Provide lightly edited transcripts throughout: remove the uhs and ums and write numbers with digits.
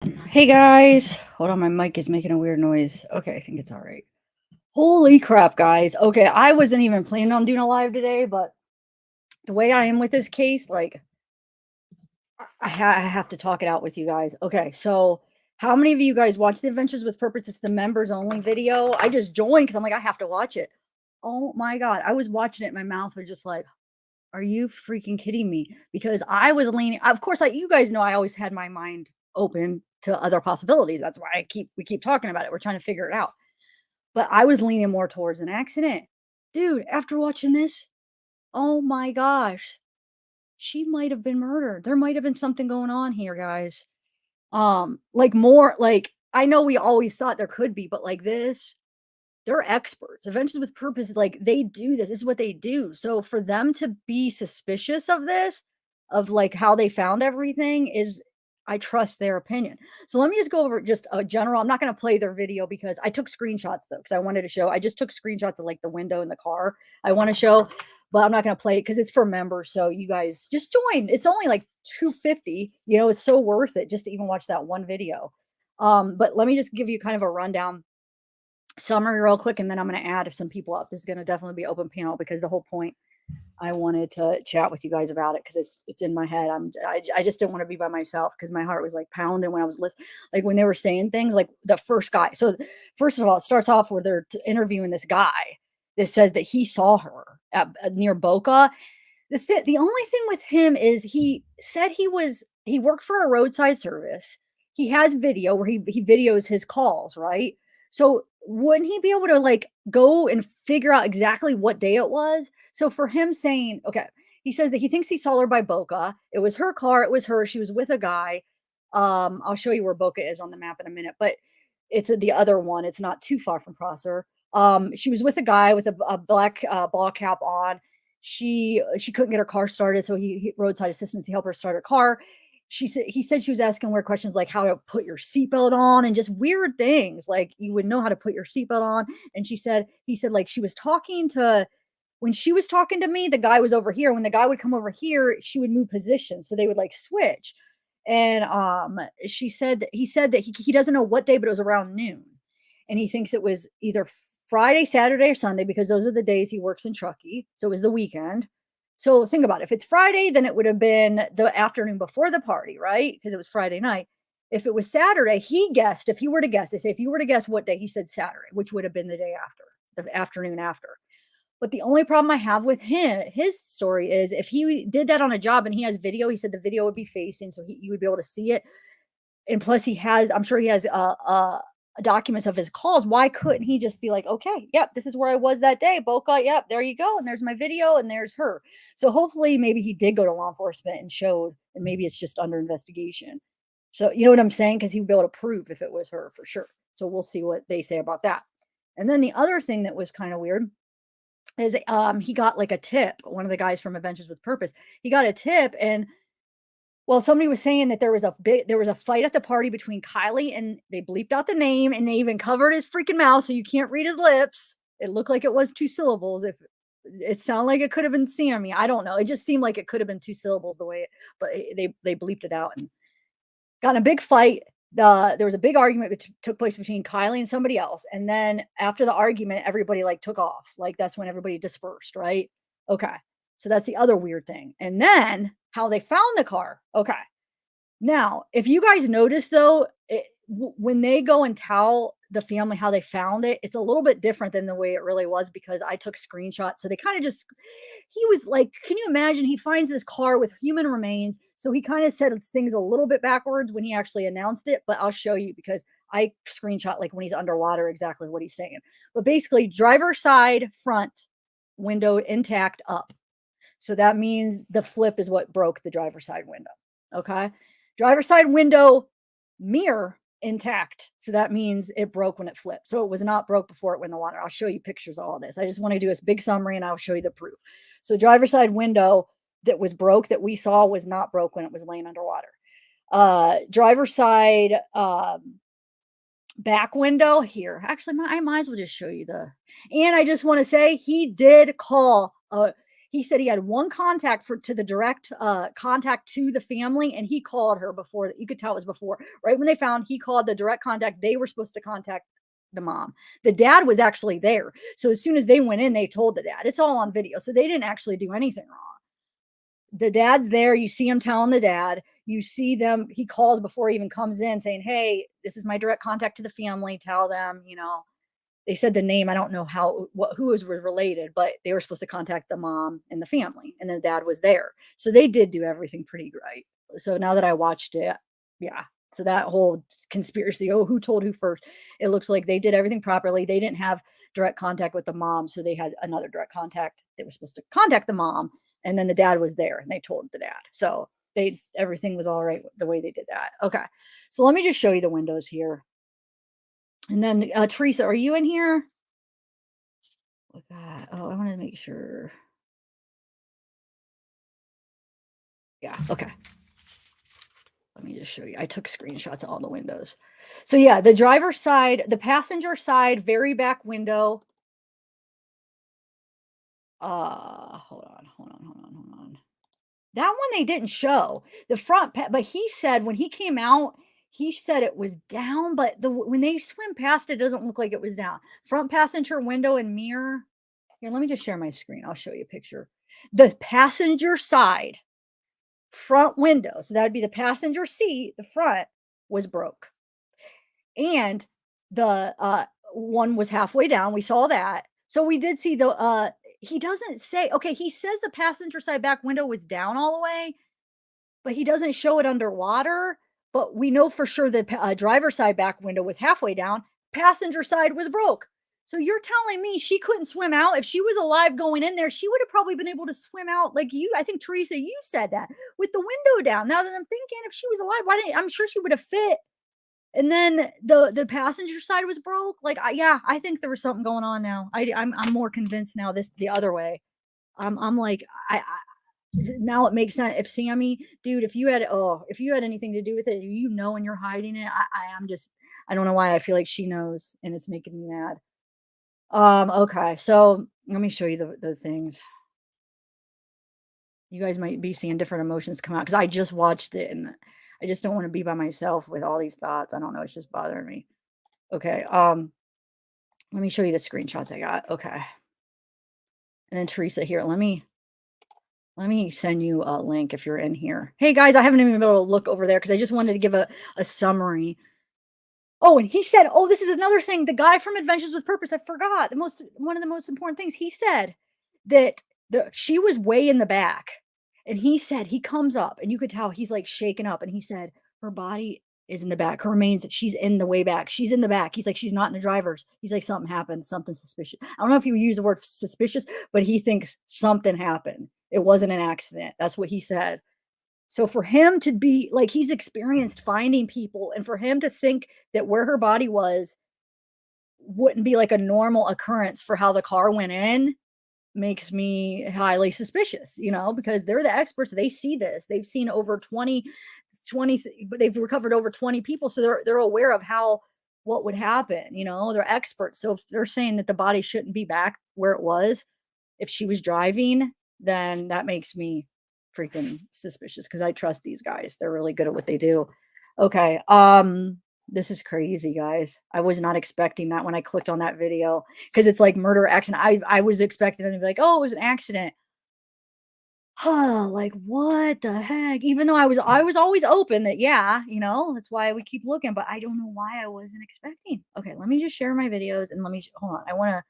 Hey guys, hold on, my mic is making a weird noise. Okay, I think it's all right. Holy crap, guys. Okay, I wasn't even planning on doing a live today, but the way I am with this case, like, I have to talk it out with you guys. Okay, so how many of you guys watch the Adventures with Purpose? It's the members only video. I just joined because I'm like, I have to watch it. Oh my God, I was watching it. My mouth was just like, are you freaking kidding me? Because I was leaning, of course, like you guys know, I always had my mind open to other possibilities. That's why we keep talking about it. We're trying to figure it out. But I was leaning more towards an accident. Dude, after watching this, oh my gosh, she might have been murdered. There might have been something going on here, guys. Like more like I know we always thought there could be, but like this, they're experts. Adventures with Purpose, like, they do this. This is what they do. So for them to be suspicious of this, of, like, how they found everything is I trust their opinion. So let me just go over just a general I'm not gonna play their video because I took screenshots, though, because I wanted to show I just took screenshots of, like, the window in the car I wanna show, but I'm not gonna play it because it's for members, so you guys just join. It's only, like, 250, it's so worth it just to even watch that one video. But let me just give you kind of a rundown summary real quick, and then I'm going to add some people up. This is going to definitely be open panel because the whole point I wanted to chat with you guys about it because it's in my head. I just didn't want to be by myself because my heart was like pounding when I was listening, like when they were saying things like the first guy. So first of all, it starts off where they're interviewing this guy that says that he saw her near Boca. The only thing with him is he said he worked for a roadside service. He has video where he videos his calls, right? So wouldn't he be able to like go and figure out exactly what day it was? So for him saying, okay, he says that he thinks he saw her by Boca. It was her car, it was her, she was with a guy. I'll show you where Boca is on the map in a minute, but it's the other one. It's not too far from Prosser. She was with a guy with a black ball cap on. She couldn't get her car started, so he roadside assistance. He helped her start her car. He said she was asking weird questions like how to put your seatbelt on and just weird things like you would know how to put your seatbelt on. And he said like she was talking to when she was talking to me, the guy was over here. When the guy would come over here, she would move positions, so they would like switch. And he said that he doesn't know what day, but it was around noon, and he thinks it was either Friday, Saturday, or Sunday because those are the days he works in Truckee. So it was the weekend. So think about it. If it's Friday, then it would have been the afternoon before the party, right? Because it was Friday night. If it was Saturday, he guessed, if he were to guess, they say if you were to guess what day, he said Saturday, which would have been the day after, the afternoon after. But the only problem I have with his story is if he did that on a job and he has video, he said the video would be facing, so you would be able to see it. And plus, I'm sure he has documents of his calls. Why couldn't he just be like, okay, yep, this is where I was that day, Boca, yep, there you go, and there's my video, and there's her. So hopefully, maybe he did go to law enforcement and showed, and maybe it's just under investigation. So you know what I'm saying? Because he would be able to prove if it was her for sure. So we'll see what they say about that. And then the other thing that was kind of weird is he got like a tip. One of the guys from Adventures with Purpose, he got a tip, and well, somebody was saying that there was a fight at the party between Kiely and they bleeped out the name and they even covered his freaking mouth so you can't read his lips. It looked like it was two syllables. If it sounded like it could have been Sammy, I don't know. It just seemed like it could have been two syllables the way, but they bleeped it out and got in a big fight. There was a big argument that took place between Kylie and somebody else, and then after the argument, everybody like took off. Like that's when everybody dispersed, right? Okay, so that's the other weird thing. And then how they found the car. Okay, now if you guys notice though, when they go and tell the family how they found it, it's a little bit different than the way it really was because I took screenshots. So they kind of just he was like, can you imagine? He finds this car with human remains. So he kind of said things a little bit backwards when he actually announced it, but I'll show you because I screenshot like when he's underwater exactly what he's saying. But basically, driver side front window intact up. So that means the flip is what broke the driver side window. Okay. Driver side window mirror intact. So that means it broke when it flipped. So it was not broke before it went in the water. I'll show you pictures of all this. I just want to do a big summary and I'll show you the proof. So driver side window that was broke that we saw was not broke when it was laying underwater. Driver side back window here. Actually, I might as well just show you and I just want to say he did call He said he had one contact to the direct contact to the family, and he called her before. You could tell it was before, right when they found. He called the direct contact. They were supposed to contact the mom. The dad was actually there, so as soon as they went in, they told the dad. It's all on video, so they didn't actually do anything wrong. The dad's there. You see him telling the dad. You see them. He calls before he even comes in, saying, "Hey, this is my direct contact to the family. Tell them, they said the name. I don't know who was related, but they were supposed to contact the mom and the family, and the dad was there. So they did do everything pretty right. So now that I watched it, yeah. So that whole conspiracy, oh, who told who first? It looks like they did everything properly. They didn't have direct contact with the mom, so they had another direct contact. They were supposed to contact the mom, and then the dad was there, and they told the dad. So everything was all right the way they did that. Okay, so let me just show you the windows here. And then, Teresa, are you in here? Look at oh, I wanna make sure. Yeah, okay. Let me just show you. I took screenshots of all the windows. So, yeah, the driver's side, the passenger side, very back window. Hold on. That one they didn't show. The front pa but he said when he came out, he said it was down, but when they swim past, it doesn't look like it was down. Front passenger window and mirror. Here, let me just share my screen. I'll show you a picture. The passenger side front window, so that'd be the passenger seat, the front was broke. And the one was halfway down. We saw that. So we did see the he doesn't say okay, he says the passenger side back window was down all the way, but he doesn't show it underwater. But we know for sure the driver's side back window was halfway down. Passenger side was broke. So you're telling me she couldn't swim out? If she was alive going in there, she would have probably been able to swim out like you. I think Teresa, you said that with the window down. Now that I'm thinking, if she was alive, why didn't I'm sure she would have fit. And then the passenger side was broke. Like, yeah, I think there was something going on now. I'm more convinced now this the other way. I'm like I now it makes sense. If Sammy, dude, if you had anything to do with it, and you're hiding it. I'm just I don't know why I feel like she knows and it's making me mad. Okay, so let me show you the things. You guys might be seeing different emotions come out because I just watched it and I just don't want to be by myself with all these thoughts. I don't know, it's just bothering me. Okay, let me show you the screenshots I got. Okay. And then Teresa here, let me send you a link if you're in here. Hey guys, I haven't even been able to look over there because I just wanted to give a summary. Oh, and he said, oh, this is another thing. The guy from Adventures with Purpose, I forgot one of the most important things. He said that she was way in the back. And he said he comes up and you could tell he's like shaken up. And he said her body is in the back. Her remains, she's in the way back. She's in the back. He's like, she's not in the driver's. He's like, something happened, something suspicious. I don't know if you use the word suspicious, but he thinks something happened. It wasn't an accident. That's what he said. So for him to be like he's experienced finding people and for him to think that where her body was wouldn't be like a normal occurrence for how the car went in makes me highly suspicious, because they're the experts. They see this. They've seen over 20, but they've recovered over 20 people. So they're aware of what would happen, they're experts. So if they're saying that the body shouldn't be back where it was, if she was driving, then that makes me freaking suspicious because I trust these guys. They're really good at what they do. Okay. This is crazy, guys. I was not expecting that when I clicked on that video because it's like murder accident. I was expecting them to be like, oh, it was an accident. Like what the heck? Even though I was always open that yeah, that's why we keep looking, but I don't know why I wasn't expecting. Okay, let me just share my videos and hold on. I want to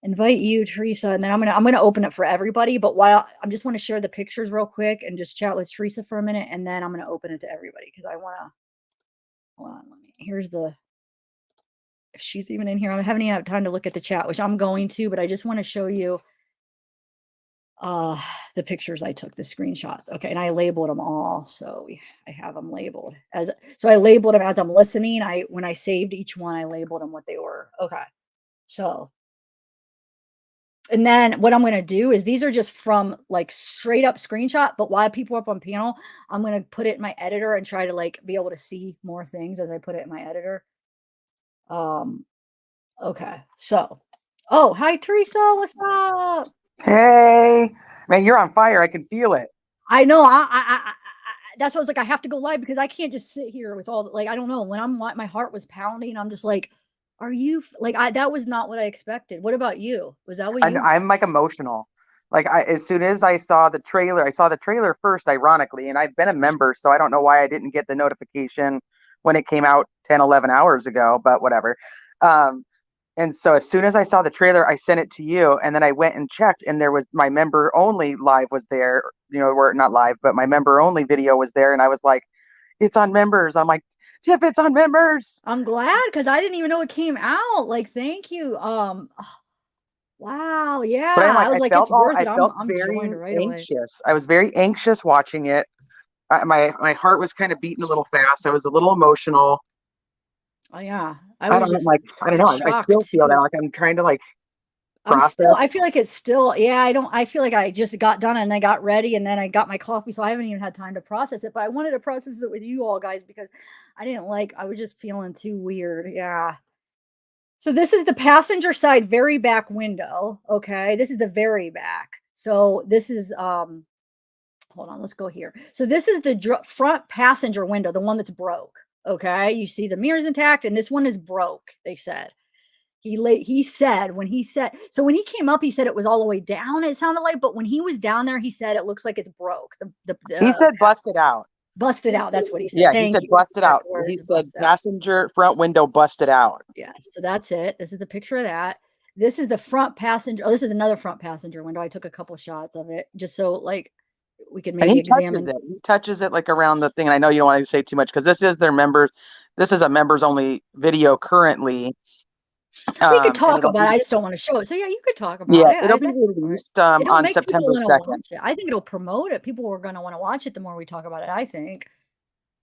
invite you, Teresa, and then I'm gonna open it for everybody. But while I just want to share the pictures real quick and just chat with Teresa for a minute, and then I'm gonna open it to everybody because I want to. Hold on, here's if she's even in here. I haven't even had time to look at the chat, which I'm going to, but I just want to show you the pictures I took, the screenshots. Okay, and I labeled them all, so I have them labeled so I labeled them as I'm listening. When I saved each one, I labeled them what they were. Okay, so. And then what I'm going to do is these are just from like straight up screenshot, but while people are up on panel, I'm going to put it in my editor and try to like be able to see more things as I put it in my editor. Okay. So, oh, hi Teresa, what's up? Hey, man, you're on fire. I can feel it. I know. That's what I was like. I have to go live because I can't just sit here with all the, like. I don't know. When my heart was pounding. I'm just like, are you like? That was not what I expected. What about you? Was that what And you? I'm like emotional. Like as soon as I saw the trailer first, ironically, and I've been a member, so I don't know why I didn't get the notification when it came out 10, 11 hours ago, but whatever. Um, and so as soon as I saw the trailer, I sent it to you, and then I went and checked, and there was my member only live was there, or not live, but my member only video was there, and I was like, it's on members. I'm like, Tiff, it's on members. I'm glad because I didn't even know it came out. Like, thank you. Wow. But I'm Yeah. I like, was like, it's worth it. I I'm felt I'm joined very right away. anxious. I was very anxious watching it. My heart was kind of beating a little fast. I was a little emotional. Oh yeah. I was I'm just like, I don't know. I still shocked feel that. too. Like I'm trying to like I process. feel like it's still, yeah, I feel like I just got done and I got ready and then I got my coffee. So I haven't even had time to process it, but I wanted to process it with you all guys because I was just feeling too weird. Yeah. So this is the passenger side very back window. Okay. This is the very back. So this is, hold on, let's go here. So this is the front passenger window, the one that's broke. Okay. You see the mirror's intact and this one is broke, they said. He said when he came up, he said it was all the way down, it sounded like, but when he was down there, he said it looks like it's broke. He said busted out. Busted out. That's what he said. Yeah, he Thank said you. busted Exact out. He words, said busted out. passenger front window busted out. Yeah. So that's it. This is the picture of that. This is the front passenger. Oh, this is another front passenger window. I took a couple shots of it just so like we could And maybe he touches examine. it. He touches it like around the thing. And I know you don't want to say too much because this is their members. This is a members only video currently. We could And talk it'll about it. be I just don't want to show it. So yeah, you could talk about yeah, it. it'll be That's all right. released It'll on make people September want to 2nd. watch it. I think it'll promote it. People are going to want to watch it the more we talk about it, I think.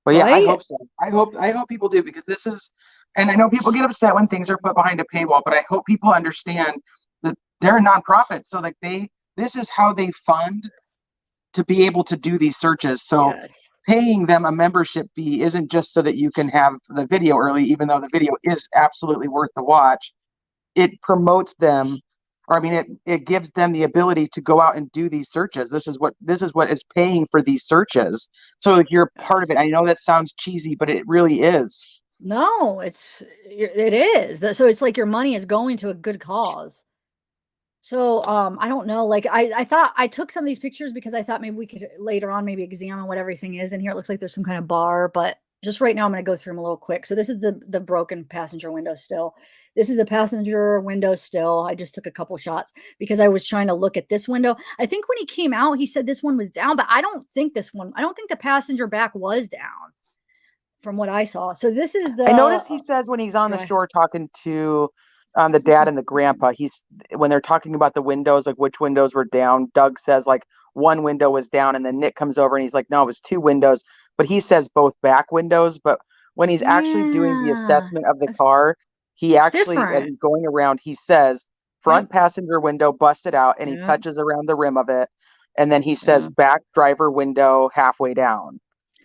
Well, yeah, I Right? hope so. I hope people do because this is, and I know people get upset when things are put behind a paywall, but I hope people understand that they're a nonprofit, so like this is how they fund to be able to do these searches. So Yes. paying them a membership fee isn't just so that you can have the video early, even though the video is absolutely worth the watch. It promotes them, or I mean, it gives them the ability to go out and do these searches. This is what is paying for these searches. So like you're part of it. Yes. I know that sounds cheesy, but it really is. No, it is. So it's like your money is going to a good cause. So I don't know. Like I thought I took some of these pictures because I thought maybe we could later on maybe examine what everything is in here. It looks like there's some kind of bar, but just right now I'm going to go through them a little quick. So this is the broken passenger window still. This is the passenger window still. I just took a couple shots because I was trying to look at this window. I think when he came out, he said this one was down, but I don't think I don't think the passenger back was down from what I saw. So this is I the notice he says when he's on the right. shore talking to the This looks dad like and the grandpa, he's when they're talking about the windows, like which windows were down. Doug says like one window was down, and then Nick comes over and he's like, no, it was two windows, but he says both back windows. But when he's actually doing the yeah. assessment of the car, he It's actually, as different. he's going around, he says Yep. front passenger window busted out, and he Yeah. touches around the rim of it, and then he says Yeah. back driver window halfway down.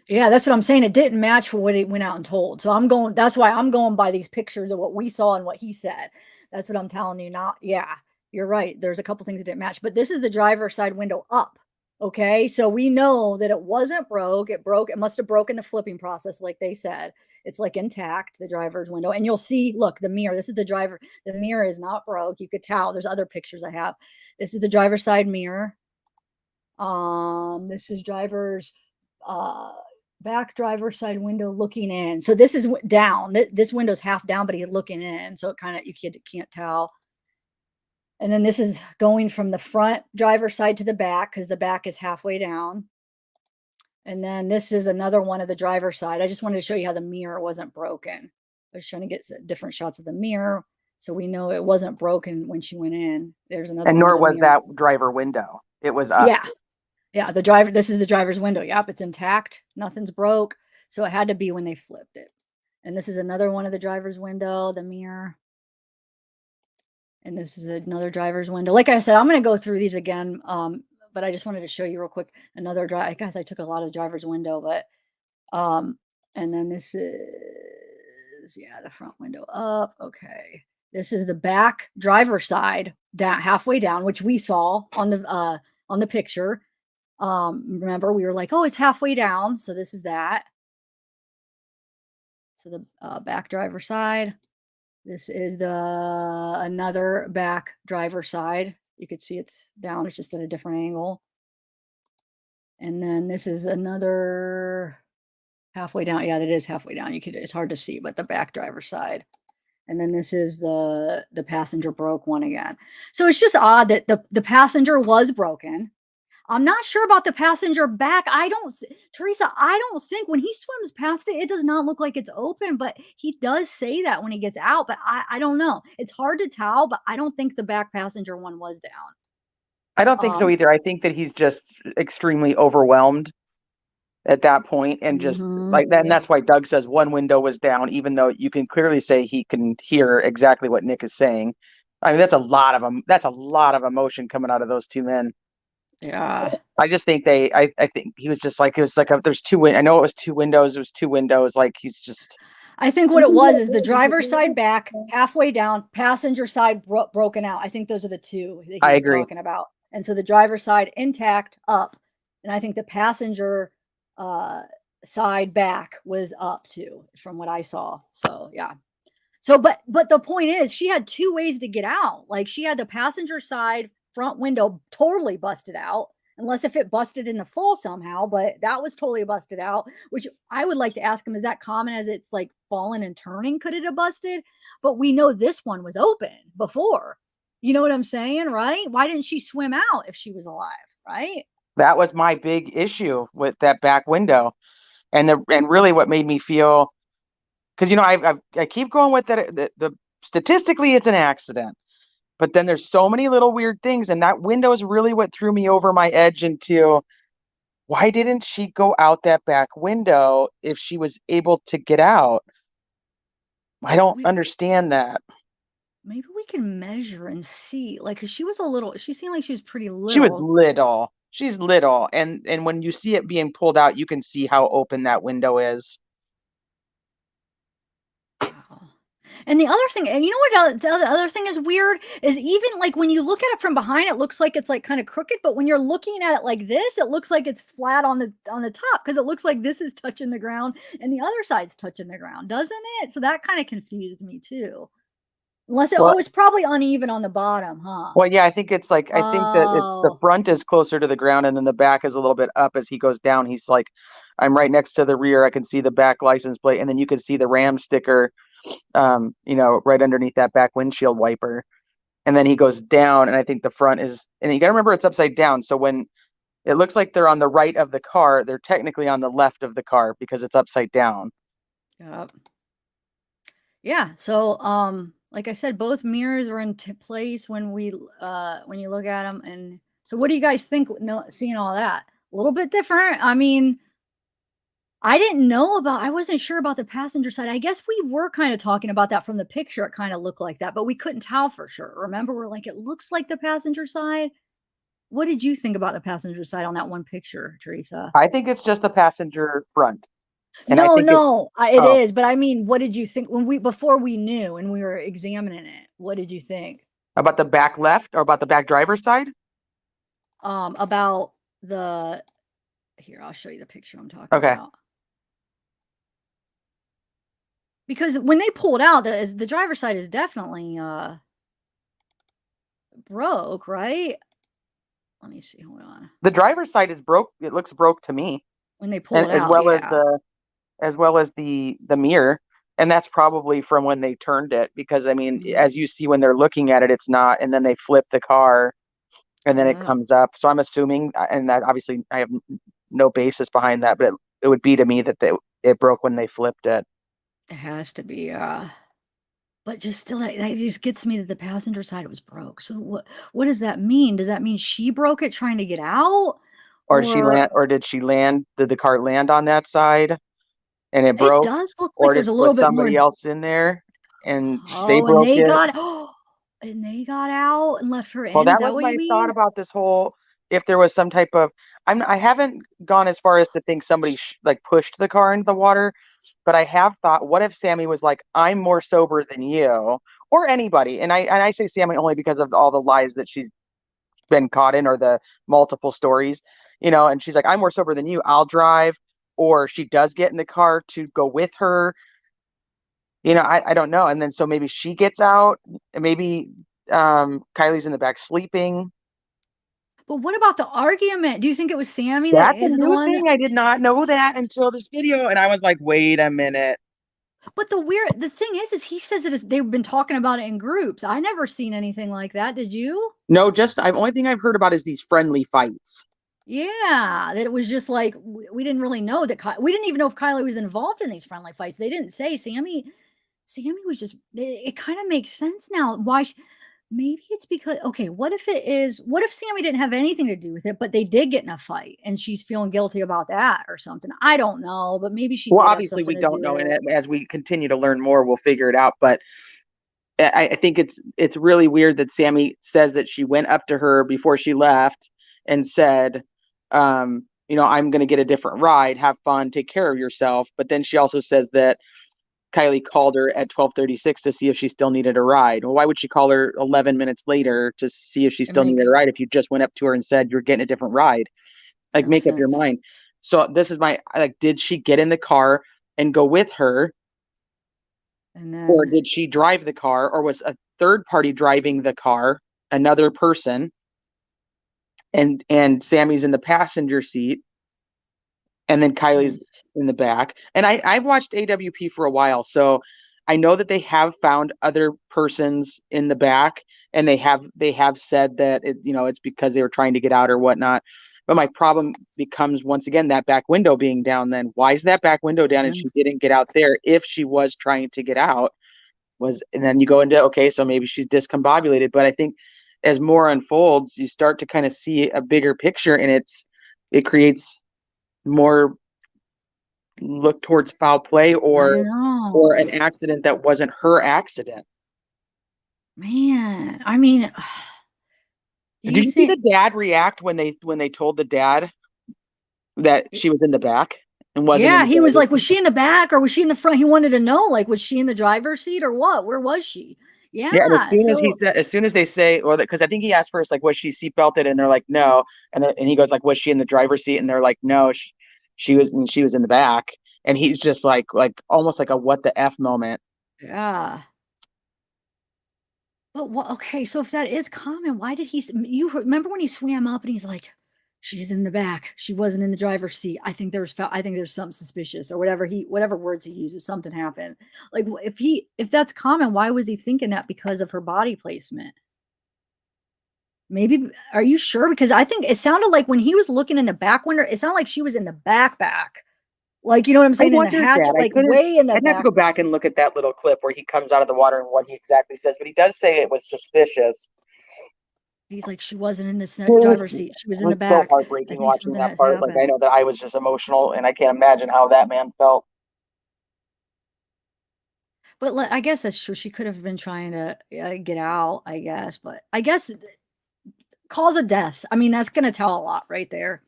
Yeah, that's what I'm saying. It didn't match for what he went out and told. So that's why I'm going by these pictures of what we saw and what he said. That's what I'm telling you. Not, yeah, you're right. There's a couple things that didn't match, but this is the driver's side window up. Okay. So we know that it wasn't broke. It broke. It must have broken the flipping process, like they said. It's like intact, the driver's window. And you'll see, look, the mirror. This is the driver. The mirror is not broke. You could tell. There's other pictures I have. This is the driver's side mirror. This is driver's uh back driver's side window looking in. So this is down. This window's half down, but he's looking in. So it kind of you can't tell. And then this is going from the front driver's side to the back because the back is halfway down. And then this is another one of the driver's side. I just wanted to show you how the mirror wasn't broken. I was trying to get different shots of the mirror so we know it wasn't broken when she went in. There's another And one of nor the was mirror. that driver window. It was up. Yeah. Yeah, the driver, this is the driver's window. Yep, it's intact. Nothing's broke. So it had to be when they flipped it. And this is another one of the driver's window, the mirror. And this is another driver's window. Like I said, I'm going to go through these again. But I just wanted to show you real quick another drive. I guess I took a lot of the driver's window, but and then this is yeah, the front window up. Okay. This is the back driver's side, down halfway down, which we saw on the picture. Remember, we were like, oh, it's halfway down. So this is that. So the back driver's side. This is the another back driver's side. You could see it's down. It's just at a different angle. And then this is another halfway down. Yeah, that is halfway down. It's hard to see, but the back driver's side. And then this is the passenger broke one again. So it's just odd that the passenger was broken. I'm not sure about the passenger back. Teresa, I don't think when he swims past it, it does not look like it's open, but he does say that when he gets out, but I don't know. It's hard to tell, but I don't think the back passenger one was down. I don't think so either. I think that he's just extremely overwhelmed at that point, and just like that. And that's why Doug says one window was down, even though you can clearly say he can hear exactly what Nick is saying. I mean, that's a lot of emotion coming out of those two men. Yeah. I just think I think he was just like, it was like, there's I know it was two windows. It was two windows. Like, he's just. I think what it was is the driver's side back, halfway down, passenger side broken out. I think those are the two that he was talking about. And so the driver's side intact up. And I think the passenger side back was up too, from what I saw. So yeah. So but the point is, she had two ways to get out. Like, she had the passenger side front window totally busted out, unless if it busted in the fall somehow, but that was totally busted out, which I would like to ask him, is that common as it's like falling and turning? Could it have busted? But we know this one was open before. You know what I'm saying, right? Why didn't she swim out if she was alive, right? That was my big issue with that back window. And really what made me feel, because, you know, I keep going with that. The statistically, it's an accident. But then there's so many little weird things, and that window is really what threw me over my edge into, why didn't she go out that back window if she was able to get out? I don't understand that. Maybe we can measure and see, like, because she seemed like she was pretty little. She was little. She's little, and when you see it being pulled out, you can see how open that window is. And the other thing, and you know what, the other thing is weird, is even like when you look at it from behind, it looks like it's like kind of crooked, but when you're looking at it like this, it looks like it's flat on the top, because it looks like this is touching the ground and the other side's touching the ground, doesn't it? So that kind of confused me too. Unless it was probably uneven on the bottom, huh? Well, yeah, I think it's like, I think that the front is closer to the ground, and then the back is a little bit up as he goes down. He's like, I'm right next to the rear. I can see the back license plate, and then you can see the Ram sticker, you know, right underneath that back windshield wiper. And then he goes down, and I think the front is, and you got to remember it's upside down. So when it looks like they're on the right of the car, they're technically on the left of the car because it's upside down. Yep. Yeah. So, like I said, both mirrors were in place when you look at them. And so what do you guys think, seeing all that? A little bit different. I mean, I wasn't sure about the passenger side. I guess we were kind of talking about that from the picture. It kind of looked like that, but we couldn't tell for sure. Remember, we're like, it looks like the passenger side. What did you think about the passenger side on that one picture, Teresa? I think it's just the passenger front. And it is. But I mean, what did you think before we knew and we were examining it? What did you think about the back left or about the back driver's side? About here, I'll show you the picture I'm talking about. Because when they pulled out, the driver's side is definitely broke, right? Let me see. Hold on. The driver's side is broke. It looks broke to me. When they pull it out, as well as the mirror, and that's probably from when they turned it, because I mean, as you see when they're looking at it, it's not, and then they flip the car, and then it comes up. So I'm assuming, and that obviously I have no basis behind that, but it would be to me that it broke when they flipped it. It has to be, but just still, that just gets me that the passenger side was broke. So what does that mean? Does that mean she broke it trying to get out? Or did she land? Did the car land on that side and it broke? It does look like there's a little bit more. Somebody else in there, and they broke it. And they got out and left her in. Well, that was my thought about this whole. If there was some type of, I haven't gone as far as to think somebody like pushed the car into the water, but I have thought, what if Sammy was like, I'm more sober than you, or anybody? And I say Sammy only because of all the lies that she's been caught in, or the multiple stories, and she's like, I'm more sober than you, I'll drive. Or she does get in the car to go with her. I don't know. And then so maybe she gets out, and maybe Kylie's in the back sleeping. But what about the argument? Do you think it was Sammy that That's a is the new one? thing. I did not know that until this video. And I was like, wait a minute. But the thing is he says that they've been talking about it in groups. I never seen anything like that. Did you? No, just I only thing I've heard about is these friendly fights. Yeah, that it was just like we didn't really know that we didn't even know if Kylie was involved in these friendly fights. They didn't say Sammy. Sammy was just. It kind of makes sense now why. Maybe it's because okay. What if it is? What if Sammy didn't have anything to do with it, but they did get in a fight and she's feeling guilty about that or something? I don't know, but maybe she Well, did have obviously something we to do don't know, with and it. as we continue to learn more, we'll figure it out. But I think it's really weird that Sammy says that she went up to her before she left and said, I'm going to get a different ride. Have fun. Take care of yourself. But then she also says that Kylie called her at 12:36 to see if she still needed a ride. Well, why would she call her 11 minutes later to see if she It still needed makes a ride if you just went up to her and said you're getting a different ride? Like, no make up your sense. mind. So this is my like, did she get in the car and go with her, And or then did she drive the car, or was a third party driving the car, another person, and Sammy's in the passenger seat, and then and Kylie's in the back. And I've watched AWP for a while, so I know that they have found other persons in the back, and they have said that it's because they were trying to get out or whatnot. But my problem becomes once again that back window being down. Then why is that back window down and then she didn't get out there if she was trying to get out? And then you go into, okay, so maybe she's discombobulated. But I think as more unfolds, you start to kind of see a bigger picture, and it creates more look towards foul play, I or know, an accident that wasn't her accident. man. I mean, do you Did you see the think? dad react when they told the dad that she was in the back and wasn't in Yeah, the he was driver's like, was seat? she in the back or was she in the front? He wanted to know, like, was she in the driver's seat or what? Where was she? Yeah, and Yeah. So as soon as they say, or because I think he asked first, like, was she seatbelted, and they're like, no, and he goes like, was she in the driver's seat, and they're like, no, she was in the back, and he's just like almost like a what the f moment. yeah. But what? Okay, so if that is common, why did you remember when he swam up and he's like, "She's in the back. She wasn't in the driver's seat. I think there's something suspicious or whatever words he uses. Something happened. Like if that's common, why was he thinking that because of her body placement? Maybe are you sure? Because I think it sounded like when he was looking in the back window, it sounded like she was in the back. Like you know what I'm I saying in the wondered hatch, that. I like couldn't. way in the I'd have to go back. back and look at that little clip where he comes out of the water and what he exactly says, but he does say it was suspicious. He's like, she wasn't in the It was, driver's seat. She was it in the was so back. I heartbreaking think watching something that has part. Like, I happened. know that I was just emotional, and I can't imagine how that man felt. But I guess that's true. She could have been trying to get out, I guess. But I guess cause of death. I mean, that's going to tell a lot right there.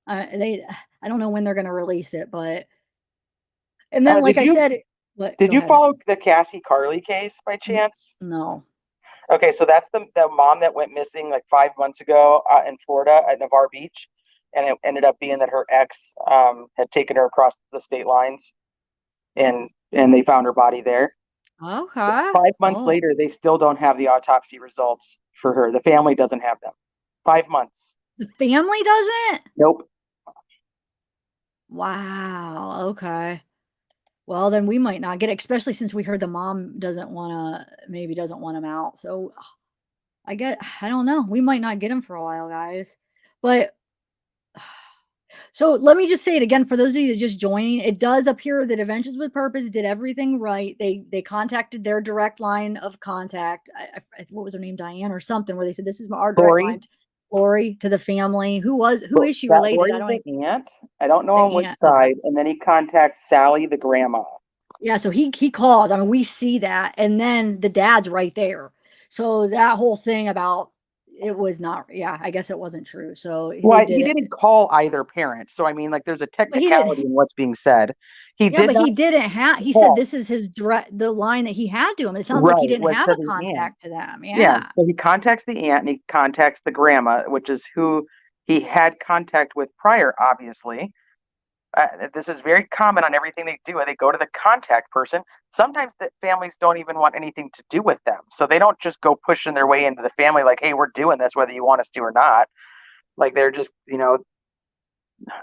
I don't know when they're going to release it, but and then Did like I you said, what? did Go you ahead. follow the Cassie Carly case by chance? No. Okay, so that's the mom that went missing like 5 months ago in Florida at Navarre Beach, and it ended up being that her ex had taken her across the state lines, and they found her body there. Okay. 5 months Oh, later, they still don't have the autopsy results for her. The family doesn't have them. 5 months. the family doesn't. Nope. Wow. Okay. Well, then we might not get it, especially since we heard the mom doesn't want him out. So I don't know. We might not get him for a while, guys. But so let me just say it again for those of you that just joining. It does appear that Adventures with Purpose did everything right. They contacted their direct line of contact. What was her name, Diane or something, where they said this is our direct Lori. line, Lori, to the family. Who is she That related? I Lori's don't the even, aunt. I don't know on the which aunt. Okay, side. And then he contacts Sally, the grandma. yeah. So he calls. I mean, we see that, and then the dad's right there. So that whole thing about it was not. Yeah, I guess it wasn't true. So Well, they did he it. didn't call either parent. So I mean, like, there's a But he didn't. technicality in what's being said. He Yeah, did but not he didn't have. He said call. this is his direct the line that he had to him. It sounds like he Right, didn't was have to a the aunt. contact to them. Yeah, Yeah. so he contacts the aunt and he contacts the grandma, which is who he had contact with prior, obviously. This is very common on everything they do. They go to the contact person. Sometimes the families don't even want anything to do with them. So they don't just go pushing their way into the family like, hey, we're doing this, whether you want us to or not. Like they're just,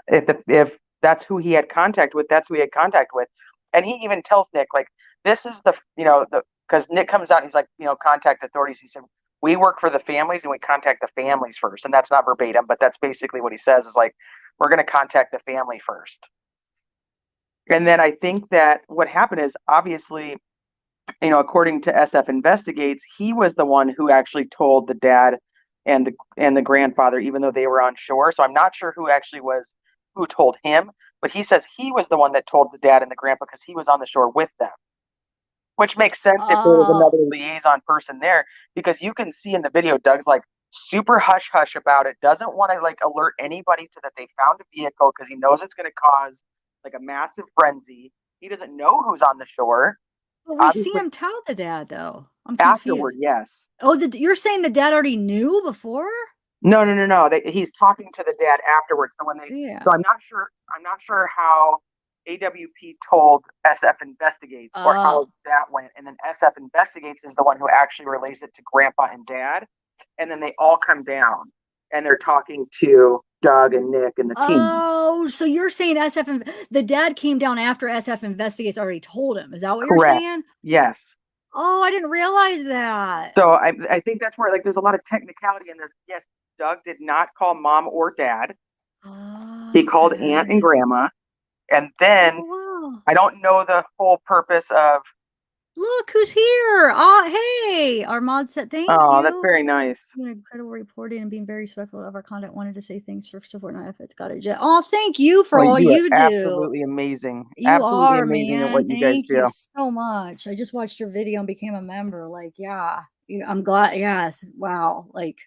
if that's who he had contact with, that's who he had contact with. And he even tells Nick, like, this is the because Nick comes out and he's like, contact authorities. He said, we work for the families and we contact the families first. And that's not verbatim, but that's basically what he says is like, we're going to contact the family first. And then I think that what happened is obviously, according to SF Investigates, he was the one who actually told the dad and the grandfather, even though they were on shore. So I'm not sure who told him, but he says he was the one that told the dad and the grandpa because he was on the shore with them. Which makes sense if there was Oh, another liaison person there, because you can see in the video Doug's like super hush hush about it, doesn't want to like alert anybody to that they found a vehicle because he knows it's going to cause like a massive frenzy. He doesn't know who's on the shore. but we see Obviously, him tell the dad though. I'm afterward, confused. yes. Oh, you're saying the dad already knew before? No, no, no, no. He's talking to the dad afterwards. Yeah. So I'm not sure. I'm not sure how AWP told SF Investigates or how Oh. that went, and then SF Investigates is the one who actually relays it to Grandpa and Dad, and then they all come down and they're talking to Doug and Nick and the team. Oh, so you're saying the dad came down after SF Investigates already told him. Is that what you're Correct. saying? Yes. Oh, I didn't realize that. So I think that's where like there's a lot of technicality in this. Yes, Doug did not call mom or dad. He called aunt and Okay. grandma, and then Oh, wow. I don't know the whole purpose of. Look who's here. Hey, our mod said thank Oh, that's you. very nice. Doing incredible reporting and being very respectful of our content. Wanted to say thanks for supporting our efforts. Got it, Jet. Oh, thank you for Oh, all you are you do. absolutely amazing. You Absolutely are, amazing at man. what you guys Thank you do. so much. I just watched your video and became a member. Like, yeah, I'm glad. Yes. Wow. Like,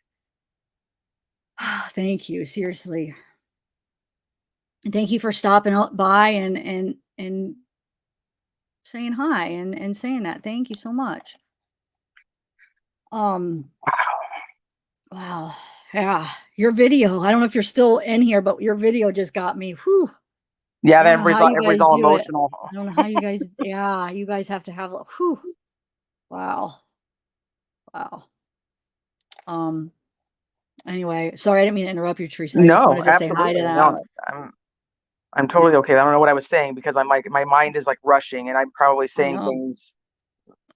thank you. Seriously. And thank you for stopping by and saying hi and saying that. Thank you so much. Um, wow. Yeah. Your video. I don't know if you're still in here, but your video just got me. Whew. Yeah, I don't then know how you everybody's guys all do it. emotional. I don't know how you guys, yeah, you guys have to have, whew. Wow. Wow. Um, anyway, sorry, I didn't mean to interrupt you, Teresa. I just No, wanted to say hi to absolutely. them. No, I'm totally okay. I don't know what I was saying because I'm like my mind is like rushing and I'm probably I saying know. things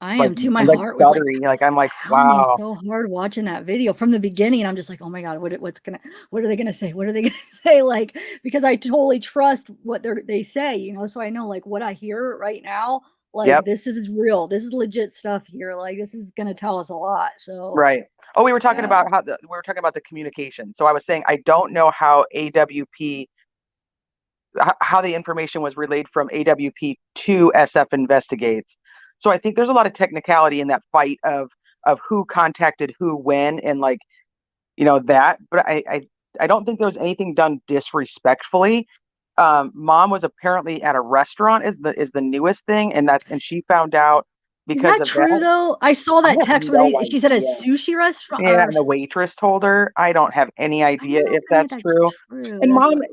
I like am too. My I'm like heart was like stuttering. Like I'm like, pounding wow. so hard watching that video from the beginning. I'm just like, oh my God, what are they gonna say? What are they gonna say? Like, because I totally trust what they say, so I know like what I hear right now, like Yep. this is real. This is legit stuff here. Like this is gonna tell us a lot. So Right. Oh, we were talking yeah. about the communication. So I was saying I don't know how AWP how the information was relayed from AWP to SF Investigates. So I think there's a lot of technicality in that fight of who contacted who when and like that. But I don't think there was anything done disrespectfully. Mom was apparently at a restaurant is the newest thing, and she found out Is because that of true that. though? I saw I that have text where no she said a idea. sushi restaurant Yeah, or and the waitress told her. I don't have any I idea don't know if if any of that's that's true. true. And That's mom, what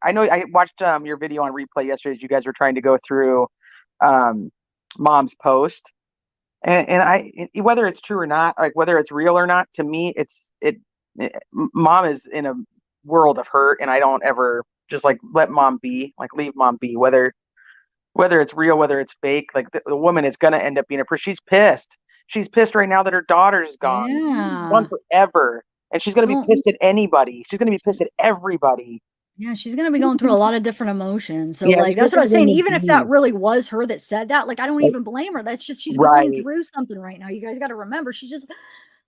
I know I watched your video on replay yesterday as you guys were trying to go through um mom's post. And whether it's true or not, like whether it's real or not, to me mom is in a world of hurt and I don't ever just like let mom be, like leave mom be, whether it's real, whether it's fake, like the woman is gonna end up being she's pissed. She's pissed right now that her daughter's gone yeah. forever. And she's gonna be Don't pissed at anybody. She's gonna be pissed at everybody. Yeah, she's gonna be going through a lot of different emotions. So, Yeah, like, just look that's what at I was a saying. human Even if that being. really was her that said that, like, I don't Like, even blame her. That's just she's going right, through something right now. You guys got to remember, she's just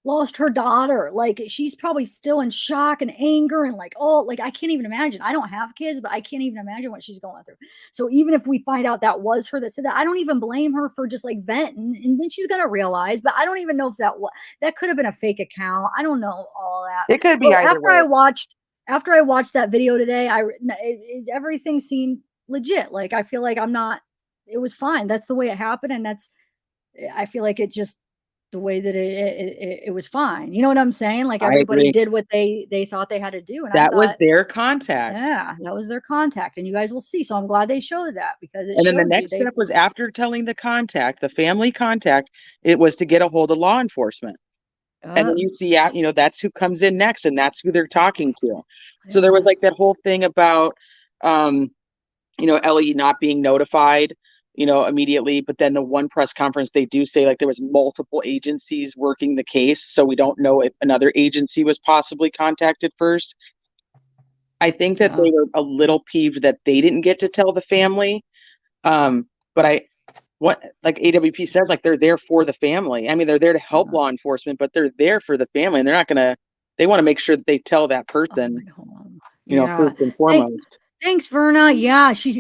lost her daughter. Like, she's probably still in shock and anger and like, oh, like I can't even imagine. I don't have kids, but I can't even imagine what she's going through. So even if we find out that was her that said that, I don't even blame her for just like venting, and then she's gonna realize. But I don't even know if that could have been a fake account. I don't know all that. It could be But either way. after I watched that video today, everything seemed legit. Like, I feel like it was fine. That's the way it happened, and I feel like it just the way that it was fine. You know what I'm saying? Like, I everybody agree. did what they thought they had to do, and I That was thought, their contact. yeah, that was their contact, and you guys will see. So I'm glad they showed that, because it And then the showed you next step was, after telling the family contact, it was to get a hold of law enforcement. And uh, then you see, that's who comes in next, and that's who they're talking to. So there was yeah, like that whole thing about, um, Ellie not being notified, immediately. But then the one press conference, they do say like there was multiple agencies working the case. So we don't know if another agency was possibly contacted first. I think that yeah, they were a little peeved that they didn't get to tell the family. But what like AWP says, like they're there for the family. I mean, they're there to help yeah. law enforcement, but they're there for the family, and they want to make sure that they tell that Oh, person, wait, hold on. first Yeah. and Thank, foremost. Thanks, Verna. Yeah, she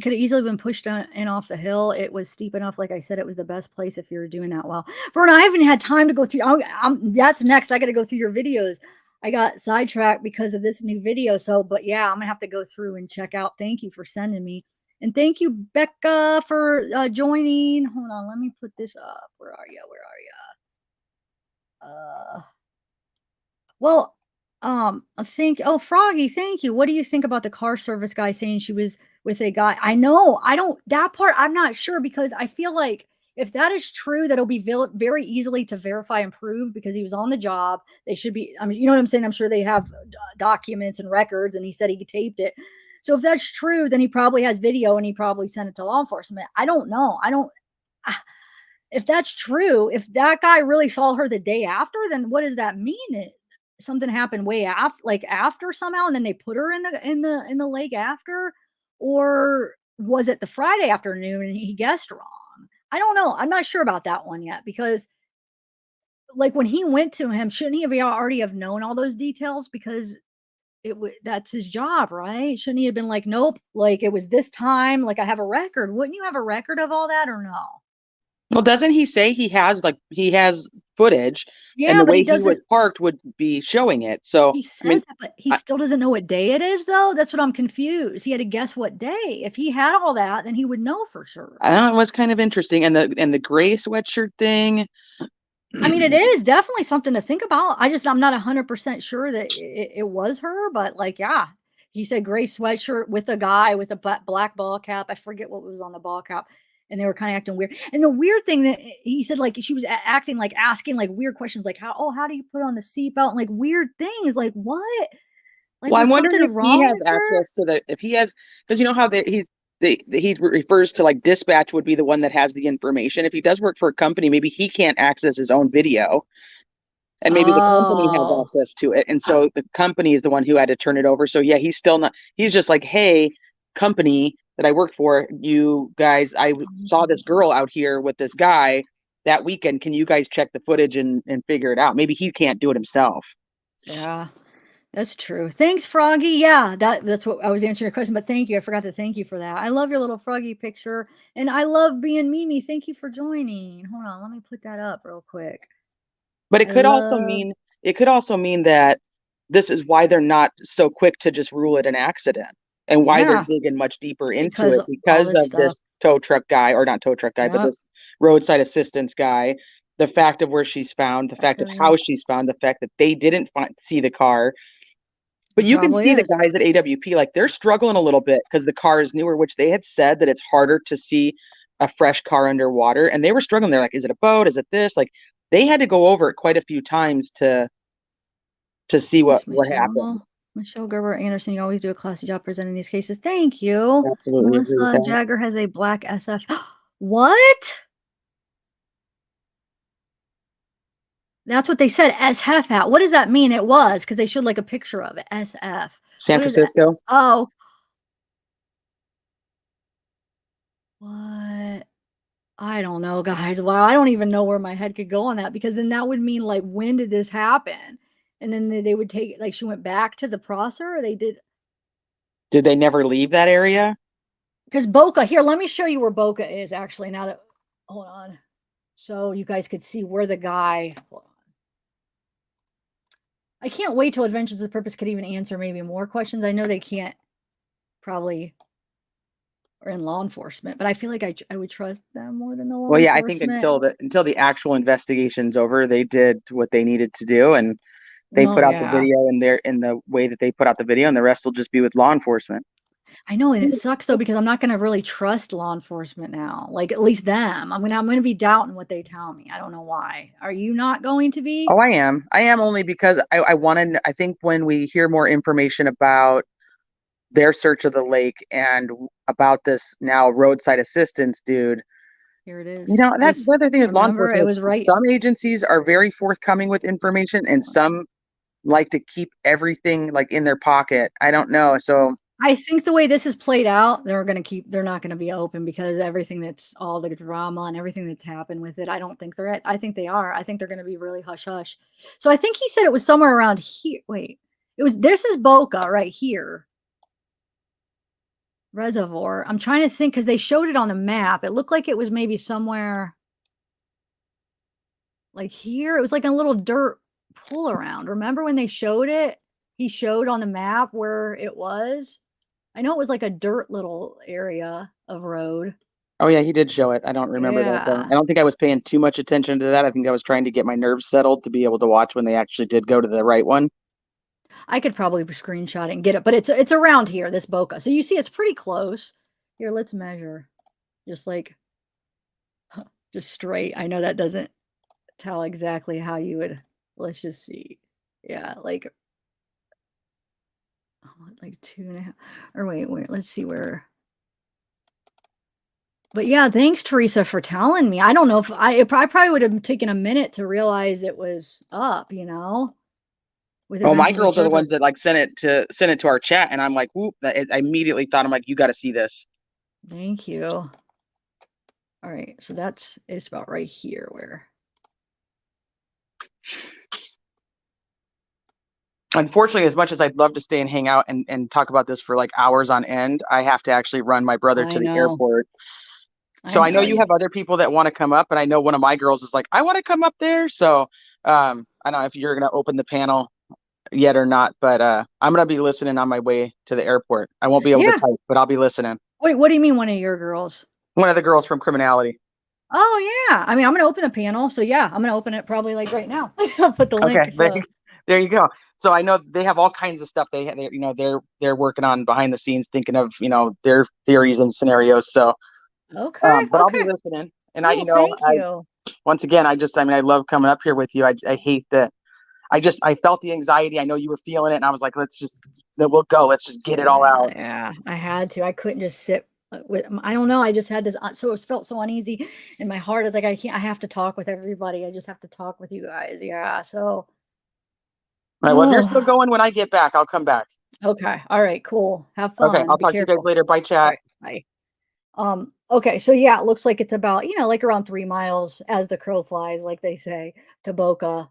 could have easily been pushed in off the hill. It was steep enough. Like I said, it was the best place if you were doing that well. Verna, I haven't had time to go through. That's next. I got to go through your videos. I got sidetracked because of this new video. So, but yeah, I'm gonna have to go through and check out. Thank you for sending me, and thank you, Becca, for joining. Hold on, let me put this up. Where are you? Where are you? Well, I think, oh, Froggy, thank you. What do you think about the car service guy saying she was with a guy? I know, I don't, that part, I'm not sure, because I feel like if that is true, that'll be very easily to verify and prove, because he was on the job. They should be, I mean, you know what I'm saying? I'm sure they have documents and records, and he said he taped it. So if that's true, then he probably has video, and he probably sent it to law enforcement. I don't know. I don't, ah, if that's true, if that guy really saw her the day after, then what does that mean? Something happened way after, like after somehow, and then they put her in the lake after, or was it the Friday afternoon and he guessed wrong? I don't know. I'm not sure about that one yet, because like when he went to him, shouldn't he have already have known all those details? Because that's his job, right? Shouldn't he have been like, nope, like it was this time, like I have a record? Wouldn't you have a record of all that, or no? Well, doesn't he say he has footage, and Yeah, the but way he he was doesn't. parked would be showing it? So He I mean, says that, but he I, still doesn't know what day it is, though. That's what I'm confused. He had to guess what day. If he had all that, then he would know for sure. I don't know, it was kind of interesting, and the gray sweatshirt thing. I mean, it is definitely something to think about. I'm not 100% sure that it was her, but like, yeah, he said gray sweatshirt with a guy with a black ball cap. I forget what was on the ball cap. And they were kind of acting weird. And the weird thing that he said, like, she was acting like asking like weird questions, like how do you put on the seatbelt, and like weird things, like what? Like, Well, I'm was wondering something if he wrong has with her? access to if he has, because you know how he refers to like dispatch would be the one that has the information. If he does work for a company, maybe he can't access his own video, and maybe the company has Oh, access to it, and so the company is the one who had to turn it over. So yeah, he's still not. He's just like, hey, company that I work for, you guys, I saw this girl out here with this guy that weekend. Can you guys check the footage and figure it out? Maybe he can't do it himself. yeah, that's true. Thanks, Froggy. Yeah, that's what I was answering your question, but thank you. I forgot to thank you for that. I love your little froggy picture, and I love being Mimi. Thank you for joining. Hold on, let me put that up real quick. But I love, it could also mean that this is why they're not so quick to just rule it an accident, and why they're yeah, digging much deeper into because it all because this of stuff. this tow truck guy, or not tow truck guy, but Yep. this roadside assistance guy, the fact of where she's found, the fact of how It she's found, the fact that they didn't see the car. But you can probably see the is. guys at AWP, like they're struggling a little bit because the car is newer, which they had said that it's harder to see a fresh car underwater. And they were struggling. They're like, is it a boat? Is it this? Like they had to go over it quite a few times to see Thanks, what happened. Michelle. Michelle Gerber Anderson, you always do a classy job presenting these cases. Thank you. Absolutely agree with Melissa that. Jagger has a black SF. What? That's what they said, SF hat. What does that mean? It was because they showed like a picture of it. SF. San What is that? Francisco. Oh, what? I don't know, guys. Wow, I don't even know where my head could go on that, because then that would mean, like, when did this happen? And then they would take, like, she went back to the prosser, or they did, Did they never leave that area? because Boca, here, let me show you where Boca is actually now that, hold on. So you guys could see where the guy, hold on. I can't wait till Adventures with Purpose could even answer maybe more questions. I know they can't probably, or in law enforcement, but I feel like I would trust them more than the law Well, yeah, I think enforcement. until the actual investigation's over, they did what they needed to do, and they Oh put out the yeah. video in the way that they put out the video, and the rest will just be with law enforcement. I know, and it sucks though, because I'm not gonna really trust law enforcement now. Like, at least them. I'm gonna be doubting what they tell me. I don't know why. Are you not going to be? Oh, I am. I am only because I want to. I think when we hear more information about their search of the lake and about this now roadside assistance dude, Here it you is. know, that's This, the other thing is law remember, enforcement it is was right. some agencies are very forthcoming with information and some like to keep everything like in their pocket. I don't know. So, I think the way this is played out, they're not gonna be open, because everything that's all the drama and everything that's happened with it, I don't think they're at, I think they are. I think they're gonna be really hush hush. So I think he said it was somewhere around here. Wait, it was, this is Boca right here. Reservoir. I'm trying to think, because they showed it on the map. It looked like it was maybe somewhere like here. It was like a little dirt pull around. Remember when they showed it? He showed on the map where it was. I know it was like a dirt little area of road. oh yeah, he did show it. I don't remember that though. Yeah. I don't think I was paying too much attention to that. I think I was trying to get my nerves settled to be able to watch when they actually did go to the right one. I could probably screenshot it and get it, but it's around here, this Boca. So you see it's pretty close. Here, let's measure. Just like, just straight. I know that doesn't tell exactly how you would, let's just see. Yeah, like 2.5, or wait, let's see where. But yeah, thanks, Teresa, for telling me. I don't know if I probably would have taken a minute to realize it was up, with Oh, my Adventures with girls are the Purpose. ones that like sent it to our chat, and I'm like, whoop! I immediately thought I'm like, you got to see this. Thank you. All right, so it's about right here where. Unfortunately, as much as I'd love to stay and hang out and talk about this for like hours on end, I have to actually run my brother I to the know. airport. I So I know know. you have other people that want to come up, and I know one of my girls is like, I want to come up there. So I don't know if you're gonna open the panel yet or not, but I'm gonna be listening on my way to the airport. I won't be able to Yeah. type, but I'll be listening. Wait, what do you mean one of your girls? One of the girls from criminality. Oh yeah. I mean, I'm gonna open the panel. So yeah, I'm gonna open it probably like right now. I'll put the Okay, link. So there you go. So I know they have all kinds of stuff they're working on behind the scenes, thinking of their theories and scenarios. So, okay, but I'll be okay. listening. And Cool. Thank I you. once again, I mean, I love coming up here with you. I hate that. I felt the anxiety. I know you were feeling it, and I was like, then we'll go. Let's just get it all Yeah, out. yeah. I had to. I couldn't just sit with. I don't know. I just had this. So it felt so uneasy in my heart. It's like I can't. I have to talk with everybody. I just have to talk with you guys. Yeah. So. All right. Well, if you're still Oh. going when I get back, I'll come back. Okay. All right. Cool. Have Okay. fun. I'll Be talk to you guys careful. later. Bye, All chat. right. Bye. Okay. So yeah, it looks like it's about, like around 3 miles as the crow flies, like they say, to Boca.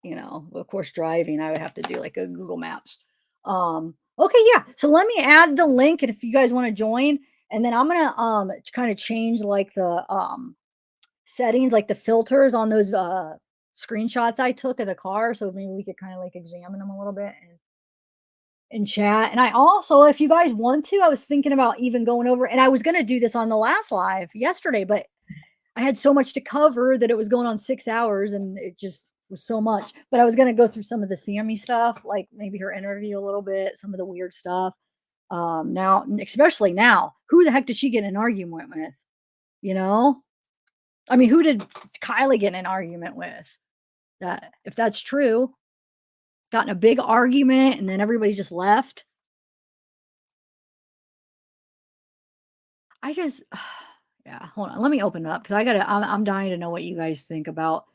Of course, driving, I would have to do like a Google Maps. Okay, yeah. So let me add the link, and if you guys want to join, and then I'm gonna kind of change like the settings, like the filters on those screenshots I took of the car, so maybe we could kind of like examine them a little bit and chat. And I also, if you guys want to, I was thinking about even going over, and I was gonna do this on the last live yesterday, but I had so much to cover that it was going on 6 hours, and it just was so much. But I was gonna go through some of the Sammy stuff, like maybe her interview a little bit, some of the weird stuff. Now, especially now, who the heck did she get in an argument with? You know? I mean, who did Kylie get in an argument with? That, if that's true, got in a big argument and then everybody just left. I just yeah, hold on. Let me open it up, because I'm dying to know what you guys think about.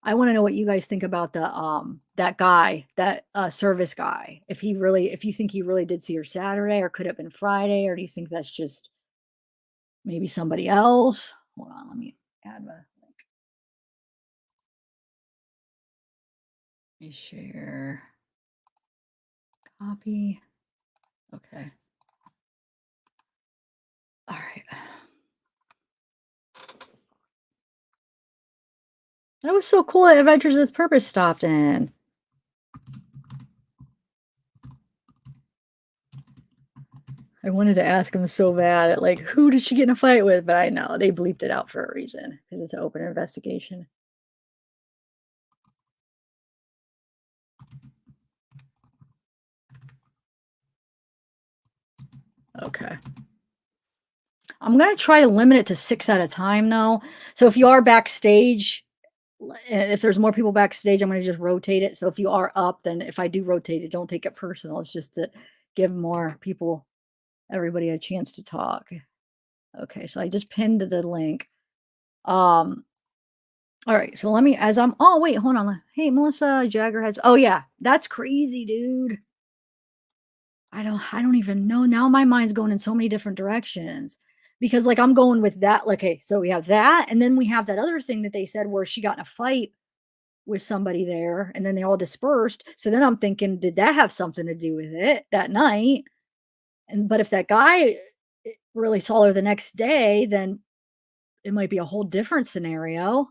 I want to know what you guys think about the that guy, that service guy. If you think he really did see her Saturday, or could it have been Friday, or do you think that's just maybe somebody else. Hold on, let me add the link. Let me share. Copy. Okay. All right. That was so cool that Adventures with Purpose stopped in. I wanted to ask him so bad, like, who did she get in a fight with? But I know they bleeped it out for a reason because it's an open investigation. Okay. I'm going to try to limit it to 6 at a time, though. So if you are backstage, if there's more people backstage, I'm going to just rotate it. So if you are up, then if I do rotate it, don't take it personal. It's just to give more people, everybody a chance to talk. Okay, so I just pinned the link. All right, so let me, oh, wait, hold on. Hey, Melissa Jagger has, oh yeah, that's crazy, dude. I don't even know. Now my mind's going in so many different directions because like I'm going with that. Like, okay, so we have that. And then we have that other thing that they said where she got in a fight with somebody there and then they all dispersed. So then I'm thinking, did that have something to do with it that night? But if that guy really saw her the next day, then it might be a whole different scenario.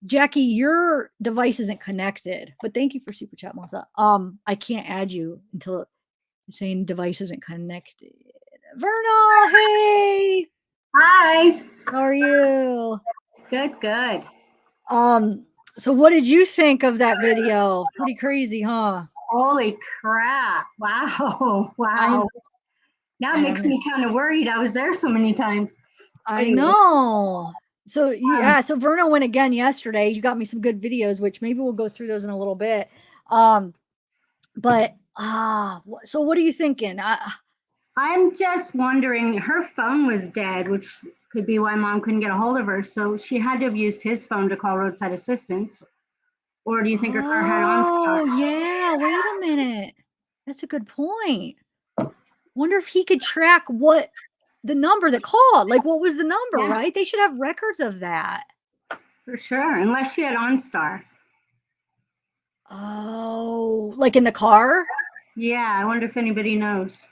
Jackie, your device isn't connected, but thank you for super chat, Melissa. I can't add you until saying device isn't connected. Vernal, hey! Hi. How are you? Good, good. So what did you think of that video? Pretty crazy, huh? Holy crap. Wow. Wow. Now it makes me kind of worried. I was there so many times. I Anyway. know. So yeah, so Vernal went again yesterday. You got me some good videos, which maybe we'll go through those in a little bit. But so what are you thinking? I'm just wondering, her phone was dead, which could be why mom couldn't get a hold of her. So she had to have used his phone to call roadside assistance. Or do you think her car had OnStar? Oh, yeah. Wait a minute. That's a good point. Wonder if he could track what the number that called. Like, what was the number, Yeah. right? They should have records of that. For sure, unless she had OnStar. Oh, like in the car? Yeah, I wonder if anybody knows.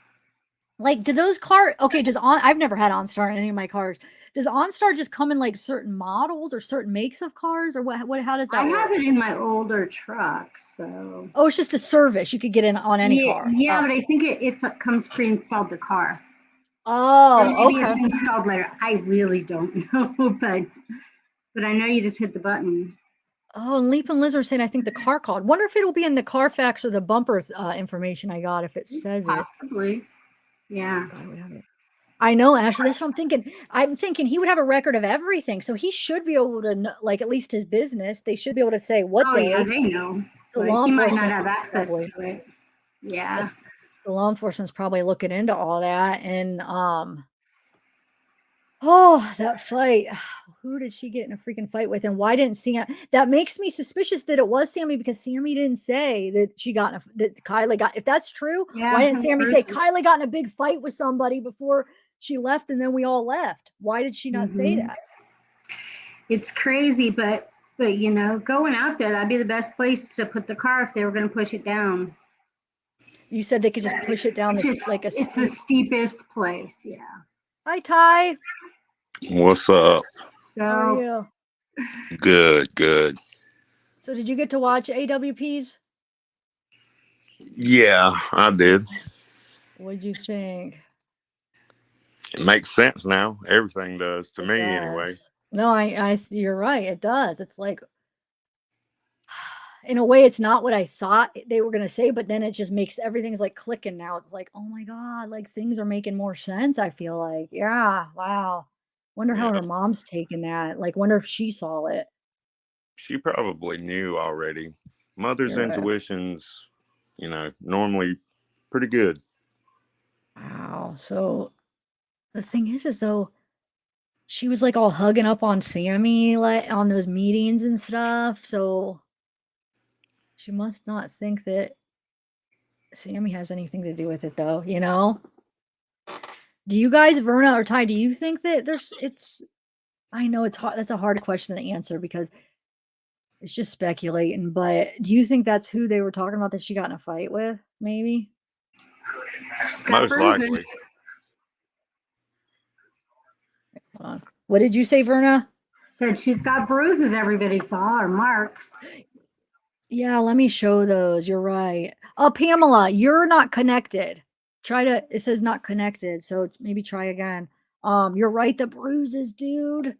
Like, do those cars, okay, I've never had OnStar in any of my cars. Does OnStar just come in like certain models or certain makes of cars or how does that I work? have it in my older truck, so. Oh, it's just a service. You could get in on any car. Yeah, Oh. but I think it comes pre-installed the car. Oh, Maybe okay. it's installed later. I really don't know, but I know you just hit the button. Oh, and Leap and Lizard saying, I think the car called. Wonder if it'll be in the Carfax or the bumper information I got if it says it. Possibly. Yeah. God, I would have it. I know, Ashley. That's what I'm thinking. I'm thinking he would have a record of everything. So he should be able to know, like at least his business, they should be able to say what Oh, day. yeah, they know. So But law he might enforcement not have access probably. to it. Yeah. So law enforcement's probably looking into all that. And oh, that fight. Who did she get in a freaking fight with? And why didn't Sam? That makes me suspicious that it was Sammy because Sammy didn't say that she got that Kylie got. If that's true, why didn't Sammy say Kylie got in a big fight with somebody before she left and then we all left? Why did she not say that? It's crazy, but you know, going out there, that'd be the best place to put the car if they were going to push it down. You said they could just push it down It's the steepest place. Yeah. Hi, Ty. What's up? So, how are you? Good, good. So did you get to watch AWPs? Yeah, I did. What'd you think? It makes sense now. Everything does to It me, does. anyway. No, you're right. It does. It's like, in a way, it's not what I thought they were going to say, but then it just makes everything's like clicking now. It's like, oh my God, like things are making more sense. I feel like, yeah, wow. Wonder how her mom's taking that. Like, wonder if she saw it. She probably knew already. Mother's You're right. intuition's, normally pretty good. Wow. So the thing is though, she was like all hugging up on Sammy, like on those meetings and stuff. So she must not think that Sammy has anything to do with it, though, you know? Do you guys, Verna or Ty, do you think that I know it's hard. That's a hard question to answer because it's just speculating, but do you think that's who they were talking about that she got in a fight with? Maybe. Got Most bruises. likely. Hold on. What did you say, Verna? Said she's got bruises everybody saw, or marks. Yeah, let me show those. You're right. Pamela, you're not connected. It says not connected, so maybe try again. You're right, the bruises, dude.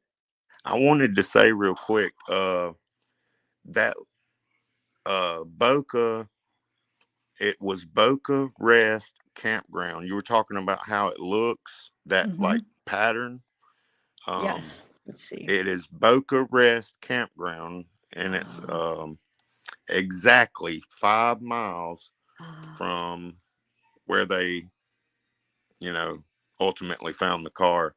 I wanted to say real quick, that Boca, it was Boca Rest Campground. You were talking about how it looks, that like pattern. Yes. Let's see. It is Boca Rest Campground, and it's exactly 5 miles from where they, ultimately found the car.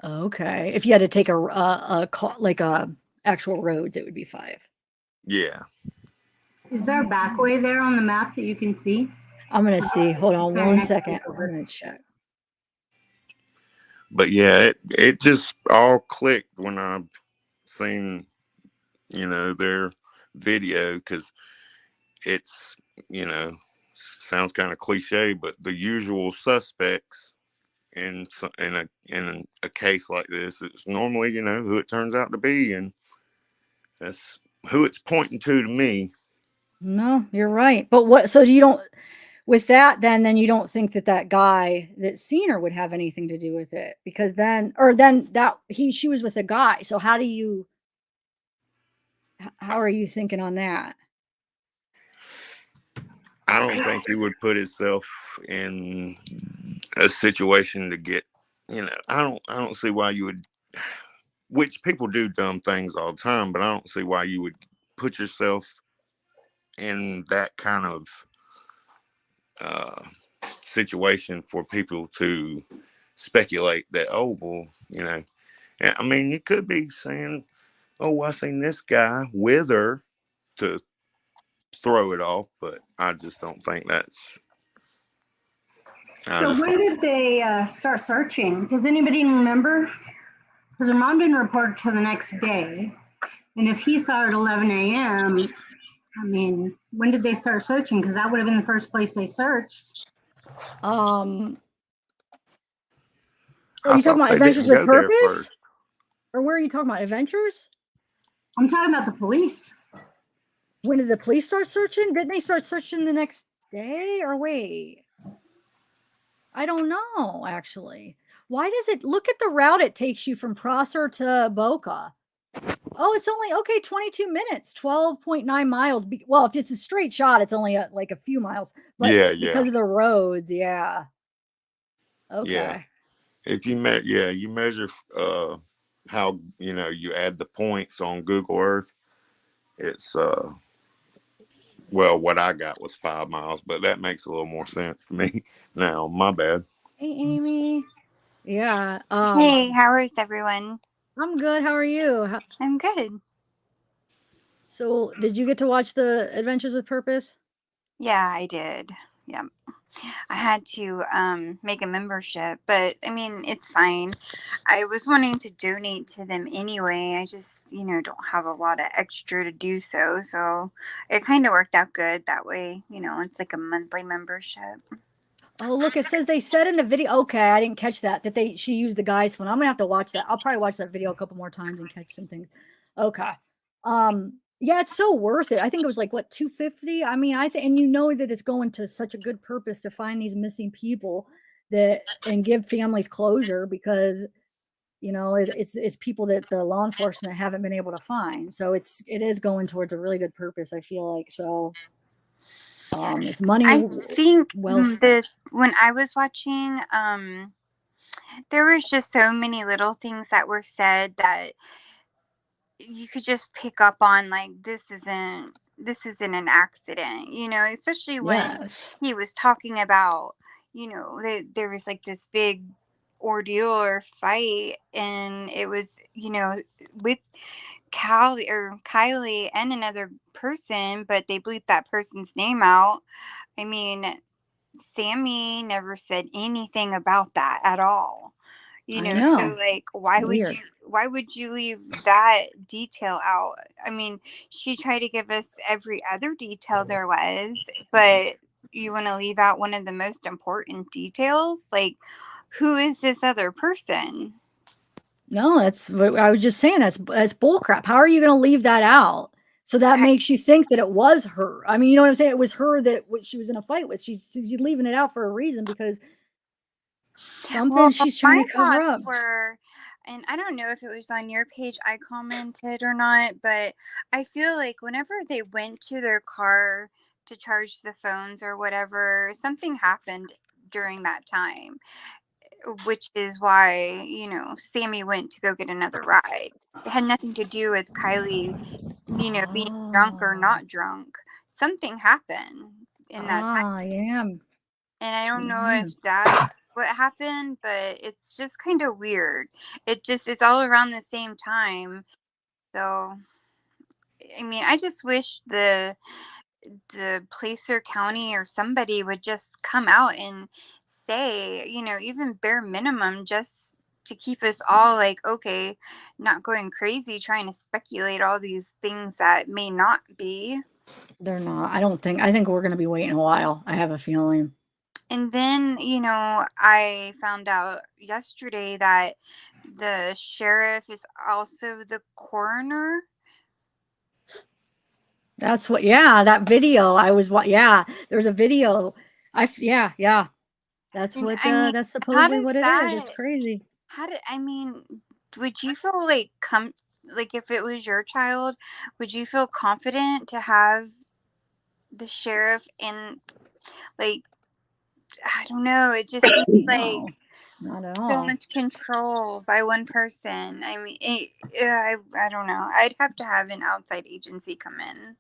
Okay. If you had to take a actual roads, it would be 5. Yeah. Is there a back way there on the map that you can see? I'm gonna see. Hold on Sorry, one next second. week I'm over. gonna check. But yeah, it just all clicked when I seen, their video, because it's, sounds kind of cliche, but the usual suspects in a case like this, it's normally, who it turns out to be, and that's who it's pointing to me. No, you're right. But what? So you don't with that then you don't think that guy that seen her would have anything to do with it because then she was with a guy. So how are you thinking on that? I don't think he would put himself in a situation to get, I don't see why you would, which people do dumb things all the time, but I don't see why you would put yourself in that kind of situation for people to speculate that, oh, well, I mean, you could be saying, oh, I seen this guy with her, to throw it off, but I just don't think that's. So when did they start searching? Does anybody remember? Because her mom didn't report till the next day. And if he saw her at 11 a.m., I mean, when did they start searching? Because that would have been the first place they searched. Are you talking about Adventures with Purpose? Or where are you talking about? Adventures? I'm talking about the police. When did the police start searching? Didn't they start searching the next day? Or wait? I don't know, actually. Why does it look at the route it takes you from Prosser to Boca? Oh, it's only 22 minutes, 12.9 miles. Well, if it's a straight shot, it's only like a few miles. But because of the roads, yeah. Okay. Yeah. If you measure how you add the points on Google Earth, it's well, what I got was 5 miles, but that makes a little more sense to me now. My bad. Hey, Amy. Yeah. Hey, how is everyone? I'm good. How are you? I'm good. So, did you get to watch the Adventures with Purpose? Yeah, I did. Yeah. I had to make a membership, but I mean, it's fine. I was wanting to donate to them anyway. I just, don't have a lot of extra to do so. So it kind of worked out good that way. It's like a monthly membership. Oh, look, it says they said in the video. Okay, I didn't catch that she used the guy's phone. I'm gonna have to watch that. I'll probably watch that video a couple more times and catch some things. Okay. Yeah, it's so worth it. I think it was like what, $250. I mean, I think, and that it's going to such a good purpose to find these missing people and give families closure because it's people that the law enforcement haven't been able to find. So it is going towards a really good purpose. I feel like so. It's money. I think when I was watching, there was just so many little things that were said that you could just pick up on, like, this isn't an accident, especially when he was talking about, there was like this big ordeal or fight, and it was, with Kiely and another person, but they bleeped that person's name out. I mean, Sammy never said anything about that at all. You I know, so know. like Weird. why would you leave that detail out? I mean, she tried to give us every other detail there was, but you want to leave out one of the most important details? Like, who is this other person? No, that's what I was just saying. That's bullcrap. How are you going to leave that out? So that makes you think that it was her. I mean, you know what I'm saying? It was her that she was in a fight with. She's leaving it out for a reason because something Well, she's trying my to cover thoughts up. were, and I don't know if it was on your page I commented or not, but I feel like whenever they went to their car to charge the phones or whatever, something happened during that time, which is why, you know, Sammy went to go get another ride. It had nothing to do with Kiely, you know, being drunk or Oh, not drunk. Something happened in that time. yeah. And I don't know Yeah. if that's what happened, but it's just kind of weird. It's all around the same time. So, I mean, I just wish the Placer County or somebody would just come out and say, you know, even bare minimum, just to keep us all like, okay, not going crazy trying to speculate all these things that may not be. They're not. I think we're going to be waiting a while. I have a feeling. And then, you know, I found out yesterday that the sheriff is also the coroner. That's what, yeah, that video I was, yeah, there's a video. Yeah. That's And what, I mean, that's how supposedly does what it is. It's that, crazy. I mean, would you feel like, like if it was your child, would you feel confident to have the sheriff in, like, I don't know, it just seems like No, not at so all. much control by one person. I mean, I don't know. I'd have to have an outside agency come in.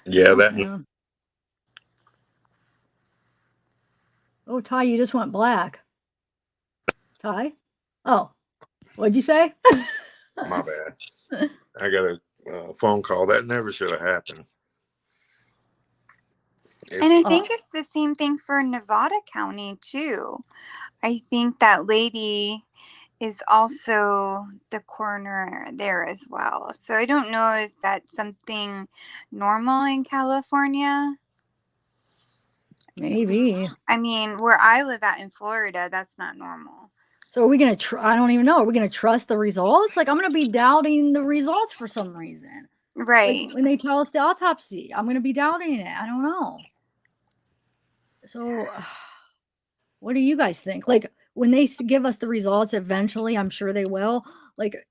Yeah, that Yeah. Oh, Ty, you just went black. Ty? Oh, what'd you say? my bad. I got a phone call. That never should have happened. And I Oh, think it's the same thing for Nevada County too. I think that lady is also the coroner there as well. So I don't know if that's something normal in California. maybe. I mean, where I live at in Florida, that's not normal. So are we going to I don't even know. Are we going to trust the results? Like, I'm going to be doubting the results for some reason. Like, Right. when they tell us the autopsy, I'm going to be doubting it. I don't know. So, what do you guys think? Like, when they give us the results eventually, I'm sure they will. Like,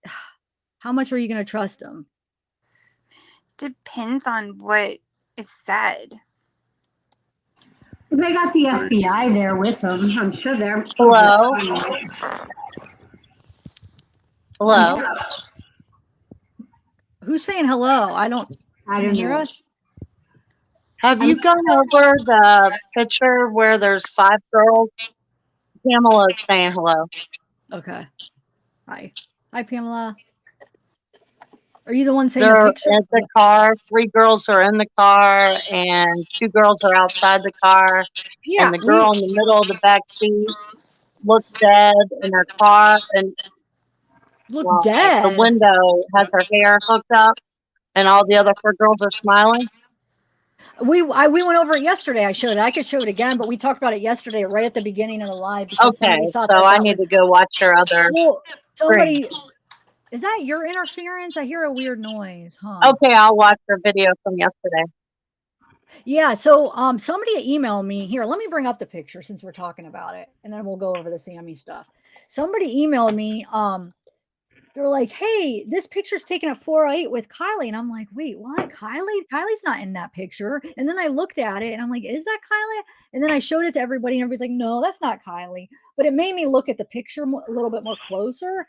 how much are you going to trust them? Depends on what is said. They got the FBI there with them. I'm sure they're. Hello? Hello? Who's saying hello? I don't. I Can you don't hear know. us? Have I'm you gone over the picture where there's 5 girls? Pamela is saying hello. Okay. Hi, Pamela. Are you the one saying the They're picture? at the car. 3 girls are in the car, and 2 girls are outside the car. Yeah, And the girl in the middle of the back seat looks dead in her car, and look the dead. window has her hair hooked up, and all the other 4 girls are smiling. We went over it yesterday. I showed it. I could show it again, but we talked about it yesterday, right at the beginning of the live, because Okay, somebody thought so I that need was. to go watch your other Well, screen. somebody. Is that your interference? I hear a weird noise, huh? Okay, I'll watch your video from yesterday. Yeah. So, somebody emailed me here. Let me bring up the picture since we're talking about it, and then we'll go over the Sammy stuff. Somebody emailed me. They're like, "Hey, this picture's taken at 4:08 with Kiely," and I'm like, "Wait, what? Kylie's not in that picture." And then I looked at it, and I'm like, "Is that Kiely?" And then I showed it to everybody, and everybody's like, "No, that's not Kiely." But it made me look at the picture a little bit more closer.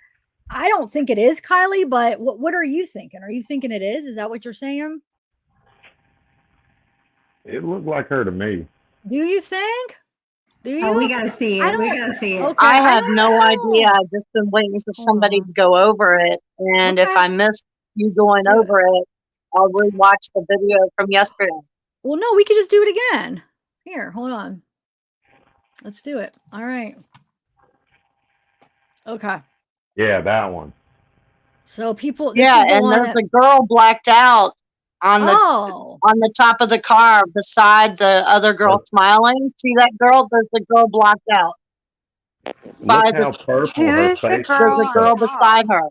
I don't think it is Kiely, but what are you thinking? Are you thinking it is? Is that what you're saying? It looked like her to me. Do you think? Do you? Oh, we gotta see I it. We don't. gotta see it. Okay, I I have don't no idea. know. I've just been waiting for Hold somebody to on. go over it. And if Okay, I missed you let's going do it. over it, I'll rewatch the video from yesterday. Well, no, we could just do it again. Here, hold on. Let's do it. All right. Okay. Yeah, that one. So people, this Yeah, is the and one there's that, a girl blacked out on oh, the top of the car beside the other girl smiling. See that girl? There's a girl blacked out. Look how purple Who her is the face There's girl a looks. on girl top? beside her,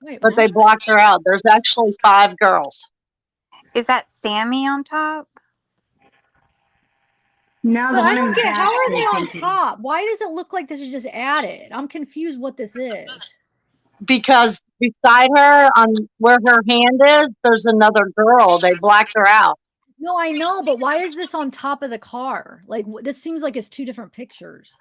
wait, but they what? blocked her out. There's actually 5 girls. Is that Sammy on top? No, But the I one in don't the get, how back are they is on empty. top? Why does it look like this is just added? I'm confused what this is. Because beside her, on where her hand is, there's another girl. They blacked her out. No, I know, but why is this on top of the car? Like, this seems like it's 2 different pictures.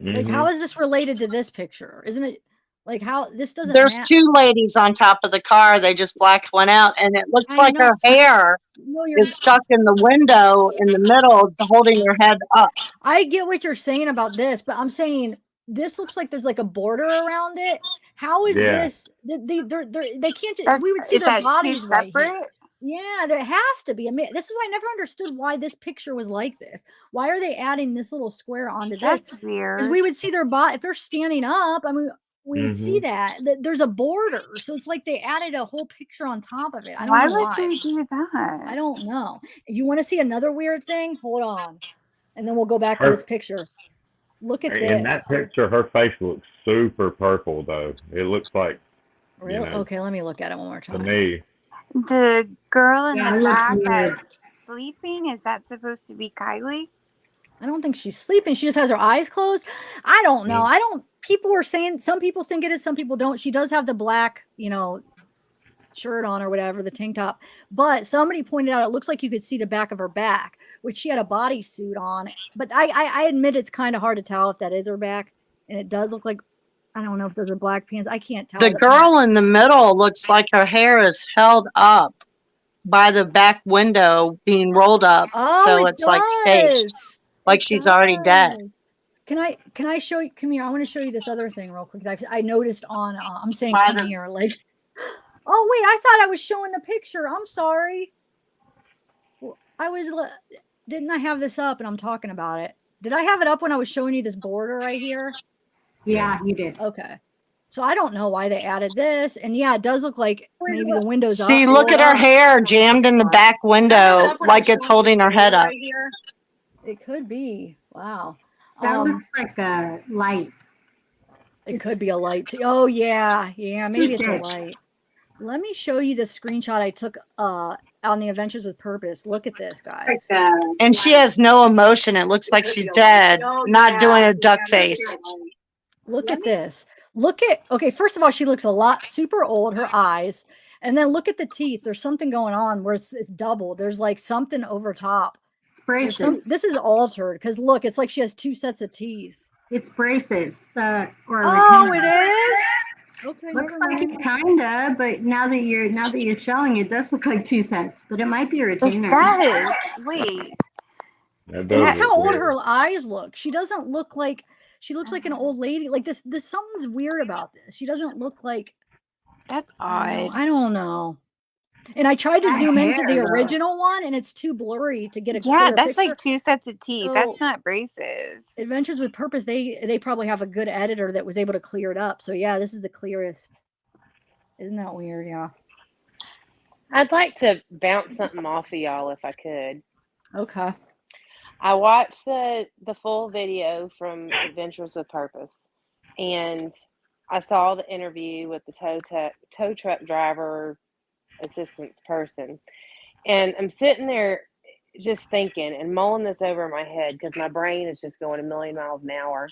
Like, how is this related to this picture? Isn't it like how this doesn't There's match? 2 ladies on top of the car. They just blacked one out, and it looks I like know. her hair No, you're. is stuck in the window in the middle, holding her head up. I get what you're saying about this, but I'm saying this looks like there's like a border around it. How is Yeah. this? They can't just. We would see Is their that 2 bodies right here. separate? Yeah, there has to be. I mean, this is why I never understood why this picture was like this. Why are they adding this little square onto this? That's Because weird. we would see their body if they're standing up. I mean, we would see that there's a border, so it's like they added a whole picture on top of it. I don't Why know would why. they do that? I don't know. If you want to see another weird thing, hold on, and then we'll go back to this picture. Look at this. In that picture, her face looks super purple, though. It looks like, Really? you know, Okay, let me look at it one more to time. me. The girl in Yeah, the it looks back weird. that's sleeping, is that supposed to be Kiely? I don't think she's sleeping. She just has her eyes closed. I don't know. I don't. People were saying some people think it is, some people don't. She does have the black, shirt on or whatever, the tank top. But somebody pointed out it looks like you could see the back of her back, which she had a bodysuit on. But I admit it's kind of hard to tell if that is her back, and it does look like. I don't know if those are black pants. I can't tell. The girl in the middle looks like her hair is held up by the back window being rolled up, so it's like staged, like she's already dead. Can I show you? Come here. I want to show you this other thing real quick. I noticed on. I'm saying come here. Like, oh wait, I thought I was showing the picture. I'm sorry. I was. Didn't I have this up and I'm talking about it? Did I have it up when I was showing you this border right here? Yeah, you did. Okay. So I don't know why they added this. And yeah, it does look like maybe the window's up. See, look at her hair jammed in the back window like it's holding her head up. It could be. Wow. That looks like a light. It could be a light too. Oh yeah. Yeah, maybe it's a light. Let me show you the screenshot I took on the Adventures with Purpose. Look at this, guys. And she has no emotion. It looks like she's dead, not doing a duck face. Look at this. Okay, first of all, she looks a lot super old, her eyes. And then look at the teeth. There's something going on where it's double. There's like something over top. It's braces. This is altered because look, it's like she has 2 sets of teeth. It's braces. It is? Okay. Looks like it kinda, but now that you're showing it does look like 2 sets, but it might be a retainer. It does. Wait. Look how old her eyes look. She doesn't look like she looks like an old lady. Like this something's weird about this. She doesn't look like. That's odd. I don't know. And I tried to zoom into the original one, and it's too blurry to get a clear that's picture. like 2 sets of teeth. So, that's not braces. Adventures with Purpose, they probably have a good editor that was able to clear it up. So yeah, this is the clearest. Isn't that weird? Yeah. I'd like to bounce something off of y'all if I could. Okay. I watched the full video from Adventures with Purpose, and I saw the interview with the tow truck driver assistance person, and I'm sitting there just thinking and mulling this over in my head because my brain is just going a million miles an hour.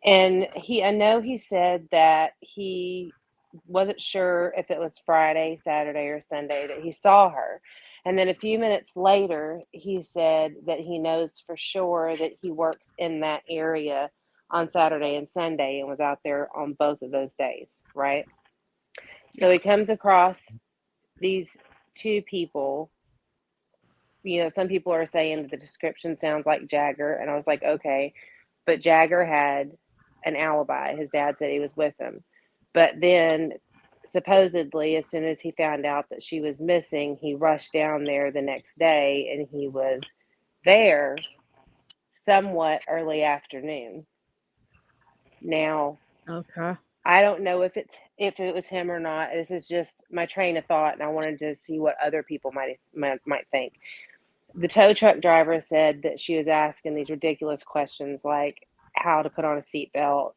And I know he said that he wasn't sure if it was Friday, Saturday, or Sunday that he saw her. And then a few minutes later, he said that he knows for sure that he works in that area on Saturday and Sunday and was out there on both of those days, right? So he comes across these 2 people. Some people are saying that the description sounds like Jagger, and I was like, okay, but Jagger had an alibi. His dad said he was with him. But then supposedly, as soon as he found out that she was missing, he rushed down there the next day and he was there. somewhat early afternoon. Now, Okay. I don't know if it was him or not. This is just my train of thought, and I wanted to see what other people might think. The tow truck driver said that she was asking these ridiculous questions like how to put on a seatbelt,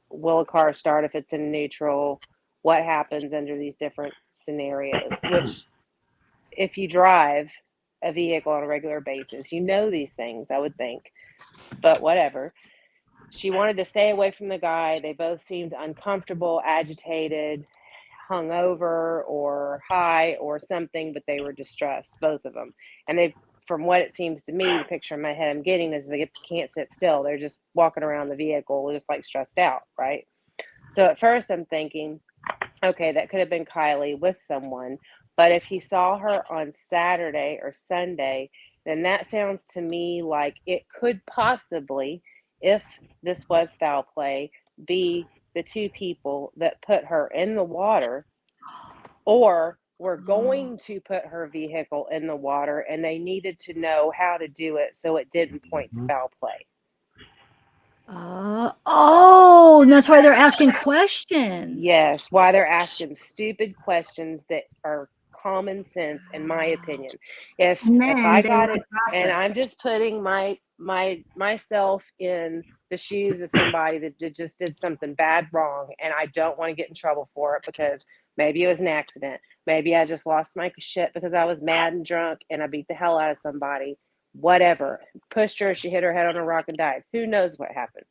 will a car start if it's in neutral, what happens under these different scenarios, which if you drive a vehicle on a regular basis, you know these things, I would think, but whatever. She wanted to stay away from the guy. They both seemed uncomfortable, agitated, hungover, or high, or something, but they were distressed, both of them. And they, from what it seems to me, the picture in my head I'm getting is they can't sit still. They're just walking around the vehicle, just like stressed out, right? So at first I'm thinking, okay, that could have been Kiely with someone. But if he saw her on Saturday or Sunday, then that sounds to me like it could possibly, if this was foul play, be the two people that put her in the water or were going to put her vehicle in the water and they needed to know how to do it so it didn't point to foul play. Oh, and that's why they're asking questions. Yes, why they're asking stupid questions that are common sense, in my opinion. If I got it, and I'm just putting myself in the shoes of somebody that just did something bad wrong, and I don't want to get in trouble for it because maybe it was an accident. Maybe I just lost my shit because I was mad and drunk and I beat the hell out of somebody. Whatever. Pushed her, she hit her head on a rock and died. Who knows what happened?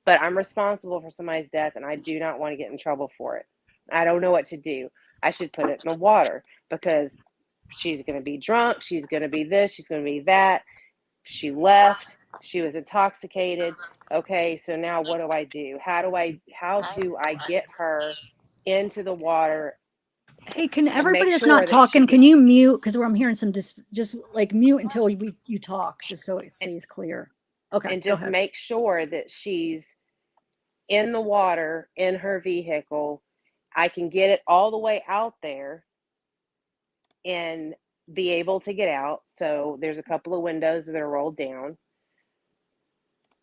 But I'm responsible for somebody's death and I do not want to get in trouble for it. I don't know what to do. I should put it in the water because she's going to be drunk. She's going to be this. She's going to be that. She left. She was intoxicated. Okay, so now what do I do? How do I get her into the water? Hey, can everybody that's not talking, can you mute? Because I'm hearing some just like mute until you talk, just so it stays clear. Okay. And just make sure that she's in the water in her vehicle. I can get it all the way out there and be able to get out. So there's a couple of windows that are rolled down.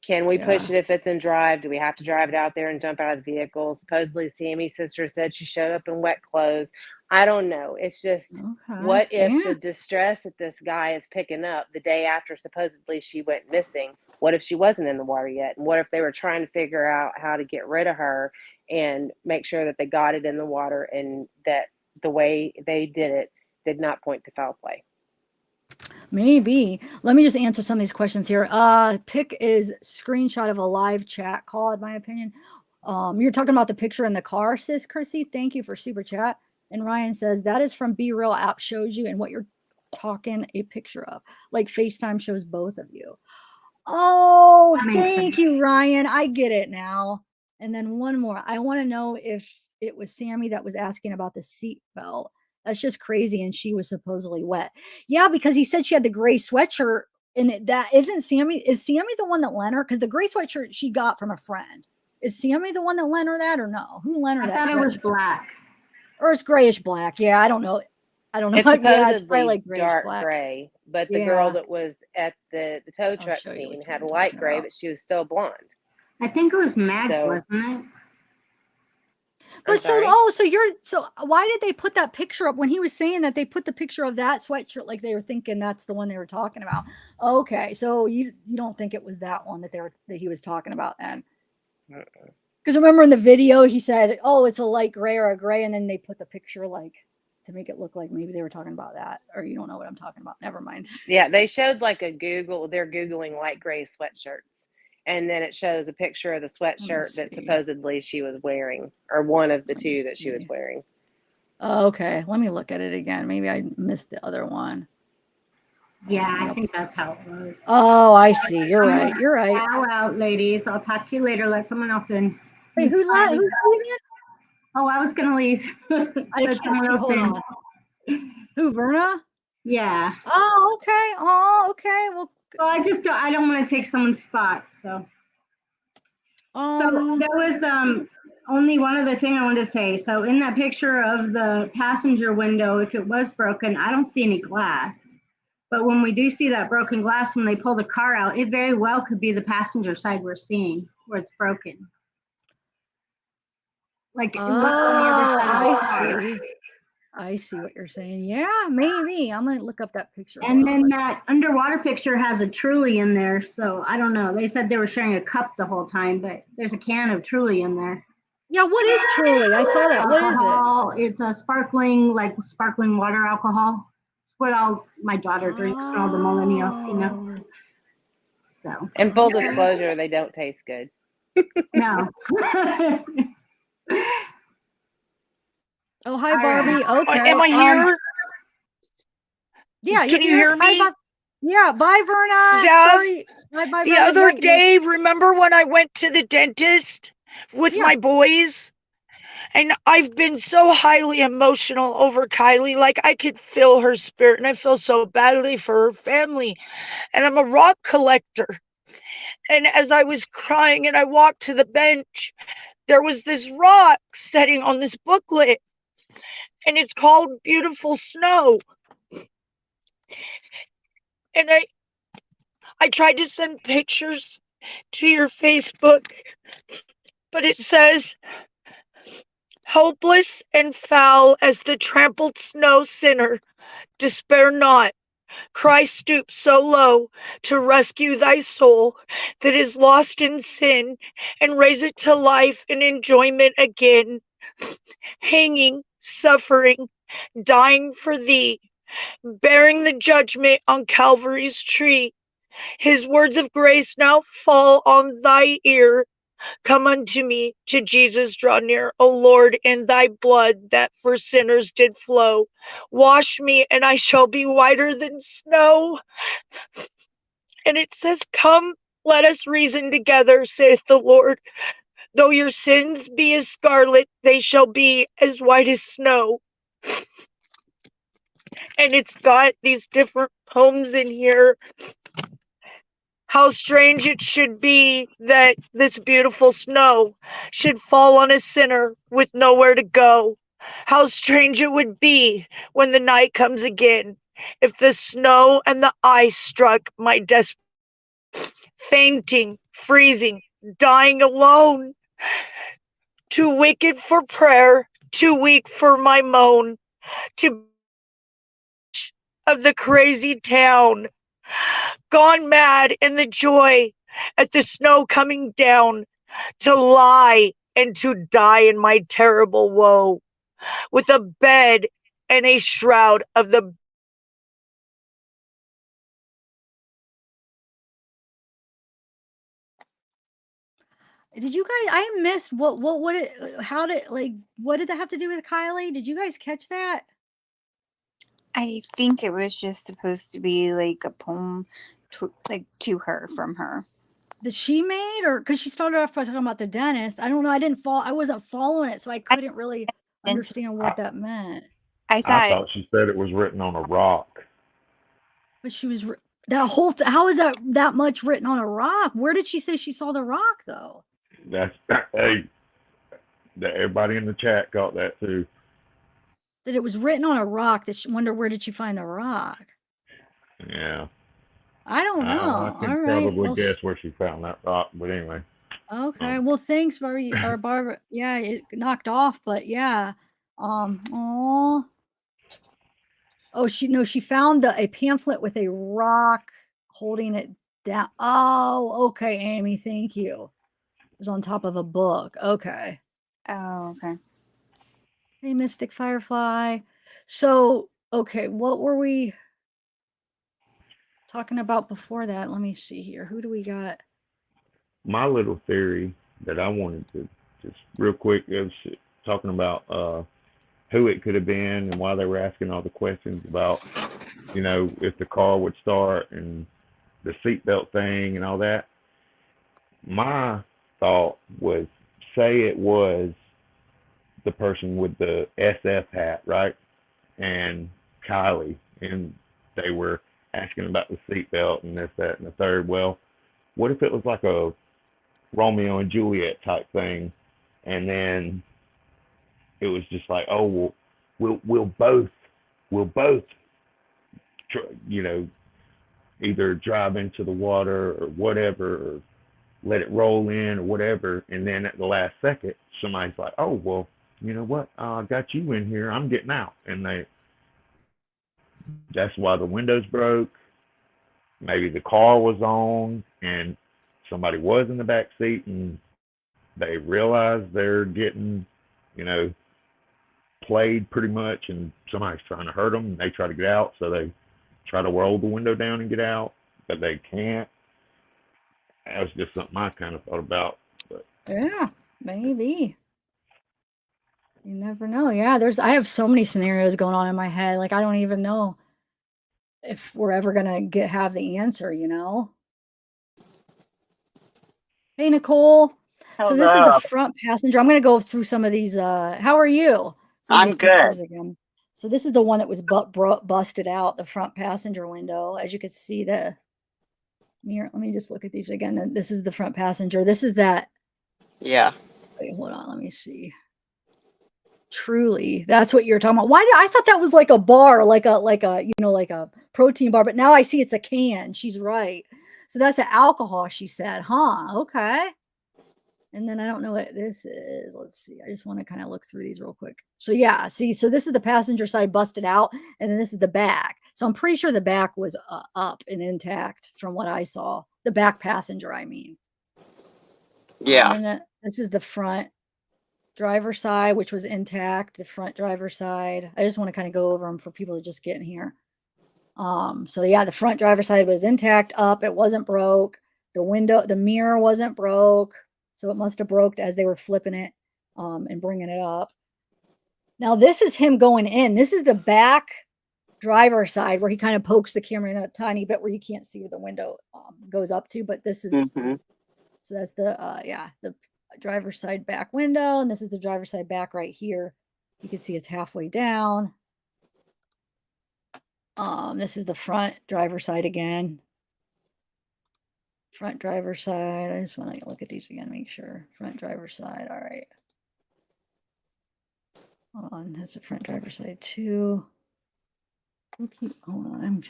Can we push it if it's in drive? Do we have to drive it out there and jump out of the vehicle? Supposedly Sammy's sister said she showed up in wet clothes. I don't know. It's just, what if the distress that this guy is picking up the day after supposedly she went missing, what if she wasn't in the water yet? And what if they were trying to figure out how to get rid of her and make sure that they got it in the water and that the way they did it did not point to foul play? Maybe. Let me just answer some of these questions here. Pick is screenshot of a live chat call, in my opinion. You're talking about the picture in the car, sis Kersey. Thank you for super chat. And Ryan says that is from Be Real app shows you and what you're talking a picture of. Like FaceTime shows both of you. Oh, thank you, Ryan. I get it now. And then one more. I want to know if it was Sammy that was asking about the seat belt. That's just crazy. And she was supposedly wet. Yeah, because he said she had the gray sweatshirt. And that isn't Sammy. Is Sammy the one that lent her? Because the gray sweatshirt she got from a friend. Is Sammy the one that lent her that or no? Who lent her that? I thought it was black. Or it's grayish black. Yeah, I don't know. I don't know. It's supposedly like dark gray, but the girl that was at the tow truck scene had light gray, but she was still blonde. I think it was Max, wasn't it? But so why did they put that picture up when he was saying that they put the picture of that sweatshirt like they were thinking that's the one they were talking about? Okay, so you don't think it was that one that he was talking about then? Because remember in the video he said, "Oh, it's a light gray or a gray," and then they put the picture like to make it look like maybe they were talking about that, or you don't know what I'm talking about. Never mind. Yeah, they showed like they're Googling light gray sweatshirts. And then it shows a picture of the sweatshirt that supposedly she was wearing, or one of the two that she was wearing. Oh, okay. Let me look at it again. Maybe I missed the other one. Yeah, I think that's how it was. Oh, I see. You're right. You're right. Bow out, ladies. I'll talk to you later. Let someone else in. Wait, who's leaving? Oh, I was going to leave. I can't see. Hold on. Who, Verna? Yeah. Oh, okay. Oh, okay. Well, I don't want to take someone's spot. So there was only one other thing I wanted to say. So in that picture of the passenger window, if it was broken, I don't see any glass. But when we do see that broken glass, when they pull the car out, it very well could be the passenger side we're seeing where it's broken. Like what's on the other side of the car. I see what you're saying. Yeah, maybe. I'm gonna look up that picture. And then that underwater picture has a Truly in there, so I don't know. They said they were sharing a cup the whole time, but there's a can of Truly in there. Yeah, what is Truly? I saw that. What is it? It's a sparkling water alcohol. It's what all my daughter drinks and all the millennials, you know. So. And full disclosure, they don't taste good. No. Oh, hi, Barbie. Okay. Am I here? Yeah, Can you hear me? Yeah, bye, Verna. Zev, Sorry. Bye, the other day, remember when I went to the dentist with my boys? And I've been so highly emotional over Kiely. Like, I could feel her spirit, and I feel so badly for her family. And I'm a rock collector. And as I was crying and I walked to the bench, there was this rock sitting on this booklet. And it's called Beautiful Snow. And I tried to send pictures to your Facebook, but it says, hopeless and foul as the trampled snow sinner, despair not. Christ stoops so low to rescue thy soul that is lost in sin and raise it to life and enjoyment again. Hanging, suffering, dying for thee, bearing the judgment on Calvary's tree. His words of grace now fall on thy ear. Come unto me, to Jesus draw near, O Lord, in thy blood that for sinners did flow. Wash me, and I shall be whiter than snow. And it says, come, let us reason together, saith the Lord. Though your sins be as scarlet, they shall be as white as snow. And it's got these different poems in here. How strange it should be that this beautiful snow should fall on a sinner with nowhere to go. How strange it would be when the night comes again, if the snow and the ice struck my desperate, fainting, freezing, dying alone. Too wicked for prayer, too weak for my moan, to of the crazy town. Gone mad in the joy at the snow coming down, to lie and to die in my terrible woe, with a bed and a shroud of the Did you guys? I missed what it? How did what did that have to do with Kiely? Did you guys catch that? I think it was just supposed to be like a poem to her from her. That she made, or because she started off by talking about the dentist. I don't know. I wasn't following it, so I couldn't really understand what that meant. I thought she said it was written on a rock. But she was that whole. How is that much written on a rock? Where did she say she saw the rock though? That's everybody in the chat got that too. That it was written on a rock. That she wonder where did she find the rock? Yeah. I don't know. I can probably guess where she found that rock, but anyway. Okay. Well, thanks, Barbara. Yeah, it knocked off, but yeah. Oh, she found a pamphlet with a rock holding it down. Oh, okay, Amy. Thank you. It was on top of a book. Okay. Oh, okay. Hey, Mystic Firefly. So, okay, what were we talking about before that? Let me see here. Who do we got? My little theory that I wanted to just real quick is talking about who it could have been and why they were asking all the questions about, if the car would start and the seatbelt thing and all that. My thought was, say it was the person with the SF hat, right? And Kiely, and they were asking about the seatbelt and this, that, and the third. Well, what if it was like a Romeo and Juliet type thing, and then it was just like, oh, we'll both either drive into the water or whatever, or let it roll in or whatever. And then at the last second, somebody's like, oh, well, you know what? I got you in here. I'm getting out. And that's why the windows broke. Maybe the car was on and somebody was in the back seat and they realize they're getting, played pretty much, and somebody's trying to hurt them, and they try to get out, so they try to roll the window down and get out, but they can't. That was just something I kind of thought about. But yeah, maybe. You never know. Yeah, I have so many scenarios going on in my head. Like, I don't even know if we're ever gonna have the answer, Hey, Nicole. Hello. So this is the front passenger. I'm going to go through some of these. How are you? I'm good. Again. So this is the one that was busted out, the front passenger window. As you can see, the mirror. Let me just look at these again. This is the front passenger. This is that. Yeah. Wait, hold on. Let me see. Truly, that's what you're talking about. I thought that was like a bar, like a protein bar, but now I see it's a can. She's right. So that's an alcohol, she said, huh? Okay. And then I don't know what this is. Let's see. I just want to kind of look through these real quick. So yeah, see, so this is the passenger side busted out, and then this is the back. So I'm pretty sure the back was up and intact from what I saw. The back passenger, I mean. Yeah. And this is the front driver side, which was intact. The front driver side. I just want to kind of go over them for people to just get in here. So yeah, the front driver side was intact, up. It wasn't broke. The mirror wasn't broke. So it must have broke as they were flipping it, and bringing it up. Now this is him going in. This is the back driver side where he kind of pokes the camera in a tiny bit where you can't see where the window goes up to, but this is, so that's the driver's side back window. And this is the driver's side back right here. You can see it's halfway down. This is the front driver's side again. Front driver's side. I just want to look at these again, make sure. Front driver's side. All right. Hold on. That's the front driver's side too. Okay. Hold on.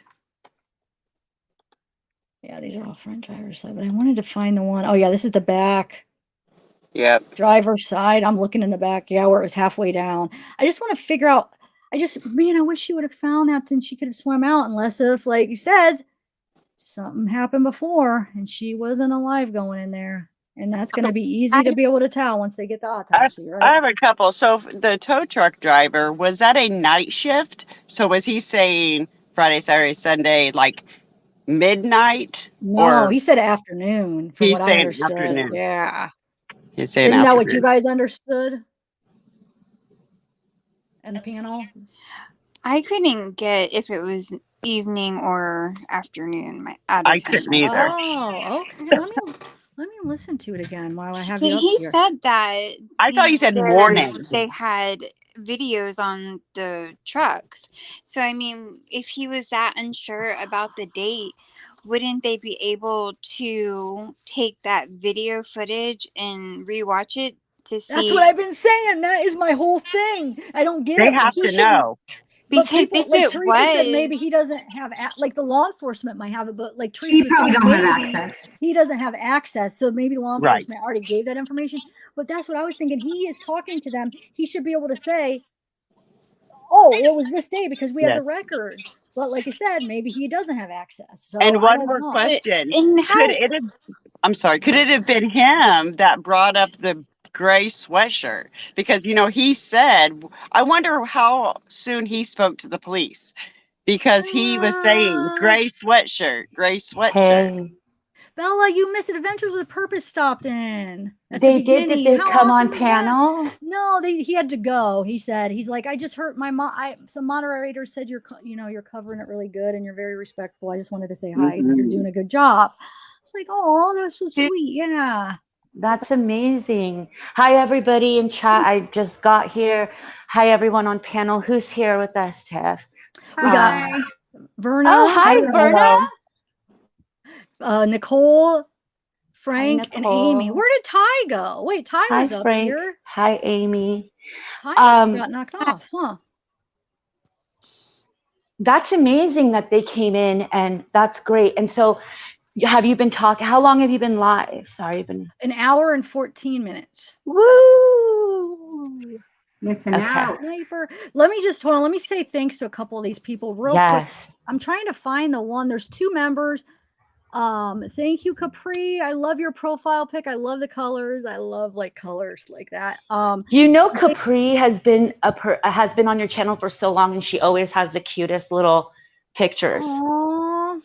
Yeah, these are all front driver's side, but I wanted to find the one. Oh yeah, this is the back. Yep. Driver's side. I'm looking in the back. Yeah, where it was halfway down. I just want to figure out. I wish she would have found that, and she could have swum out, unless if, like you said, something happened before and she wasn't alive going in there. And that's going to be easy to be able to tell once they get the autopsy, right? I have a couple. So the tow truck driver, was that a night shift? So was he saying Friday, Saturday, Sunday, like midnight? No, or he said afternoon, from he's what I saying understood. afternoon. Yeah. He's saying Isn't that afternoon. what you guys understood? And the panel? I couldn't get if it was evening or afternoon. I couldn't either. Oh, okay. Let me listen to it again while I have you up He here. said that I thought he said morning. they had videos on the trucks. So I mean, if he was that unsure about the date, wouldn't they be able to take that video footage and rewatch it to see? That's what I've been saying. That is my whole thing. I don't get They it. have to know. Because people, if like it Teresa said, maybe was- he doesn't have like the law enforcement might have it, but like He Teresa probably said, don't have maybe access. he doesn't have access. So maybe law Right. enforcement already gave that information. But that's what I was thinking. He is talking to them. He should be able to say, "Oh, it was this day," because we have the Yes. records. But like I said, maybe he doesn't have access. So And I one don't more know. question. And how- Could it have, I'm sorry, could it have been him that brought up the gray sweatshirt? Because, he said, I wonder how soon he spoke to the police. Because he was saying gray sweatshirt, gray sweatshirt. Hey, Bella, you missed it. Adventures with Purpose stopped in. At they the did. Did beginning. they How come awesome on is that? panel? No, he had to go. He said, he's like, I just heard my some moderators said you're covering it really good and you're very respectful. I just wanted to say hi. You're doing a good job. It's like, oh, that's so sweet. Yeah. That's amazing. Hi, everybody in chat. I just got here. Hi, everyone on panel. Who's here with us, Tiff? We got Verna. Oh, hi, Verna. Nicole, Frank, Hi, and Nicole. Amy. Where did Ty go? Wait, Ty Hi, was up Frank. here. Hi, Amy. Ty got knocked off, huh? that's amazing that they came in, and that's great. And so have you been talking? How long have you been live? Sorry, been an hour and 14 minutes. Woo! Missing Okay. out. Sniper. Let me just hold on. Let me say thanks to a couple of these people real Yes. quick. I'm trying to find the one. There's 2 members. Thank you, Capri. I love your profile pic. I love the colors. I love like colors like that. You know, Capri has been on your channel for so long, and she always has the cutest little pictures. Aww.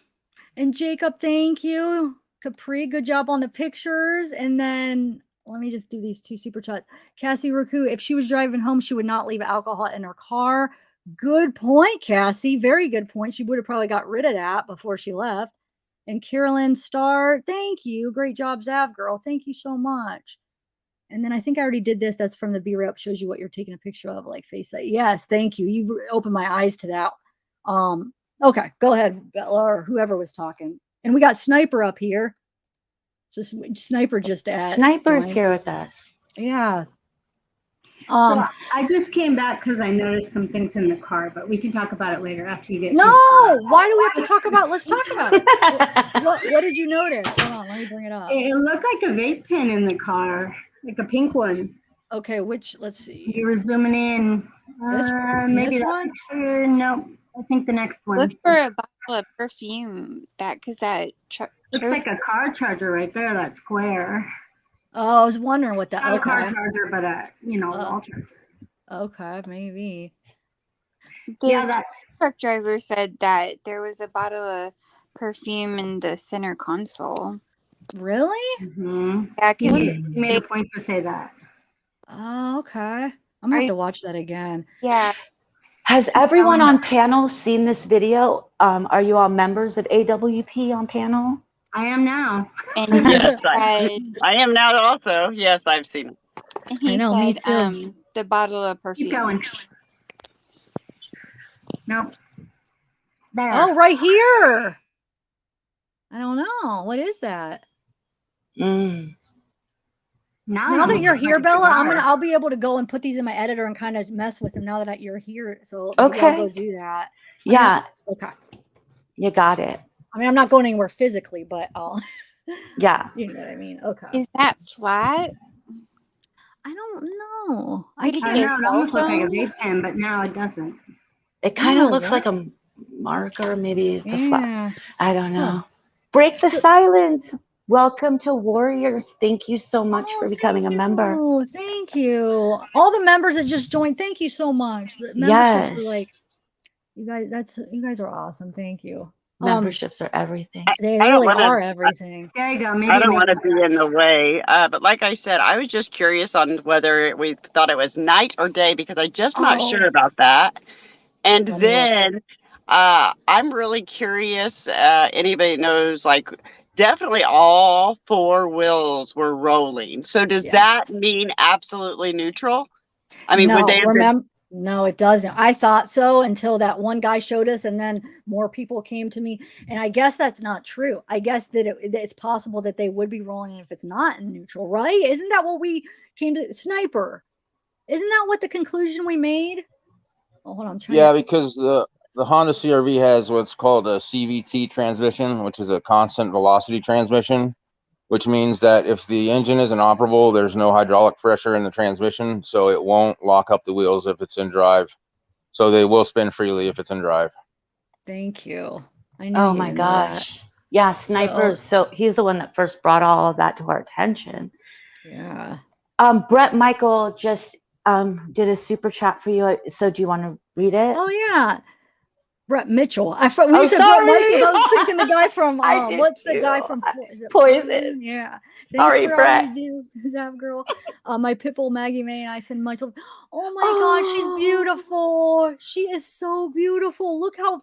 And Jacob, thank you. Capri, good job on the pictures. And then let me just do these 2 super chats. Cassie Raku, if she was driving home, she would not leave alcohol in her car. Good point, Cassie. Very good point. She would have probably got rid of that before she left. And Carolyn Starr, thank you. Great job, zavgirl. Thank you so much. And then I think I already did this. That's from the B-Rep. Shows you what you're taking a picture of, like face that. Yes, thank you. You've opened my eyes to that. Okay, go ahead, Bella, or whoever was talking. And we got Sniper up here. Just Sniper just at Sniper's joined. here with us. Yeah. So I just came back because I noticed some things in the car, but we can talk about it later after you get. No, why do we have to talk about? Let's talk about it. What did you notice? Hold on, let me bring it up. It looked like a vape pen in the car, like a pink one. Okay, which? Let's see. You were zooming in. Maybe this that one? picture. No, I think the next one. Look for a bottle of perfume. Because that looks like a car charger right there. That square. Oh, I was wondering what that. Not Okay. a car charger, but a wall charger. Okay, maybe. The truck driver said that there was a bottle of perfume in the center console. Really? Mm-hmm. Yeah, because he made a point to say that. Oh, okay. I'm gonna have to watch that again. Yeah. Has everyone on panel seen this video? Are you all members of AWP on panel? I am now. And yes, I am now also. Yes, I've seen it. And he said the bottle of perfume. Keep going. Nope. There. Oh, right here. I don't know. What is that? Now that you're here, Bella, I'll be able to go and put these in my editor and kind of mess with them now that you're here. So maybe I'll go do that. Yeah. Okay. You got it. I mean, I'm not going anywhere physically, but I'll. Yeah. You know what I mean? Okay. Is that flat? I don't know. I don't know. It almost looked like a vape pen, but now it doesn't. It kind of looks like a marker. Maybe it's a flat. I don't know. Break the silence. Welcome to Warriors. Thank you so much for becoming a member. Oh, thank you. All the members that just joined, thank you so much. The memberships are like, you guys are awesome. Thank you. Memberships are everything. They really are everything. There you go. Maybe I don't want to be in the way, but like I said, I was just curious on whether we thought it was night or day because I'm just not sure about that. And then I'm really curious. Anybody knows, like, definitely all 4 wheels were rolling. So does that mean absolutely neutral? I mean, would they have been? No, it doesn't. I thought so until that one guy showed us, and then more people came to me. And I guess that's not true. I guess that it's possible that they would be rolling if it's not in neutral, right? Isn't that what we came to? Sniper. Isn't that what the conclusion we made? Oh, hold on. I'm trying because the Honda CR-V has what's called a CVT transmission, which is a constant velocity transmission, which means that if the engine is inoperable, there's no hydraulic pressure in the transmission, so it won't lock up the wheels if it's in drive. So they will spin freely if it's in drive. Thank you. I know. Oh my gosh. Yeah, Sniper. So he's the one that first brought all of that to our attention. Yeah. Brett Michael just did a super chat for you. So do you want to read it? Oh yeah. Brett Mitchell. When you said sorry. Brett Michaels, I was thinking the guy from what's the guy from Poison? Yeah. Sorry, Brett. Zavgirl. My pitbull Maggie May and I said Michael. Oh my God, she's beautiful. She is so beautiful. Look how.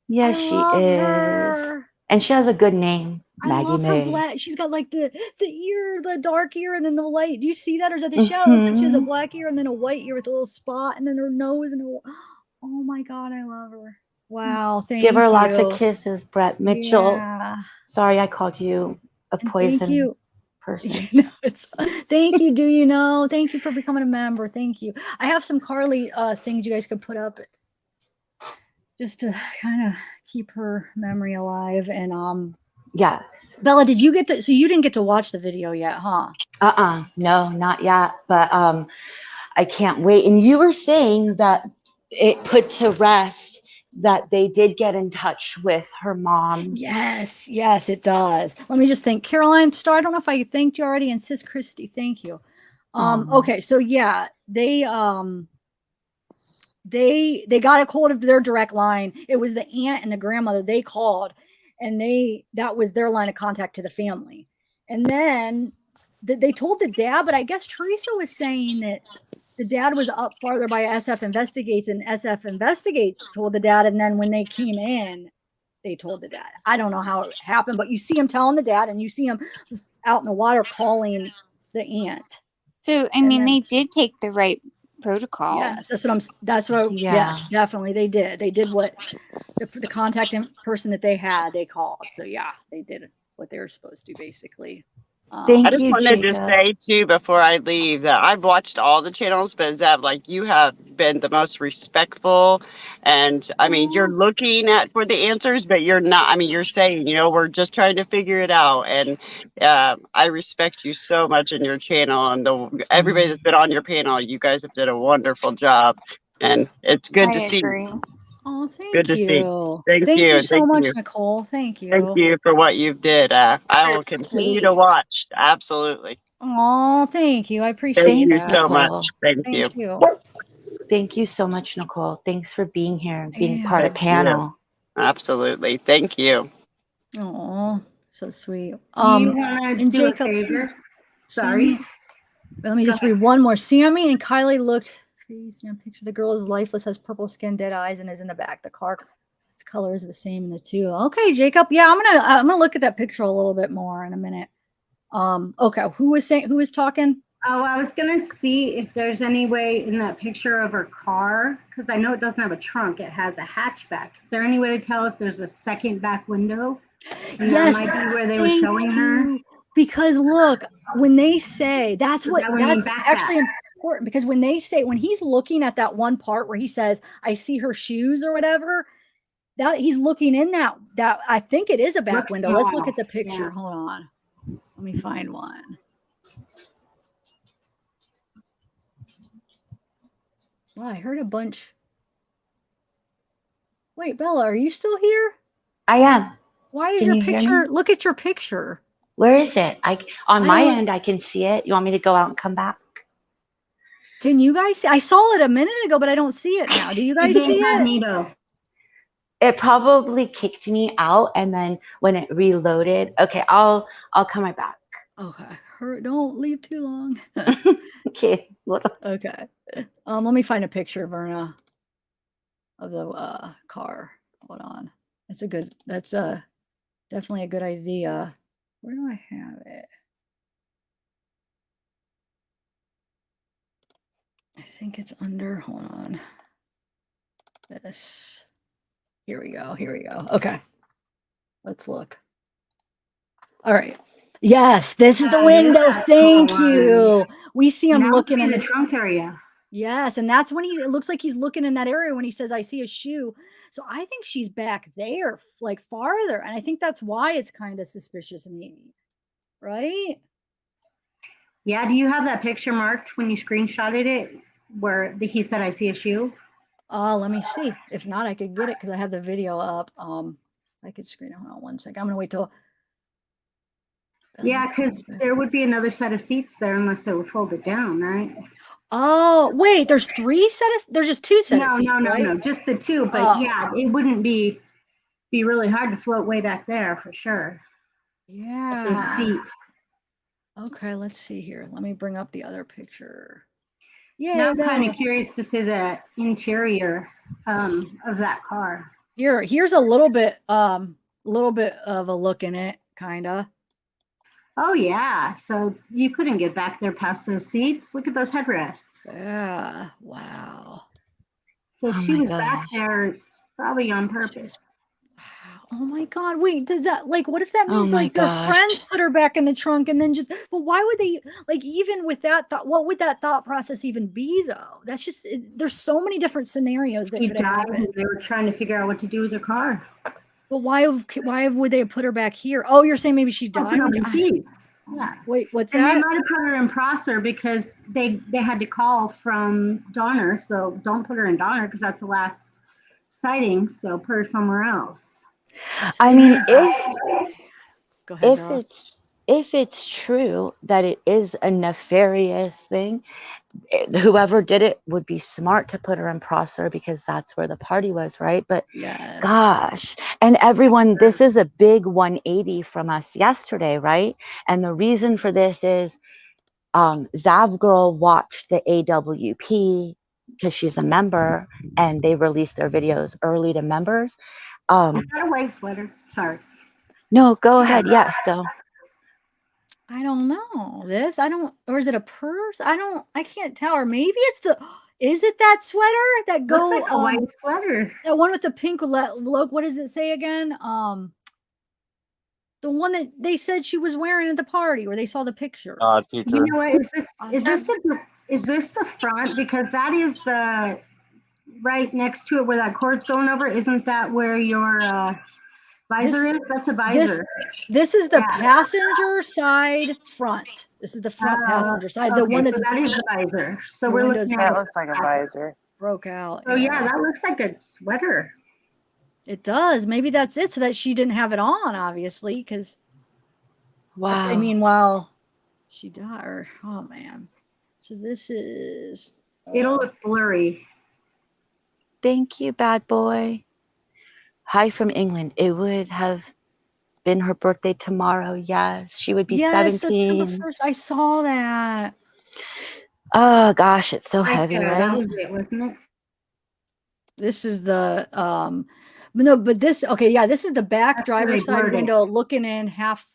Yes, she is. Her. And she has a good name. I love her black. She's got like the ear, the dark ear, and then the light. Do you see that? Or is that the shadow? It looks like she has a black ear and then a white ear with a little spot, and then her nose and her. Oh my God, I love her. Wow, thank you. Give her lots of kisses, Brett Mitchell. Yeah. Sorry, I called you a poison person. No, thank you. Do you know? Thank you for becoming a member. Thank you. I have some Carly things you guys could put up. just to kind of keep her memory alive. And Yes. Bella, did you get to? So you didn't get to watch the video yet, huh? No, not yet. But I can't wait. And you were saying that it put to rest that they did get in touch with her mom. Yes, it does. Let me just think. Caroline Star, I don't know if I thanked you already, and Sis Christy, thank you. Okay, so yeah, they got a hold of their direct line. It was the aunt and the grandmother they called, and that was their line of contact to the family. And then they told the dad, but I guess Teresa was saying that the dad was up farther by SF Investigates, and SF Investigates told the dad, and then when they came in, they told the dad. I don't know how it happened, but you see him telling the dad, and you see him out in the water calling the aunt. So I mean, they did take the right protocol. Yes, yes, definitely they did. They did what the contact person that they had, they called. So yeah, they did what they were supposed to, basically. I just wanted to say too before I leave that I've watched all the channels, but Zev, like, you have been the most respectful, and I mean you're looking for the answers, but you're not. I mean, you're saying, we're just trying to figure it out, and I respect you so much in your channel, and everybody that's been on your panel. You guys have done a wonderful job, and it's good to see. Oh, thank Good to see. you. Thank Thank you. you so Thank much, you. Nicole. Thank you. Thank you for what you've did. I will continue to watch. Absolutely. Oh, thank you. I appreciate Thank you that. so much. Thank you. Thank you so much, Nicole. Thanks for being here and being Yeah. part of panel. Absolutely. Thank you. Oh, so sweet. Do you want to do Jacob, a favor? Sammy, Sorry. let me just read one more. Sammy and Kylie looked. Picture the girl is lifeless, has purple skin, dead eyes, and is in the back. The car, its color is the same in the two. Okay, Jacob. Yeah, I'm gonna look at that picture a little bit more in a minute. Okay, who was talking? Oh, I was gonna see if there's any way in that picture of her car, because I know it doesn't have a trunk, it has a hatchback. Is there any way to tell if there's a second back window? And Yes, that might be where they were showing her. Because look, when they say that's actually important, because when he's looking at that one part where he says, "I see her shoes" or whatever, that he's looking in that I think it is a back window. Let's look at the picture. Yeah. Hold on. Let me find one. Well, I heard a bunch. Wait, Bella, are you still here? I am. Why is your picture? Look at your picture. Where is it? On my end, I can see it. You want me to go out and come back? Can you guys see? I saw it a minute ago, but I don't see it now. Do you guys see it? It probably kicked me out, and then when it reloaded, okay, I'll come right back. Okay, don't leave too long. Okay. Okay. Let me find a picture, Verna, of the car. Hold on. That's definitely a good idea. Where do I have it? I think it's under, hold on. This. Here we go. Okay. Let's look. All right. Yes, this is the window. Thank you. We see him looking in the trunk area. Yes, and that's when it looks like he's looking in that area when he says, "I see a shoe." So I think she's back there, like farther, and I think that's why it's kind of suspicious, maybe. Right? Yeah. Do you have that picture marked when you screenshotted it, where he said, "I see a shoe"? Let me see. If not, I could get it because I have the video up. I could screen it. Hold on one second. I'm gonna wait till. Yeah, because there would be another set of seats there unless they were folded down, right? Oh, wait, there's there's just two sets of seats, right? No, just the two. But yeah, it wouldn't be really hard to float way back there for sure. Yeah. If there's a seat. Okay, let's see here. Let me bring up the other picture. Yeah. Now I'm kind of curious to see the interior of that car. Here's a little bit of a look in it, kinda. Oh yeah, so you couldn't get back there past those seats. Look at those headrests. Yeah, wow. So she was back there probably on purpose. Wow. Oh my God! Wait, does that like what if that Oh means my like their gosh. friends put her back in the trunk and then just? But why would they like even with that thought? What would that thought process even be though? That's just there's so many different scenarios that She could have died and happened. they were trying to figure out what to do with her car. But why would they have put her back here? Oh, you're saying maybe she died? Yeah. Wait, what's And they that? might have put her in Prosser because they had to call from Donner. So don't put her in Donner because that's the last sighting. So put her somewhere else. I mean, Go ahead, if it's true that it is a nefarious thing, whoever did it would be smart to put her in Prosser because that's where the party was, right? But yes. Gosh, and everyone, this is a big 180 from us yesterday, right? And the reason for this is zavgirl watched the AWP because she's a member and they released their videos early to members. Is that a white sweater? Sorry. No, go ahead. Yes, though. I don't know this. Or is it a purse? I can't tell. Or maybe it's is it that sweater that Looks like a white sweater? That one with the pink look. What does it say again? The one that they said she was wearing at the party where they saw the picture. Future. You know what? Is this the front? Because that is the right next to it where that cord's going over. Isn't that where your visor is? That's a visor. This is the passenger side front. This is the front passenger side. Okay, The one that's that is the visor. So we're looking at that looks like a visor. Broke out. Oh yeah, that looks like a sweater. It does. Maybe that's it. So that she didn't have it on, obviously, because. Wow. I mean, while she died. Oh man. So this is. It'll look blurry. Thank you, bad boy. Hi from England. It would have been her birthday tomorrow. Yes, she would be 17. September 1st. I saw that. Oh gosh, it's so heavy, right? That was it, wasn't it? This is the no, but this this is the back driver's side window looking in half.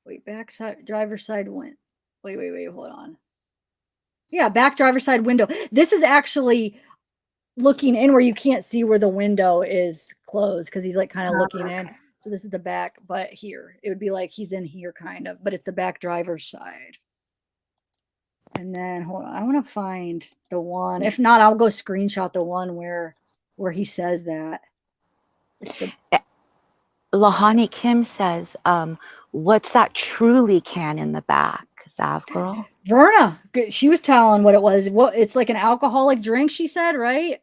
Wait, back side driver's side went. Wait, hold on. Yeah, back driver's side window. This is actually looking in where you can't see where the window is closed because he's like kind of looking in. So this is the back, but here it would be like he's in here kind of, but it's the back driver's side. And then hold on, I want to find the one. If not, I'll go screenshot the one where he says that. Lahani Kim says, what's that truly can in the back, zavgirl? Verna, she was telling what it was. It's like an alcoholic drink, she said, right?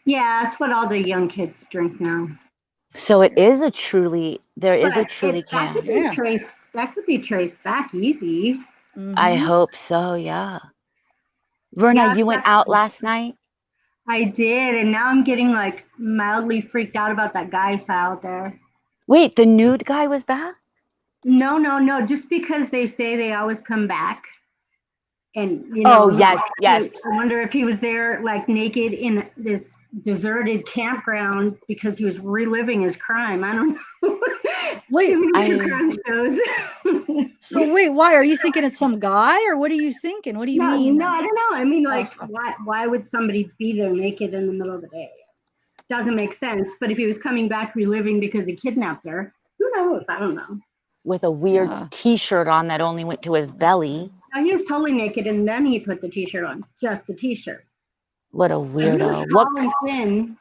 Yeah, that's what all the young kids drink now. So it is a truly, there is a truly can. That could be traced back easy. Mm-hmm. I hope so, yeah. Verna, you went out last night? I did, and now I'm getting like mildly freaked out about that guy out there. Wait, the nude guy was back? No. Just because they say they always come back. And yes. I wonder if he was there like naked in this deserted campground because he was reliving his crime. I don't know. Too many true crime shows. So wait, why are you thinking it's some guy, or what are you thinking? What do you mean? No, I don't know. I mean, like, why would somebody be there naked in the middle of the day? Doesn't make sense. But if he was coming back reliving because he kidnapped her, who knows? I don't know. With a weird T-shirt on that only went to his belly. No, he was totally naked, and then he put the T-shirt on, just the T-shirt. What a weirdo! Thin,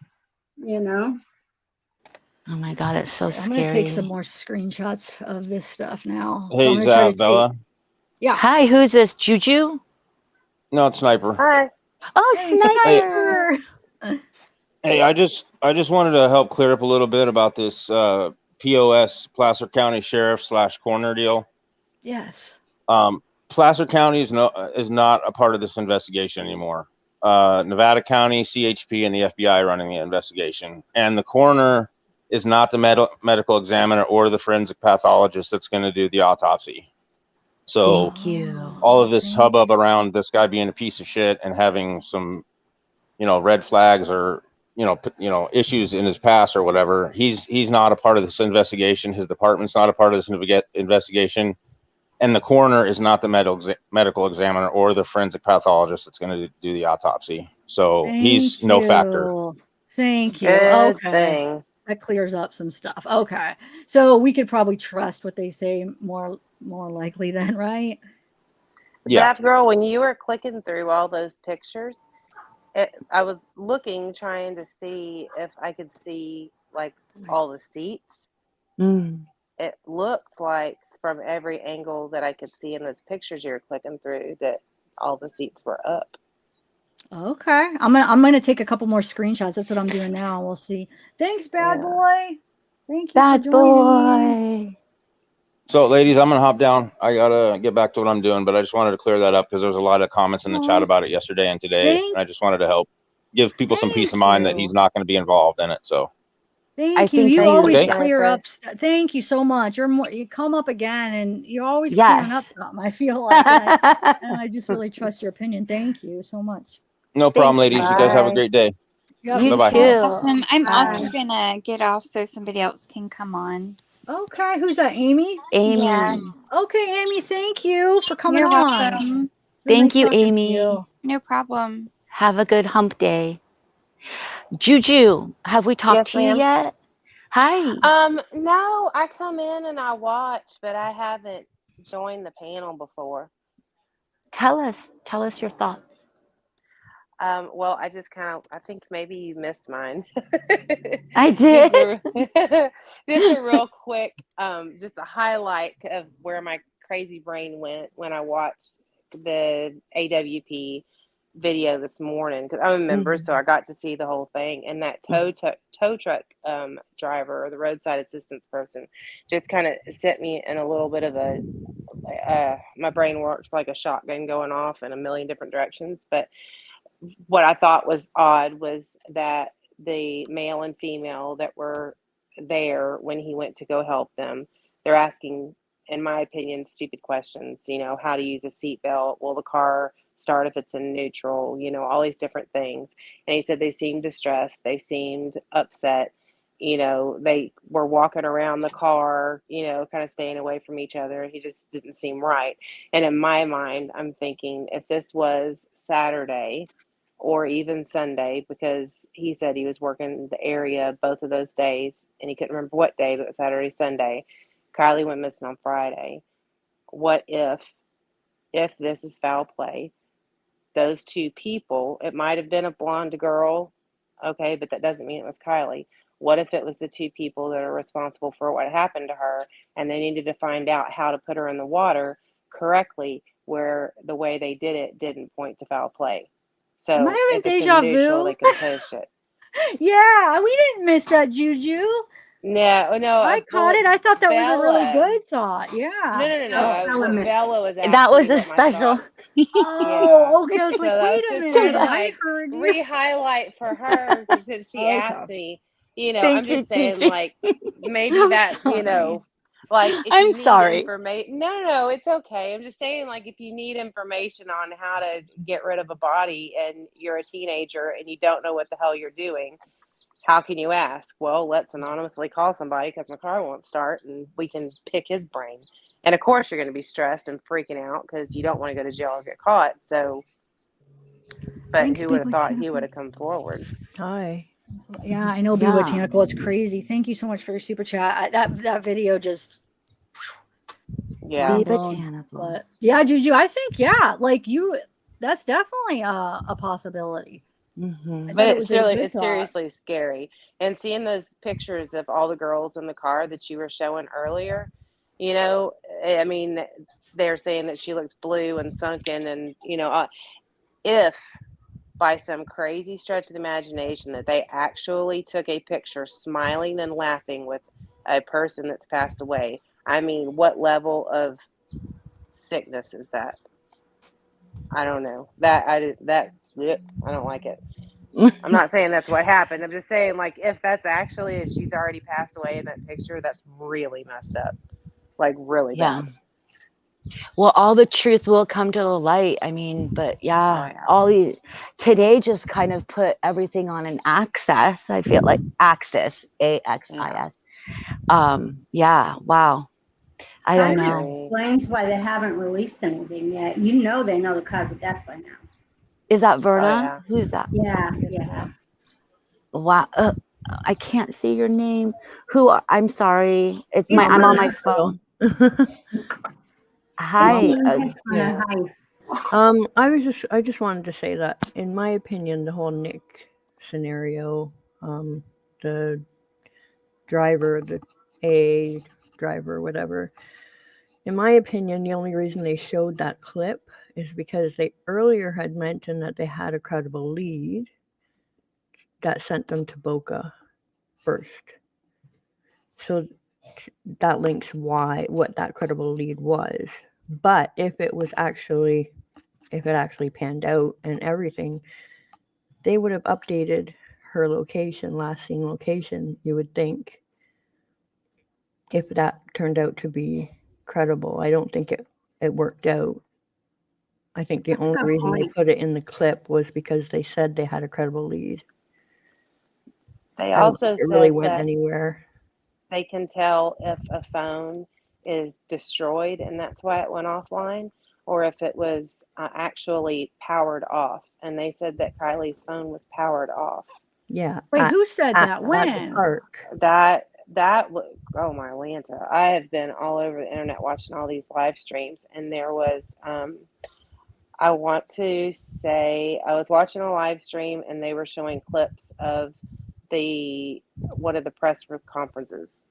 Oh my God, it's so scary. I'm gonna take some more screenshots of this stuff now. Hey, So Bella. Yeah. Hi, who's this? Juju? No, it's Sniper. Hi. Oh, Sniper. Hey, I just wanted to help clear up a little bit about this POS Placer County Sheriff / coroner deal. Yes. Placer County is not a part of this investigation anymore. Nevada County, CHP, and the FBI are running the investigation, and the coroner is not the medical examiner or the forensic pathologist that's going to do the autopsy. So all of this hubbub around this guy being a piece of shit and having some, red flags or issues in his past or whatever, he's not a part of this investigation. His department's not a part of this investigation. And the coroner is not the medical examiner or the forensic pathologist that's going to do the autopsy. So he's no factor. Thank you. Good Okay. thing. That clears up some stuff. Okay. So we could probably trust what they say more likely then, right? Yeah. Girl, when you were clicking through all those pictures, I was looking, trying to see if I could see like all the seats. Mm. It looks like from every angle that I could see in those pictures you were clicking through that all the seats were up. Okay. I'm gonna take a couple more screenshots. That's what I'm doing now. We'll see. Thanks, bad boy. Thank you Bad for joining. boy. So, ladies, I'm gonna hop down. I gotta get back to what I'm doing, but I just wanted to clear that up because there was a lot of comments in the chat about it yesterday and today, and I just wanted to help give people some peace of mind that he's not going to be involved in it. So, Thank you. You always clear up. Thank you so much. You come up again, and you're always clearing up something. I feel like, and I just really trust your opinion. Thank you so much. No problem, ladies. You guys have a great day. You Bye-bye. too. Awesome. I'm also gonna get off so somebody else can come on. Okay, who's that? Amy? Amy. Yeah. Okay, Amy, thank you for coming You're on. welcome. Thank you, talking to Amy. you. No problem. Have a good hump day. Juju, have we talked Yes, to you ma'am. yet? Hi. No, I come in and I watch, but I haven't joined the panel before. Tell us your thoughts. Well, I just I think maybe you missed mine. I did. Just a real quick, just a highlight of where my crazy brain went when I watched the AWP video this morning, because I'm a member, so I got to see the whole thing. And that tow truck driver, or the roadside assistance person, just kind of sent me in a little bit of my brain works like a shotgun going off in a million different directions. But what I thought was odd was that the male and female that were there when he went to go help them, they're asking, in my opinion, stupid questions. How to use a seatbelt? Will the car start if it's in neutral? All these different things. And he said they seemed distressed. They seemed upset. They were walking around the car, kind of staying away from each other. He just didn't seem right. And in my mind, I'm thinking, if this was Saturday or even Sunday, because he said he was working the area both of those days, and he couldn't remember what day, but Saturday, Sunday. Kylie went missing on Friday. What if this is foul play, those two people, it might have been a blonde girl, okay, but that doesn't mean it was Kylie. What if it was the two people that are responsible for what happened to her, and they needed to find out how to put her in the water correctly, where the way they did it didn't point to foul play? So Am I having if it's deja in neutral, vu? they can push it. Yeah, we didn't miss that, Juju. No. I caught it. I thought that was a really Bella. good thought. Yeah. No. Bella was asking That was me a what my special. thoughts. Oh, okay. I was like, So wait that's a just minute. kind of I like heard you. re-highlight for her, because she asked me. Thank I'm just you, saying, Gigi. like, maybe I'm that, sorry. like, if I'm you need sorry. information. No, it's okay. I'm just saying, like, if you need information on how to get rid of a body and you're a teenager and you don't know what the hell you're doing, how can you ask? Well, let's anonymously call somebody because my car won't start, and we can pick his brain. And of course, you're going to be stressed and freaking out because you don't want to go to jail or get caught. So, but Thanks, who Big would have thought he Botanical. would have come forward? Hi. Yeah, I know, Big Yeah. Botanical. It's crazy. Thank you so much for your super chat. That video just Yeah. Be blown. botanical. But yeah, Juju, I think like that's definitely a possibility. Mm-hmm. But it's seriously scary. And seeing those pictures of all the girls in the car that you were showing earlier, I mean, they're saying that she looks blue and sunken, and if by some crazy stretch of the imagination that they actually took a picture smiling and laughing with a person that's passed away, I mean, what level of sickness is that? I don't know. I don't like it. I'm not saying that's what happened. I'm just saying, like, if she's already passed away in that picture, that's really messed up. Like, really Yeah. bad. Well, all the truth will come to the light. I mean, but yeah, Oh, today just kind of put everything on an axis. I feel like axis, AXIS. Yeah. Wow. I don't Kind of know. explains why they haven't released anything yet. They know the cause of death by now. Is that Verna? yeah. Who's that? Yeah. Yeah. Wow. I can't see your name. I'm sorry. It's I'm on my Lana. phone. Hi. Hi. Yeah. I just wanted to say that, in my opinion, the whole Nick scenario, the driver, the A driver, whatever. In my opinion, the only reason they showed that clip is because they earlier had mentioned that they had a credible lead that sent them to Boca first. So that links what that credible lead was. But if it actually panned out and everything, they would have updated her location, last seen location, you would think, if that turned out to be credible. I don't think it worked out. I think the only reason they put it in the clip was because they said they had a credible lead. They also said really went that anywhere. They can tell if a phone is destroyed and that's why it went offline, or if it was actually powered off. And they said that Kiely's phone was powered off. Yeah. Wait, who said that? When? At the park. Oh my Lanta. I have been all over the internet watching all these live streams, and there was I want to say I was watching a live stream and they were showing clips of one of the press conferences,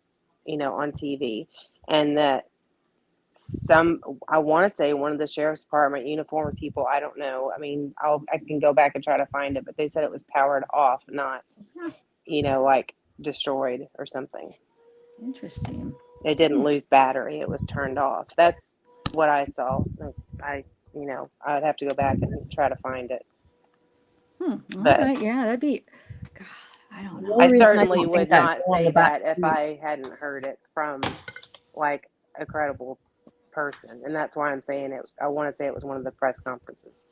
on TV, and that I want to say one of the sheriff's department uniformed people, I don't know. I mean, I can go back and try to find it, but they said it was powered off, not, like destroyed or something. Interesting. It didn't lose battery. It was turned off. That's what I saw. I'd have to go back and try to find it. All right. Yeah, that'd be, God, I don't know. I certainly would not say that if I hadn't heard it from like a credible person. And that's why I'm saying it. I want to say it was one of the press conferences,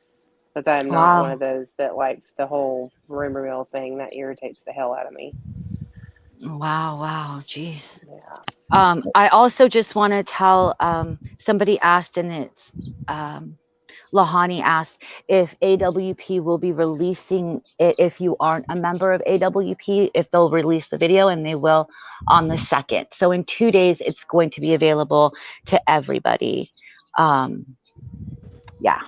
because I'm not one of those that likes the whole rumor mill thing. That irritates the hell out of me. Wow. Jeez. Yeah. I also just want to tell, somebody asked, and it's, Lahani asked if AWP will be releasing it if you aren't a member of AWP, if they'll release the video, and they will on the 2nd. So in 2 days, it's going to be available to everybody. Yeah.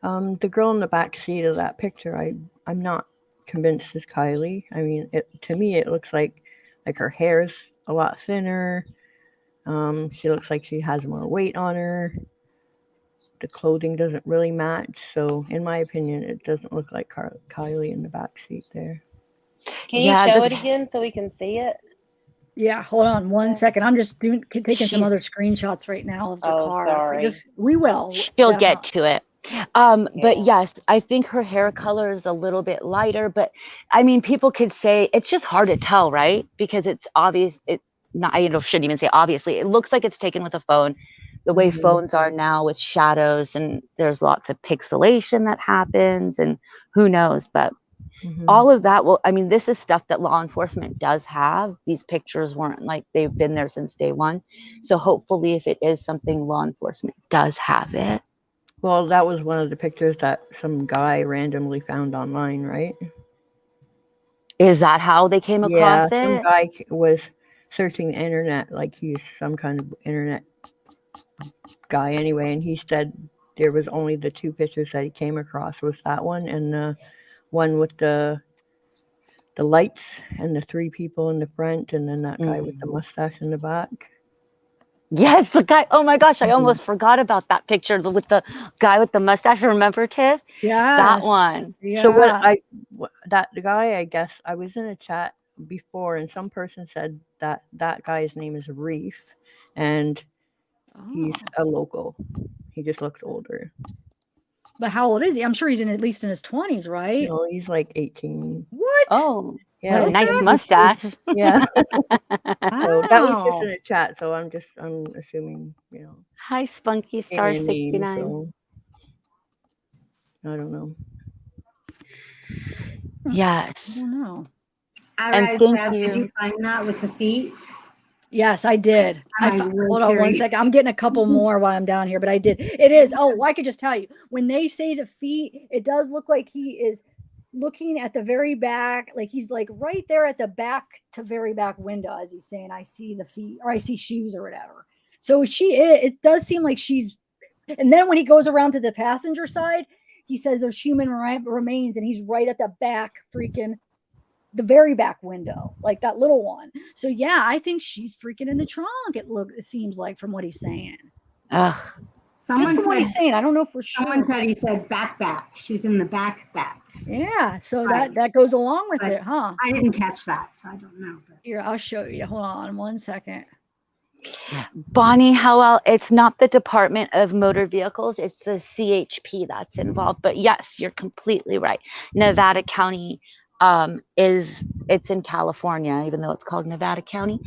The girl in the back seat of that picture, I'm not convinced is Kiely. I mean, to me, it looks like her hair's a lot thinner. She looks like she has more weight on her. The clothing doesn't really match. So, in my opinion, it doesn't look like Kiely in the back seat there. Can you show it again so we can see it? Yeah, hold on 1 second. I'm just taking some other screenshots right now of the car. Sorry. We will. She'll get to it. But yes, I think her hair color is a little bit lighter, but I mean, people could say it's just hard to tell, right? Because it's obvious. Shouldn't even say obviously. It looks like it's taken with a phone. The way phones are now with shadows, and there's lots of pixelation that happens, and who knows, but all of that this is stuff that law enforcement does have. These pictures weren't like they've been there since day one. So hopefully if it is something, law enforcement does have it. Well, that was one of the pictures that some guy randomly found online, right? Is that how they came across it? Some guy was searching the internet, like he's some kind of internet guy anyway, and he said there was only the 2 pictures that he came across was that one and the one with the lights and the 3 people in the front, and then that guy with the mustache in the back. Yes, the guy. Oh my gosh, I almost forgot about that picture with the guy with the mustache. Remember, Tiff? Yeah, that one. Yeah. So the guy, I guess I was in a chat before, and some person said that guy's name is Reef, and he's a local. He just looks older. But how old is he? I'm sure he's at least in his 20s, right? No, he's like 18. What? Oh, yeah, what a nice mustache. Yeah. So that was just in a chat, so I'm assuming, Hi, Spunky Star 69. So, I don't know. Yes. I don't know. And thank you. Did you find that with the feet? Yes, I did. Hold on 1 second. I'm getting a couple more while I'm down here, but I did. It is. Oh, I could just tell you when they say the feet, it does look like he is looking at the very back, like he's like right there at the back to very back window as he's saying, I see the feet or I see shoes or whatever. So it does seem like she's, and then when he goes around to the passenger side, he says there's human remains and he's right at the back, freaking the very back window, like that little one. So yeah, I think she's freaking in the trunk. It seems like from what he's saying. Ugh. Just from what he's saying, I don't know for sure. Someone said he said back. She's in the back. Yeah, so Right. that goes along with But it, huh? I didn't catch that, so I don't know. But. Here, I'll show you. Hold on 1 second. Bonnie Howell, it's not the Department of Motor Vehicles, it's the CHP that's involved. But yes, you're completely right. Nevada County it's in California, even though it's called Nevada County,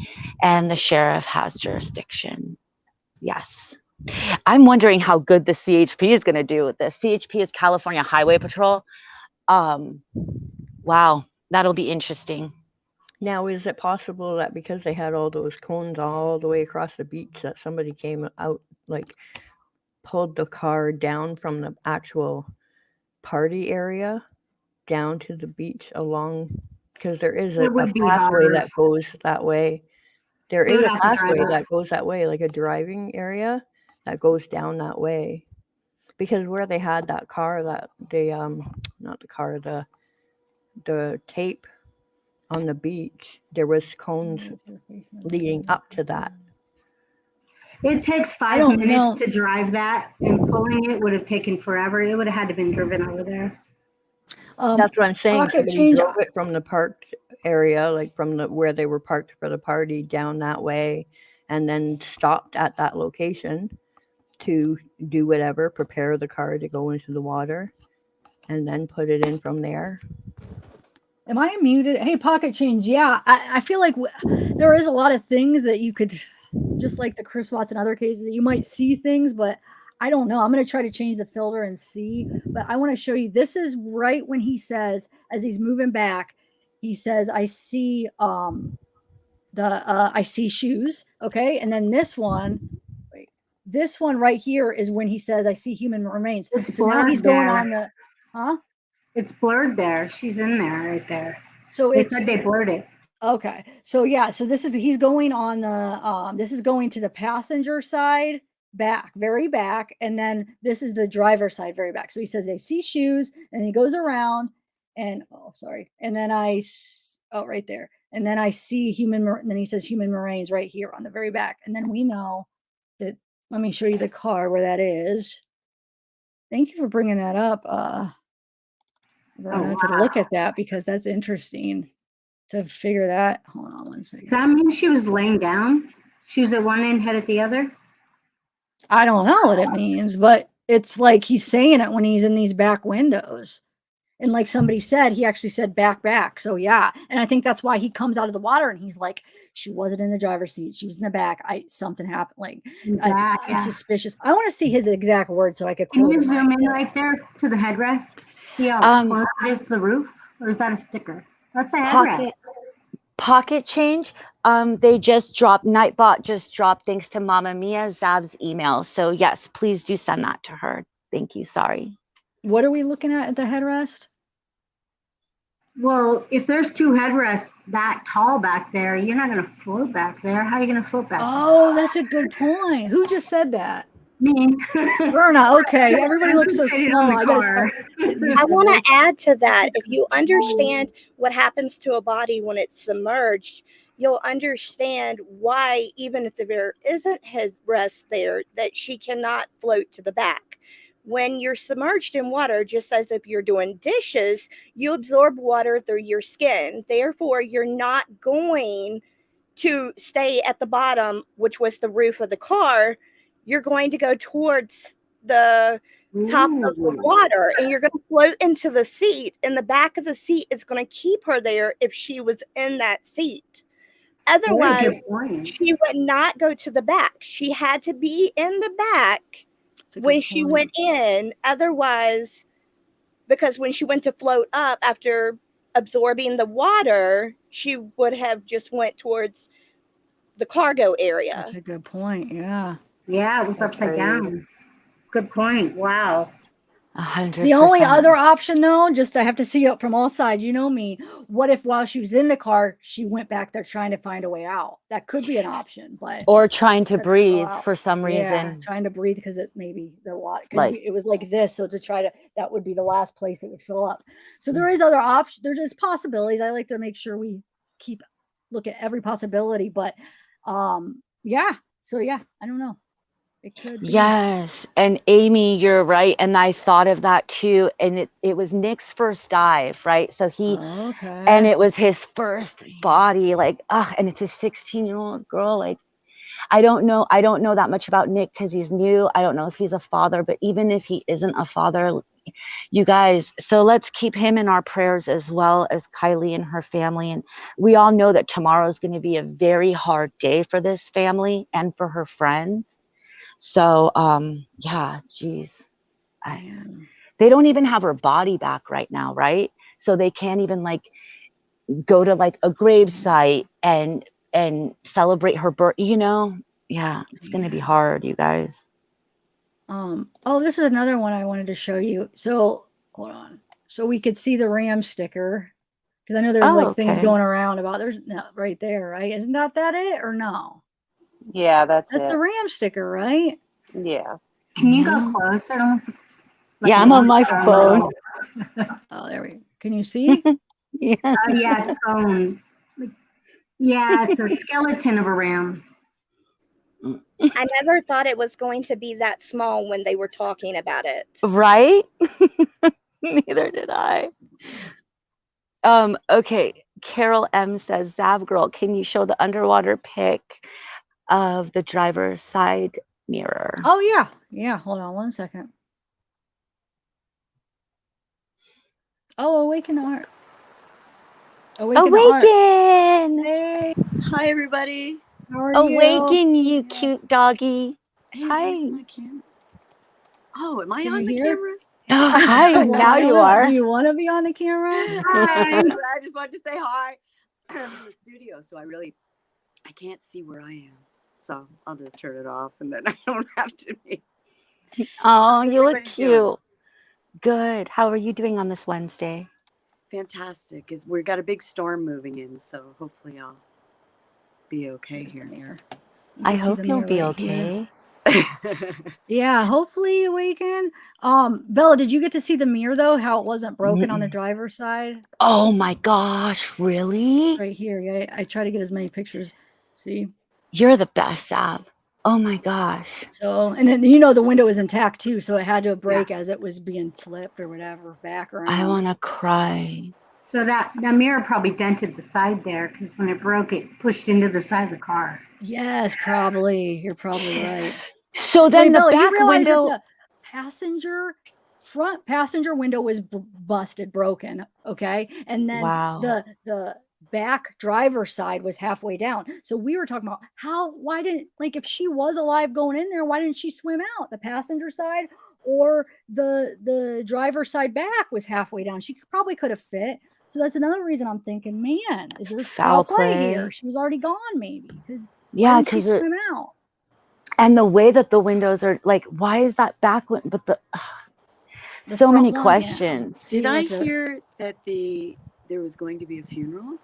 and the sheriff has jurisdiction. Yes. I'm wondering how good the CHP is going to do with this. CHP is California Highway Patrol. Wow, that'll be interesting. Now, is it possible that because they had all those cones all the way across the beach that somebody came out, like pulled the car down from the actual party area down to the beach along, because there is a pathway that goes that way. There is a pathway that goes that way, like a driving area that goes down that way. Because where they had that car, that they not the car, the tape on the beach, there was cones leading up to that. It takes 5 minutes to drive that, and pulling it would have taken forever. It would have had to been driven over there. That's what I'm saying. Somebody drove it from the parked area, like from where they were parked for the party, down that way, and then stopped at that location to do whatever, prepare the car to go into the water, and then put it in from there. Am I muted? Hey, Pocket Change. Yeah, I feel like there is a lot of things that you could, just like the Chris Watts and other cases, you might see things, but I don't know. I'm going to try to change the filter and see, but I want to show you. This is right when he says, as he's moving back, he says, I see I see shoes. Okay. And then this one right here is when he says, I see human remains. So now he's going on the, huh? It's blurred there. She's in there right there. So they said they blurred it. Okay. So yeah, so he's going on the this is going to the passenger side back, very back, and then this is the driver's side very back. So he says they see shoes and he goes around and and then right there. And then I see and then he says human remains right here on the very back. And then we know that, let me show you the car where that is. Thank you for bringing that up. To look at that, because that's interesting to figure that. Hold on 1 second. Does that mean she was laying down? She was at one end, head at the other? I don't know what it means, but it's like he's saying it when he's in these back windows. And like somebody said, he actually said back. So yeah. And I think that's why he comes out of the water and he's like, she wasn't in the driver's seat. She was in the back. Something happened. Like, I'm suspicious. I want to see his exact words so I could quote. Can you zoom in right there to the headrest? See how close it is to the roof? Or is that a sticker? That's a headrest. Pocket Change. They just dropped, Nightbot just dropped, thanks to Mama Mia Zav's email. So yes, please do send that to her. Thank you. Sorry. What are we looking at the headrest? Well, if there's two headrests that tall back there, you're not going to float back there. How are you going to float back there? That's a good point. Who just said that? Me. Verna, okay. Everybody looks so small. I want to add to that. If you understand what happens to a body when it's submerged, you'll understand why, even if there isn't headrest there, that she cannot float to the back. When you're submerged in water, just as if you're doing dishes, you absorb water through your skin. Therefore, you're not going to stay at the bottom, which was the roof of the car. You're going to go towards the top of the water, and you're going to float into the seat, and the back of the seat is going to keep her there if she was in that seat. Otherwise, she would not go to the back. She had to be in the back when she went in. Otherwise, because when she went to float up after absorbing the water, she would have just went towards the cargo area. That's a good point. Yeah. Yeah, it was upside down. Good point. Wow. 100%. The only other option, though, just I have to see it from all sides. You know me. What if while she was in the car, she went back there trying to find a way out? That could be an option, but or trying to said to go breathe out. for some Yeah, reason. trying to breathe because it maybe the water because Like, it was like this. So to try to that would be the last place it would fill up. So there is other options. There's just possibilities. I like to make sure we look at every possibility. But yeah. So yeah, I don't know. It could be. yes. And Amy, you're right. And I thought of that too. And it was Nick's first dive, right? So and it was his first body, like, and it's a 16-year-old girl. Like, I don't know that much about Nick because he's new. I don't know if he's a father, but even if he isn't a father, you guys, so let's keep him in our prayers as well as Kiely and her family. And we all know that tomorrow is going to be a very hard day for this family and for her friends. So, yeah, geez. They don't even have her body back right now, right? So they can't even like go to like a grave site and celebrate her birth, you know? Yeah, it's going to be hard, you guys. Oh, this is another one I wanted to show you. So hold on. So we could see the Ram sticker because I know there's like things going around about there's right there, right? Isn't that it or no? Yeah, that's the Ram sticker, right? Yeah. Can you go closer? It almost looks like yeah, I'm on my phone. Oh, there we go. Can you see? Yeah. Oh, yeah, it's phone. Yeah, it's a skeleton of a ram. I never thought it was going to be that small when they were talking about it. Right? Neither did I. Okay. Carol M says, Zavgirl, can you show the underwater pic of the driver's side mirror? Oh, yeah. Yeah. Hold on 1 second. Oh, Awaken Art. Awaken! Hey. Hi, everybody. How are Awaken, you cute doggy. Hey, Hi. there's my camera. Oh, am I Can on you the hear? camera? Hi, Well, now you are. Do you want to be on the camera? Hi. I just wanted to say hi. I'm in the studio, so I can't see where I am. So I'll just turn it off and then I don't have to be. Oh, you look everybody cute. doing? Good. How are you doing on this Wednesday? Fantastic. We've got a big storm moving in, so hopefully I'll be okay here. I hope you'll be okay. Yeah, hopefully Awaken. Bella, did you get to see the mirror though? How it wasn't broken on the driver's side? Oh my gosh, really? Right here. Yeah, I try to get as many pictures. See? You're the best, Sav. Oh my gosh. So, and then the window was intact too, so it had to break as it was being flipped or whatever, back around. I want to cry. So that mirror probably dented the side there because when it broke, it pushed into the side of the car. Yes, probably. You're probably right. So then the Bella, back you realize window. that the front passenger window was busted, broken. Okay, and then the back driver's side was halfway down. So we were talking about why didn't, like, if she was alive going in there, why didn't she swim out? The passenger side or the driver's side back was halfway down. She probably could have fit. So that's another reason I'm thinking, man, is there foul play here? She was already gone, maybe. Because why didn't she swim out? And the way that the windows are, like, why is that back one? But so many questions. Did I hear that there was going to be a funeral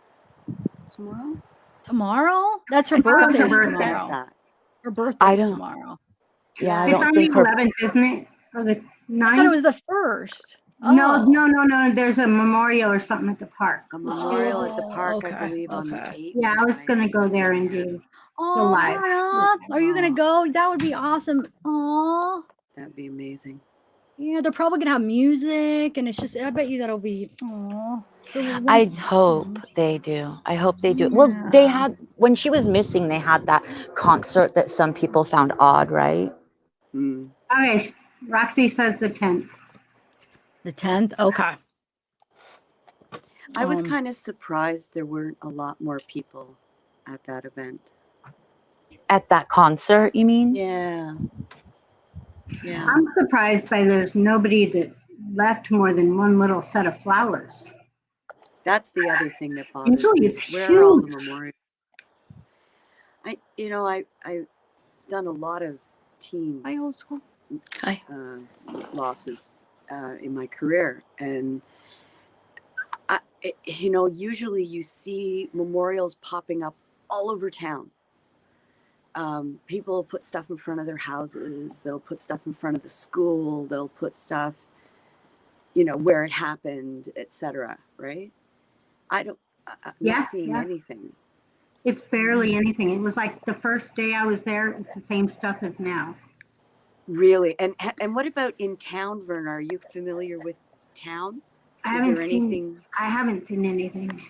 tomorrow? Tomorrow? That's her birthday tomorrow. Her birthday's tomorrow. Yeah, it's on the 11th, isn't it? Or the 9th? I thought it was the 1st. No. There's a memorial or something at the park. A memorial at the park, I believe, on the 8th. Yeah, I was going to go there and do the live. Are you going to go? That would be awesome. Aw. That'd be amazing. Yeah, they're probably going to have music, and it's just, I bet you that'll be, aw. So I hope they do. I hope they do. Well, they had, when she was missing, they had that concert that some people found odd, right? Okay, Roxy says the 10th. The 10th? Okay. I was kind of surprised there weren't a lot more people at that event. At that concert, you mean? Yeah. Yeah. I'm surprised by there's nobody that left more than one little set of flowers. That's the other thing that bothers Usually me. it's Where are all the huge. memorials? I've done a lot of teen losses, in my career. And usually you see memorials popping up all over town. People put stuff in front of their houses. They'll put stuff in front of the school. They'll put stuff, where it happened, etc. Right? I'm not seeing anything. It's barely anything. It was like the first day I was there. It's the same stuff as now. Really? And what about in town, Verna? Are you familiar with town? I haven't seen anything.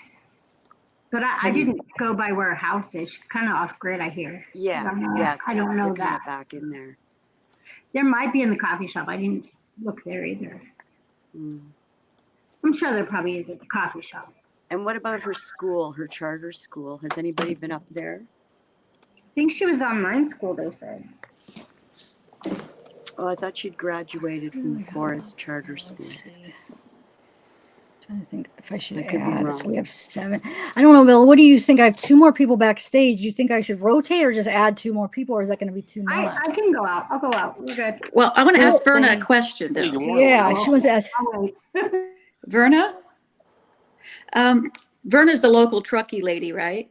But I didn't go by where her house is. She's kind of off grid, I hear. Yeah. I don't know that. Back in there. There might be in the coffee shop. I didn't look there either. I'm sure there probably is at the coffee shop. And what about her school, her charter school? Has anybody been up there? I think she was online school, they said. Oh, I thought she'd graduated from Forest Charter School. Trying to think if I should add. So we have 7. I don't know, Bill. What do you think? I have 2 more people backstage. Do you think I should rotate or just add 2 more people, or is that going to be too much? I can go out. I'll go out. We're good. Well, I want to ask Verna a question, though. Yeah, she wants to ask. Verna? Verna's the local truckee lady, right?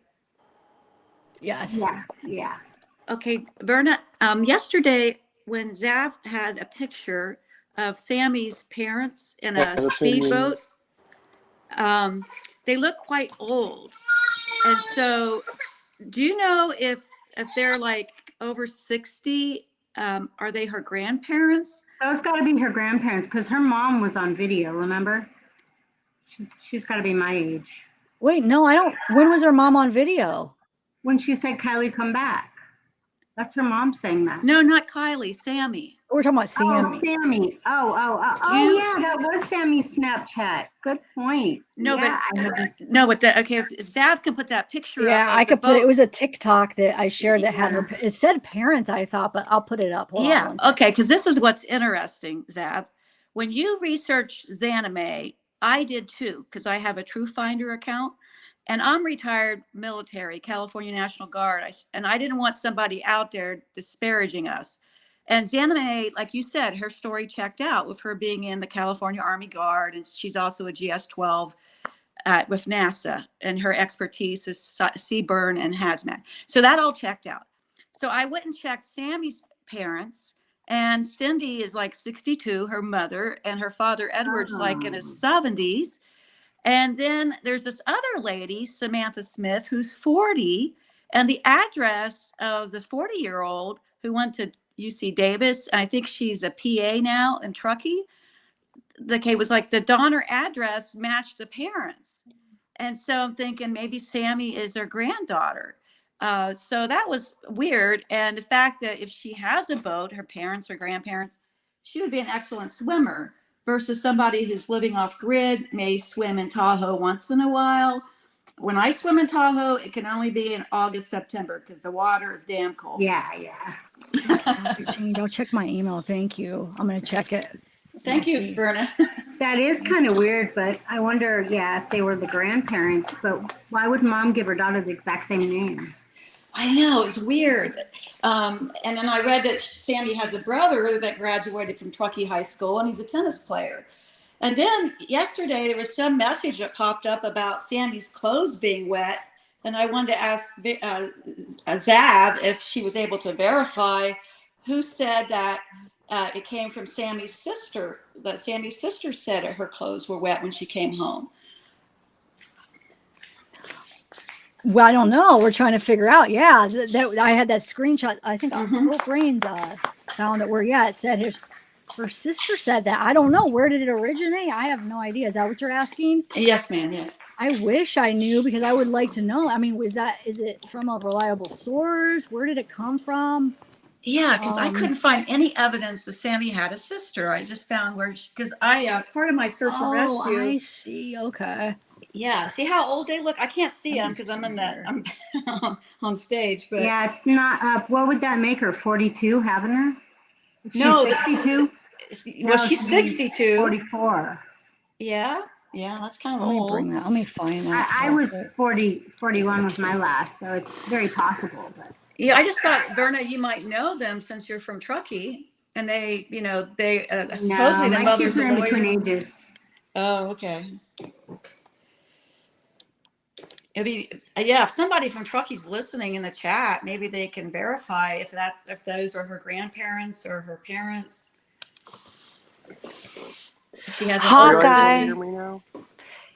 Yes. Yeah. Okay, Verna, yesterday when Zav had a picture of Sammy's parents in a speedboat, they look quite old. And so do you know if they're like over 60, are they her grandparents? Those got to be her grandparents because her mom was on video, remember? She's got to be my age. Wait, no, I don't. When was her mom on video? When she said, Kiely, come back. That's her mom saying that. No, not Kiely, Sammy. We're talking about Sammy. Oh, Sammy. Yeah, that was Sammy's Snapchat. Good point. No, yeah, but if Zav can put that picture up. Yeah, I could put it. It was a TikTok that I shared that had her. It said parents, I thought, but I'll put it up. Hold on okay, because this is what's interesting, Zav. When you research Zanime, I did too, because I have a True Finder account. And I'm retired military, California National Guard. And I didn't want somebody out there disparaging us. And Zanime, like you said, her story checked out with her being in the California Army Guard. And she's also a GS-12 with NASA. And her expertise is CBRN and hazmat. So that all checked out. So I went and checked Sammy's parents. And Cindy is like 62, her mother. And her father, Edward's like in his 70s. And then there's this other lady, Samantha Smith, who's 40. And the address of the 40-year-old who went to UC Davis, and I think she's a PA now in Truckee. Okay, was like the Donner address matched the parents. And so I'm thinking maybe Sammy is their granddaughter. So that was weird. And the fact that if she has a boat, her parents or grandparents, she would be an excellent swimmer. Versus somebody who's living off grid, may swim in Tahoe once in a while. When I swim in Tahoe, it can only be in August, September, because the water is damn cold. Yeah. I'll check my email. Thank you. I'm going to check it. Thank you, Verna. That is kind of weird, but I wonder, if they were the grandparents. But why would mom give her daughter the exact same name? I know, it's weird. And then I read that Sammy has a brother that graduated from Truckee High School, and he's a tennis player. And then yesterday, there was some message that popped up about Sammy's clothes being wet. And I wanted to ask Zav if she was able to verify who said that it came from Sammy's sister, that Sammy's sister said that her clothes were wet when she came home. Well, I don't know. We're trying to figure out. Yeah, I had that screenshot. I think Brooke Rains found it where, it said her sister said that. I don't know. Where did it originate? I have no idea. Is that what you're asking? Yes, ma'am. Yes. I wish I knew because I would like to know. I mean, is it from a reliable source? Where did it come from? Yeah, because I couldn't find any evidence that Sammy had a sister. I just found because part of my search and rescue. I see. Okay. Yeah, see how old they look? I can't see them because I'm on stage. But yeah, it's not up. What would that make her? 42, having her? No, 62. Well, she's 62. 44. Yeah, that's kind of old. Let me find that. I was 41 was my last, so it's very possible. But yeah, I just thought, Verna, you might know them since you're from Truckee. And they, you know, they supposedly No, the my mother's kids a are in lawyer. between ages. Oh, okay. Yeah, if somebody from Truckie's listening in the chat, maybe they can verify if those are her grandparents or her parents. She has an older Hawkeye. sister. Me now?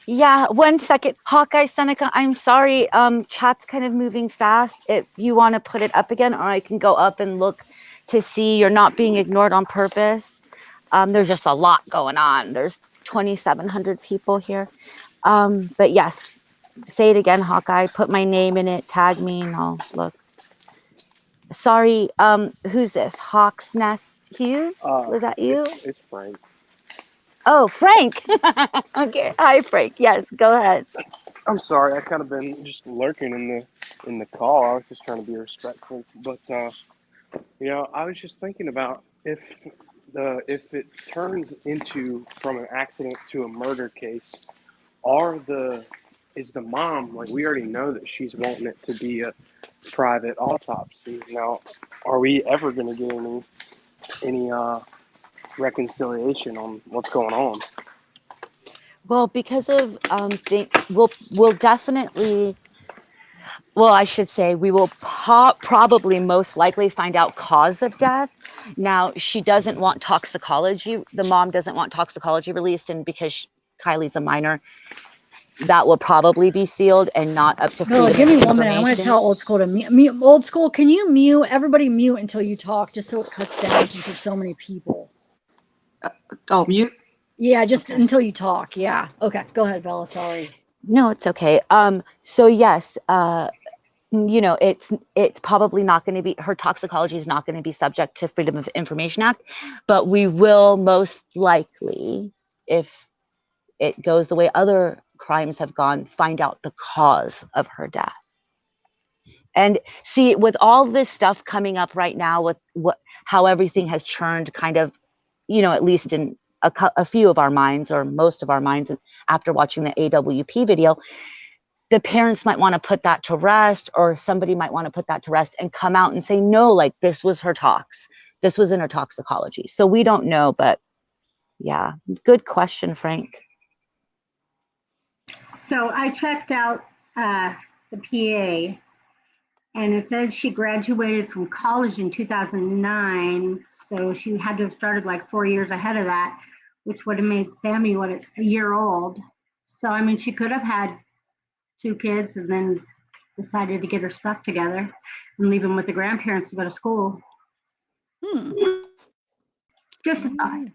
Yeah, 1 second. Hawkeye Seneca, I'm sorry. Chat's kind of moving fast. If you want to put it up again, or I can go up and look to see you're not being ignored on purpose. There's just a lot going on. There's 2,700 people here. But yes, say it again, Hawkeye. Put my name in it, tag me, and I'll look. Sorry, who's this? Hawk's Nest Hughes? Was that you? It's Frank. Oh, Frank. Okay. Hi, Frank. Yes, go ahead. I'm sorry, I kind of been just lurking in the call. I was just trying to be respectful, but you know, I was just thinking about if it turns into from an accident to a murder case, is the mom, like, we already know that she's wanting it to be a private autopsy. Now, are we ever going to get any reconciliation on what's going on? Well, because of we'll definitely, well, I should say we will probably most likely find out cause of death. Now, she doesn't want toxicology. The mom doesn't want toxicology released, and because Kylie's a minor, that will probably be sealed and not up to Bill, freedom give of me 1 minute. I'm going to information. tell Old School to mute. Old School, can you mute? Everybody mute until you talk, just so it cuts down since there's so many people. Oh, mute? Yeah, just until you talk. Yeah. Okay. Go ahead, Bella. Sorry. No, it's okay. So yes, you know, it's probably not going to be, her toxicology is not going to be subject to Freedom of Information Act, but we will most likely, if it goes the way other crimes have gone, find out the cause of her death. And see, with all this stuff coming up right now, with how everything has churned, kind of, you know, at least in a few of our minds, or most of our minds, after watching the AWP video, the parents might want to put that to rest, or somebody might want to put that to rest and come out and say, no, like, this was her tox. This was in her toxicology. So we don't know, but yeah, good question, Frank. So I checked out the PA, and it said she graduated from college in 2009. So she had to have started like 4 years ahead of that, which would have made Sammy, a year old. So, I mean, she could have had 2 kids and then decided to get her stuff together and leave them with the grandparents to go to school. Just a thought.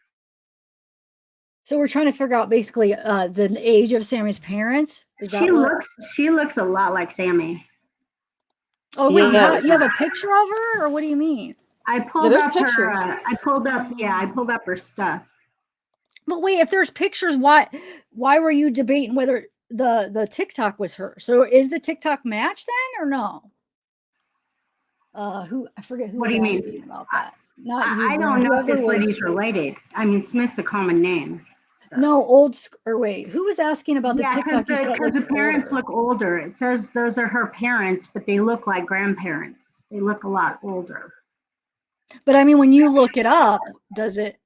So we're trying to figure out basically the age of Sammy's parents. She looks a lot like Sammy. Oh wait, Yeah. you have a picture of her, or what do you mean? I pulled up her. I pulled up her stuff. But wait, if there's pictures, why were you debating whether the TikTok was her? So is the TikTok match then, or no? I forget who. What was do you asking mean about that? Not you. I don't know if this whoever was- lady's related. I mean, Smith's a common name. No, wait, who was asking about the TikTok? Because the parents look older. It says those are her parents, but they look like grandparents. They look a lot older. But I mean, when you look it up, does it?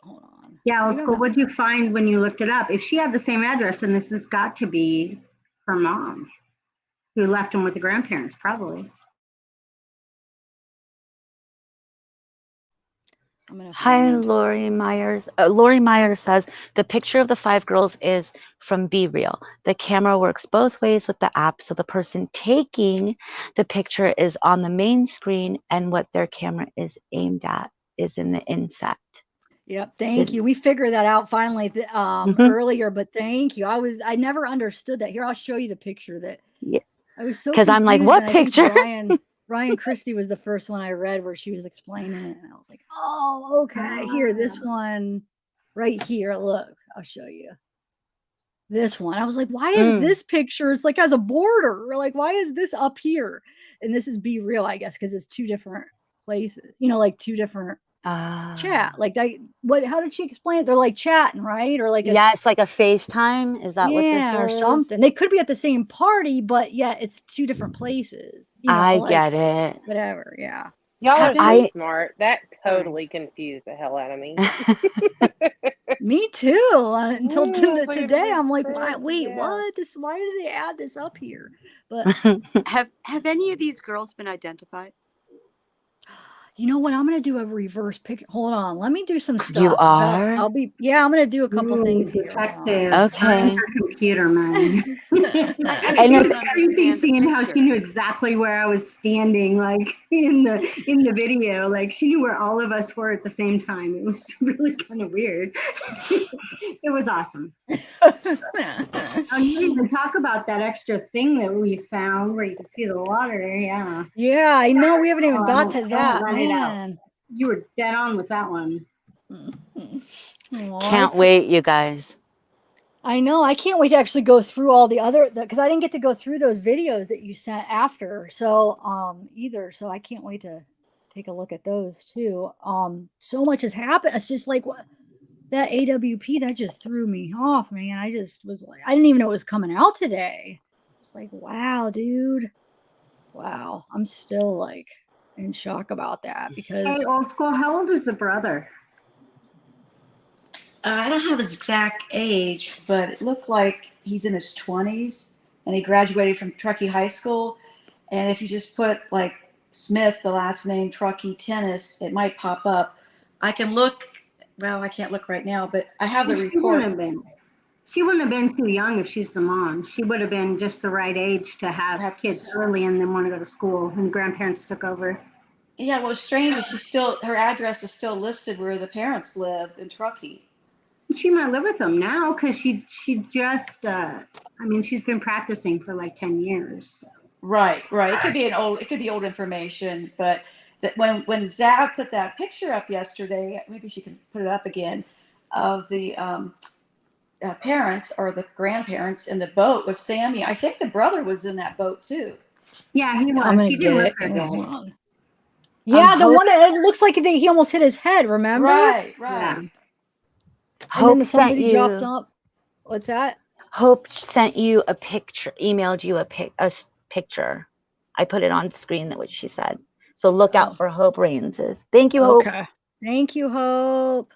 Hold on. Yeah, let's go. What'd you find when you looked it up? If she had the same address, then this has got to be her mom, who left them with the grandparents, probably. Hi, Lori Myers. Lori Myers says the picture of the 5 girls is from Be Real. The camera works both ways with the app, so the person taking the picture is on the main screen, and what their camera is aimed at is in the inset. Yep, thank you. We figured that out finally earlier, but thank you. I never understood that. Here, I'll show you the picture that. Yeah. I was so because I'm like, confused, what and I think picture? Ryan Christie was the first one I read where she was explaining it, and I was like, oh, okay. Here, this one right here. Look, I'll show you. This one. I was like, why is this picture? It's like has a border. Or like, why is this up here? And this is Be Real, I guess, because it's 2 different places. You know, like 2 different chat. Like that. How did she explain it? They're like chatting, right? Or like it's like a FaceTime. Is that what this is? or something. They could be at the same party, but yeah, it's 2 different places. You know, I like, get it. Whatever. Yeah. Y'all are so I smart. That totally confused the hell out of me. Me too. Until Look at today, this I'm like, shit. wait, Yeah. what? Why did they add this up here? But Have any of these girls been identified? you know what? I'm gonna do a reverse pick. Hold on, let me do some stuff. You are? I'm gonna do a couple things here. Detective. Okay. Her computer, man. I And just if don't Creepy understand the seeing how she picture. knew exactly where I was standing, like in the video. Like she knew where all of us were at the same time. It was really kind of weird. It was awesome. Oh, you didn't even talk about that extra thing that we found where you can see the water. Yeah. Yeah, I know. We haven't even Oh, got to I won't that, let it out. man. You were dead on with that one. can't wait, you guys. I know. I can't wait to actually go through all the other because I didn't get to go through those videos that you sent after. So either. So I can't wait to take a look at those too. So much has happened. It's just like what that AWP that just threw me off, man. I just was like, I didn't even know it was coming out today. It's like, wow, dude. Wow. I'm still like in shock about that because Hey, old school, how old is the brother? I don't have his exact age, but it looked like he's in his 20s, and he graduated from Truckee High School. And if you just put like Smith, the last name, Truckee Tennis, it might pop up. I can look. Well, I can't look right now, but I have the She report. wouldn't have been too young if she's the mom. She would have been just the right age to have kids early and then want to go to school, and grandparents took over. Yeah, what's strange is her address is still listed where the parents live in Truckee. She might live with them now because she just she's been practicing for like 10 years. Right. It could be old information, but that when Zav put that picture up yesterday, maybe she can put it up again, of the parents or the grandparents in the boat with Sammy. I think the brother was in that boat too. Yeah, he was. I'm gonna He didn't get look it. very Hold good. on. Yeah, the one that it looks like he almost hit his head, remember? Right. Yeah. And then Hope sent somebody dropped you. up. What's that? Hope sent you a picture, emailed you a picture. I put it on screen that what she said. So look out for Hope Rains's. Thank you, Hope. Okay. Thank you, Hope.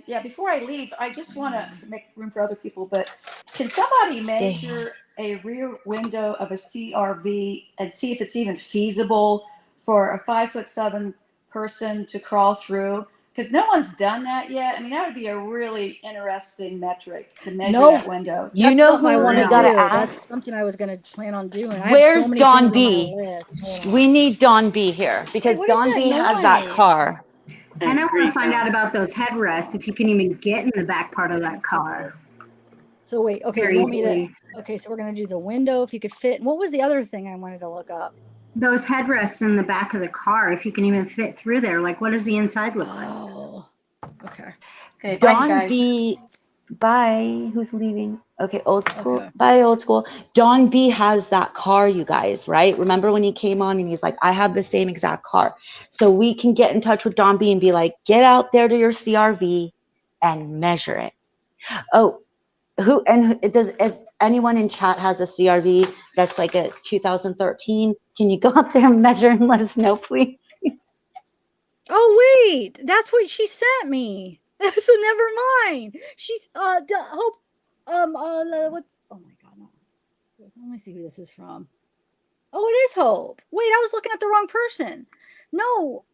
Yeah, before I leave, I just want to make room for other people, but can somebody measure a rear window of a CRV and see if it's even feasible for a 5'7" person to crawl through? Because no one's done that yet. I mean, that would be a really interesting metric to measure that window. You know something I who want we to gotta do. ask? That's something I was going to plan on doing. I Where's have so many Don things on B? my list. Hold on. We need Don B here because what is Don that B has that noise? car. And I want to find out about those headrests, if you can even get in the back part of that car. So wait, okay, Very you want me to? easily. Okay, so we're gonna do the window if you could fit. And what was the other thing I wanted to look up? Those headrests in the back of the car, if you can even fit through there. Like, what does the inside look like? Oh, okay. Okay, bye, you Don guys. B. Bye. Who's leaving? Okay, old school. Okay. Bye, old school. Don B has that car, you guys, right? Remember when he came on and he's like, I have the same exact car. So we can get in touch with Don B and be like, get out there to your CRV and measure it. Oh, if anyone in chat has a CRV that's like a 2013, can you go out there and measure and let us know, please? Oh wait, that's what she sent me. So never mind. She's Hope what? Oh my god, no. Let me see who this is from. Oh, it is Hope. Wait, I was looking at the wrong person. No.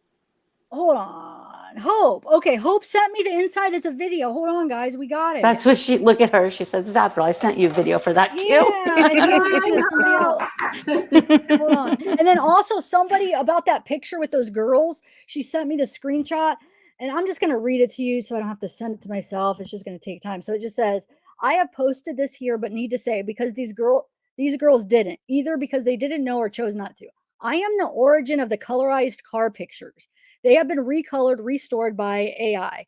Hold on. Hope. Okay, Hope sent me the inside as a video. Hold on, guys. We got it. That's what look at her. She said, Zapper, I sent you a video for that too. Yeah, I think I sent it to somebody else. Hold on. And then also somebody about that picture with those girls, she sent me the screenshot, and I'm just going to read it to you so I don't have to send it to myself. It's just going to take time. So it just says, I have posted this here, but need to say, because these girls didn't, either because they didn't know or chose not to. I am the origin of the colorized car pictures. They have been recolored, restored by AI.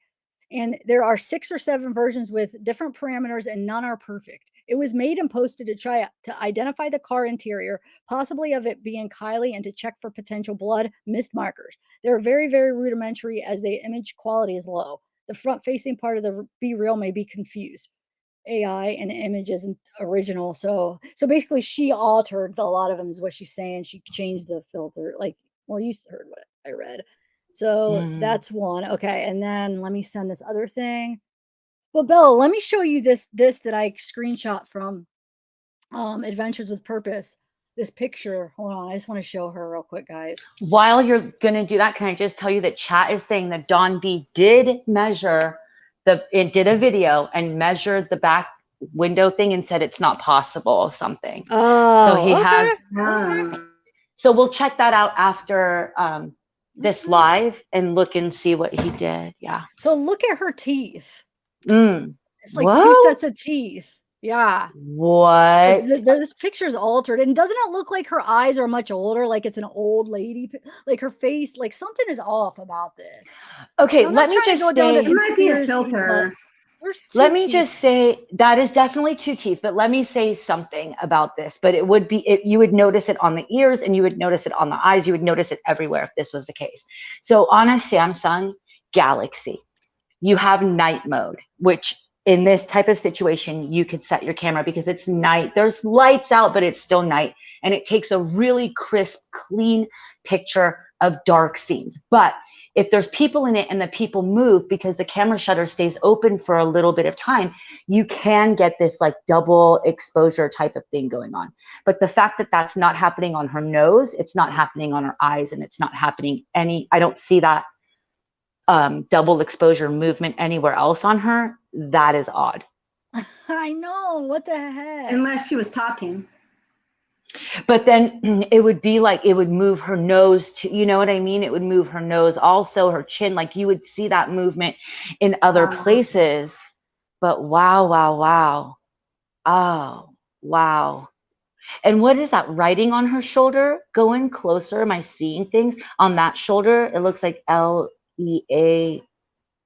And there are 6 or 7 versions with different parameters, and none are perfect. It was made and posted to try to identify the car interior, possibly of it being Kiely, and to check for potential blood mist markers. They're very, very rudimentary as the image quality is low. The front-facing part of the Be Real may be confused. AI and image isn't original. So basically she altered a lot of them is what she's saying. She changed the filter. Like Well, you heard what I read. So Mm. that's one. Okay. And then let me send this other thing. Well, Bella, let me show you this that I screenshot from Adventures with Purpose. This picture. Hold on. I just want to show her real quick, guys. While you're going to do that, can I just tell you that chat is saying that Don B did measure it did a video and measured the back window thing and said it's not possible something. Oh, so he okay. has. Okay. So we'll check that out after this live and look and see what he did. Yeah. So look at her teeth. It's like Whoa. 2 sets of teeth. Yeah. What? This picture is altered. And doesn't it look like her eyes are much older? Like it's an old lady. Like her face, like something is off about this. Okay, I'm let not me trying just to go down to say. It might be a conspiracy, filter. but there's Let two me teeth. just say that is definitely 2 teeth, but let me say something about this. But it would be, you would notice it on the ears and you would notice it on the eyes. You would notice it everywhere if this was the case. So on a Samsung Galaxy, you have night mode, which in this type of situation, you could set your camera because it's night. There's lights out, but it's still night. And it takes a really crisp, clean picture of dark scenes. But if there's people in it and the people move because the camera shutter stays open for a little bit of time, you can get this like double exposure type of thing going on. But the fact that that's not happening on her nose, it's not happening on her eyes, and it's not happening I don't see that double exposure movement anywhere else on her. That is odd. I know. What the heck? Unless she was talking. But then it would be like it would move her nose to, you know what I mean? It would move her nose, also her chin. Like you would see that movement in other places. But wow. Oh, wow. And what is that writing on her shoulder? Go in closer. Am I seeing things on that shoulder? It looks like LEA,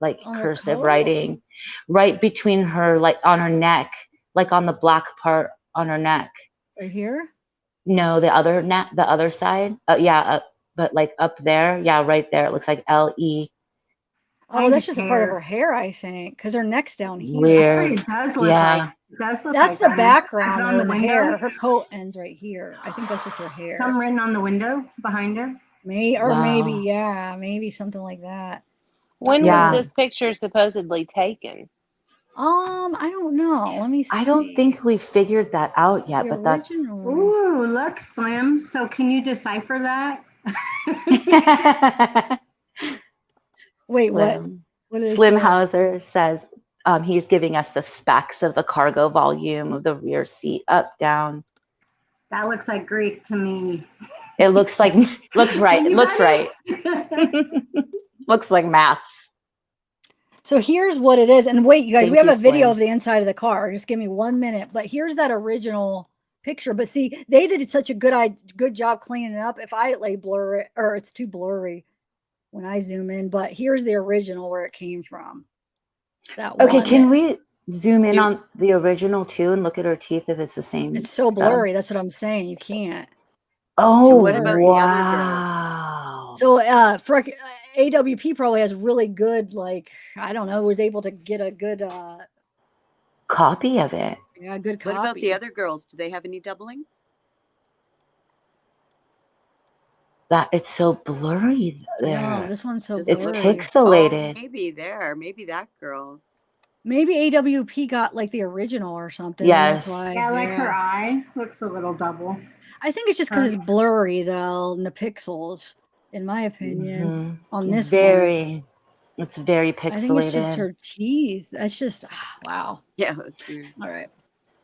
like cursive writing right between her, like on her neck, like on the black part on her neck. Right here? No, the other side. But like up there. Yeah, right there. It looks like LE. Oh, that's just a part of her hair, I think, because her neck's down here. Weird. It does look Yeah. like. It does look That's like the that. background Is it though, on the in the window? hair. Her coat ends right here. I think that's just her hair. Some written on the window behind her. Maybe, yeah, maybe something like that. When Yeah. was this picture supposedly taken? I don't know. Let me see. I don't think we figured that out yet, The but that's original. Ooh, look, Slim. So can you decipher that? Wait, what? Slim. What is Slim that? Hauser says he's giving us the specs of the cargo volume of the rear seat, up, down. That looks like Greek to me. It looks like looks right. It looks right. Anybody? Looks like maths. So here's what it is. And wait, you guys, Thank we have you, a video Slim. of the inside of the car. Just give me 1 minute. But here's that original picture. But see, they did such a good job cleaning it up. If I blur it, or it's too blurry when I zoom in. But here's the original where it came from. That Okay, one can that- we zoom in on the original too and look at her teeth if it's the same? It's so stuff? blurry. That's what I'm saying. You can't. Oh, what about the other wow. So for AWP probably has really good, like, I don't know, was able to get a good Copy of it. yeah, good copy. What about the other girls? Do they have any doubling? That it's so blurry there. No, this one's so Does it It's look- blurry. pixelated. Oh, maybe there. Maybe that girl. Maybe AWP got like the original or something. and Yes. That's why, Yeah, like her eye looks a little double. I think it's just because it's blurry though, in the pixels, in my opinion. On this one. It's very I think it's just pixelated. her teeth. That's just wow. Yeah, it was weird. All right.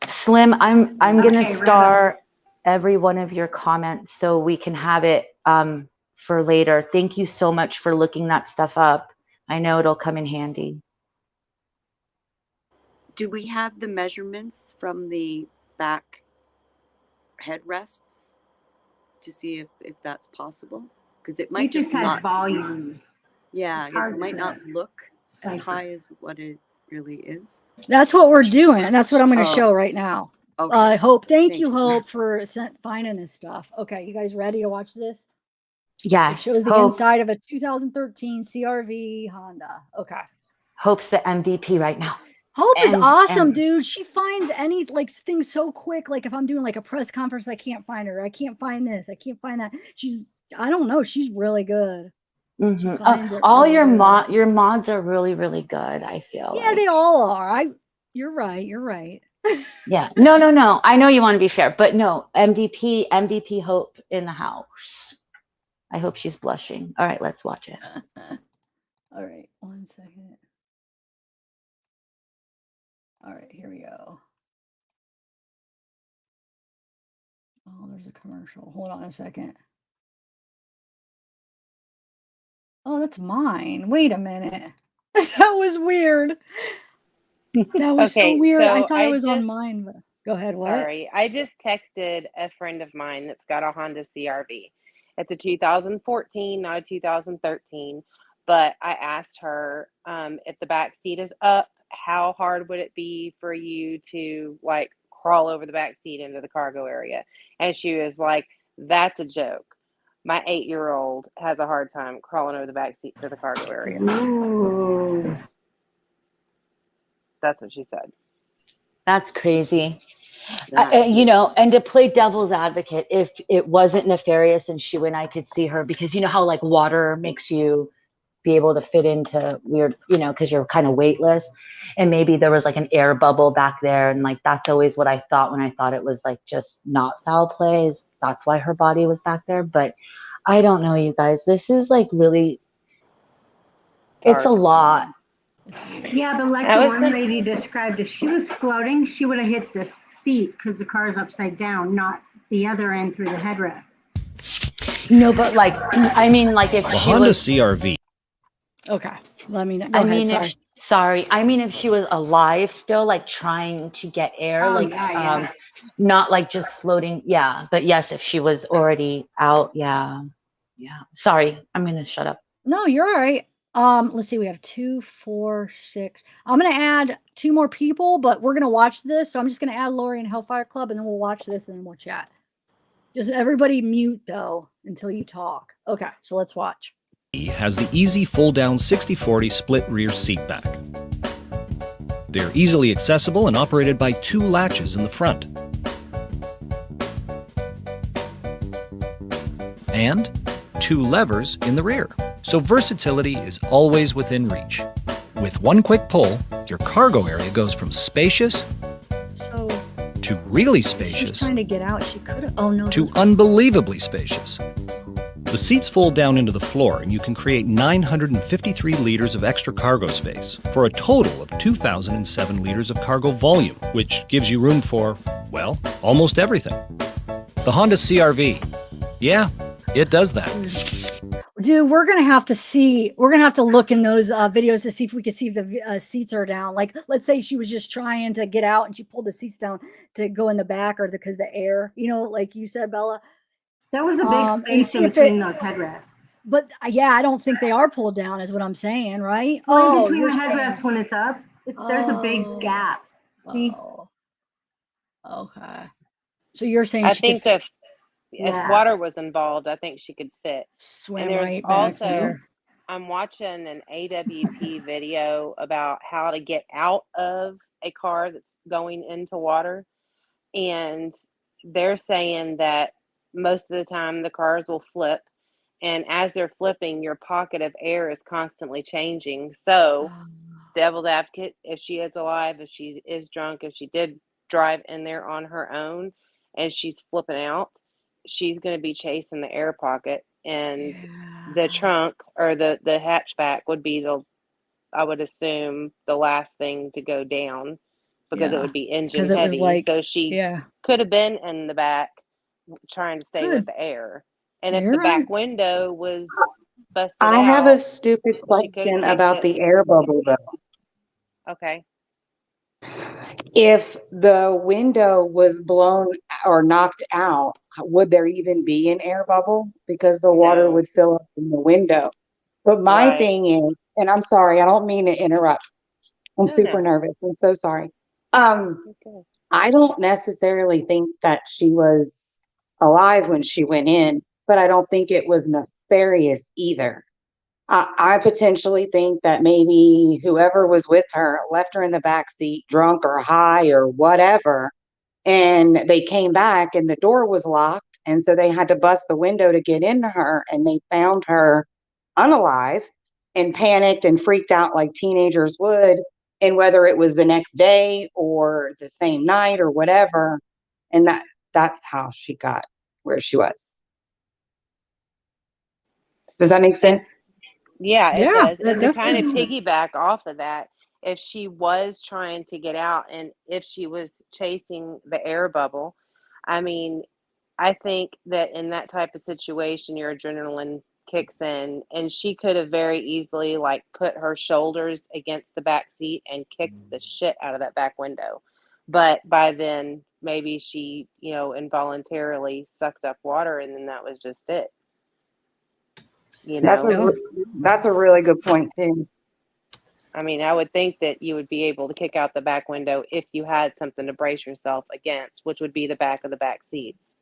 Slim, I'm gonna Okay, right star every one of your comments so we can have it for later. Thank you so much for looking that stuff up. I know it'll come in handy. Do we have the measurements from the back headrests to see if that's possible? Because it You might just just had not. volume. Yeah, I It's guess hard it might to not look as decipher. high as what it really is. That's what we're doing. That's what I'm going to Oh. show right now. Okay. Hope. Thank Thank you, you. Hope, for finding this stuff. Okay, you guys ready to watch this? It Yes. shows the Hope. inside of a 2013 CRV Honda. Okay. Hope's the MVP right now. Hope is And- awesome, and- dude. She finds any like things so quick. Like if I'm doing like a press conference, I can't find her. I can't find this. I can't find that. She's I don't know. She's really good. She Mm-hmm. finds it All really your good. your mods are really, really good, I feel Yeah, like. they all are. You're right. You're right. Yeah. No. I know you want to be fair, but no, MVP Hope in the house. I hope she's blushing. All right, let's watch it. All right, 1 second. All right, here we go. Oh, there's a commercial. Hold on a second. Oh, that's mine. Wait a minute. That was weird. That was so Okay, weird. I so thought it was on mine, but go ahead. What? sorry, I just texted a friend of mine that's got a Honda CRV. It's a 2014, not a 2013. But I asked her if the back seat is up, how hard would it be for you to like crawl over the back seat into the cargo area? And she was like, "That's a joke. My 8-year-old has a hard time crawling over the back seat to the cargo area." Ooh. That's what she said. That's crazy. That You know, is. and to play devil's advocate, if it wasn't nefarious and she and I could see her, because you know how like water makes you be able to fit into weird, you know, because you're kind of weightless, and maybe there was like an air bubble back there, and like that's always what I thought when I thought it was like just not foul plays. That's why her body was back there. But I don't know, you guys. This is like really, it's a lot. Yeah, but like I the was one think- lady described, if she was floating, she would have hit the seat because the car's upside down, not the other end through the headrest. No, but like, I mean, like if The she Honda was, CRV. Okay, let me. Go I ahead. mean, Sorry. sorry, I mean, if she was alive still, like trying to get air, Oh, like, yeah. not like just floating. Yeah, but yes, if she was already out, yeah. Sorry, I'm gonna shut up. No, you're all right. Let's see. We have 2, 4, 6. I'm gonna add 2 more people, but we're gonna watch this. So I'm just gonna add Lori and Hellfire Club, and then we'll watch this, and then we'll chat. Just everybody mute though until you talk. Okay, so let's watch. Has the easy fold-down 60/40 split rear seat back. They're easily accessible and operated by 2 latches in the front. And 2 levers in the rear, so versatility is always within reach. With one quick pull, your cargo area goes from spacious So to really she's spacious trying to get out. She could have. Oh no. to unbelievably spacious. The seats fold down into the floor and you can create 953 liters of extra cargo space for a total of 2,007 liters of cargo volume, which gives you room for, well, almost everything. The Honda CRV. Yeah, it does that. Dude, we're gonna have to see. We're gonna have to look in those videos to see if we can see if the seats are down. Like, let's say she was just trying to get out and she pulled the seats down to go in the back, or because the air, you know, like you said, Bella. That was a big And space see in if between it. those headrests. But yeah, I don't think they are pulled down, is what I'm saying, right? Well, in Oh, between you're the saying. headrests when it's up, there's a big gap. See? Oh, okay. So you're saying I she could think if Yeah. water was involved, I think she could fit. swim And there's right back also, there. I'm watching an AWP video about how to get out of a car that's going into water. And they're saying that most of the time the cars will flip. And as they're flipping, your pocket of air is constantly changing. So, devil's advocate, if she is alive, if she is drunk, if she did drive in there on her own and she's flipping out, she's going to be chasing the air pocket, and the trunk or the hatchback would be I would assume the last thing to go down, because it would be engine because it was heavy. like, So she yeah, could have been in the back trying to stay with Could. the air. And if You're the right. back window was busted I have a out, stupid she could have question kicked about it. the air bubble though. Okay. If the window was blown or knocked out, would there even be an air bubble? Because the water No. would fill up in the window. But my Right. thing is, and I'm sorry, I don't mean to interrupt. I'm No, super no. nervous. I'm so sorry. Okay. I don't necessarily think that she was alive when she went in, but I don't think it was nefarious either. I potentially think that maybe whoever was with her left her in the back seat, drunk or high or whatever, and they came back and the door was locked And so they had to bust the window to get into her, and they found her unalive and panicked and freaked out like teenagers would. And whether it was the next day or the same night or whatever, and that's how she got where she was. Does that make sense? Yeah, it Yeah, does. that And to kind definitely of makes sense. piggyback off of that, if she was trying to get out and if she was chasing the air bubble, I mean, I think that in that type of situation, your adrenaline kicks in, and she could have very easily like put her shoulders against the back seat and kicked the shit out of that back window. But by then, maybe she, involuntarily sucked up water, and then that was just it. That's Yeah. that's a really good point too. I mean, I would think that you would be able to kick out the back window if you had something to brace yourself against, which would be the back of the back seats.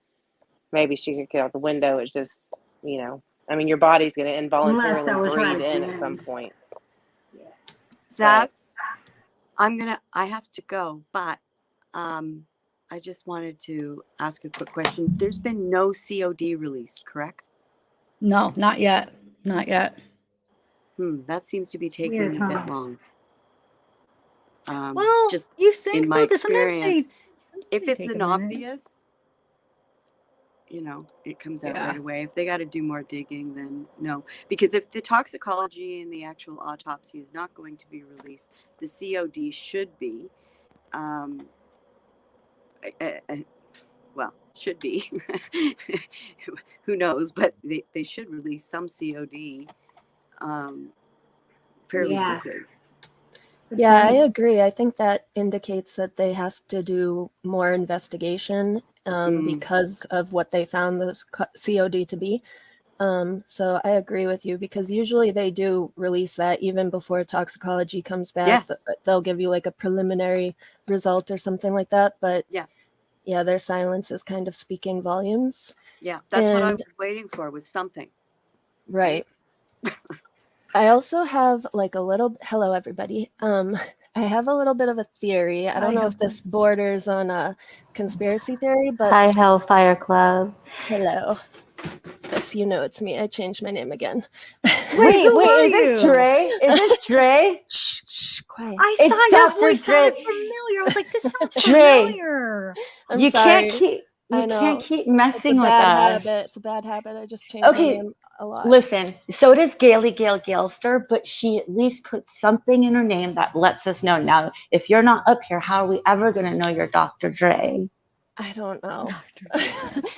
Maybe she could get out the window. It's just, I mean, your body's going to Unless involuntarily that was right breathe at the in at some end. point. Zab, I have to go, but I just wanted to ask a quick question. There's been no COD released, correct? No, not yet. Not yet. That seems to be taking Weird, a huh? bit long. Well, Just you think in my though that sometimes experience, if they it's take a an minute. obvious, it comes out Yeah. right away. If they got to do more digging, then no. Because if the toxicology and the actual autopsy is not going to be released, the COD should be. Well, should be. Who knows? But they should release some COD fairly Yeah. quickly. Yeah, I agree. I think that indicates that they have to do more investigation because of what they found the COD to be. So I agree with you because usually they do release that even before toxicology comes back. Yes. They'll give you like a preliminary result or something like that. But yeah, their silence is kind of speaking volumes. Yeah, that's what I was waiting for, with something. Right. I also have like a little, hello everybody. I have a little bit of a theory. I don't know if this borders on a conspiracy theory, but Hi, Hellfire Club. hello. Yes, it's me. I changed my name again. Wait, is this Dre? Is this Dre? Shh, quiet. I It's thought your Dr. voice sounded Dre. familiar. I was like, this sounds Dre. familiar. I'm You sorry. can't keep It's a messing with bad us. habit. It's a bad habit. I just changed my Okay, name a lot. listen. So does Gayle Gailster, but she at least puts something in her name that lets us know. Now, if you're not up here, how are we ever going to know you're Dr. Dre? I don't know.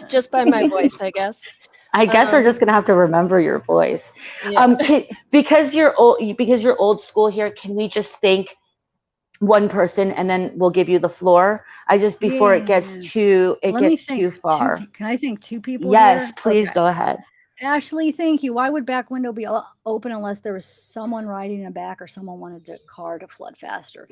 Just by my voice, I guess. I guess we're just gonna have to remember your voice. Yeah. Because you're old school here. Can we just thank one person and then we'll give you the floor? Before it gets too far. Can I thank two people? Yes, here? please Okay. go ahead. Ashley, thank you. Why would back window be open unless there was someone riding in the back or someone wanted the car to flood faster?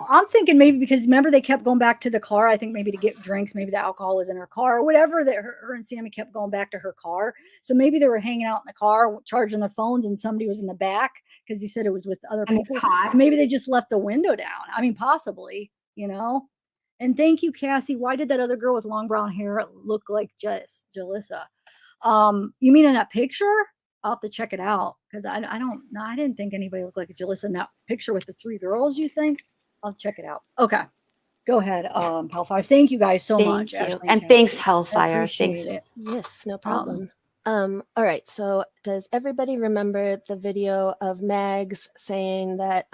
I'm thinking maybe because remember they kept going back to the car. I think maybe to get drinks, maybe the alcohol was in her car or whatever. That her and Sammy kept going back to her car. So maybe they were hanging out in the car charging their phones, and somebody was in the back because he said it was with other people. And maybe they just left the window down. I mean, possibly, And thank you, Cassie. Why did that other girl with long brown hair look like Jalissa? You mean in that picture? I'll have to check it out because I didn't think anybody looked like a Jalissa in that picture with the three girls. You think? I'll check it out. Okay, go ahead, Hellfire. Thank you guys so much. Thank you, Ashley and Cassie. thanks, Hellfire. I appreciate it. Yes, no problem. All right. So does everybody remember the video of Mags saying that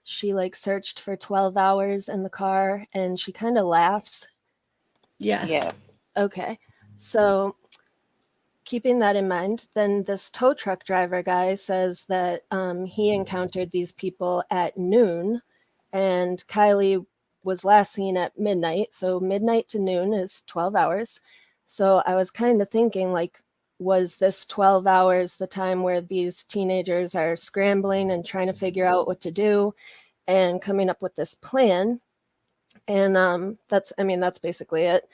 she like searched for 12 hours in the car and she kind of laughs? Yes. Yeah. Okay. So keeping that in mind, then this tow truck driver guy says that he encountered these people at noon and Kiely was last seen at midnight. So midnight to noon is 12 hours. So I was kind of thinking like, was this 12 hours the time where these teenagers are scrambling and trying to figure out what to do and coming up with this plan? And that's basically it.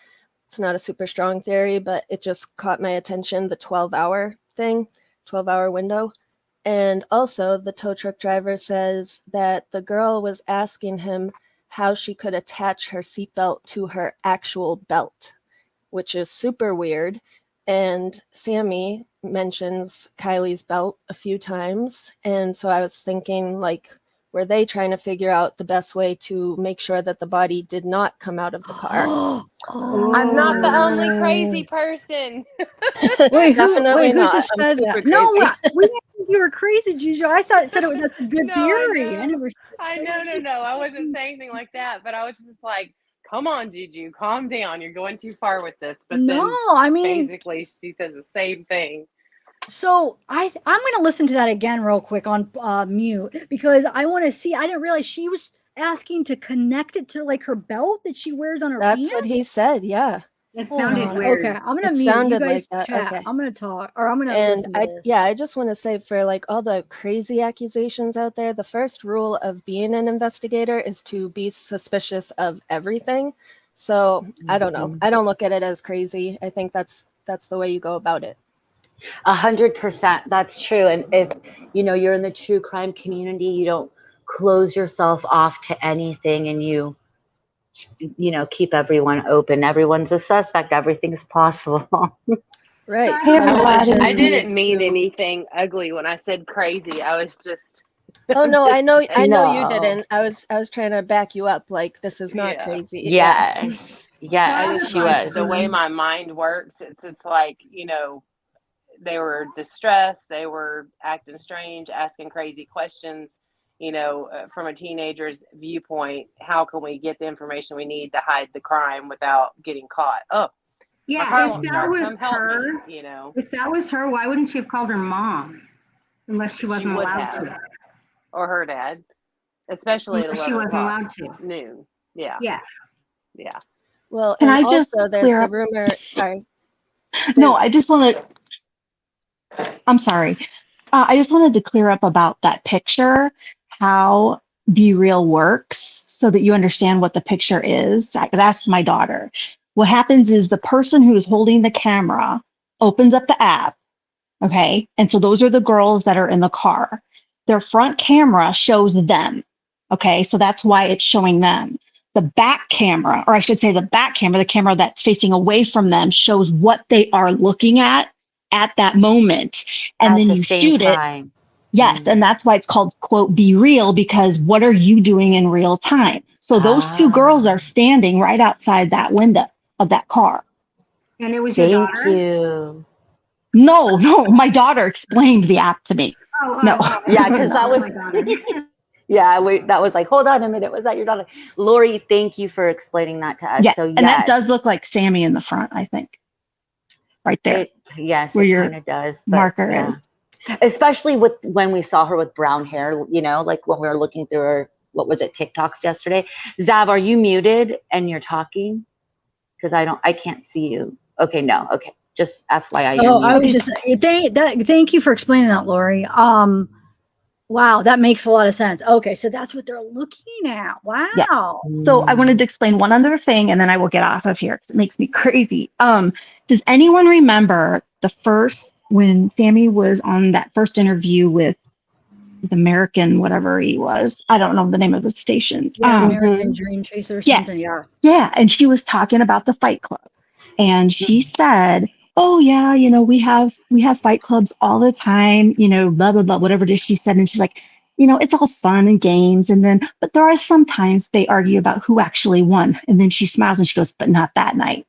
It's not a super strong theory, but it just caught my attention, the 12-hour thing, 12-hour window. And also the tow truck driver says that the girl was asking him how she could attach her seatbelt to her actual belt, which is super weird And Sammy mentions Kylie's belt a few times. And so I was thinking, like, were they trying to figure out the best way to make sure that the body did not come out of the car? I'm not the only crazy person. Definitely who not. just I'm said super that? No, crazy. we didn't think you were crazy, Juju. I thought it said it was that's a good No, theory. I I know. never I know. I wasn't saying anything like that, but I was just like, come on, Juju, calm down. You're going too far with this. But No, then I mean, basically she says the same thing. so I'm gonna listen to that again real quick on mute because I want to see. I didn't realize she was asking to connect it to like her belt that she wears on her That's what pants. he said. Yeah. It Hold sounded on. weird. Okay, I'm gonna It mute. You sounded guys like that. chat. Okay. I'm gonna talk, or I'm gonna And listen to this. I just want to say, for like all the crazy accusations out there, the first rule of being an investigator is to be suspicious of everything. So I don't know. I don't look at it as crazy. I think that's the way you go about it. 100%. That's true. And if you're in the true crime community, you don't close yourself off to anything, and you keep everyone open. Everyone's a suspect. Everything's possible. Right. Hey, everybody. I didn't mean anything ugly when I said crazy. I was just Oh no, I know you No. didn't. I was trying to back you up, like this is not crazy. Yes. I Yes, just she like was. the way my mind works. It's like, they were distressed, they were acting strange, asking crazy questions. From a teenager's viewpoint, how can we get the information we need to hide the crime without getting caught? Oh, my car Yeah, won't if that start. was Come help her, me. if that was her, why wouldn't she have called her mom? Unless she wasn't would allowed have, to. or her dad, especially at Unless she 11 wasn't o'clock allowed to. noon. Yeah. Yeah. Well, Can and I just also there's clear the up? rumor. Sorry. No, Please. I just want to. I'm sorry. I just wanted to clear up about that picture, how Be Real works, so that you understand what the picture is. That's my daughter. What happens is the person who is holding the camera opens up the app, okay? And so those are the girls that are in the car. Their front camera shows them, okay? So that's why it's showing them. The back camera, or I should say the back camera, the camera that's facing away from them, shows what they are looking at that moment. And At then the you same shoot it. time. Yes. And that's why it's called, quote, Be Real, because what are you doing in real time? So those two girls are standing right outside that window of that car. And it was your Thank daughter? you. No, my daughter explained the app to me. No. Yeah, because that was my daughter. yeah, that was like, hold on a minute, was that your daughter? Lori, thank you for explaining that to us. Yeah, So and that does look like Sammy in the front, I think. Right there. Yes, where it your kind of does. But marker yeah. is. Especially when we saw her with brown hair, like when we were looking through her, what was it, TikToks yesterday. Zav, are you muted and you're talking? Because I can't see you. Okay, no. Okay. Just FYI, you're Oh, I was muted. just thank you for explaining that, Lori. Wow, that makes a lot of sense. Okay, so that's what they're looking at. Wow. Yeah. So I wanted to explain one other thing, and then I will get off of here because it makes me crazy. Does anyone remember when Sammy was on that first interview with American, whatever he was? I don't know the name of the station. Yeah, American Dream Chaser or something. Yeah. Yeah, and she was talking about the Fight Club, and she said, "Oh yeah, we have fight clubs all the time, blah blah blah, whatever it is." She said, and she's like, it's all fun and games, and then but there are sometimes they argue about who actually won, and then she smiles and she goes, "But not that night."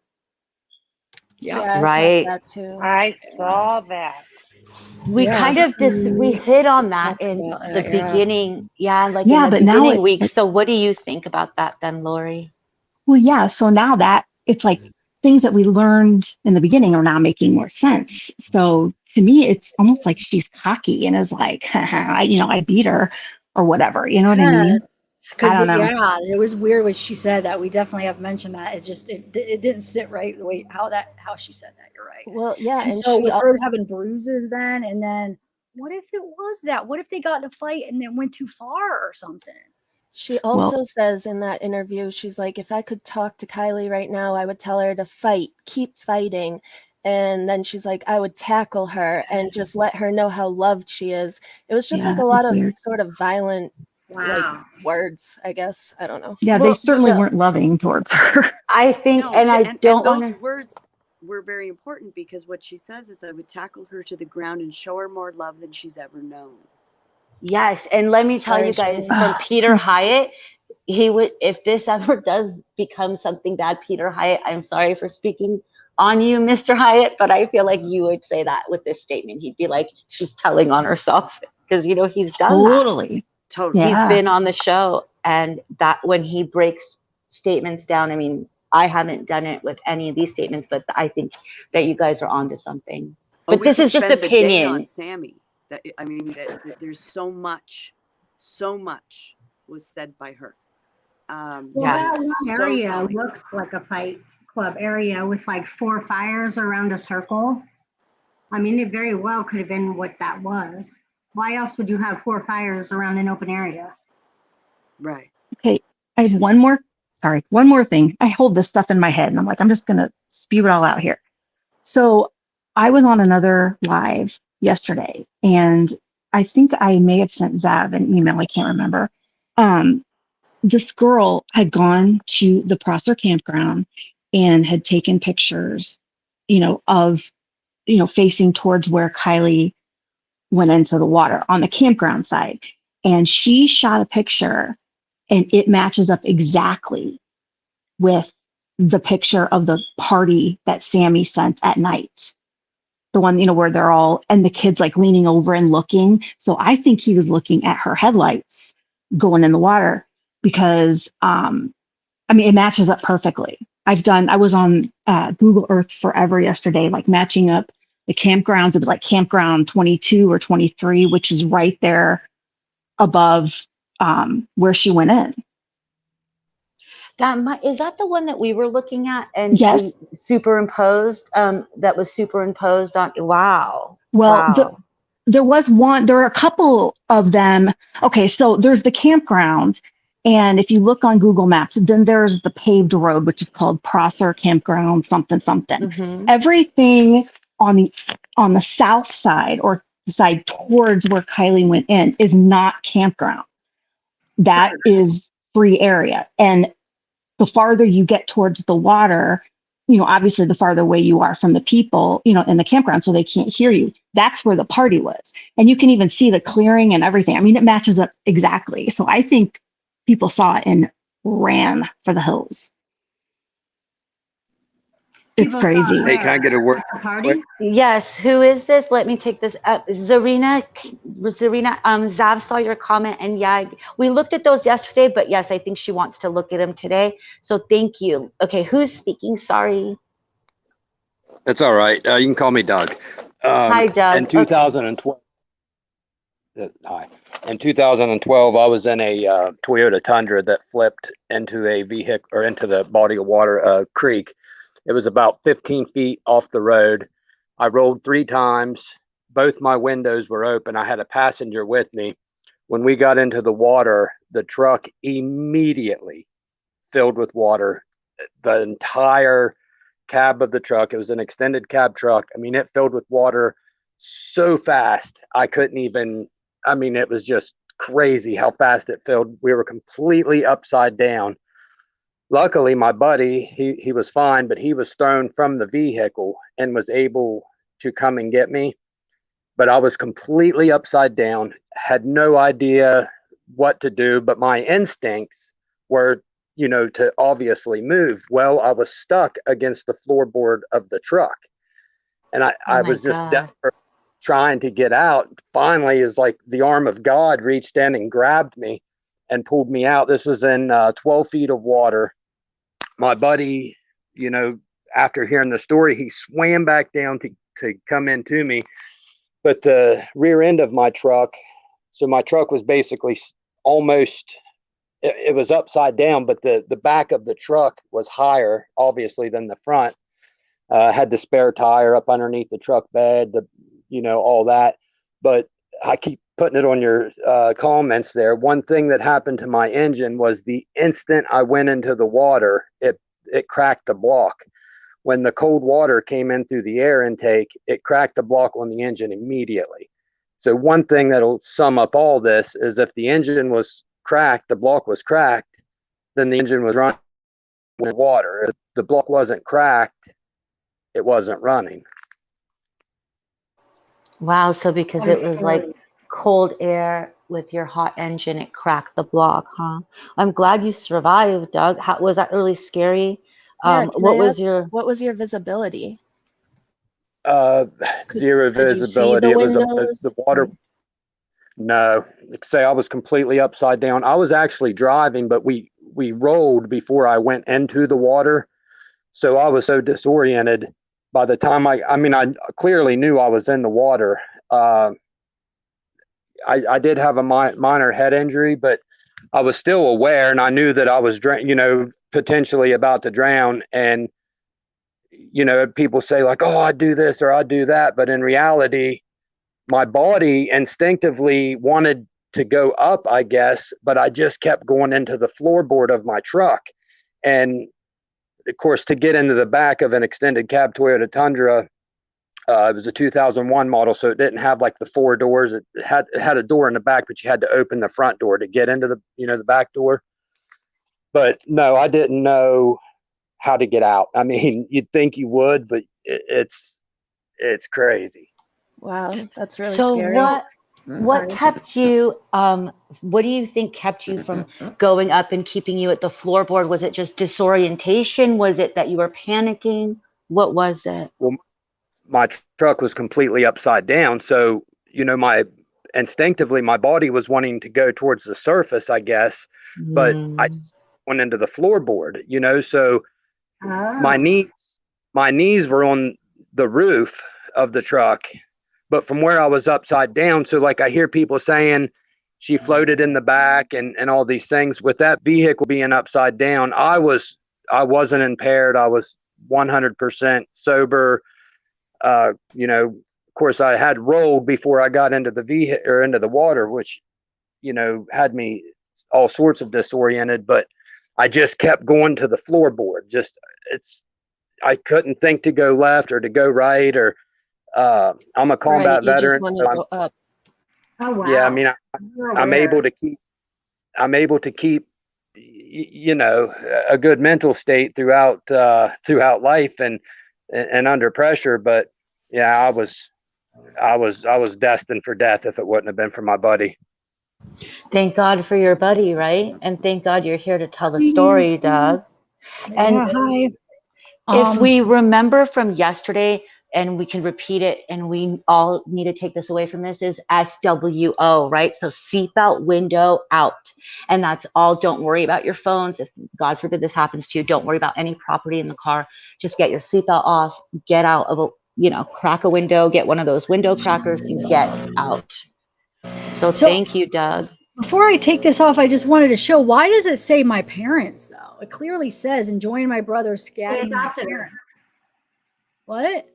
Yeah, Right. I caught that too. I saw that. We kind of we hit on that in the beginning. Yeah, like in the but now beginning week. So what do you think about that then, Lori? Well, yeah. So now that it's like things that we learned in the beginning are now making more sense. So to me, it's almost like she's cocky and is like, I beat her or whatever. You know what I mean? Because I don't know. yeah, it was weird when she said that. We definitely have mentioned that. It's just it didn't sit right the way how she said that. You're right. Well, yeah, and so with her having bruises then, and then what if it was that? What if they got in a fight and it went too far or something? She also says in that interview, she's like, if I could talk to Kiely right now, I would tell her to fight, keep fighting. And then she's like, I would tackle her and just let her know how loved she is. It was just like a lot of sort of violent words, I guess. I don't know. Yeah, they certainly weren't loving towards her. I think, No, and I and don't those want to. words were very important, because what she says is, I would tackle her to the ground and show her more love than she's ever known. Yes, and let me tell you guys, from Peter Hyatt, he would, if this ever does become something bad, Peter Hyatt, I'm sorry for speaking on you, Mr. Hyatt, but I feel like you would say that with this statement. He'd be like, she's telling on herself, because he's done Totally. Totally. He's Yeah. been on the show, and that when he breaks statements down, I mean, I haven't done it with any of these statements, but I think that you guys are onto something. Oh, But we this could is just spend the day on opinion. Sammy. That there's so much was said by her. Well, Yes. that one So area telling. looks like a fight club area with like 4 fires around a circle. I mean, it very well could have been what that was. Why else would you have 4 fires around an open area? Right. Okay, I have one more thing. I hold this stuff in my head and I'm like, I'm just gonna spew it all out here. So I was on another live yesterday, and I think I may have sent Zav an email, I can't remember. This girl had gone to the Prosser campground and had taken pictures, of, facing towards where Kiely went into the water on the campground side. And she shot a picture, and it matches up exactly with the picture of the party that Sammy sent at night. The one, where they're all, and the kids like leaning over and looking. So I think he was looking at her headlights going in the water, because, it matches up perfectly. I was on Google Earth forever yesterday, like matching up the campgrounds. It was like campground 22 or 23, which is right there above where she went in. Is that the one that we were looking at and Yes. we superimposed? That was superimposed on. Wow. Well, Wow. there are a couple of them. Okay, so there's the campground. And if you look on Google Maps, then there's the paved road, which is called Prosser Campground, something, something. Mhm. Everything on the south side, or the side towards where Kiely went in, is not campground. That is free area. And the farther you get towards the water, obviously the farther away you are from the people, in the campground, so they can't hear you. That's where the party was. And you can even see the clearing and everything. It matches up exactly. So I think people saw it and ran for the hills. It's crazy. Hey, can I get a word? Party? Yes. Who is this? Let me take this up. Zarina, Zav saw your comment, and yeah, we looked at those yesterday, but yes, I think she wants to look at them today. So thank you. Okay, who's speaking? Sorry. That's all right. You can call me Doug. Hi, Doug. In 2012, hi. In 2012, I was in a Toyota Tundra that flipped into a vehicle, or into the body of water, creek. It was about 15 feet off the road. I rolled 3 times. Both my windows were open. I had a passenger with me. When we got into the water, the truck immediately filled with water. The entire cab of the truck, it was an extended cab truck. It filled with water so fast. I couldn't even, it was just crazy how fast it filled. We were completely upside down. Luckily, my buddy, he was fine, but he was thrown from the vehicle and was able to come and get me. But I was completely upside down, had no idea what to do, but my instincts were, to obviously move. Well, I was stuck against the floorboard of the truck. And I was just desperate, trying to get out. Finally, is like the arm of God reached in and grabbed me and pulled me out. This was in 12 feet of water. My buddy, after hearing the story, he swam back down to come into me. But the rear end of my truck, so my truck was basically almost, it was upside down, but the back of the truck was higher, obviously, than the front. Had the spare tire up underneath the truck bed, all that. But I keep putting it on your comments there. One thing that happened to my engine was the instant I went into the water, it cracked the block. When the cold water came in through the air intake, it cracked the block on the engine immediately. So one thing that'll sum up all this is if the engine was cracked, the block was cracked, then the engine was running with water. If the block wasn't cracked, it wasn't running. Wow. So because What a it was like story. cold air with your hot engine, it cracked the block, huh? I'm glad you survived, Doug. How was that really scary? Yeah, can I What was ask, your what was your visibility? Uh, Could Zero could you see visibility. the It was windows? the water. No, like say I was completely upside down. I was actually driving, but we rolled before I went into the water, so I was so disoriented. By the time I mean, I clearly knew I was in the water. Uh, I did have a minor head injury, but I was still aware, and I knew that I was, potentially about to drown. And people say like, "Oh, I do this or I do that," but in reality, my body instinctively wanted to go up, I guess, but I just kept going into the floorboard of my truck. And of course, to get into the back of an extended cab Toyota Tundra, it was a 2001 model, so it didn't have like the four doors. It had a door in the back, but you had to open the front door to get into the back door. But no, I didn't know how to get out. I mean, you'd think you would, but it's crazy. Wow, that's really So scary. what kept you what do you think kept you from going up and keeping you at the floorboard? Was it just disorientation? Was it that you were panicking? What was it? Well, my truck was completely upside down, so my instinctively my body was wanting to go towards the surface, I guess, but I just went into the floorboard, so my Oh. knees were on the roof of the truck, but from where I was upside down, so like I hear people saying she floated in the back and all these things. With that vehicle being upside down, I wasn't impaired. I was 100% sober. Of course I had rolled before I got into the vehicle or into the water, which had me all sorts of disoriented, but I just kept going to the floorboard. I couldn't think to go left or to go right, or I'm a Right, combat you just veteran, wanted so to I'm, go up. Oh wow. yeah, I mean, You're I'm aware. able to keep a good mental state throughout life and under pressure. But yeah, I was destined for death if it wouldn't have been for my buddy. Thank God for your buddy, right? And thank God you're here to tell the story, Doug. And Yeah, hi. if we remember from yesterday, and we can repeat it, and we all need to take this away from this, is SWO, right? So seatbelt window out. And that's all. Don't worry about your phones. If God forbid this happens to you, don't worry about any property in the car. Just get your seatbelt off, get out of crack a window, get one of those window crackers and get out. So thank you, Doug. Before I take this off, I just wanted to show, why does it say my parents though? It clearly says enjoying my brother They scatting my adopted her. parents. What?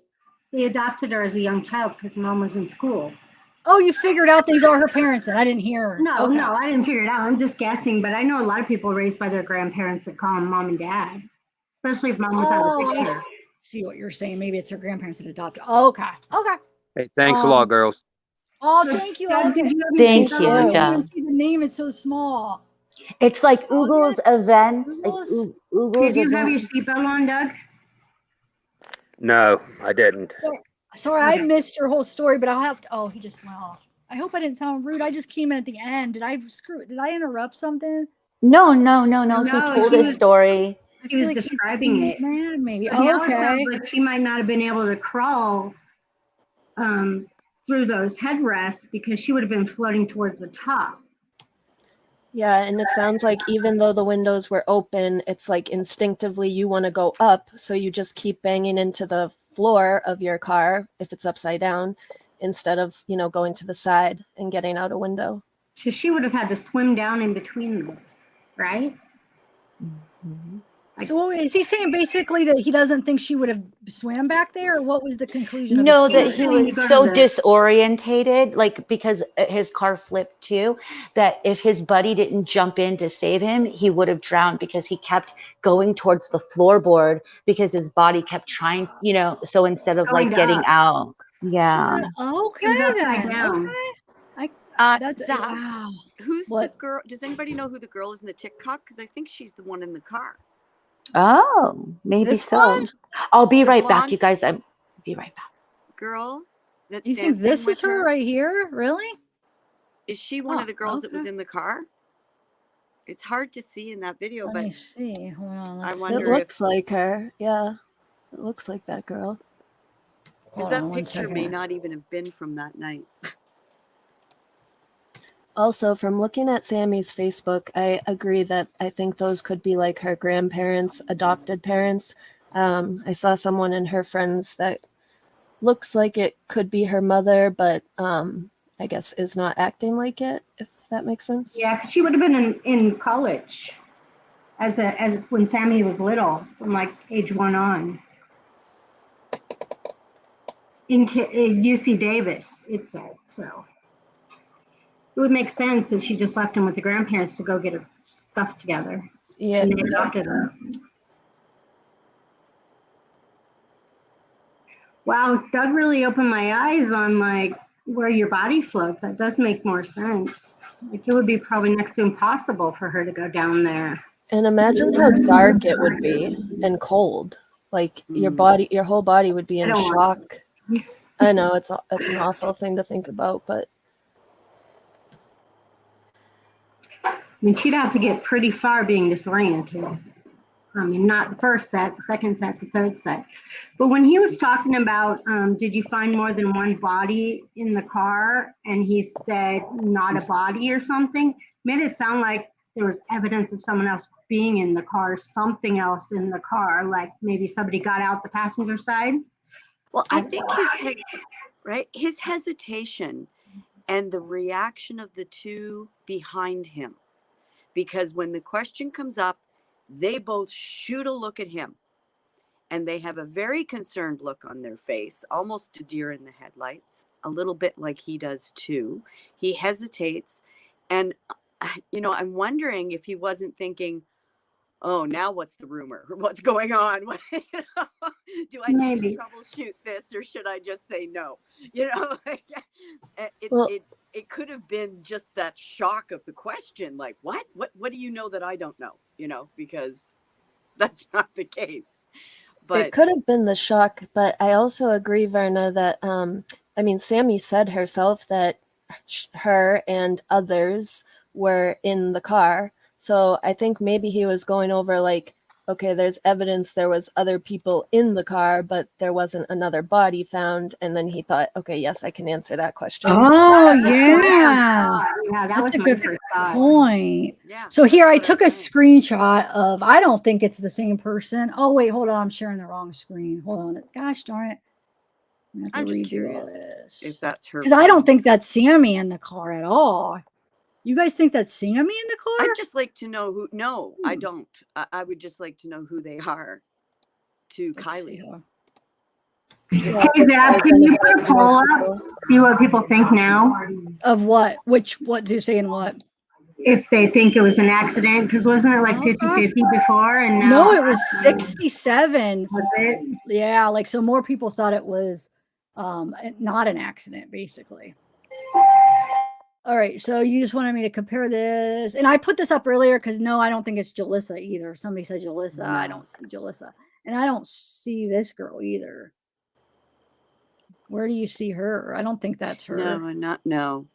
They adopted her as a young child because mom was in school. Oh, you figured out these are her parents then. I didn't hear her. No, Okay. no, I didn't figure it out. I'm just guessing, but I know a lot of people raised by their grandparents that call them mom and dad, especially if mom was out of Oh, the I picture. see what you're saying. Maybe it's her grandparents that adopted. Okay. Okay. Hey, thanks a lot, girls. Oh, thank you. Doug, Okay. did you have your Thank seatbelt you, on? I can't even Doug. see the name. It's so small. It's like Oogle's events. Like Oogle's Did you have your event. seatbelt on, Doug? No, I didn't. Sorry, I missed your whole story, but I'll have to. Oh, he just went off. I hope I didn't sound rude. I just came in at the end. Did I interrupt something? No. He No, told he his was- story. He was describing it. Mad, maybe. But now it Okay. sounds like she might not have been able to crawl through those headrests because she would have been floating towards the top. Yeah, and it sounds like even though the windows were open, it's like instinctively you want to go up, so you just keep banging into the floor of your car if it's upside down, instead of, going to the side and getting out a window. So she would have had to swim down in between those, right? So what, is he saying basically that he doesn't think she would have swam back there, or what was the conclusion? No, of that he was so disorientated, like because his car flipped too, that if his buddy didn't jump in to save him, he would have drowned because he kept going towards the floorboard because his body kept trying, so instead of Going like getting up. out. Yeah. Okay, It was upside then. down. Okay. That's Zach, wow. who's What? the girl? Does anybody know who the girl is in the TikTok? Because I think she's the one in the car. Oh, maybe This so. one? I'll be The right back, you blonde guys. I'm be right back. girl that's You think dancing this with is her right here? Really? Is she one of Oh, the girls that was okay. in the car? It's hard to see in that video, Let but me see. Hold on. I Let's wonder It see. looks like her. Yeah, it looks like that girl. because Hold that on one picture may second. not even have been from that night. Also, from looking at Sammy's Facebook, I agree that I think those could be like her grandparents, adopted parents. I saw someone in her friends that looks like it could be her mother, but I guess is not acting like it, if that makes sense. Yeah, because she would have been in college as when Sammy was little, from like age 1 on. In UC Davis, it said. So it would make sense that she just left him with the grandparents to go get her stuff together. Yeah. And they adopted her. Wow, Doug really opened my eyes on like where your body floats. That does make more sense. Like it would be probably next to impossible for her to go down there. And imagine how dark it would be and cold. Like your whole body would be I in don't want shock. I know it's an awful thing to think about, but I mean, she'd have to get pretty far being disoriented. I mean, not the first set, the second set, the third set. But when he was talking about, did you find more than one body in the car? And he said, not a body or something, made it sound like there was evidence of someone else being in the car, something else in the car, like maybe somebody got out the passenger side. Well, I think his hesitation and the reaction of the two behind him, because when the question comes up, they both shoot a look at him and they have a very concerned look on their face, almost a deer in the headlights, a little bit like he does too. He hesitates. And, I'm wondering if he wasn't thinking, oh, now what's the rumor? What's going on? Do I need to troubleshoot this or should I just say no? It could have been just that shock of the question. Like, what do you know that I don't know? Because that's not the case. But it could have been the shock. But I also agree, Verna, that Sammy said herself that her and others were in the car. So I think maybe he was going over like, okay, there's evidence there was other people in the car, but there wasn't another body found. And then he thought, okay, yes, I can answer that question. Oh, yeah. That's a good point. Yeah. So here I took a screenshot of, I don't think it's the same person. Oh, wait, hold on. I'm sharing the wrong screen. Hold on. Gosh darn it. I'm just curious if that's her. Because I don't think that's Sammy in the car at all. You guys think that's Sammy in the car? I'd just like to know who. No, I don't. I would just like to know who they are to Kiely. Hey, Zach, can you put a poll up? See what people think now. Of what? What do you say in what? If they think it was an accident, because wasn't it like 50-50 before? And now No, it was 67. Was it? Yeah, like so more people thought it was not an accident, basically. All right, so you just wanted me to compare this. And I put this up earlier because no, I don't think it's Jalissa either. Somebody said Jalissa. No. I don't see Jalissa. And I don't see this girl either. Where do you see her? I don't think that's her. No.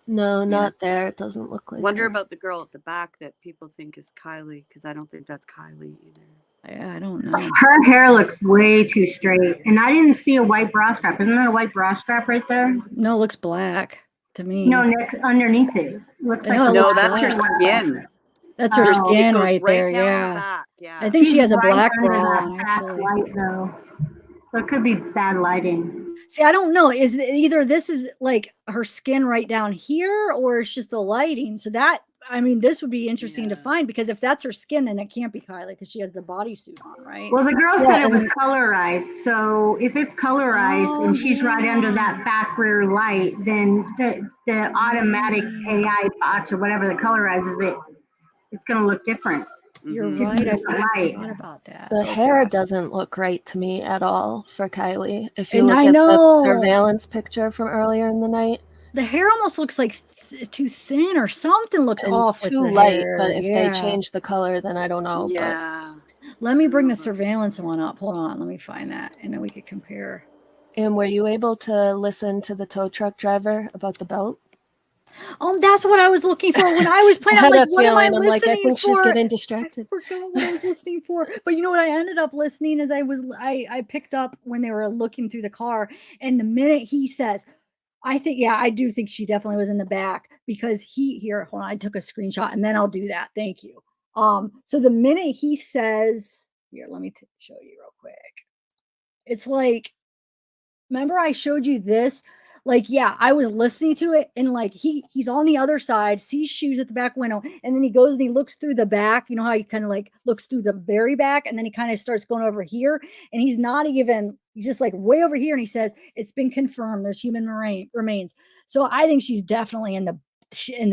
No, not there. It doesn't look like Wonder her. about the girl at the back that people think is Kiely, because I don't think that's Kiely either. Yeah, I don't know. Her hair looks way too straight. And I didn't see a white bra strap. Isn't that a white bra strap right there? No, it looks black to me. No, Nick, underneath it. Looks like no, that's her skin. That's her skin right there. Down the back. Yeah. I think she has a right black under bra that on, pack actually. light, though. So it could be bad lighting. See, I don't know. Is either this is like her skin right down here, or it's just the lighting? So that, I mean, this would be interesting to find, because if that's her skin, then it can't be Kiely because she has the bodysuit on, right? Well, the girl said it was colorized. So if it's colorized and she's right under that back rear light, then the automatic AI box or whatever that colorizes it, it's going to look different. You're right. I forgot about that. The hair doesn't look right to me at all for Kiely. If you And look I at know. the surveillance picture from earlier in the night, The hair almost looks like too thin or something looks and off too with the light. hair. But if they change the color, then I don't know. Yeah. Let me bring the surveillance one up. Hold on, let me find that, and then we could compare. And were you able to listen to the tow truck driver about the belt? That's what I was looking for when I was playing. I I'm had like, a what am I feeling. I'm like, I listening think she's for? getting distracted. I forgot what I was listening for. But you know what I ended up listening is I picked up when they were looking through the car, and the minute he says, I think, yeah, I do think she definitely was in the back because here, hold on, I took a screenshot and then I'll do that. Thank you. So the minute he says, here, let me show you real quick. It's like, remember I showed you this? Like, yeah, I was listening to it and like he's on the other side, sees shoes at the back window, and then he goes and he looks through the back. You know how he kind of like looks through the very back, and then he kind of starts going over here, and he's not even, he's just like way over here, and he says, it's been confirmed, there's human remains. So I think she's definitely in the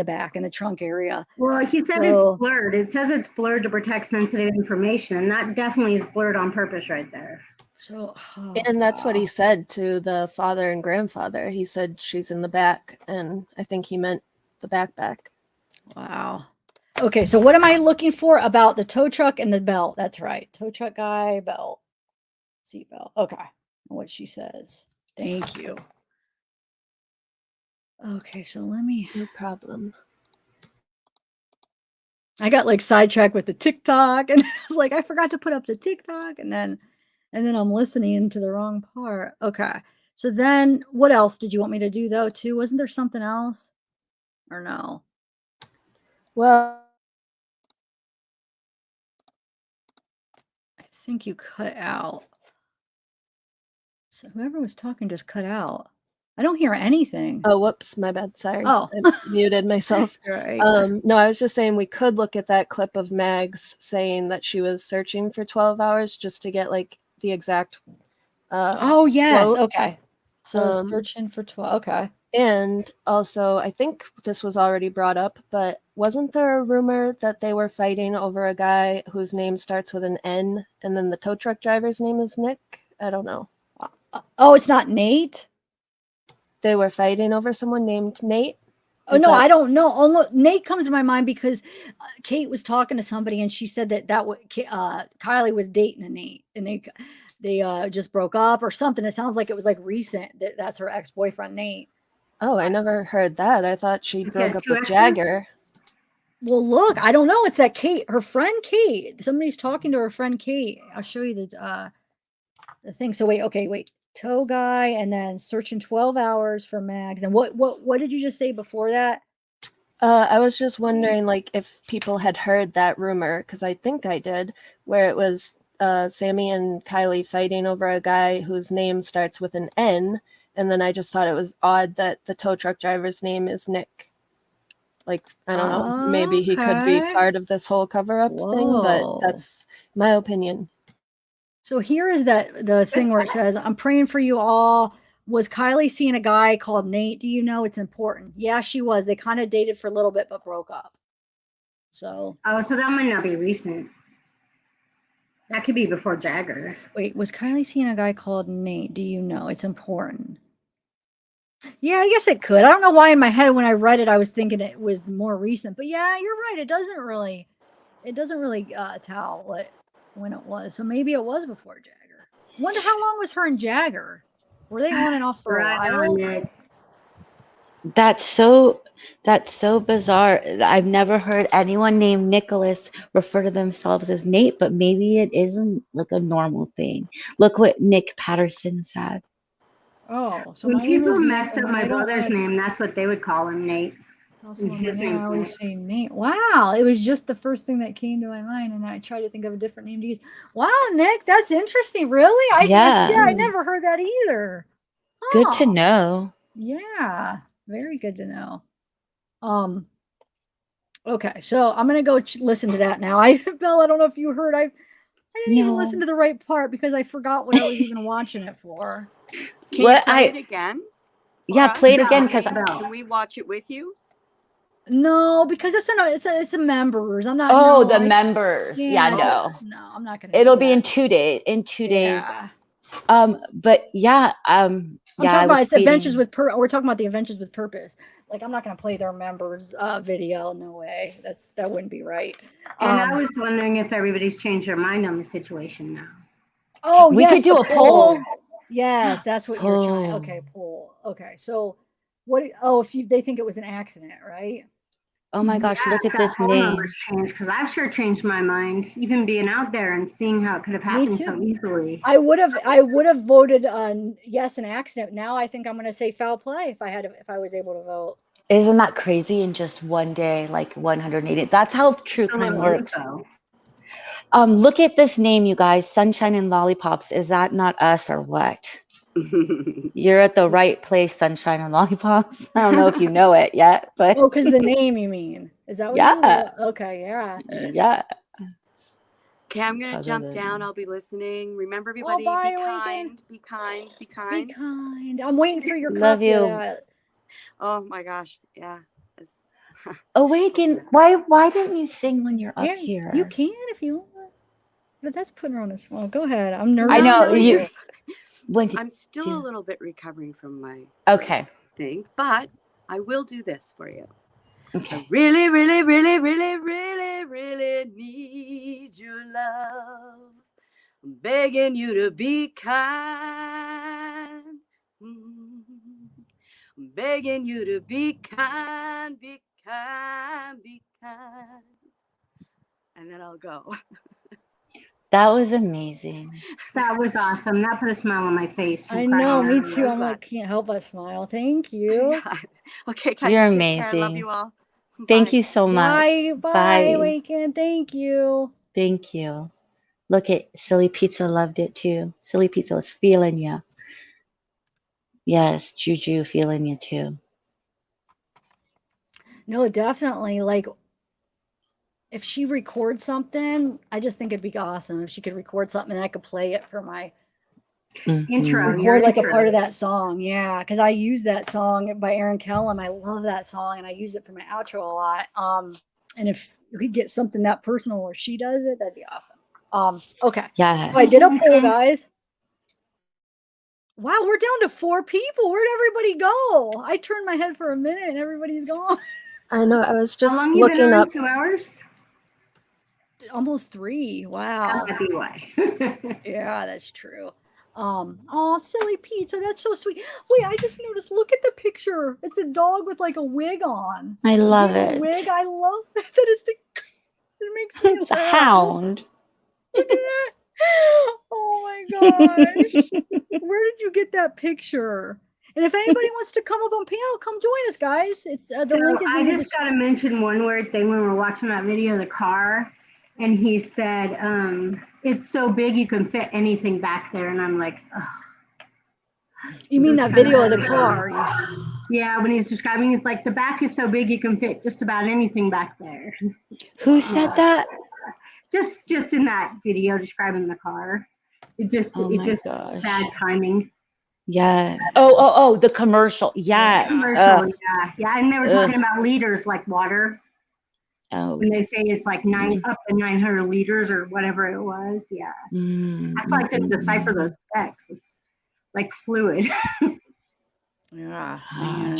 back, in the trunk area. Well, he said it's blurred. It says it's blurred to protect sensitive information, and that definitely is blurred on purpose right there. So, and that's what he said to the father and grandfather. He said she's in the back, and I think he meant the backpack. Wow. Okay, so what am I looking for about the tow truck and the belt? That's right. Tow truck guy, belt, seat belt. Okay, what she says. Thank you. Okay, so let me. No problem. I got like sidetracked with the TikTok, and I was like, I forgot to put up the TikTok, and then I'm listening to the wrong part. Okay. So then what else did you want me to do though too? Wasn't there something else? Or no? Well, I think you cut out. So whoever was talking just cut out. I don't hear anything. Oh, whoops, my bad. Sorry. Oh. I muted myself. Right. No, I was just saying we could look at that clip of Mags saying that she was searching for 12 hours just to get like the exact oh yes, quote. Okay. So searching for 12. Okay. And also, I think this was already brought up, but wasn't there a rumor that they were fighting over a guy whose name starts with an N and then the tow truck driver's name is Nick? I don't know. Oh, it's not Nate? They were fighting over someone named Nate? Oh, no, I don't know. Almost, Nate comes to my mind because Kate was talking to somebody and she said that Kiely was dating a Nate, and they just broke up or something. It sounds like it was like recent. That's her ex-boyfriend, Nate. Oh, I never heard that. I thought she broke up with Jagger. Well, look, I don't know. It's that Kate, her friend Kate. Somebody's talking to her friend Kate. I'll show you the thing. So wait. Tow guy, and then searching 12 hours for Mags. And what did you just say before that? I was just wondering, like, if people had heard that rumor, because I think I did, where it was Sammy and Kiely fighting over a guy whose name starts with an N, and then I just thought it was odd that the tow truck driver's name is Nick. Like, I don't know, maybe he could be part of this whole cover-up thing, but that's my opinion. So here is the thing where it says, I'm praying for you all. Was Kiely seeing a guy called Nate? Do you know? It's important. Yeah, she was. They kind of dated for a little bit, but broke up. So. Oh, so that might not be recent. That could be before Jagger. Wait, was Kiely seeing a guy called Nate? Do you know? It's important. Yeah, I guess it could. I don't know why in my head when I read it, I was thinking it was more recent. But yeah, you're right. It doesn't really tell when it was. So maybe it was before Jagger. Wonder how long was her and Jagger? Were they on and off for a while? That's so bizarre. I've never heard anyone named Nicholas refer to themselves as Nate, but maybe it isn't like a normal thing. Look what Nick Patterson said. Oh, so when my name people is messed Nate, up my brother's name, that's what they would call him, Nate. His name I always say Nate. Wow, it was just the first thing that came to my mind, and I tried to think of a different name to use. Wow, Nick, that's interesting. Really? I never heard that either. Good to know. Yeah, very good to know. Okay, so I'm gonna go listen to that now. Bill, I don't know if you heard. I didn't even listen to the right part because I forgot what I was even watching it for. Can you play it again? Yeah, play it again because can we watch it with you? No, because it's a members. I'm not. Oh, no, the members. Yeah, no. No, I'm not gonna. It'll be in 2 days. In 2 days. But yeah. I'm talking about it's Adventures with Purpose. We're talking about the Adventures with Purpose. Like, I'm not going to play their members video. No way. That wouldn't be right. And I was wondering if everybody's changed their mind on the situation now. Oh, We yes, could do the a poll. Yes, that's what you're trying. Poll. Okay, poll. Okay, so what? Oh, if they think it was an accident, right? Oh my gosh, Yeah, look at if this that phone name. number's changed, because I've sure changed my mind, even being out there and seeing how it could have Me happened so too. easily. I would have voted on yes, an accident. Now I think I'm going to say foul play if I was able to vote. Isn't that crazy? In just one day, like 180. That's how true Just a crime little works. info. Look at this name, you guys. Sunshine and Lollipops. Is that not us or what? You're at the right place, Sunshine and Lollipops. I don't know if you know it yet, but Oh, because the name, you mean? Is that what you mean? yeah, Okay, yeah. yeah. Okay, I'm gonna Other jump than down. I'll be listening. Remember, Oh, everybody, bye, be Lincoln. kind, be kind, be Be kind. kind. I'm waiting for your love copy of you. that. Oh my gosh, yeah. Awaken. Why didn't you sing when you're up Yeah, here? you can if you want. But that's putting her on the spot. Go ahead. I'm nervous. I know No, you. you're When did I'm still a little bit recovering from my Okay. thing, but I will do this for you. Okay. I really, really, really, really, really, really need your love. I'm begging you to be kind. I'm begging you to be kind, be kind, be kind. And then I'll go. That was amazing. That was awesome. That put a smile on my face. I know, me crying. too. I'm like, can't help but smile. Thank you. Okay, guys, You're take care. I love amazing. you all. Thank Bye. you so much. Bye, bye, Waken. Thank you. Thank you. Look at Silly Pizza loved it too. Silly Pizza was feeling you. Yes, Juju feeling you too. No, definitely. Like, if she records something, I just think it'd be awesome if she could record something and I could play it for my Intro. Your record like a intro. part of that song. Yeah, because I use that song by Aaron Kellum. I love that song and I use it for my outro a lot. And if you could get something that personal where she does it, that'd be awesome. Okay. Yeah. So I did a poll, guys. Wow, we're down to 4 people. Where'd everybody go? I turned my head for a minute and everybody's gone. I know. I was How just long you been looking on? up. 2 hours? Almost 3. Wow. That might be why. Yeah, that's true. Oh, Silly Pizza, that's so sweet. Wait, I just noticed. Look at the picture. It's a dog with like a wig on. I love Do you have a it. wig. I love that. That is the. It makes me It's a laugh. hound. Look at that. Oh my gosh. Where did you get that picture? And if anybody wants to come up on panel, come join us, guys. It's the So link is I in the just got to mention one weird thing when we were watching that video of the car, and he said, "It's so big you can fit anything back there," and I'm like, "Ugh." You mean that Kinda video of the hard. car? Yeah, when he's describing, it's like the back is so big you can fit just about anything back there. Who said that? Just in that video describing the car. Oh my Just gosh. bad timing. Yeah. Oh, the commercial. Yes. Commercial, yeah. And they were talking Ugh. about liters like water. Oh. When they say it's like up to 900 liters or whatever it was, yeah. That's why I couldn't decipher those specs. It's like fluid. Yeah, man.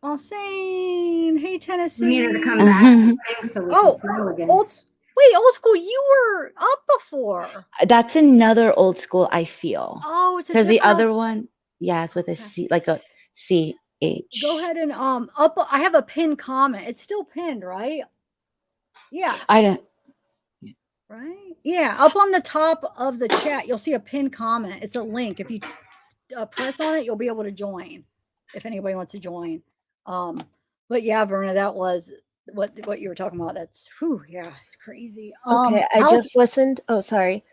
Oh, Sane. Hey, Tennessee. We need her to come back and sing so we can smile again. Old school. You were up before. That's another old school, I feel. Oh, it's a Because the different other old- one, yeah, it's with a C, like a CH. Go ahead and up. I have a pinned comment. It's still pinned, right? Yeah. I don't. Right? Yeah. Up on the top of the chat, you'll see a pinned comment. It's a link. If you press on it, you'll be able to join. If anybody wants to join. But yeah, Verna, that was what you were talking about. That's yeah, it's crazy. Okay, I just listened. Oh, sorry.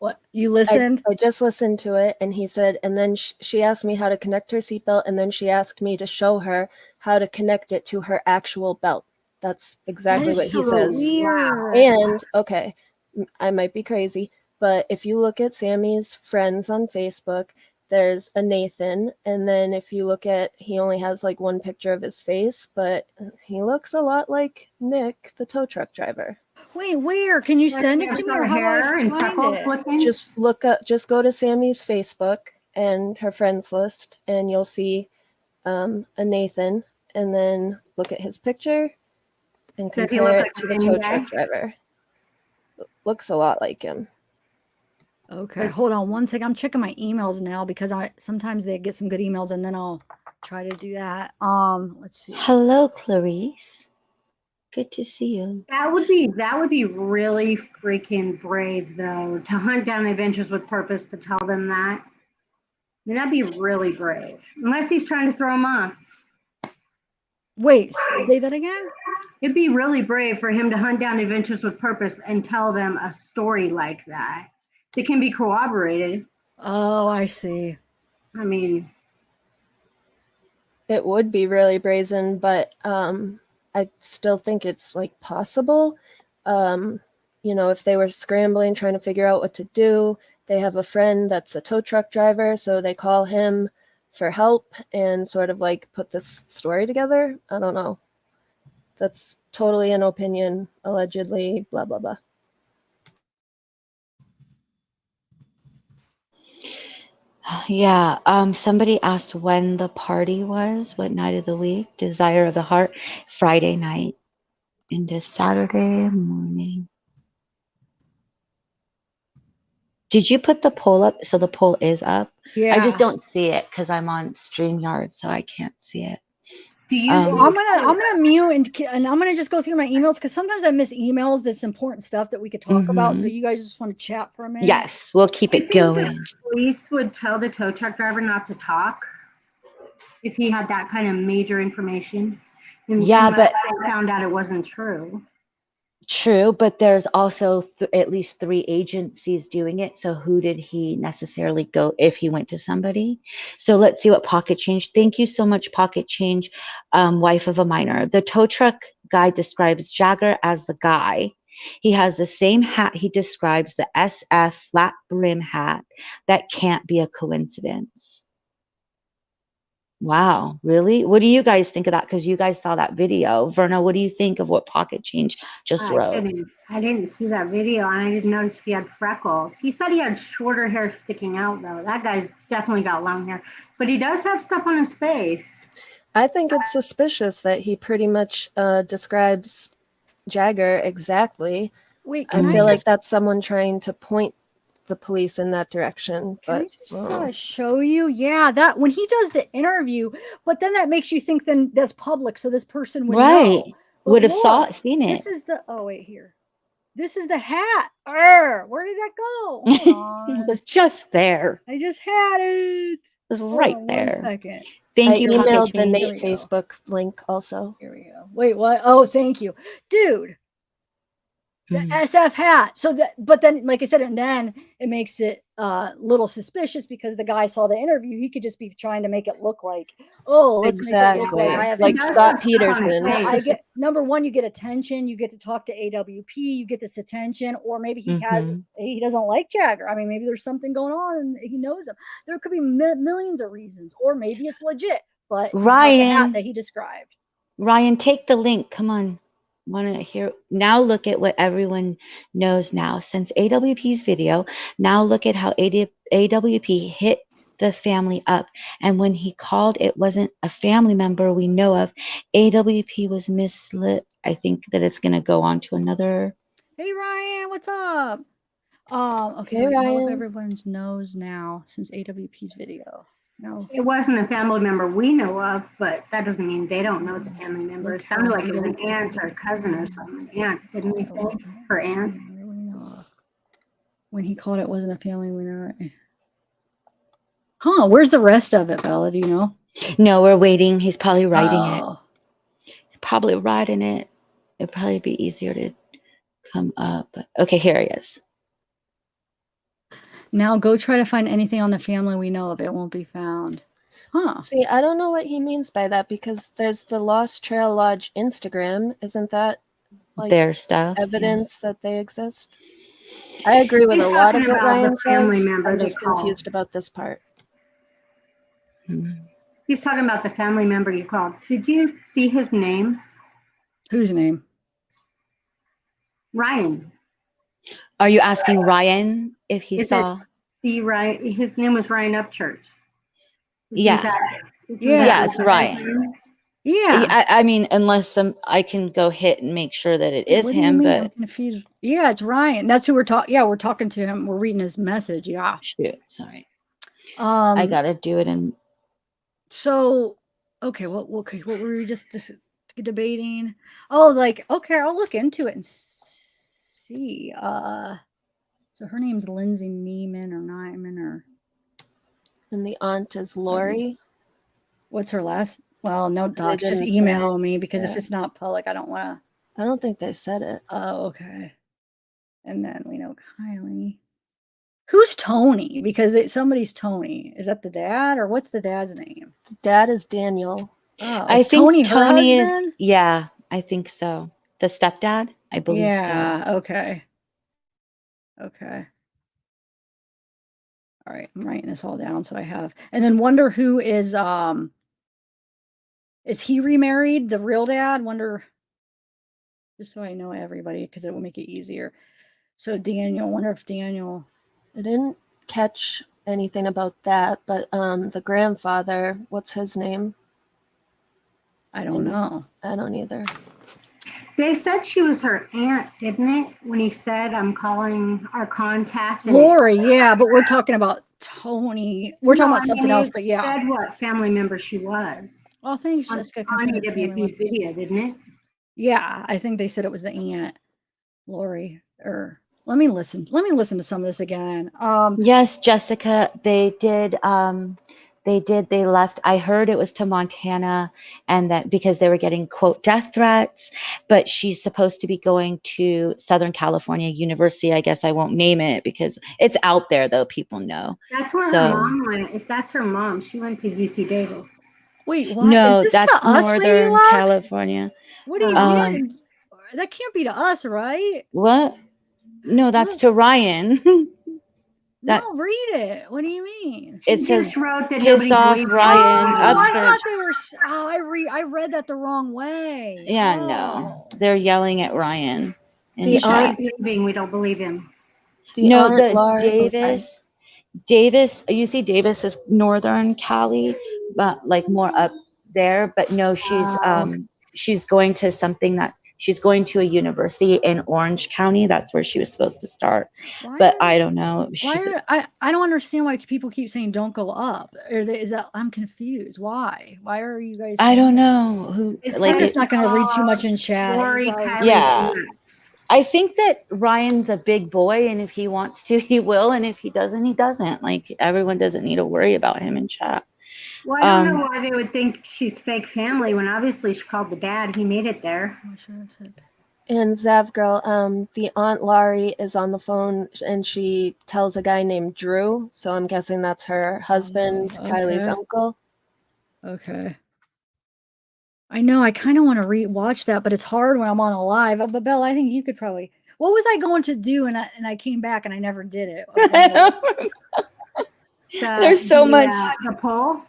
What, you listened? I just listened to it, and he said, and then she asked me how to connect her seatbelt, and then she asked me to show her how to connect it to her actual belt. That's exactly what he says. Weird. And okay, I might be crazy, but if you look at Sammy's friends on Facebook, there's a Nathan, and then if you look at, he only has like one picture of his face, but he looks a lot like Nick, the tow truck driver. Wait, where? Can you send it to me, or how do I find it? Just look up, just go to Sammy's Facebook and her friends list, and you'll see a Nathan, and then look at his picture and Does he compare look it like to the the same tow guy? truck driver. Looks a lot like him. Okay, hold on one second. I'm checking my emails now because sometimes they get some good emails and then I'll try to do that. Let's see. Hello, Clarice. Good to see you. That would be really freaking brave though, to hunt down adventures with purpose to tell them that. I mean, that'd be really brave. Unless he's trying to throw them off. Wait, say that again? It'd be really brave for him to hunt down adventures with purpose and tell them a story like that. It can be corroborated. Oh, I see. I mean, it would be really brazen, but I still think it's like possible. You know, if they were scrambling, trying to figure out what to do, they have a friend that's a tow truck driver, so they call him for help and sort of like put this story together. I don't know. That's totally an opinion, allegedly, blah, blah, blah. Yeah, somebody asked when the party was, what night of the week. Desire of the Heart, Friday night into Saturday morning. Did you put the poll up? So the poll is up? Yeah. I just don't see it because I'm on StreamYard, so I can't see it. Do you I'm gonna mute and I'm gonna just go through my emails because sometimes I miss emails that's important stuff that we could talk about. So you guys just want to chat for a minute? Yes, we'll keep it going. The police would tell the tow truck driver not to talk if he had that kind of major information. And Yeah, but they found out it wasn't true. True, but there's also at least 3 agencies doing it. So who did he necessarily go if he went to somebody? So let's see what Pocket Change. Thank you so much, Pocket Change, wife of a minor. The tow truck guy describes Jagger as the guy. He has the same hat he describes, the SF flat brim hat. That can't be a coincidence. Wow, really? What do you guys think of that? Because you guys saw that video. Verna, what do you think of what Pocket Change just wrote? I didn't see that video, and I didn't notice if he had freckles. He said he had shorter hair sticking out, though. That guy's definitely got long hair. But he does have stuff on his face. I think it's suspicious that he pretty much describes Jagger exactly. Wait, I feel like that's someone trying to point the police in that direction. But Can I just show you? Yeah, that when he does the interview, but then that makes you think then that's public, so this person would know. But Would have look, seen it. This is the wait here. This is the hat. Where did that go? Hold on. It was just there. I just had it. It was Hold right on there. 1 second. Thank you, I Pocket emailed the Change. Nate Facebook link also. Here we go. Wait, what? Oh, thank you, dude. The SF hat. So that, but then, like I said, and then it makes it a little suspicious because the guy saw the interview. He could just be trying to make it look like, oh, let's make it look like I have like Scott Peterson. I get number one, you get attention. You get to talk to AWP. You get this attention, or maybe he doesn't like Jagger. I mean, maybe there's something going on and he knows him. There could be millions of reasons, or maybe it's legit. But Ryan, it's not the hat that he described. Ryan, take the link. Come on. Want to hear now? Look at what everyone knows now since AWP's video. Now look at how AWP hit the family up, and when he called, it wasn't a family member we know of. AWP was misled. I think that it's going to go on to another. Hey Ryan, what's up? Okay, hey, Ryan. Ryan. Everyone knows now since AWP's video. No, it wasn't a family member we know of, but that doesn't mean they don't know it's a family member. It sounded like it was an aunt or a cousin or something. Aunt, didn't we say her aunt? When he called it wasn't a family, we know. Huh? Where's the rest of it, Bella? Do you know? No, we're waiting. He's probably writing it. Probably writing it. It'd probably be easier to come up. Okay, here he is. Now go try to find anything on the family we know of. It won't be found. Huh. See, I don't know what he means by that because there's the Lost Trail Lodge Instagram. Isn't that like their stuff? Evidence that they exist? I agree with a lot of what Ryan says. I'm just confused about this part. He's talking about the family member you called. Did you see his name? Whose name? Ryan. Are you asking Ryan if he saw? Ryan. His name was Ryan Upchurch. Yeah. Yeah, it's Ryan. Yeah, Yeah. I mean, unless I can go hit and make sure that it Wait, is what do you him, mean? I'm but confused. Yeah, it's Ryan. That's who we're talking. Yeah, we're talking to him. We're reading his message. Yeah. shoot, sorry. I gotta do it in. So, okay, what were we just debating? Oh, like, okay, I'll look into it and see. So her name's Lindsay Neiman or Nyman or. And the aunt is Lori. What's her last? Well, no, They docs, just didn't say. email me because if Yeah. it's not public, I don't want to. I don't think they said it. Oh, okay. And then we know Kiely. Who's Tony? Because somebody's Tony. Is that the dad or what's the dad's name? The dad is Daniel. Oh, I is think Tony her Tony is. husband? Yeah, I think so. The stepdad, I believe so. Yeah. Okay. Okay. All right. I'm writing this all down so I have. And then wonder who is he remarried? The real dad? Wonder. Just so I know everybody, because it will make it easier. So Daniel. Wonder if Daniel. I didn't catch anything about that, but the grandfather, what's his name? I don't know. I don't either. They said she was her aunt, didn't it? When he said, I'm calling our contact. Lori, yeah, but we're talking about Tony. We're talking about something else, but yeah. Said what family member she was. Well, thanks, Jessica. On AWP's video, didn't it? Yeah, I think they said it was the aunt, Lori. Or let me listen to some of this again. Yes, Jessica, they did. They left. I heard it was to Montana, and that because they were getting quote death threats, but she's supposed to be going to Southern California University. I guess I won't name it because it's out there though. People know. That's where her mom went. If that's her mom, she went to UC Davis. Wait, what? No, Is this that's to us, Northern Lady Luck? California. What do you mean? That can't be to us, right? What? No, that's to Ryan. No, read it. What do you mean? It says just wrote that piss nobody off believes Ryan. Oh, I Upchurch. thought they were. Oh, I read that the wrong way. Yeah, no, they're yelling at Ryan. He's leaving. We don't believe him. No, the Davis. You see, Davis is Northern Cali, but like more up there. But no, she's going to something that she's going to a university in Orange County. That's where she was supposed to start. But I don't know. I don't understand why people keep saying don't go up. Is that I'm confused? Why? Why are you guys? I don't know who. I'm just not going to read too much in chat. Yeah. I think that Ryan's a big boy, and if he wants to, he will, and if he doesn't, he doesn't. Like everyone doesn't need to worry about him in chat. Well, I don't know why they would think she's fake family when obviously she called the dad. He made it there. And zavgirl, the aunt Laurie is on the phone, and she tells a guy named Drew. So I'm guessing that's her husband, Kylie's uncle. Okay. I know. I kind of want to watch that, but it's hard when I'm on a live. But Belle, I think you could probably. What was I going to do? And I came back and I never did it. There's so much. The poll.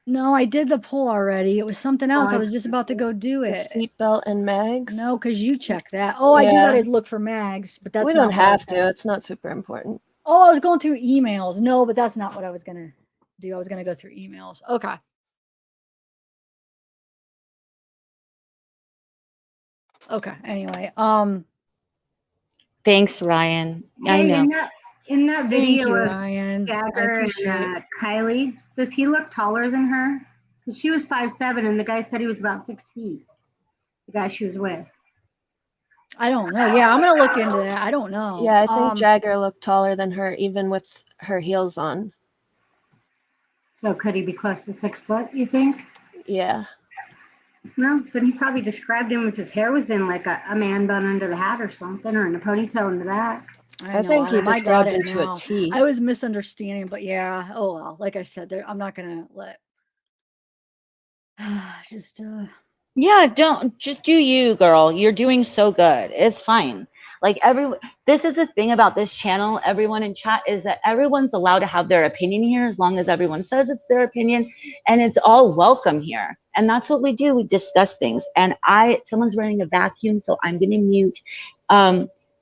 No, I did the poll already. It was something else. I was just about to go do it. Seatbelt and mags. No, because you check that. Oh, I do gotta look for mags, but that's we don't have to. It's not super important. Oh, I was going through emails. No, but that's not what I was gonna do. I was gonna go through emails. Okay. Okay. Anyway, thanks, Ryan. I know. In that video you, of Ryan. Jagger and Kiely, does he look taller than her? Because she was 5'7", and the guy said he was about 6 feet. The guy she was with. I don't know. Yeah, I'm gonna look into that. I don't know. Yeah, I think Jagger looked taller than her, even with her heels on. So could he be close to 6 foot, you think? Yeah. No, but he probably described him with his hair was in like a man bun under the hat or something, or in a ponytail in the back. I think he described him to a T. I was misunderstanding, but yeah. Oh well, like I said, I'm not gonna let. Yeah, don't just do you, girl. You're doing so good. It's fine. Like this is the thing about this channel. Everyone in chat is that everyone's allowed to have their opinion here as long as everyone says it's their opinion, and it's all welcome here. And that's what we do. We discuss things. And someone's running a vacuum, so I'm gonna mute.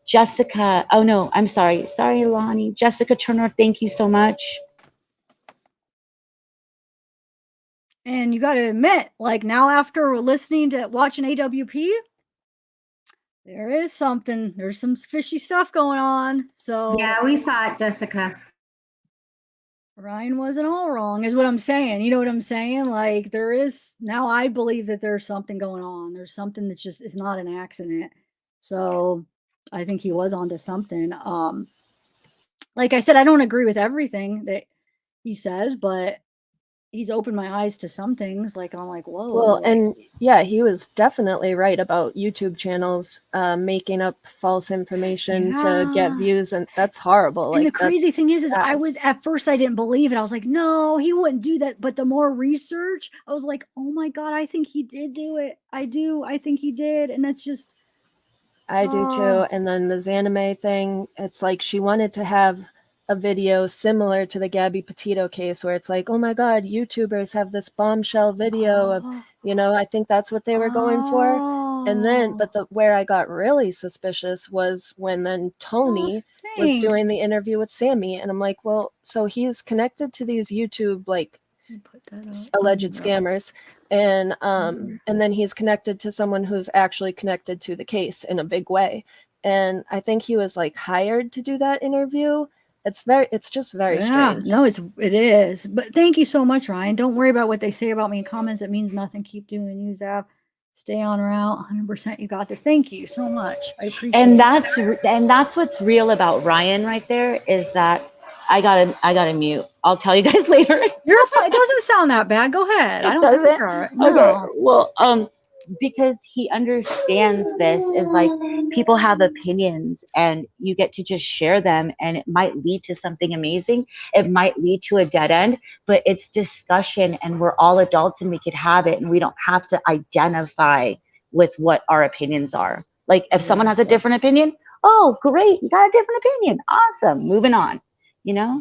Jessica, oh no, I'm sorry. Sorry, Lonnie. Jessica Turner, thank you so much. And you got to admit, like now after watching AWP, there is something. There's some fishy stuff going on. So yeah, we saw it, Jessica. Ryan wasn't all wrong, is what I'm saying. You know what I'm saying? Like there is now. I believe that there's something going on. There's something that's just is not an accident. So I think he was onto something. Like I said, I don't agree with everything that he says, but he's opened my eyes to some things. Like I'm like, whoa. Well, like, and yeah, he was definitely right about YouTube channels making up false information to get Yeah. views, and that's horrible. And Like the crazy that's thing is bad. I was at first I didn't believe it. I was like, no, he wouldn't do that. But the more research, I was like, oh my God, I think he did do it. I do. I think he did. And that's just I do too. And then the Zanime thing, it's like she wanted to have a video similar to the Gabby Petito case where it's like, oh my God, YouTubers have this bombshell video of, I think that's what they were going for. And then, but where I got really suspicious was when then Tony was thanks. doing the interview with Sammy. And I'm like, well, so he's connected to these YouTube, like, alleged scammers. And then he's connected to someone who's actually connected to the case in a big way. And I think he was like hired to do that interview. It's just very strange. No, it is. But thank you so much, Ryan. Don't worry about what they say about me in comments. It means nothing. Keep doing you, Zav. Stay on route. 100%. You got this. Thank you so much. I appreciate it. And that's what's real about Ryan right there is that I gotta mute. I'll tell you guys later. You're fine. It doesn't sound that bad. Go ahead. I It don't think doesn't? you're all right. Okay. No. Well, because he understands this is like people have opinions and you get to just share them and it might lead to something amazing. It might lead to a dead end, but it's discussion and we're all adults and we could have it and we don't have to identify with what our opinions are. Like if someone has a different opinion, oh, great. You got a different opinion. Awesome. Moving on.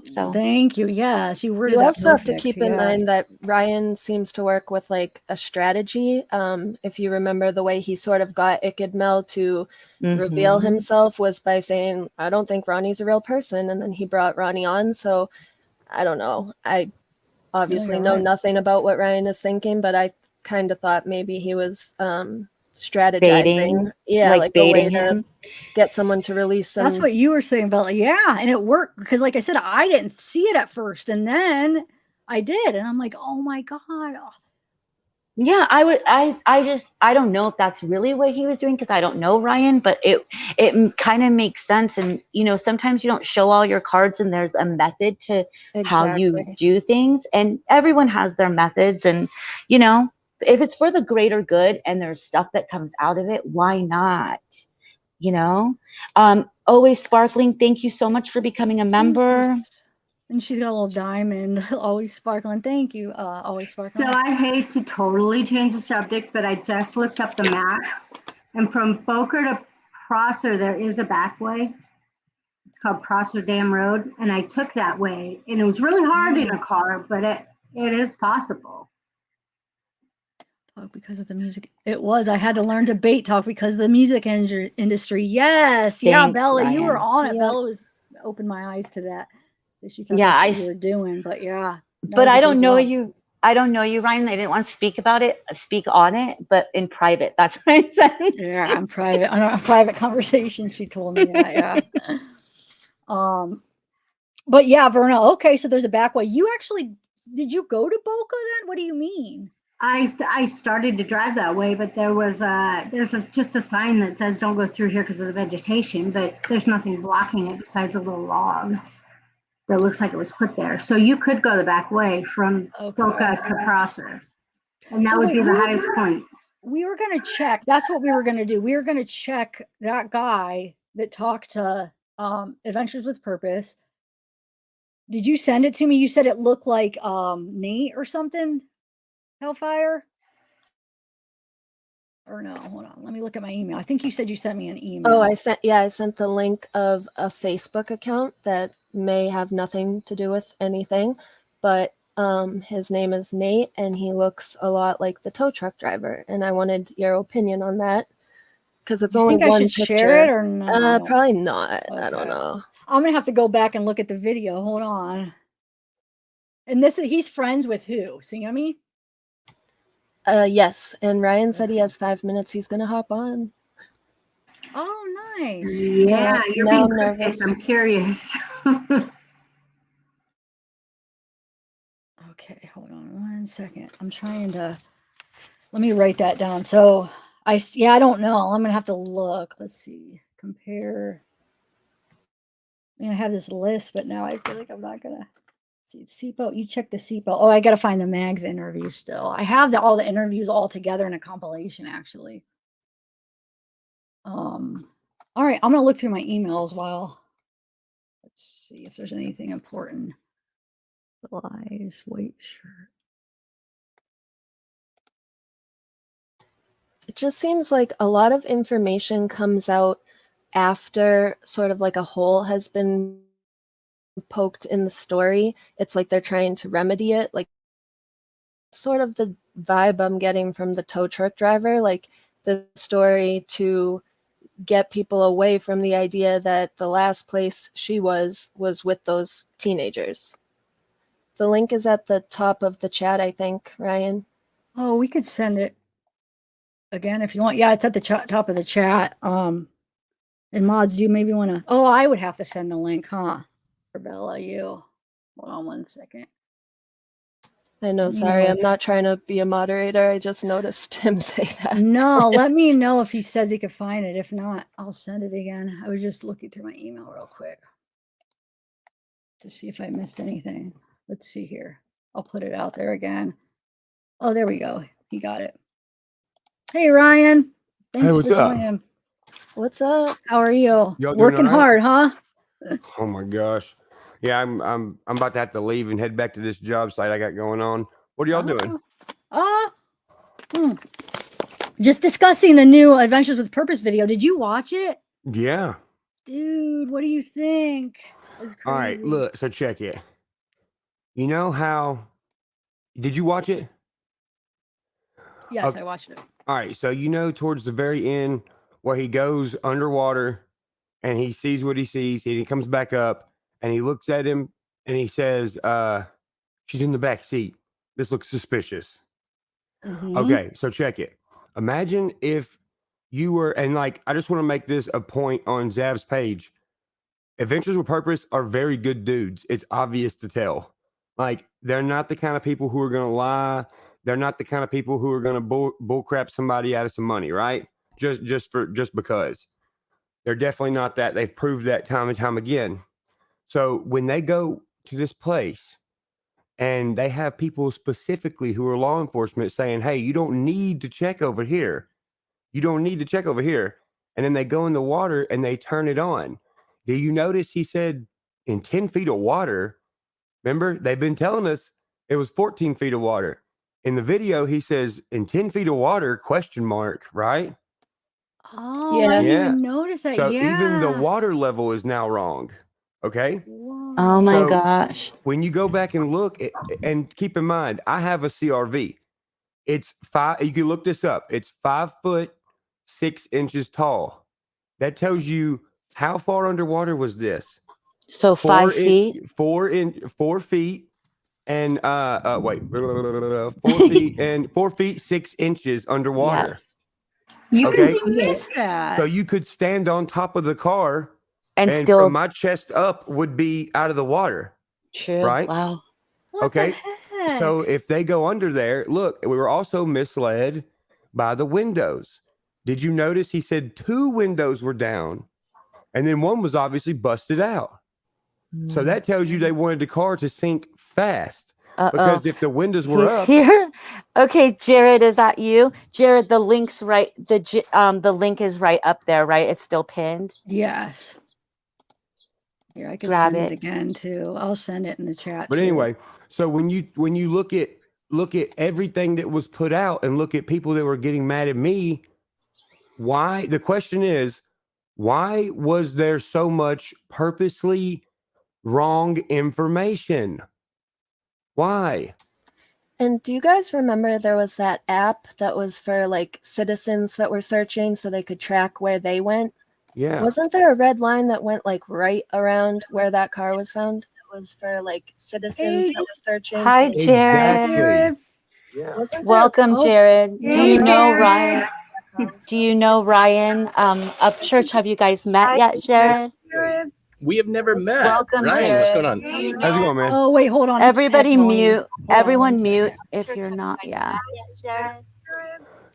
So thank you. Yes, you worded You that also have to perfect. keep in mind that Ryan seems to work with like a strategy. If you remember the way he sort of got Ikidmel to reveal himself was by saying, I don't think Ronnie's a real person. And then he brought Ronnie on. So I don't know. I obviously know right. nothing about what Ryan is thinking, but I kind of thought maybe he was strategizing. Baiting, Yeah, like like a way baiting to him. get someone to release some. That's what you were saying about, yeah, and it worked because, like I said, I didn't see it at first, and then I did, and I'm like, oh my God. Yeah, I don't know if that's really what he was doing because I don't know Ryan, but it kind of makes sense. And sometimes you don't show all your cards, and there's a method to how you do things, and everyone has their methods. And if it's for the greater good, and there's stuff that comes out of it, why not? Always Sparkling, thank you so much for becoming a member. And she's got a little diamond, always sparkling. Thank you, always sparkling. So I hate to totally change the subject, but I just looked up the map, and from Boker to Prosser, there is a back way. It's called Prosser Dam Road, and I took that way, and it was really hard in a car, but it is possible. Talk because of the music. It was. I had to learn to bait talk because of the music industry. Yes. Yeah, Thanks, Bella, Ryan. you were on it. Yep. Bella was opened my eyes to that. She thought Yeah, that's what you were doing, but yeah. But I don't know you. I don't know you, Ryan. I didn't want to speak on it, but in private. That's what I said. Yeah, I'm private. On a private conversation, she told me that. Yeah. But yeah, Verna. Okay, so there's a back way. You actually did you go to Boca then? What do you mean? I started to drive that way, but there's just a sign that says don't go through here because of the vegetation, but there's nothing blocking it besides a little log that looks like it was put there. So you could go the back way from Boca to Prosser, and that would be the highest point. We were going to check. That's what we were going to do. We were going to check that guy that talked to Adventures with Purpose. Did you send it to me? You said it looked like Nate or something. Hellfire? Or no, hold on. Let me look at my email. I think you said you sent me an email. Oh, I sent the link of a Facebook account that may have nothing to do with anything, but his name is Nate and he looks a lot like the tow truck driver. And I wanted your opinion on that because it's only one picture. Share it or no? Probably not. Okay. I don't know. I'm gonna have to go back and look at the video. Hold on. And he's friends with who? Sammy? Yes, and Ryan said he has 5 minutes. He's gonna hop on. Oh, nice. Yeah, you're now being I'm cryptic. nervous. I'm curious. Okay, hold on 1 second. I'm trying to. Let me write that down. So yeah, I don't know. I'm gonna have to look. Let's see. Compare. I mean, I have this list, but now I feel like I'm not gonna see SIPO. You check the SIPO. Oh, I gotta find the Mags interview still. I have all the interviews all together in a compilation, actually. All right, I'm gonna look through my emails while. Let's see if there's anything important. Lies, white shirt. It just seems like a lot of information comes out after sort of like a hole has been poked in the story. It's like they're trying to remedy it. Like, sort of the vibe I'm getting from the tow truck driver, like the story to get people away from the idea that the last place she was with those teenagers. The link is at the top of the chat, I think, Ryan. Oh, we could send it again if you want. Yeah, it's at the top of the chat. And mods, do you maybe want to? Oh, I would have to send the link, huh? For Bella, you. Hold on 1 second. I know, Let me sorry, know I'm if- not trying to be a moderator. I just noticed him say that. No, let me know if he says he could find it. If not, I'll send it again. I was just looking through my email real quick to see if I missed anything. Let's see here. I'll put it out there again. Oh, there we go. He got it. Hey, Ryan. Thanks what's for up? joining. What's up? How are you? Y'all doing Working all right? hard, huh? Oh my gosh. Yeah, I'm about to have to leave and head back to this job site I got going on. What are y'all doing? Just discussing the new Adventures with Purpose video. Did you watch it? Yeah. Dude, what do you think? It's crazy. All right, look, so check it. You know how did you watch it? Yes, Okay. I watched it. All right, so you know towards the very end where he goes underwater and he sees what he sees, and he comes back up and he looks at him and he says, she's in the back seat. This looks suspicious. Mhm. Okay, so check it. Imagine if you were, and like, I just want to make this a point on Zav's page. Adventures with Purpose are very good dudes. It's obvious to tell. Like, they're not the kind of people who are going to lie. They're not the kind of people who are going to bullcrap somebody out of some money, right? Just because. They're definitely not that. They've proved that time and time again. So when they go to this place and they have people specifically who are law enforcement saying, hey, you don't need to check over here. You don't need to check over here. And then they go in the water and they turn it on. Do you notice he said in 10 feet of water? Remember, they've been telling us it was 14 feet of water. In the video, he says in 10 feet of water, question mark, right? Oh, I didn't even notice that. So even the Yeah. water level is now wrong. Okay. Oh my So gosh. when you go back and look, and keep in mind, I have a CRV. It's 5. You can look this up. It's 5'6" tall. That tells you how far underwater was this. So 5 feet. 4 feet, and wait, 4 feet and 4 feet 6 inches underwater. You Okay. really missed that. So you could stand on top of the car, And and still- from my chest up would be out of the water. True. Right? Wow. Okay. So if they go under there, look, we were also misled by the windows. Did you notice he said 2 windows were down and then one was obviously busted out? So that tells you they wanted the car to sink fast. Because if the windows were He's up, here. Okay, Jared, is that you? Jared, the link's right. The link is right up there, right? It's still pinned. Yes. Here, I could Grab send it it. again too. I'll send it in the chat. but too. anyway, so when you look at everything that was put out and look at people that were getting mad at me, why? The question is, why was there so much purposely wrong information? Why? And do you guys remember there was that app that was for like citizens that were searching so they could track where they went? Yeah. Wasn't there a red line that went like right around where that car was found? It was for like citizens that were searching. Hi, so they- Jared. Exactly. Welcome, Jared. Do Hey, you know Jared. Ryan? Do you know Ryan? Upchurch, have you guys met yet, Jared? We have never met. Welcome, Ryan, what's Jared. going on? Do you How's it know? going, man? Oh, wait, hold on. It's Everybody echoing. mute. Hold on Everyone one mute second. if you're not. Yeah.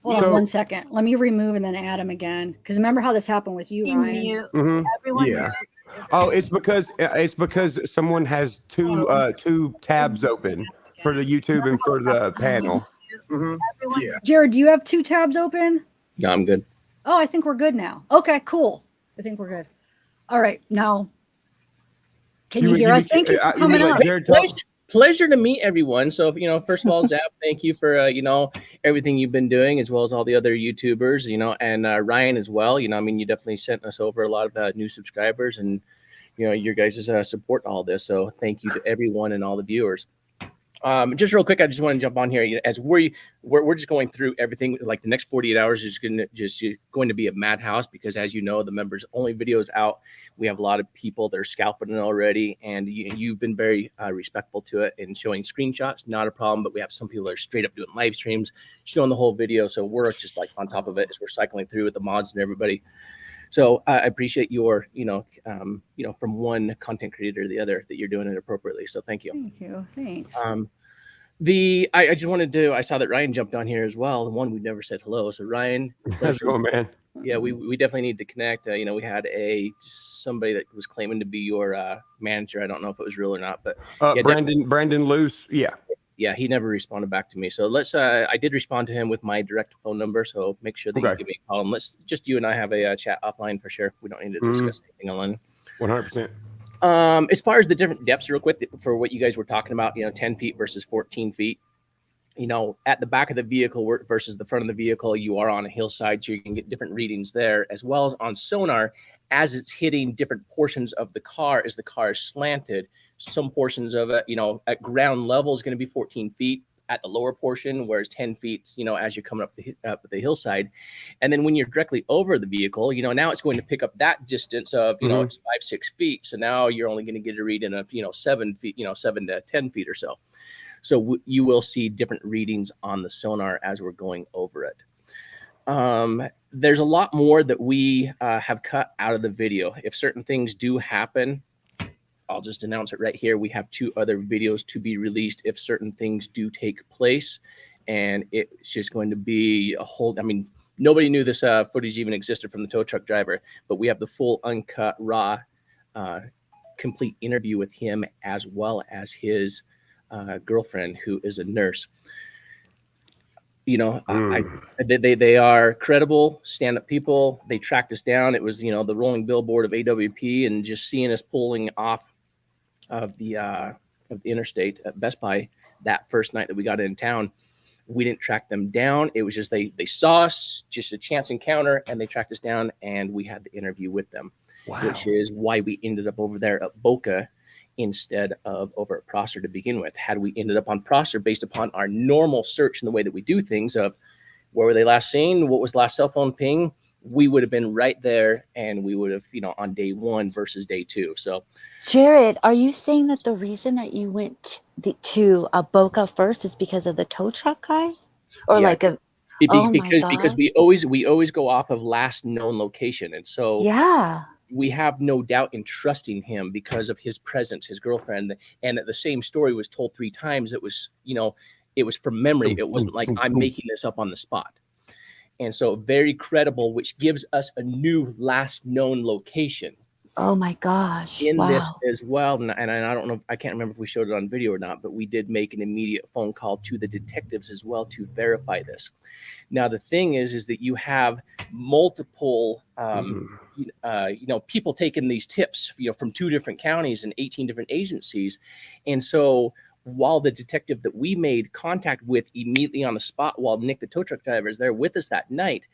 Hold on 1 second. Let me remove and then add him again. Because remember how this happened with you, Ryan? Everyone Yeah. Oh, it's because someone has two tabs open for the YouTube and for the panel. Yeah. Jared, do you have 2 tabs open? No, I'm good. Oh, I think we're good now. Okay, cool. I think we're good. All right, now, can you hear us? Thank you for coming up. Pleasure to meet everyone. So, first of all, Zap, thank you for, everything you've been doing, as well as all the other YouTubers, and Ryan as well. You definitely sent us over a lot of new subscribers and, your guys' support in all this. So thank you to everyone and all the viewers. Just real quick, I just want to jump on here as we're just going through everything. Like the next 48 hours is going to be a madhouse because, as you know, the members only videos out. We have a lot of people that are scalping it already, and you've been very respectful to it and showing screenshots. Not a problem, but we have some people that are straight up doing live streams, showing the whole video. So we're just like on top of it as we're cycling through with the mods and everybody. So I appreciate your, from one content creator to the other, that you're doing it appropriately. So thank you. Thank you. Thanks. I just wanted to, I saw that Ryan jumped on here as well. The one we never said hello. So Ryan, how's it going, man? Yeah, we definitely need to connect. We had somebody that was claiming to be your manager. I don't know if it was real or not, but yeah, Brandon Luce. Yeah. Yeah, he never responded back to me. So let's. I did respond to him with my direct phone number. So make sure that you give me a call. And let's just you and I have a chat offline for sure. We don't need to discuss anything online. 100%. As far as the different depths, real quick, for what you guys were talking about, 10 feet versus 14 feet. At the back of the vehicle versus the front of the vehicle, you are on a hillside, so you can get different readings there, as well as on sonar as it's hitting different portions of the car as the car is slanted. Some portions of it, at ground level is going to be 14 feet at the lower portion, whereas 10 feet, as you're coming up the hillside. And then when you're directly over the vehicle, now it's going to pick up that distance of, it's 5-6 feet. So now you're only going to get a reading of, 7 feet, 7 to 10 feet or so. So you will see different readings on the sonar as we're going over it. There's a lot more that we have cut out of the video. If certain things do happen, I'll just announce it right here. We have 2 other videos to be released if certain things do take place. And it's just going to be a whole, nobody knew this footage even existed from the tow truck driver, but we have the full uncut, raw, complete interview with him, as well as his girlfriend, who is a nurse. They are credible, stand-up people. They tracked us down. It was, the rolling billboard of AWP, and just seeing us pulling off of the interstate at Best Buy that first night that we got in town. We didn't track them down. It was just they saw us, just a chance encounter, and they tracked us down, and we had the interview with them. Wow. Which is why we ended up over there at Boca instead of over at Prosser to begin with. Had we ended up on Prosser based upon our normal search and the way that we do things of where were they last seen, what was last cell phone ping, we would have been right there, and we would have, on day 1 versus day 2. So, Jared, are you saying that the reason that you went to Boca first is because of the tow truck guy, or yeah, because we always go off of last known location, and so yeah, we have no doubt in trusting him because of his presence, his girlfriend, and the same story was told 3 times. It was, it was from memory. It wasn't like I'm making this up on the spot. And so very credible, which gives us a new last known location. Oh my gosh. In wow. this as well. And I don't know, I can't remember if we showed it on video or not, but we did make an immediate phone call to the detectives as well to verify this. Now, the thing is that you have multiple, people taking these tips, from 2 different counties and 18 different agencies. And so while the detective that we made contact with immediately on the spot, while Nick, the tow truck driver, is there with us that night,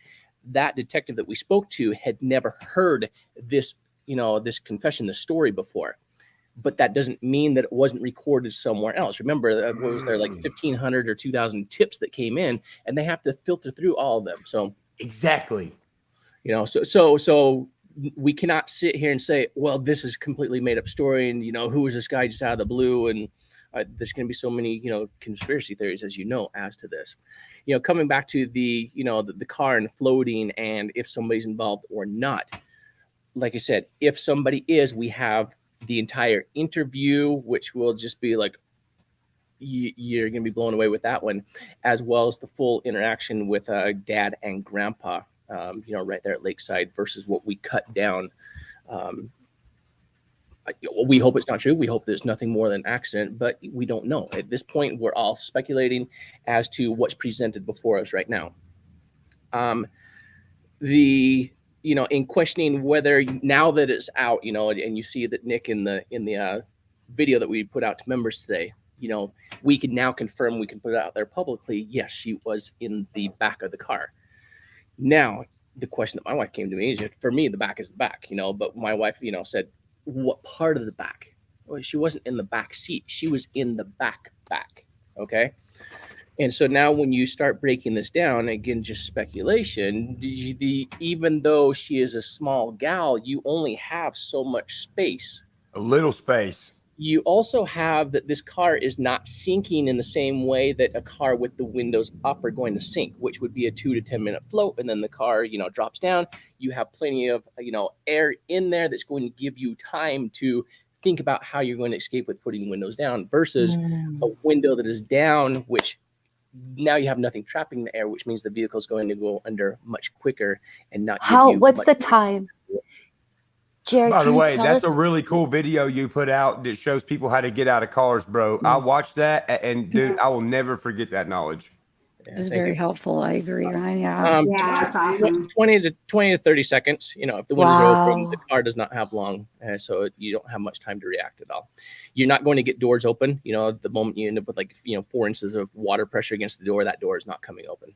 that detective that we spoke to had never heard this, this confession, this story before. But that doesn't mean that it wasn't recorded somewhere else. Remember, what was there, like 1,500 or 2,000 tips that came in, and they have to filter through all of them. So exactly, so we cannot sit here and say, well, this is completely made up story, and who is this guy just out of the blue, and there's going to be so many, conspiracy theories, as as to this. Coming back to the, the car and floating, and if somebody's involved or not. Like I said, if somebody is, we have the entire interview, which will just be like, you're going to be blown away with that one, as well as the full interaction with dad and grandpa, right there at Lakeside, versus what we cut down. We hope it's not true. We hope there's nothing more than an accident, but we don't know. At this point, we're all speculating as to what's presented before us right now. In questioning whether, now that it's out, and you see that Nick in the video that we put out to members today, we can now confirm, we can put it out there publicly. Yes, she was in the back of the car. Now, the question that my wife came to me is, for me, the back is the back, but my wife, said, what part of the back? Well, she wasn't in the back seat. She was in the back. Okay. And so now when you start breaking this down, again, just speculation, even though she is a small gal, you only have so much space. A little space. You also have that this car is not sinking in the same way that a car with the windows up are going to sink, which would be a 2 to 10 minute float. And then the car, drops down. You have plenty of, air in there that's going to give you time to think about how you're going to escape with putting windows down, versus a window that is down, which now you have nothing trapping the air, which means the vehicle is going to go under much quicker and not. What's the time? Jared, by the way, tell that's us? a really cool video you put out that shows people how to get out of cars, bro. I watched that, and dude, I will never forget that knowledge. It's very helpful. I agree, Ryan. Yeah. That's awesome. 20 to 30 seconds. If the windows are open, the car does not have long, so you don't have much time to react at all. You're not going to get doors open. The moment you end up with 4 inches of water pressure against the door, that door is not coming open.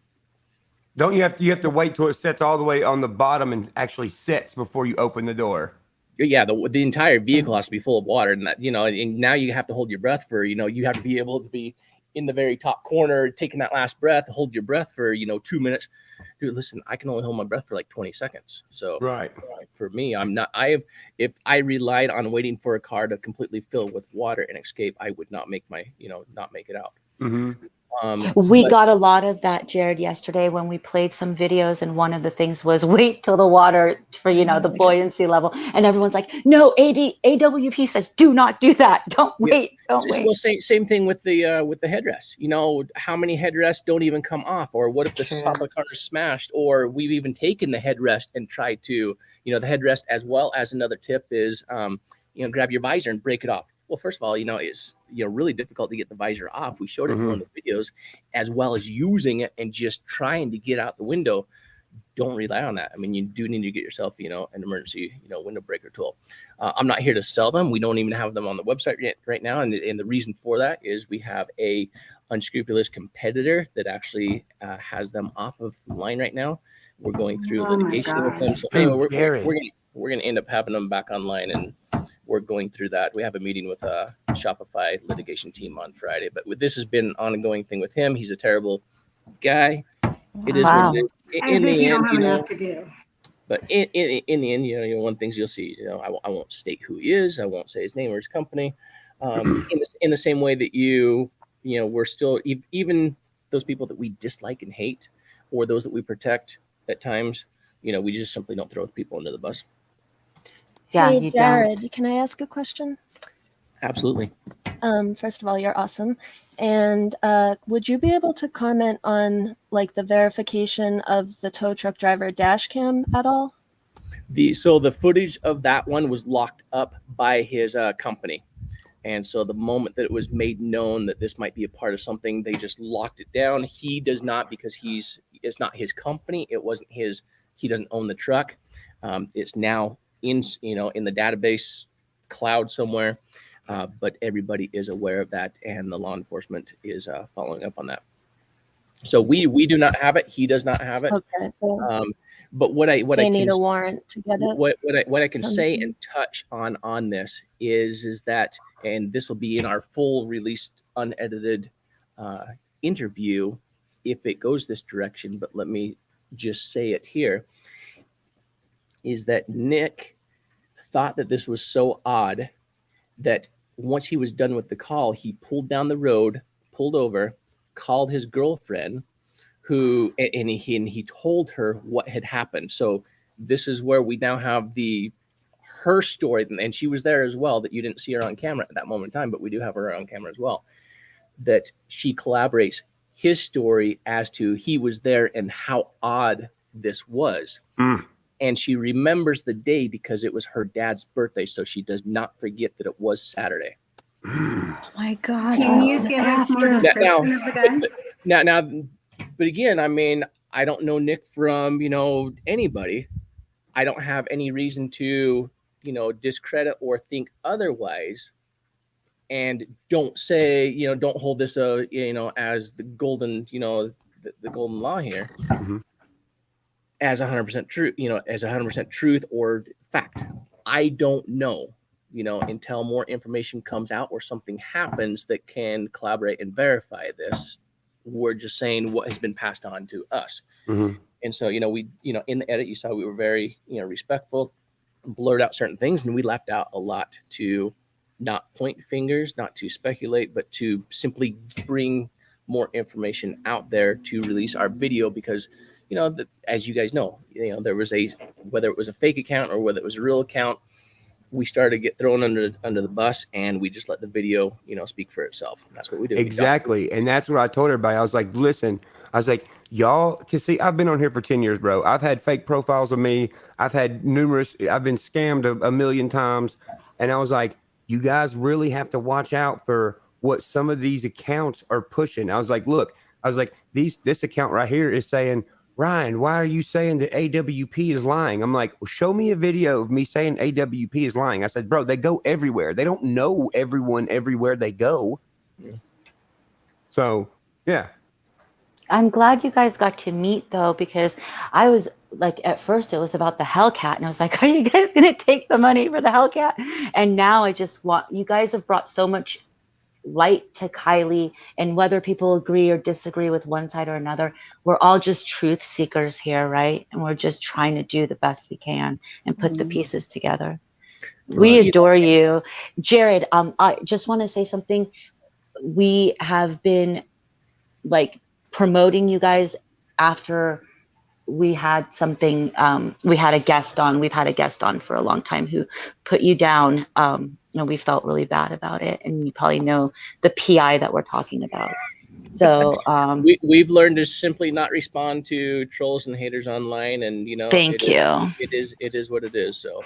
Don't you have to wait till it sets all the way on the bottom and actually sets before you open the door? Yeah, the entire vehicle has to be full of water, and that, and now you have to hold your breath for, you have to be able to be in the very top corner, taking that last breath, hold your breath for, 2 minutes. Dude, listen, I can only hold my breath for 20 seconds. So for me, if I relied on waiting for a car to completely fill with water and escape, I would not make not make it out. Mm-hmm. We got a lot of that, Jared, yesterday when we played some videos, and one of the things was wait till the water for, the buoyancy level. And everyone's like, no, AWP says, do not do that. Don't wait. Don't wait. Well, same thing with the headrest. How many headrests don't even come off? Or what if the top of the car is smashed? Or we've even taken the headrest and tried to, the headrest, as well as another tip is, grab your visor and break it off. Well, first of all, it's really difficult to get the visor off. We showed it in one of the videos, as well as using it and just trying to get out the window. Don't rely on that. I mean, you do need to get yourself, an emergency, window breaker tool. I'm not here to sell them. We don't even have them on the website right now, and the reason for that is we have a unscrupulous competitor that actually has them off of the line right now. We're going through litigation with them. So anyway, we're going to end up having them back online, and we're going through that. We have a meeting with a Shopify litigation team on Friday, but this has been an ongoing thing with him. He's a terrible guy. It is what it is. In the end, but in the end, one of the things you'll see, I won't state who he is. I won't say his name or his company. In the same way that we're still, even those people that we dislike and hate, or those that we protect at times, we just simply don't throw people under the bus. Yeah, hey, Jared, can I ask a question? Absolutely. First of all, you're awesome. And would you be able to comment on the verification of the tow truck driver dash cam at all? So the footage of that one was locked up by his company. And so the moment that it was made known that this might be a part of something, they just locked it down. He does not, because it's not his company. It wasn't his. He doesn't own the truck. It's now in the database cloud somewhere. But everybody is aware of that, and the law enforcement is following up on that. So we do not have it. He does not have it. Okay. So but what I need a warrant to get it. What I can say and touch on this is that, and this will be in our full released unedited interview if it goes this direction. But let me just say it here: is that Nick thought that this was so odd that once he was done with the call, he pulled down the road, pulled over, called his girlfriend, and he told her what had happened. So this is where we now have her story, and she was there as well, that you didn't see her on camera at that moment in time, but we do have her on camera as well, that she collaborates his story as to he was there and how odd this was. And she remembers the day because it was her dad's birthday, so she does not forget that it was Saturday. Oh my God! Can you give us more description of the gun? Now, but again, I mean, I don't know Nick from anybody. I don't have any reason to discredit or think otherwise. And don't say don't hold this as the golden the golden law here. As 100% true, as 100% truth or fact. I don't know, until more information comes out or something happens that can collaborate and verify this. We're just saying what has been passed on to us. And so, we, in the edit, you saw we were very, respectful, blurred out certain things, and we left out a lot to not point fingers, not to speculate, but to simply bring more information out there to release our video because as you guys know, there was whether it was a fake account or whether it was a real account, we started to get thrown under the bus, and we just let the video, speak for itself. And that's what we do. Exactly. And that's what I told everybody. I was like, listen, y'all can see, I've been on here for 10 years, bro. I've had fake profiles of me. I've been scammed a million times. And I was like, you guys really have to watch out for what some of these accounts are pushing. I was like, look, this account right here is saying, Ryan, why are you saying that AWP is lying? I'm like, well, show me a video of me saying AWP is lying. I said, bro, they go everywhere. They don't know everyone everywhere they go. So, yeah. I'm glad you guys got to meet though, because I was like, at first it was about the Hellcat, and I was like, are you guys going to take the money for the Hellcat? And now I just want, you guys have brought so much light to Kiely, and whether people agree or disagree with one side or another, we're all just truth seekers here, right? And we're just trying to do the best we can and put the pieces together. We adore you. Jared, I just want to say something. We have been like promoting you guys after we had something, we had a guest on, we've had a guest on for a long time who put you down. We felt really bad about it, and you probably know the PI that we're talking about. So we've learned to simply not respond to trolls and haters online, and it is what it is. So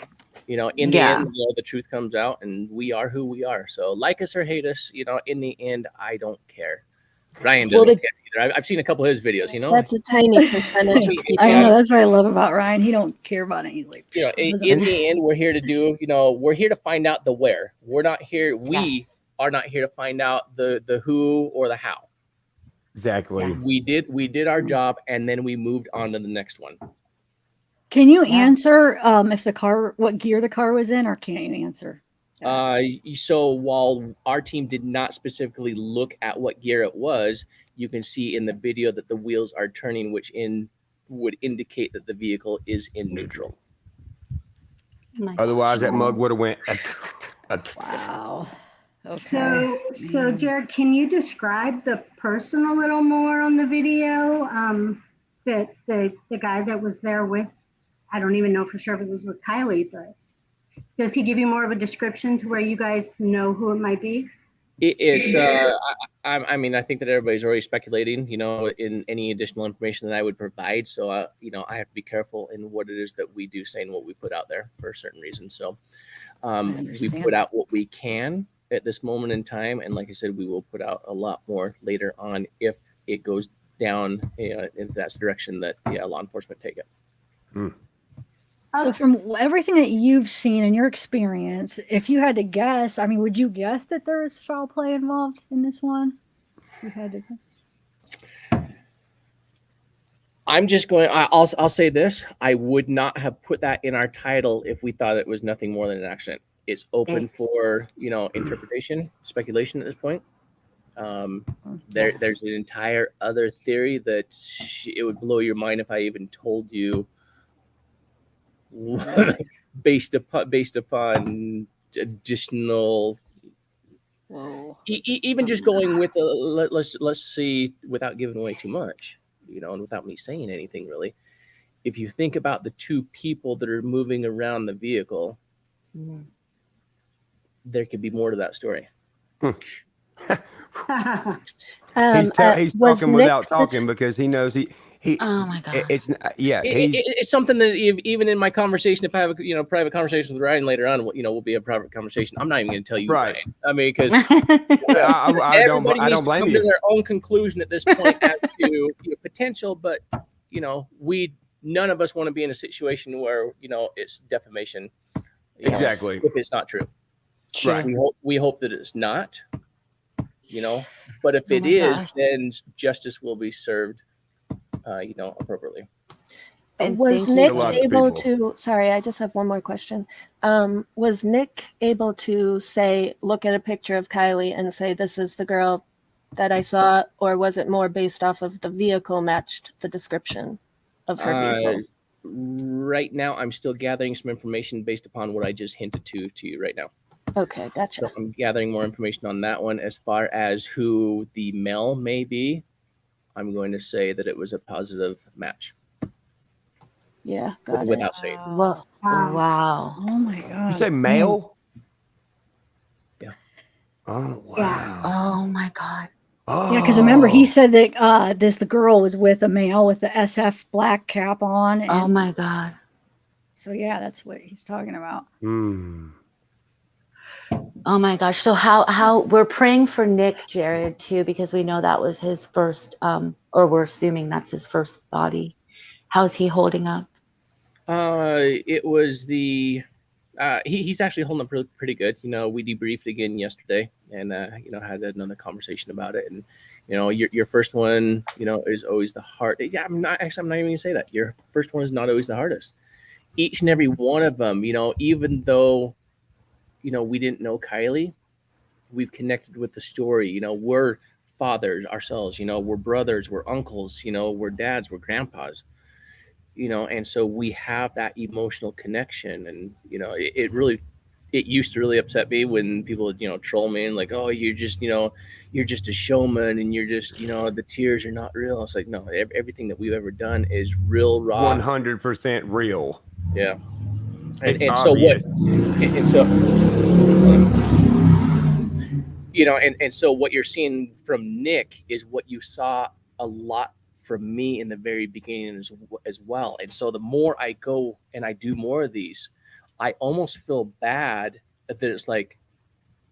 in the end, the truth comes out, and we are who we are. So like us or hate us, in the end, I don't care. Ryan doesn't care either. I've seen a couple of his videos. That's a tiny percentage of people. I know, that's what I love about Ryan. He don't care about anything. In the end, we're here to do. We're here to find out the where. We're not here. We are not here to find out the who or the how. Exactly. We did our job, and then we moved on to the next one. Can you answer what gear the car was in, or can't you answer? So while our team did not specifically look at what gear it was, you can see in the video that the wheels are turning, which would indicate that the vehicle is in neutral. Otherwise, that mug would have went. Wow. Okay. So Jared, can you describe the person a little more on the video? That the guy that was there with, I don't even know for sure if it was with Kiely, but does he give you more of a description to where you guys know who it might be? It is. I mean, I think that everybody's already speculating, in any additional information that I would provide. So, I have to be careful in what it is that we do say and what we put out there for a certain reason. So, we put out what we can at this moment in time, and like I said, we will put out a lot more later on if it goes down in that direction that law enforcement take it. So from everything that you've seen in your experience, if you had to guess, I mean, would you guess that there is foul play involved in this one? If you had to guess. I'm just going. I'll say this: I would not have put that in our title if we thought it was nothing more than an accident. It's open for interpretation, speculation at this point. There's an entire other theory that it would blow your mind if I even told you. Based upon additional Whoa. Even just going with let's see, without giving away too much, and without me saying anything really, if you think about the two people that are moving around the vehicle, there could be more to that story. He's was talking Nick without the talking because he knows he. Oh my God. It's yeah. It's something that even in my conversation, if I have a private conversation with Ryan later on, will be a private conversation. I'm not even going to tell you, Right. Ryan. I mean, because I don't needs to blame come you. to their own conclusion at this point as to potential, but none of us want to be in a situation where it's defamation. Exactly. If it's not true. True. We hope that it's not. But if it is, then justice will be served. Appropriately. Was Nick able to, sorry, I just have one more question. Was Nick able to say, look at a picture of Kiely and say, this is the girl that I saw, or was it more based off of the vehicle matched the description of her vehicle? Right now, I'm still gathering some information based upon what I just hinted to you right now. Okay, gotcha. So I'm gathering more information on that one. As far as who the male may be, I'm going to say that it was a positive match. Yeah, got it. Without saying. Wow. Wow. Oh my God. You say male? Yeah. Oh wow. Yeah. Oh my God. Yeah, because remember he said that the girl was with a male with the SF black cap on. And Oh my God. so yeah, that's what he's talking about. Oh my gosh. So how we're praying for Nick, Jared, too, because we know that was his first, or we're assuming that's his first body. How's he holding up? It was he's actually holding up pretty good. We debriefed again yesterday and had another conversation about it. And your first one, is always the hard. Yeah, I'm not even gonna say that. Your first one is not always the hardest. Each and every one of them, even though we didn't know Kiely, we've connected with the story. We're fathers ourselves, we're brothers, we're uncles, we're dads, we're grandpas. And so we have that emotional connection. And it used to really upset me when people would troll me and like, oh, you're just a showman and you're just the tears are not real. It's like, no, everything that we've ever done is real, raw, 100% real. Yeah. It's And so obvious. and so what you're seeing from Nick is what you saw a lot from me in the very beginning as well. And so the more I go and I do more of these, I almost feel bad that it's like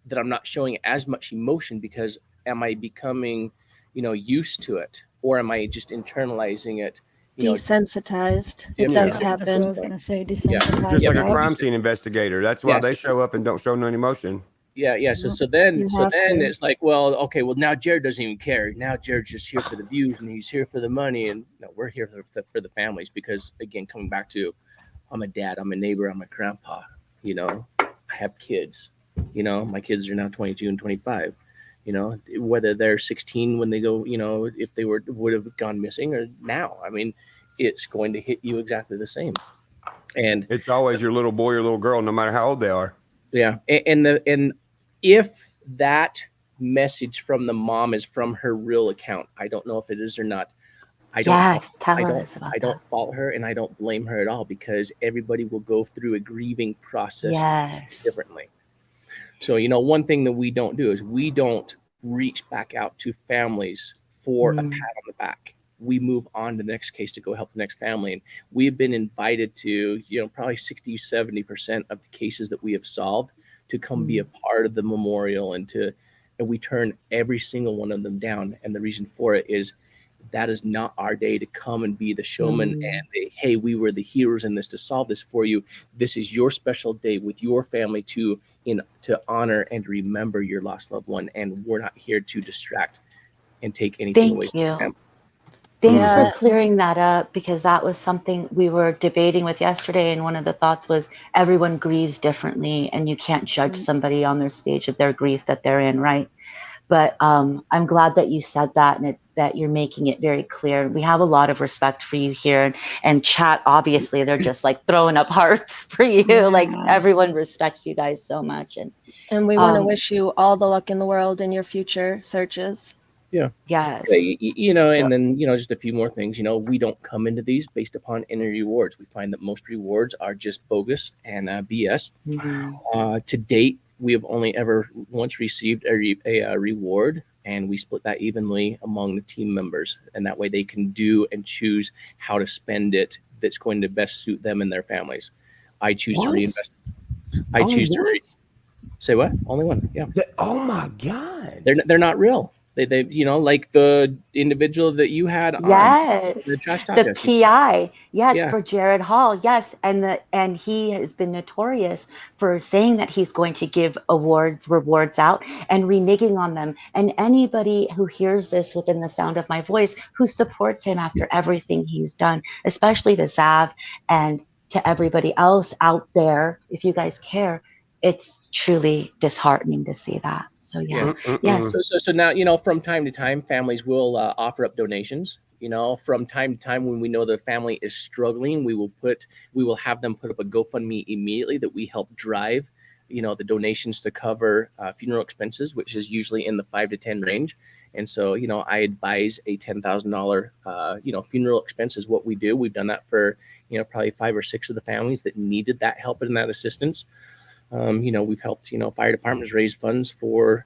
that I'm not showing as much emotion, because am I becoming, used to it, or am I just internalizing it? Desensitized. It does happen. That's what I was gonna say. Desensitized. Just like a crime scene investigator. That's why they show up and don't show no emotion. Yeah. So then it's like, well, okay, well now Jared doesn't even care. Now Jared's just here for the views and he's here for the money, and we're here for the families, because again, coming back to, I'm a dad, I'm a neighbor, I'm a grandpa. I have kids. My kids are now 22 and 25. Whether they're 16 when they go, if they would have gone missing, or now, I mean, it's going to hit you exactly the same. And it's always your little boy or little girl, no matter how old they are. Yeah, and if that message from the mom is from her real account, I don't know if it is or not. I don't fault her, and I don't blame her at all, because everybody will go through a grieving process differently. So, one thing that we don't do is we don't reach back out to families for a pat on the back. We move on to the next case to go help the next family. And we've been invited to, probably 60, 70% of the cases that we have solved to come be a part of the memorial, and we turn every single one of them down. And the reason for it is that is not our day to come and be the showman and hey, we were the heroes in this to solve this for you. This is your special day with your family to honor and remember your lost loved one. And we're not here to distract and take anything away from them. Thanks for clearing that up, because that was something we were debating with yesterday. And one of the thoughts was everyone grieves differently, and you can't judge somebody on their stage of their grief that they're in, right? But I'm glad that you said that and that you're making it very clear. We have a lot of respect for you here, and chat, obviously, they're just like throwing up hearts for you. Yeah. Like everyone respects you guys so much. And we want to wish you all the luck in the world in your future searches. Yeah. Yes. You know, and then, you know, just a few more things. You know, we don't come into these based upon any rewards. We find that most rewards are just bogus and BS. To date, we have only ever once received a reward, and we split that evenly among the team members. And that way they can do and choose how to spend it that's going to best suit them and their families. I choose to reinvest. I Only choose to say what? Only one. Yeah. Oh my God. They're not real. They you know, like the individual that you had on Yes, the trash talk. the PI, yes, Yeah. for Jared Hall, yes, and he has been notorious for saying that he's going to give rewards out, and reneging on them. And anybody who hears this within the sound of my voice, who supports him after everything he's done, especially to Zav and to everybody else out there, if you guys care, it's truly disheartening to see that. So yeah, yes. So now, you know, from time to time, families will offer up donations. You know, from time to time, when we know the family is struggling, we will have them put up a GoFundMe immediately that we help drive, you know, the donations to cover funeral expenses, which is usually in the 5 to 10 range. And so, you know, I advise a $10,000, you know, funeral expense is what we do. We've done that for, you know, probably 5 or 6 of the families that needed that help and that assistance. You know, we've helped, you know, fire departments raise funds for,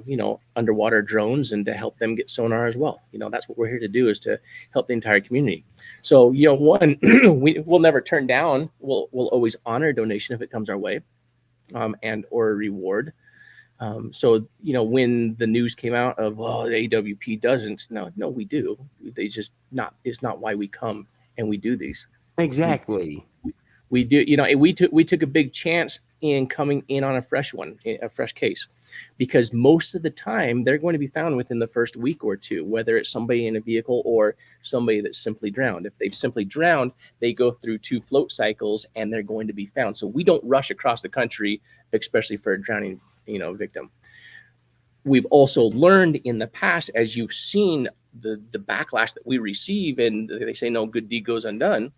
you know, underwater drones and to help them get sonar as well. You know, that's what we're here to do, is to help the entire community. So, you know, one, we'll never turn down. We'll always honor a donation if it comes our way, and or a reward. So, you know, when the news came out of, oh, the AWP doesn't, no, we do. They just it's not why we come and we do these. Exactly. We do, you know, we took a big chance in coming in on a fresh case, because most of the time they're going to be found within the first week or two, whether it's somebody in a vehicle or somebody that's simply drowned. If they've simply drowned, they go through 2 float cycles and they're going to be found. So we don't rush across the country, especially for a drowning, you know, victim. We've also learned in the past, as you've seen the backlash that we receive, and they say no good deed goes undone,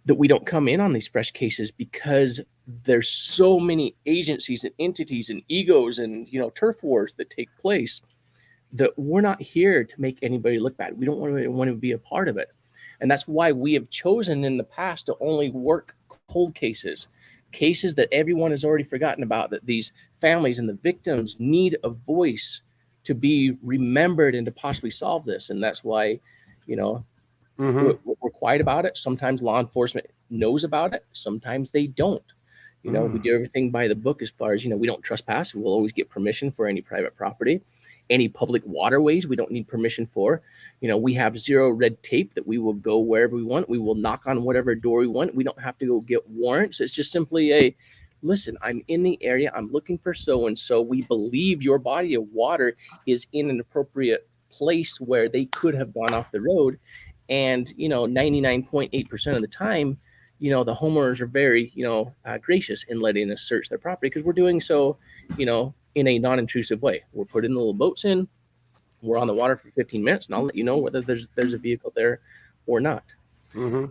that we don't come in on these fresh cases because there's so many agencies and entities and egos and, you know, turf wars that take place, that we're not here to make anybody look bad. We don't want to be a part of it. And that's why we have chosen in the past to only work cold cases that everyone has already forgotten about, that these families and the victims need a voice to be remembered and to possibly solve this. And that's why, you know, we're quiet about it. Sometimes law enforcement knows about it. Sometimes they don't. You know, we do everything by the book as far as, you know, we don't trespass. We'll always get permission for any private property. Any public waterways, we don't need permission for. You know, we have 0 red tape, that we will go wherever we want. We will knock on whatever door we want. We don't have to go get warrants. It's just simply listen, I'm in the area. I'm looking for so-and-so. We believe your body of water is in an appropriate place where they could have gone off the road. And, you know, 99.8% of the time, you know, the homeowners are very, you know, gracious in letting us search their property, because we're doing so, you know, in a non-intrusive way. We're putting the little boats in, we're on the water for 15 minutes, and I'll let you know whether there's a vehicle there or not. You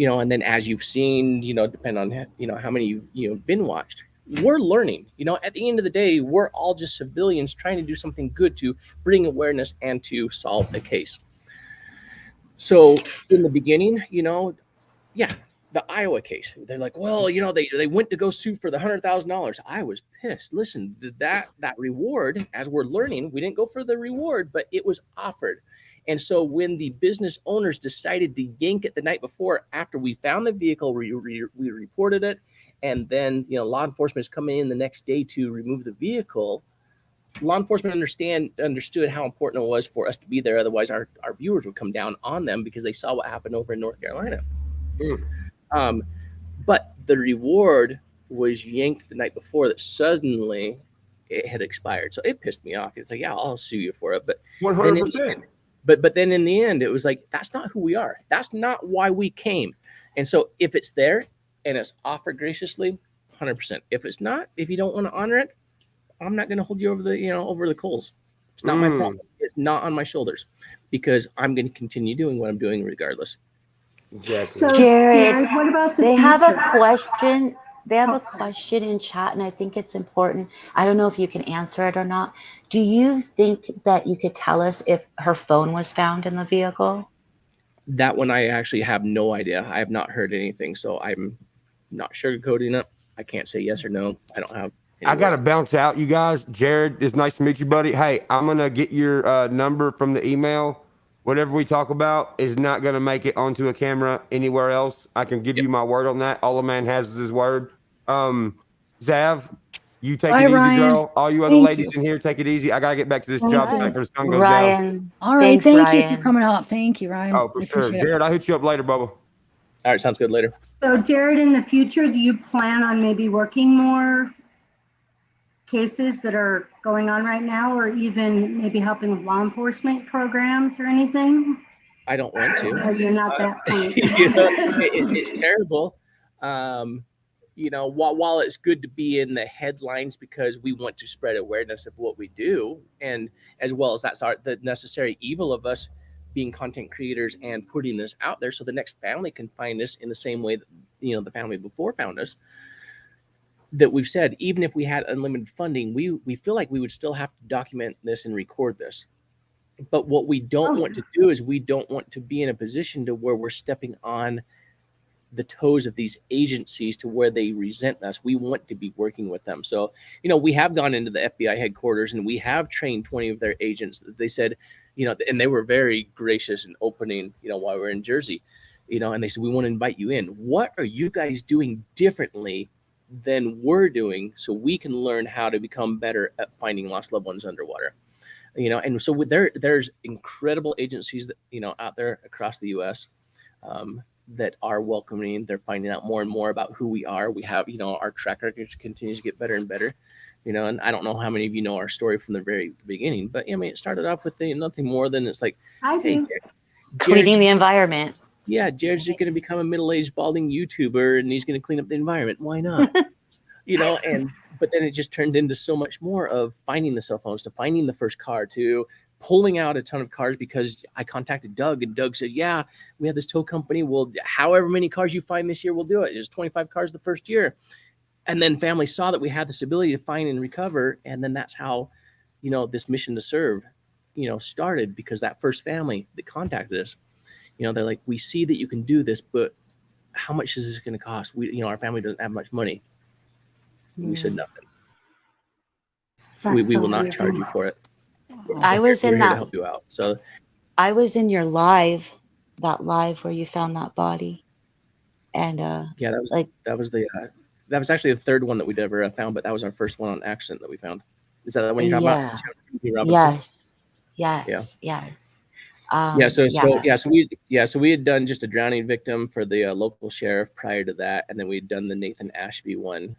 know, and then as you've seen, you know, depend on, you know, how many you've been watched, we're learning. You know, at the end of the day, we're all just civilians trying to do something good to bring awareness and to solve the case. So in the beginning, you know, yeah, the Iowa case, they're like, well, you know, they went to go sue for the $100,000. I was pissed. Listen, that reward, as we're learning, we didn't go for the reward, but it was offered. And so when the business owners decided to yank it the night before, after we found the vehicle, we reported it, and then, you know, law enforcement is coming in the next day to remove the vehicle. Law enforcement understood how important it was for us to be there. Otherwise, our viewers would come down on them, because they saw what happened over in North Carolina. But the reward was yanked the night before, that suddenly it had expired. So it pissed me off. It's like, yeah, I'll sue you for it. But 100%. But then in the end, it was like, that's not who we are. That's not why we came. And so if it's there and it's offered graciously, 100%. If it's not, if you don't want to honor it, I'm not going to hold you over the coals. It's not my problem. It's not on my shoulders, because I'm going to continue doing what I'm doing regardless. Exactly. So, Jared, what about the they have a future? question. They have a Okay. question in chat, and I think it's important. I don't know if you can answer it or not. Do you think that you could tell us if her phone was found in the vehicle? That one I actually have no idea. I have not heard anything, so I'm not sugarcoating it. I can't say yes or no. I don't have any I gotta way. bounce out, you guys. Jared, it's nice to meet you, buddy. Hey, I'm gonna get your number from the email. Whatever we talk about is not gonna make it onto a camera anywhere else. I can give you my word on that. All a man has is his word. Zav, you take Bye, it easy, Ryan. girl. All you other Thank ladies you. in here, take it easy. I gotta get back to this Thank job you. site before the sun goes down. Ryan, All right. thanks, Thank you for Ryan. coming up. Thank you, Ryan. Oh, for I sure. appreciate it. Jared, I'll hit you up later, Bubba. All right, sounds good. Later. So, Jared, in the future, do you plan on maybe working more cases that are going on right now, or even maybe helping with law enforcement programs or anything? I don't want to. Or you're not that point. It's terrible. While it's good to be in the headlines because we want to spread awareness of what we do, and as well as that's the necessary evil of us being content creators and putting this out there so the next family can find us in the same way that the family before found us. That we've said, even if we had unlimited funding, we feel like we would still have to document this and record this. But what we don't want to do is we don't want to be in a position to where we're stepping on the toes of these agencies to where they resent us. We want to be working with them. So, we have gone into the FBI headquarters and we have trained 20 of their agents. They said, and they were very gracious and opening, while we're in Jersey, and they said, we want to invite you in. What are you guys doing differently than we're doing so we can learn how to become better at finding lost loved ones underwater? And so there's incredible agencies that, out there across the U.S. That are welcoming. They're finding out more and more about who we are. We have, our track record continues to get better and better, and I don't know how many of you know our story from the very beginning, but it started off with nothing more than it's like, I do. Cleaning the environment. Yeah, Jared's going to become a middle-aged balding YouTuber and he's going to clean up the environment. Why not? But then it just turned into so much more of finding the cell phones, to finding the first car, to pulling out a ton of cars because I contacted Doug and Doug said, yeah, we have this tow company. Well, however many cars you find this year, we'll do it. There's 25 cars the first year. And then family saw that we had this ability to find and recover. And then that's how, this mission to serve, started, because that first family that contacted us, they're like, we see that you can do this, but how much is this going to cost? Our family doesn't have much money. We said nothing. We will not charge you for it. I was We're in here to that. help you out. So I was in your live, that live where you found that body, and yeah, that was actually the third one that we'd ever found, but that was our first one on accident that we found. Is that the one you're talking about? Yes. So we had done just a drowning victim for the local sheriff prior to that, and then we'd done the Nathan Ashby one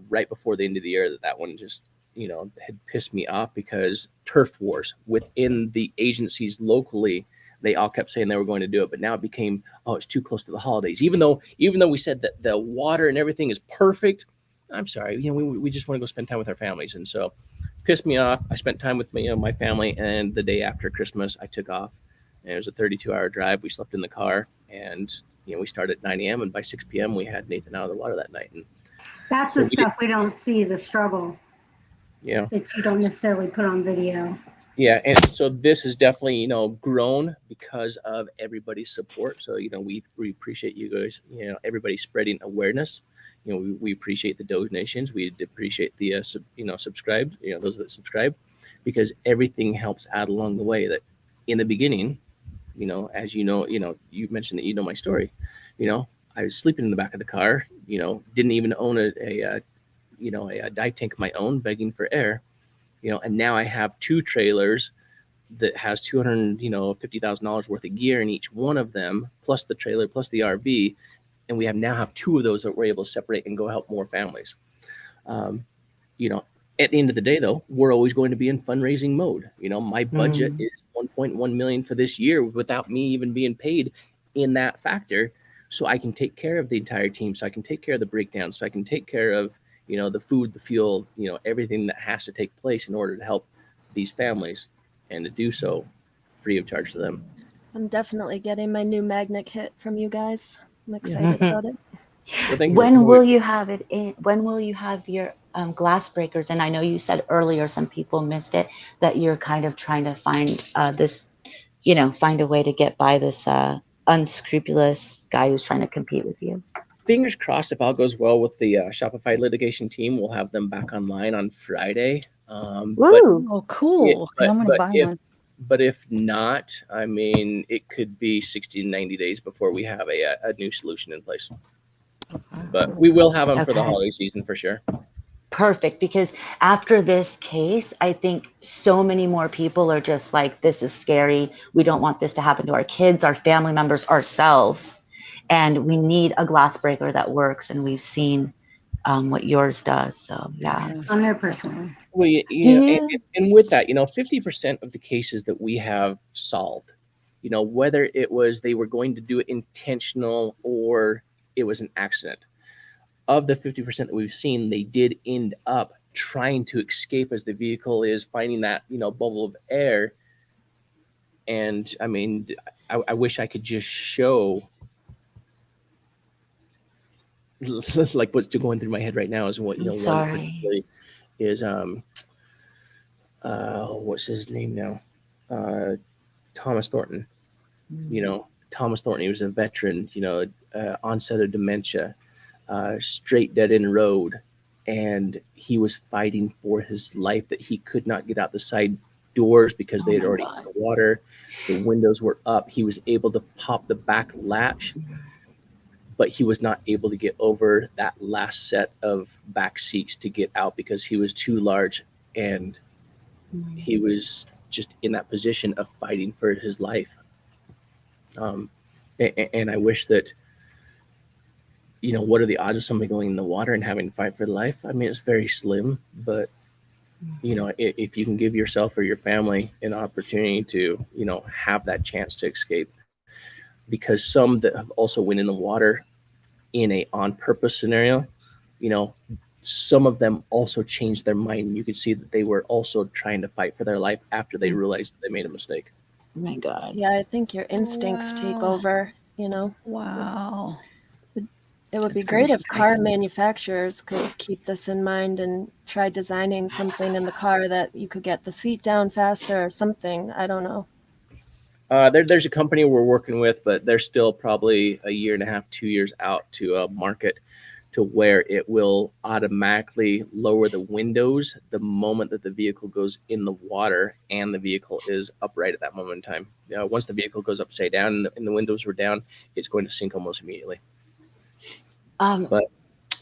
right before the end of the year. That one just had pissed me off because turf wars within the agencies locally. They all kept saying they were going to do it, but now it became, it's too close to the holidays. Even though we said that the water and everything is perfect, I'm sorry, we just want to go spend time with our families, and so pissed me off. I spent time with my family, and the day after Christmas, I took off. And it was a 32-hour drive. We slept in the car, and we started at 9 a.m. and by 6 p.m. we had Nathan out of the water that night. And That's the stuff we don't see, the struggle. Yeah. That you don't necessarily put on video. Yeah, and so this has definitely grown because of everybody's support. So we appreciate you guys. Everybody spreading awareness. We appreciate the donations. We appreciate the subscribed. Those that subscribe, because everything helps out along the way. That in the beginning, as you mentioned that my story. I was sleeping in the back of the car. Didn't even own a dive tank of my own, begging for air. And now I have 2 trailers that has $250,000 worth of gear in each one of them, plus the trailer, plus the RV. And we now have 2 of those that we're able to separate and go help more families. At the end of the day, though, we're always going to be in fundraising mode. My budget is $1.1 million for this year without me even being paid in that factor. So I can take care of the entire team. So I can take care of the breakdown. So I can take care of, you know, the food, the fuel, you know, everything that has to take place in order to help these families, and to do so free of charge to them. I'm definitely getting my new magnet kit from you guys. I'm excited about it. Well, thank you. When will you have it in? When will you have your glass breakers? And I know you said earlier, some people missed it, that you're kind of trying to find this, you know, find a way to get by this unscrupulous guy who's trying to compete with you. Fingers crossed, if all goes well with the Shopify litigation team, we'll have them back online on Friday. Woo! Oh, cool. 'Cause I'm gonna buy one. But if not, I mean, it could be 60 to 90 days before we have a new solution in place. But we will have them for the Okay. holiday season for sure. Perfect, because after this case, I think so many more people are just like, this is scary. We don't want this to happen to our kids, our family members, ourselves. And we need a glass breaker that works. And we've seen what yours does. So, yeah. 100%. Well, and with that, you know, 50% of the cases that we have solved, you know, whether it was they were going to do it intentional or it was an accident, of the 50% that we've seen, they did end up trying to escape as the vehicle is finding that, you know, bubble of air. And I mean, I wish I could just show like what's going through my head right now is what, you know, one particularly is, what's his name now? Thomas Thornton. You know, Thomas Thornton, he was a veteran, you know, onset of dementia, straight dead end road, and he was fighting for his life that he could not get out the side doors because they had already hit the water. The windows were up. He was able to pop the back latch, but he was not able to get over that last set of back seats to get out because he was too large, and he was just in that position of fighting for his life. And I wish that, you know, what are the odds of somebody going in the water and having to fight for life? I mean, it's very slim, but, you know, if you can give yourself or your family an opportunity to, you know, have that chance to escape, because some that have also went in the water in a on purpose scenario, you know, some of them also changed their mind. You could see that they were also trying to fight for their life after they realized that they made a mistake. Oh my God. Yeah, I think your instincts take over, you know. Wow. It would be great if car manufacturers could keep this in mind and try designing something in the car that you could get the seat down faster or something. I don't know. There's a company we're working with, but they're still probably a year and a half, 2 years out to market to where it will automatically lower the windows the moment that the vehicle goes in the water and the vehicle is upright at that moment in time. Once the vehicle goes upside down and the windows were down, it's going to sink almost immediately. But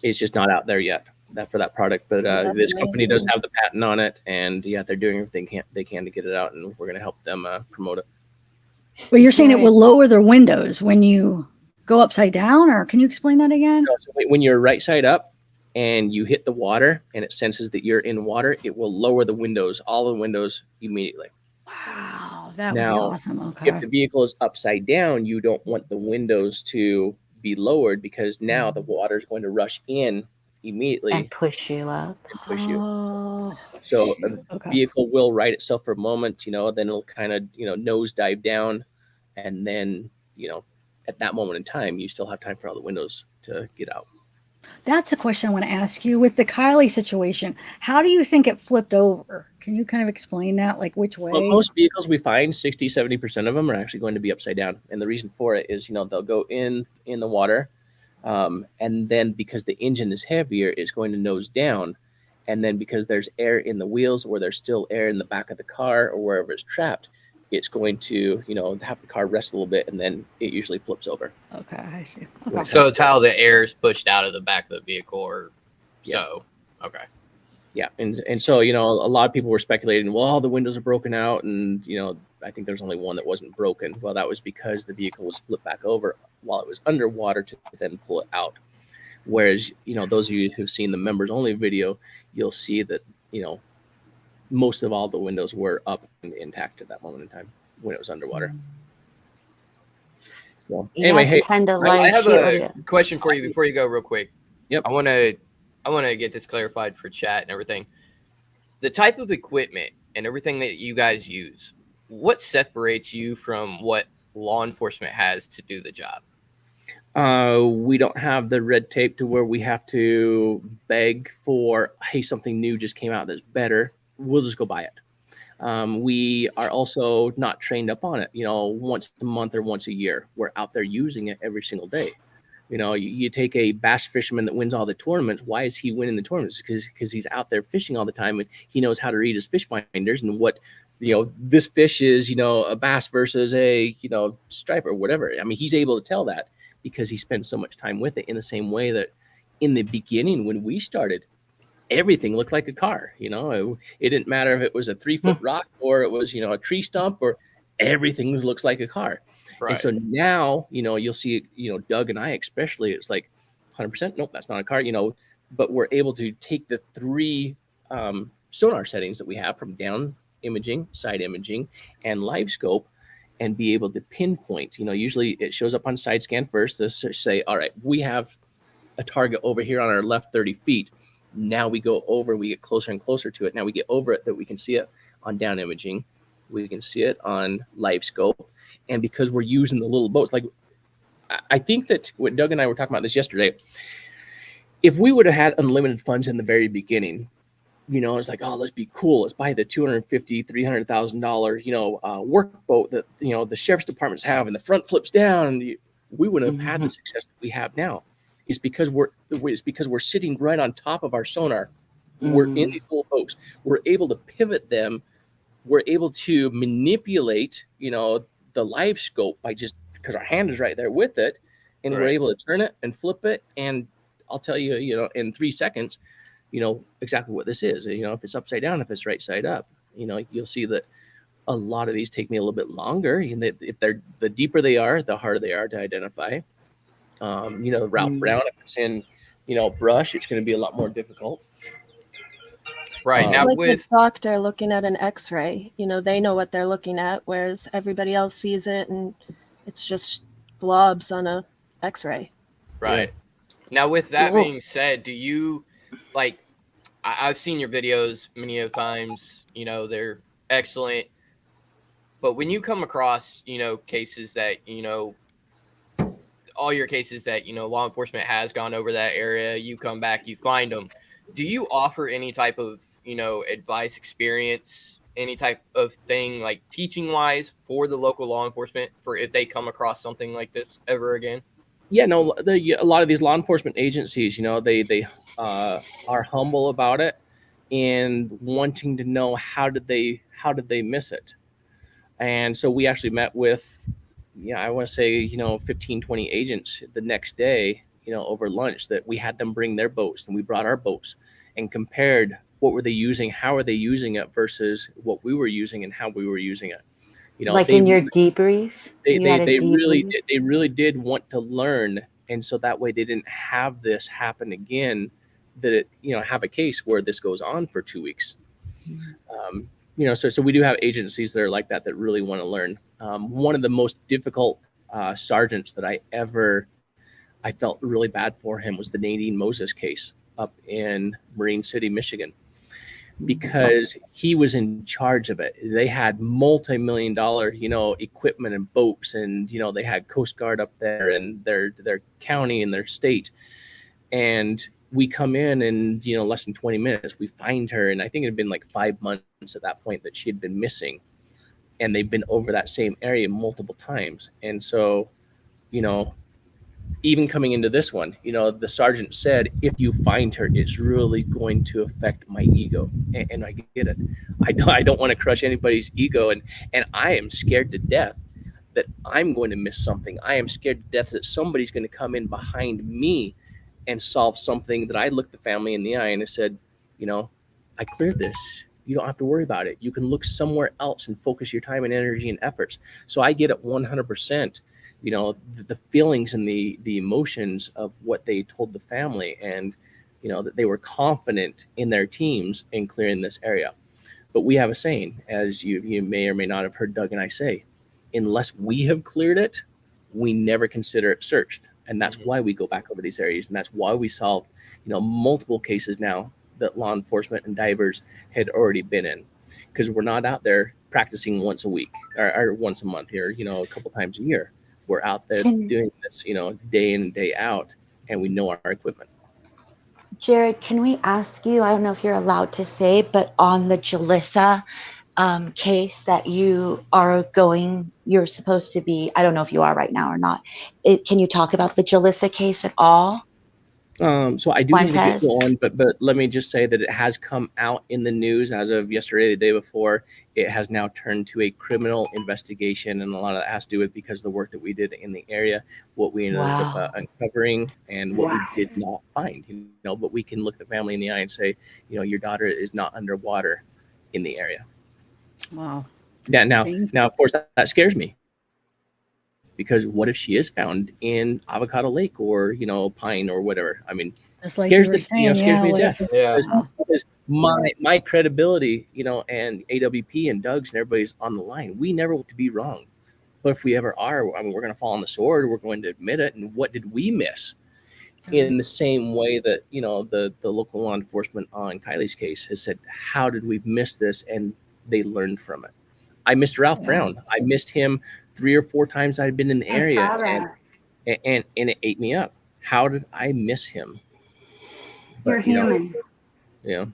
it's just not out there yet for that product. But this company does have the patent on it, and yeah, they're doing everything they can to get it out, and we're going to help them promote it. Well, you're saying it will lower their windows when you go upside down, or can you explain that again? No, so when you're right side up and you hit the water and it senses that you're in water, it will lower the windows, all the windows immediately. Wow, that would be awesome. Okay. If the vehicle is upside down, you don't want the windows to be lowered because now the water is going to rush in immediately and push you up. So the vehicle will right itself for a moment, you know, then it'll kind of, you know, nose dive down, and then, you know, at that moment in time, you still have time for all the windows to get out. That's a question I want to ask you. With the Kiely situation, how do you think it flipped over? Can you kind of explain that, like which way? Well, most vehicles we find, 60, 70% of them are actually going to be upside down. And the reason for it is, you know, they'll go in the water. And then because the engine is heavier, it's going to nose down. And then because there's air in the wheels, or there's still air in the back of the car, or wherever it's trapped, it's going to, you know, have the car rest a little bit, and then it usually flips over. Okay, I see. Okay. So it's how the air is pushed out of the back of the vehicle, or so. Okay. Yeah, and so, you know, a lot of people were speculating, well, the windows are broken out, and, you know, I think there's only one that wasn't broken. Well, that was because the vehicle was flipped back over while it was underwater to then pull it out. Whereas, you know, those of you who've seen the members only video, you'll see that, you know, most of all the windows were up and intact at that moment in time when it was underwater. So, anyway, hey, I have a question for you before you go real quick. Yep. I want to I want to get this clarified for chat and everything. The type of equipment and everything that you guys use, what separates you from what law enforcement has to do the job? We don't have the red tape to where we have to beg for, hey, something new just came out that's better. We'll just go buy it. We are also not trained up on it, once a month or once a year. We're out there using it every single day. You take a bass fisherman that wins all the tournaments. Why is he winning the tournaments? Because he's out there fishing all the time and he knows how to read his fish finders and what, this fish is, a bass versus a, stripe or whatever. I mean, he's able to tell that because he spends so much time with it, in the same way that in the beginning, when we started, everything looked like a car. It didn't matter if it was a 3-foot rock or it was, a tree stump, or everything looks like a car. Right. And so now, you'll see, Doug and I, especially, it's like 100%. Nope, that's not a car, but we're able to take the 3 sonar settings that we have from down imaging, side imaging, and live scope, and be able to pinpoint, usually it shows up on side scan first. This say, all right, we have a target over here on our left 30 feet. Now we go over, we get closer and closer to it. Now we get over it, that we can see it on down imaging. We can see it on live scope. And because we're using the little boats, like I think that what Doug and I were talking about this yesterday, if we would have had unlimited funds in the very beginning, it's like, oh, let's be cool. Let's buy the $250,000, $300,000, work boat that, the sheriff's departments have, and the front flips down. We wouldn't have had the success that we have now. It's because we're sitting right on top of our sonar. We're in these little boats. We're able to pivot them. We're able to manipulate, the live scope because our hand is right there with it, and we're able to turn it and flip it. And I'll tell you, in 3 seconds, exactly what this is. If it's upside down, if it's right side up, you'll see that a lot of these take me a little bit longer. And if they're, the deeper they are, the harder they are to identify. Route brown, if it's in, brush, it's going to be a lot more difficult. Right. Now like with the doctor looking at an x-ray, they know what they're looking at, whereas everybody else sees it and it's just blobs on a x-ray. Right. Now with that being said, do you I've seen your videos many of times, they're excellent. But when you come across, cases that, all your cases that, law enforcement has gone over that area, you come back, you find them. Do you offer any type of, advice, experience, any type of thing like teaching wise for the local law enforcement for if they come across something like this ever again? Yeah, no, a lot of these law enforcement agencies, they are humble about it and wanting to know how did they miss it. And so we actually met with, I want to say, 15, 20 agents the next day, over lunch, that we had them bring their boats and we brought our boats and compared what were they using, how are they using it versus what we were using and how we were using it. Like in your debrief? They really did want to learn. And so that way they didn't have this happen again, that it, have a case where this goes on for 2 weeks. So we do have agencies that are like that really want to learn. One of the most difficult sergeants that I felt really bad for him was the Nadine Moses case up in Marine City, Michigan, because he was in charge of it. They had multi-million-dollar, equipment and boats, and, they had Coast Guard up there and their county and their state. And we come in and, less than 20 minutes, we find her. And I think it had been like 5 months at that point that she had been missing. And they've been over that same area multiple times. And so, even coming into this one, the sergeant said, if you find her, it's really going to affect my ego. And I get it. I don't want to crush anybody's ego. And I am scared to death that I'm going to miss something. I am scared to death that somebody's going to come in behind me and solve something that I looked the family in the eye and I said, I cleared this. You don't have to worry about it. You can look somewhere else and focus your time and energy and efforts. So I get it 100%, the feelings and the emotions of what they told the family, and, that they were confident in their teams in clearing this area. But we have a saying, as you may or may not have heard Doug and I say, unless we have cleared it, we never consider it searched. And that's why we go back over these areas, and that's why we solved, multiple cases now that law enforcement and divers had already been in, because we're not out there practicing once a week or once a month here, a couple times a year. We're out there doing this, day in and day out, and we know our equipment. Jared, can we ask you, I don't know if you're allowed to say, but on the Jalissa case that you're supposed to be, I don't know if you are right now or not. Can you talk about the Jalissa case at all? So I do need to get going, but let me just say that it has come out in the news as of yesterday, the day before. It has now turned to a criminal investigation, and a lot of that has to do with because of the work that we did in the area, what we ended up uncovering, and what we did not find. But we can look the family in the eye and say, your daughter is not underwater in the area. Wow. Yeah. Now, of course, that scares me. Because what if she is found in Avocado Lake or Pine or whatever? I mean, just like scares you were saying, scares me to what death. if Because my credibility, and AWP and Doug's and everybody's on the line. We never want to be wrong, but if we ever are, I mean, we're going to fall on the sword. We're going to admit it. And what did we miss? In the same way that the local law enforcement on Kiely's case has said, how did we miss this? And they learned from it. I missed Ralph Brown. I missed him 3 or 4 times I'd been in the area, and it ate me up. How did I miss him? You're human. Yeah.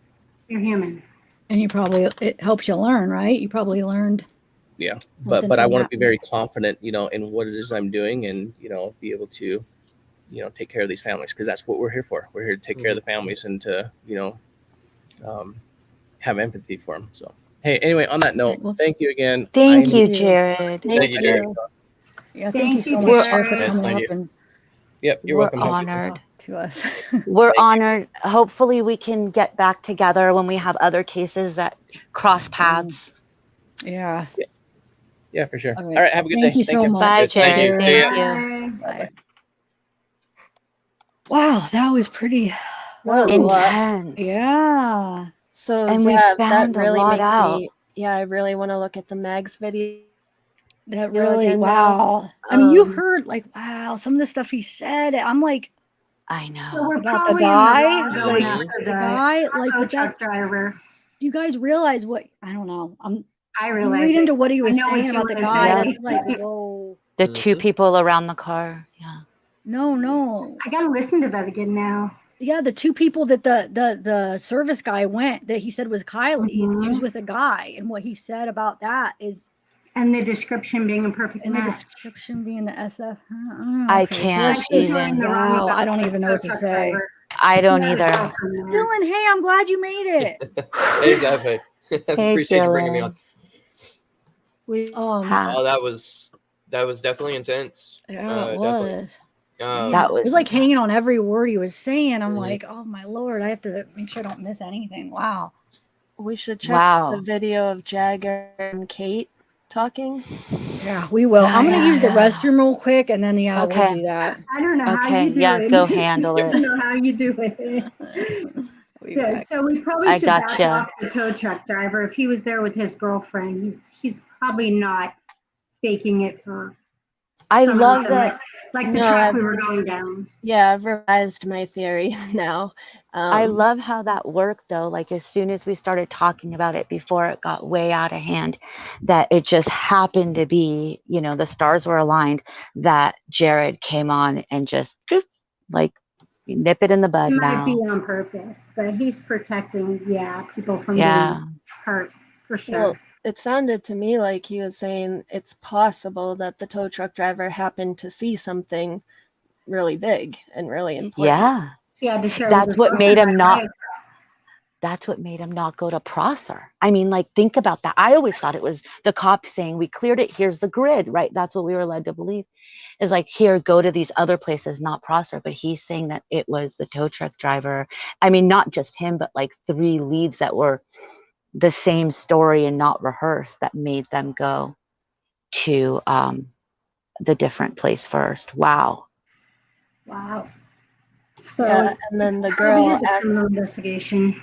You're human. And it helps you learn, right? You probably learned. Yeah, but I want to be very confident, in what it is I'm doing, and be able to, take care of these families, because that's what we're here for. We're here to take care of the families and to, have empathy for them. So. Hey, anyway, on that note, thank you again. Thank you, Jared. Thank you, Jared. Yeah, thank you so much, Jared, for Yes, coming thank up you. and Yep, you're welcome. Honored to us. We're honored. Hopefully we can get back together when we have other cases that cross paths. Yeah. Yeah, for sure. All All right, have a good day. Thank you so much. Bye, Yes, thank Jared. you. Thank See ya. you. Bye. Wow, that was pretty Intense. Yeah. So And we Zab, found that a really lot makes out. me, I really want to look at the Mags video. That really, again now. wow. I mean, you heard wow, some of the stuff he said. I'm like, I know. So we're about the probably in the guy, wrong going like after the guy, like tow but truck that's driver. you guys realize what I don't know. I You realize read it. into what he I was know what saying you about the wanna guy. say. That's like, whoa. The 2 people around the car. Yeah. No. I gotta listen to that again now. Yeah, the 2 people that the service guy went that he said was Kiely. She was Mhm. with a guy, and what he said about that is, And the description being a perfect and the match. description being the SF. I Okay, so can't let's just, even. wow, I don't even know what to say. I don't Yeah, either. Dylan, hey, I'm glad you made it. Hey, Zach. Appreciate you bringing me on. Oh, that was definitely intense. Yeah, it Definitely. was. That It was like hanging on every word he was saying. I'm Mhm. like, oh my Lord, I have to make sure I don't miss anything. Wow. We should check the video of Jagger and Kate talking. Yeah, we will. I'm gonna use the restroom real quick, and then we'll Okay. do that. I don't know how Okay, you do yeah, it. go handle I it. don't know how you do it. So we probably I should back gotcha. off the tow truck driver. If he was there with his girlfriend, he's probably not faking it for I some love reason, that. like the No, track I've- we were going down. Yeah, I've revised my theory now. I love how that worked though. Like as soon as we started talking about it before it got way out of hand, that it just happened to be, the stars were aligned that Jared came on and just like nip it in the bud It might now. be on purpose, but he's protecting, people from Yeah. getting hurt for sure. Well, it sounded to me like he was saying it's possible that the tow truck driver happened to see something really big and really important. Yeah. Yeah, to share with That's his what made girlfriend him right not. away. That's what made him not go to Prosser. I mean, like, think about that. I always thought it was the cops saying, we cleared it. Here's the grid, right? That's what we were led to believe. Is like, here, go to these other places, not Prosser. But he's saying that it was the tow truck driver. I mean, not just him, but like 3 leads that were the same story and not rehearsed that made them go to the different place first. Wow. Wow. So Yeah, and then the probably girl is a criminal investigation.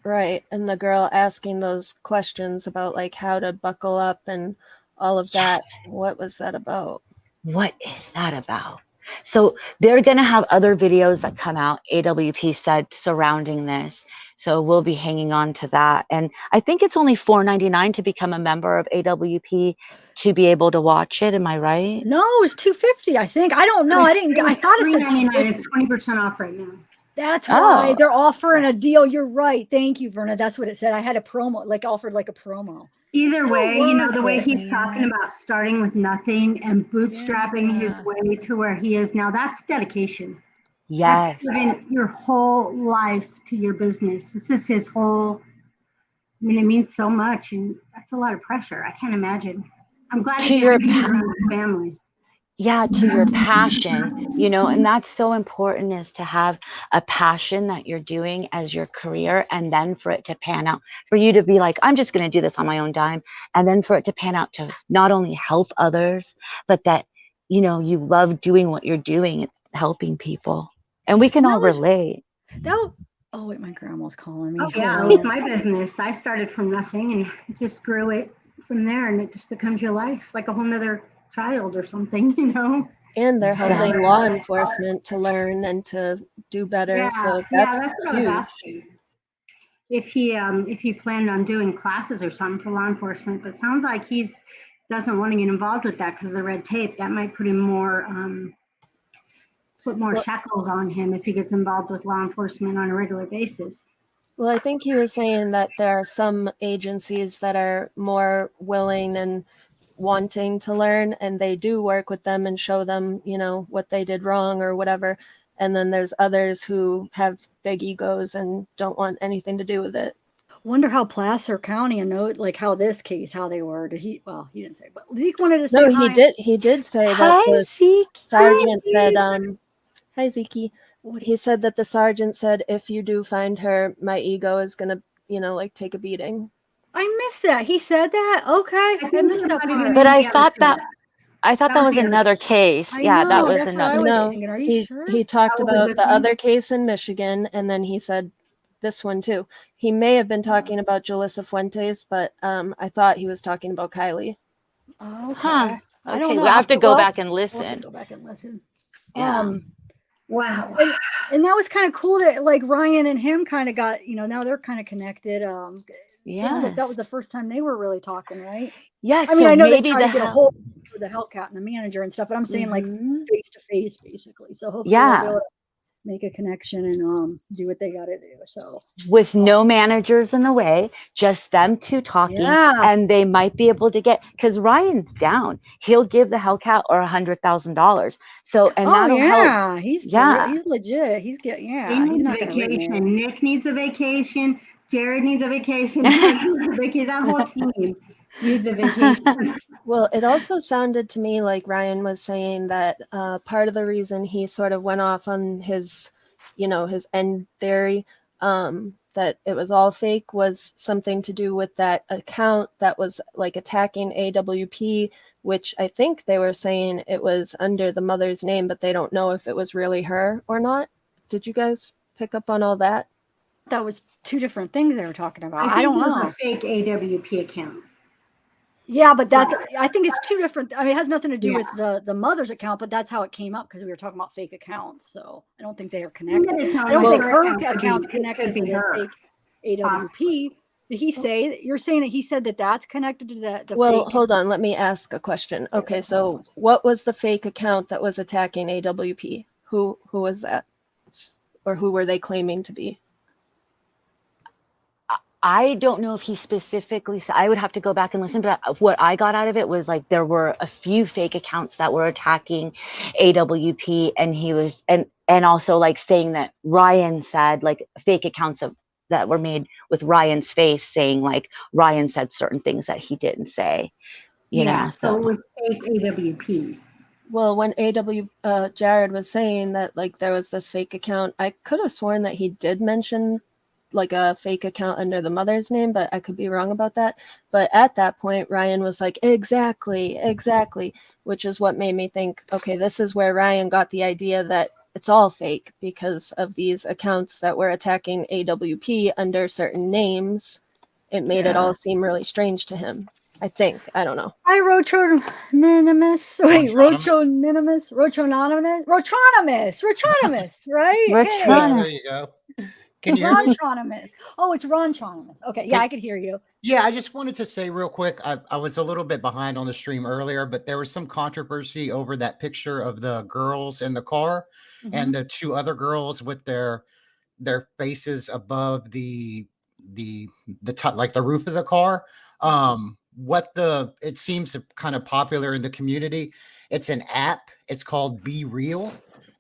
Right, and the girl asking those questions about like how to buckle up and all of that. What was that about? What is that about? So they're going to have other videos that come out, AWP said, surrounding this. So we'll be hanging on to that. And I think it's only $4.99 to become a member of AWP to be able to watch it. Am I right? No, it's $250, I think. I don't know. I thought it said $250. It's 20% off right now. That's Oh. right. They're offering a deal. You're right. Thank you, Verna. That's what it said. I had a promo, like offered like a promo. Either Still way, you know, the way worth it, he's talking man. about starting with nothing and bootstrapping his Yeah. way to where he is now, that's dedication. Yes. That's giving your whole life to your business. This is his whole, I mean, it means so much, and that's a lot of pressure. I can't imagine. I'm glad To he your gets to be around his family. Yeah, to your passion, you know, and that's so important, is to have a passion that you're doing as your career, and then for it to pan out, for you to be like, I'm just going to do this on my own dime. And then for it to pan out to not only help others, but that, you know, you love doing what you're doing. It's helping people. And we can all relate. Oh, wait, my grandma's calling me. Oh, yeah, Hello. it's my business. I started from nothing and just grew it from there, and it just becomes your life, like a whole nother child or something, you know? And they're helping Yeah. law enforcement to learn and to do better. Yeah, So yeah, that's that's what I was huge. asking. If he planned on doing classes or something for law enforcement, but it sounds like he doesn't want to get involved with that because of the red tape. That might put him more, put more shackles on him if he gets involved with law enforcement on a regular basis. Well, I think he was saying that there are some agencies that are more willing and wanting to learn, and they do work with them and show them, you know, what they did wrong or whatever. And then there's others who have big egos and don't want anything to do with it. Wonder how Placer County and like how this case, how they were. Did he? Well, he didn't say, but Zeke wanted to say No, hi. he did say that Hi, the Zeke. sergeant Hi, said, Zeke. hi, Zeke. He said that the sergeant said, if you do find her, my ego is going to, you know, like take a beating. I missed that. He said that? Okay. I missed that part. But I thought that was another case. I Yeah, that know, was that's what I another was case. thinking. Are you sure? He talked That was about this the one? other case in Michigan, and then he said this one too. He may have been talking about Julissa Fuentes, but I thought he was talking about Kylie. Okay. Huh. I don't Okay, know. we'll have to go back and We'll have to listen. go back and listen. Yeah. Wow. And that was kind of cool that like Ryan and him kind of got, you know, now they're kind of connected. Sounds like that was the first time they were really talking, right? Yes. I mean, So I know they maybe tried the to get a hell. hold of the Hellcat and the manager and stuff, but I'm saying like face to face, basically. So hopefully they'll Yeah. be able to make a connection and do what they got to do. So With no managers in the way, just them two talking, Yeah. and they might be able to get, because Ryan's down. He'll give the Hellcat or $100,000. So, and that'll help. He's for Yeah. real. He's legit. He's He he's needs a not going to vacation. Nick needs a vacation. Jared needs a vacation. Jared needs a vacation. That whole team needs a vacation. Well, it also sounded to me like Ryan was saying that part of the reason he sort of went off on his, you know, his end theory, that it was all fake, was something to do with that account that was like attacking AWP, which I think they were saying it was under the mother's name, but they don't know if it was really her or not. Did you guys pick up on all that? That was two different things they were talking about. I I think don't it was know. a fake AWP account. Yeah, but I think it's two different. I mean, it has nothing to do Yeah. with the mother's account, but that's how it came up because we were talking about fake accounts. So I don't think they are connected. But it's not I don't like think her her account could account's be- it connected could be to the her. fake AWP. Did he say that? You're saying that he said that that's connected to the Well, fake? hold on. Let me ask a question. Okay, so what was the fake account that was attacking AWP? Who was that? Or who were they claiming to be? I don't know if he specifically said, I would have to go back and listen, but what I got out of it was like there were a few fake accounts that were attacking AWP, and he was, and also like saying that Ryan said, like fake accounts that were made with Ryan's face, saying like Ryan said certain things that he didn't say, you know, So it was fake AWP. Well, when Jared was saying that like there was this fake account, I could have sworn that he did mention like a fake account under the mother's name, but I could be wrong about that. But at that point, Ryan was like, exactly, which is what made me think, okay, this is where Ryan got the idea that it's all fake because of these accounts that were attacking AWP under certain names. It made it all seem really strange to him. I think. I don't know. Hi, Rotronimus. Wait, Rotronimus. Rotronimus, right? Yeah, Hey, there you go. Can you hear me? Rontronimus. Oh, it's Rontronimus. Okay, yeah, I could hear you. Yeah, I just wanted to say real quick, I was a little bit behind on the stream earlier, but there was some controversy over that picture of the girls in the car and the two other girls with their faces above like the roof of the car. It seems kind of popular in the community. It's an app. It's called Be Real,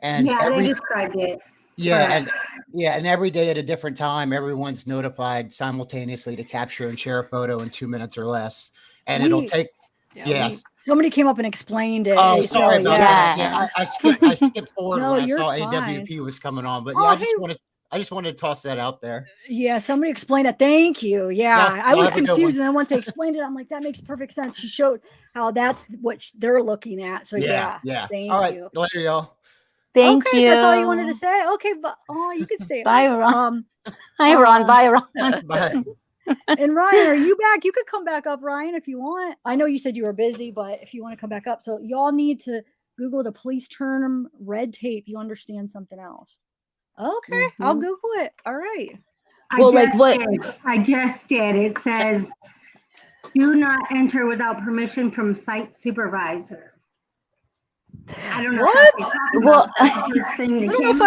and Yeah, they described it. and every day at a different time, everyone's notified simultaneously to capture and share a photo in 2 minutes or less, and it'll take. Yes. Somebody came up and explained it. Oh, They sorry said, about that. Yeah, I skipped forward No, when I you're saw fine. AWP was coming on, but Oh, yeah, hey. I just wanted to toss that out there. Yeah, somebody explained it. Thank you. Yeah, Yeah, I y'all was have a good confused, one. and then once they explained it, I'm like, that makes perfect sense. She showed how that's what they're looking at. So yeah, thank All right, you. later, y'all. Thank Okay, you. that's all you wanted to say. Okay, but you can stay. Bye, Ron. Hi, Ron. Bye, Ron. Bye. And Ryan, are you back? You could come back up, Ryan, if you want. I know you said you were busy, but if you want to come back up, so y'all need to Google the police term red tape. You understand something else? Okay, I'll Google it. All right. I just did. It says, do not enter without permission from site supervisor. I don't know. What? Well, I don't know if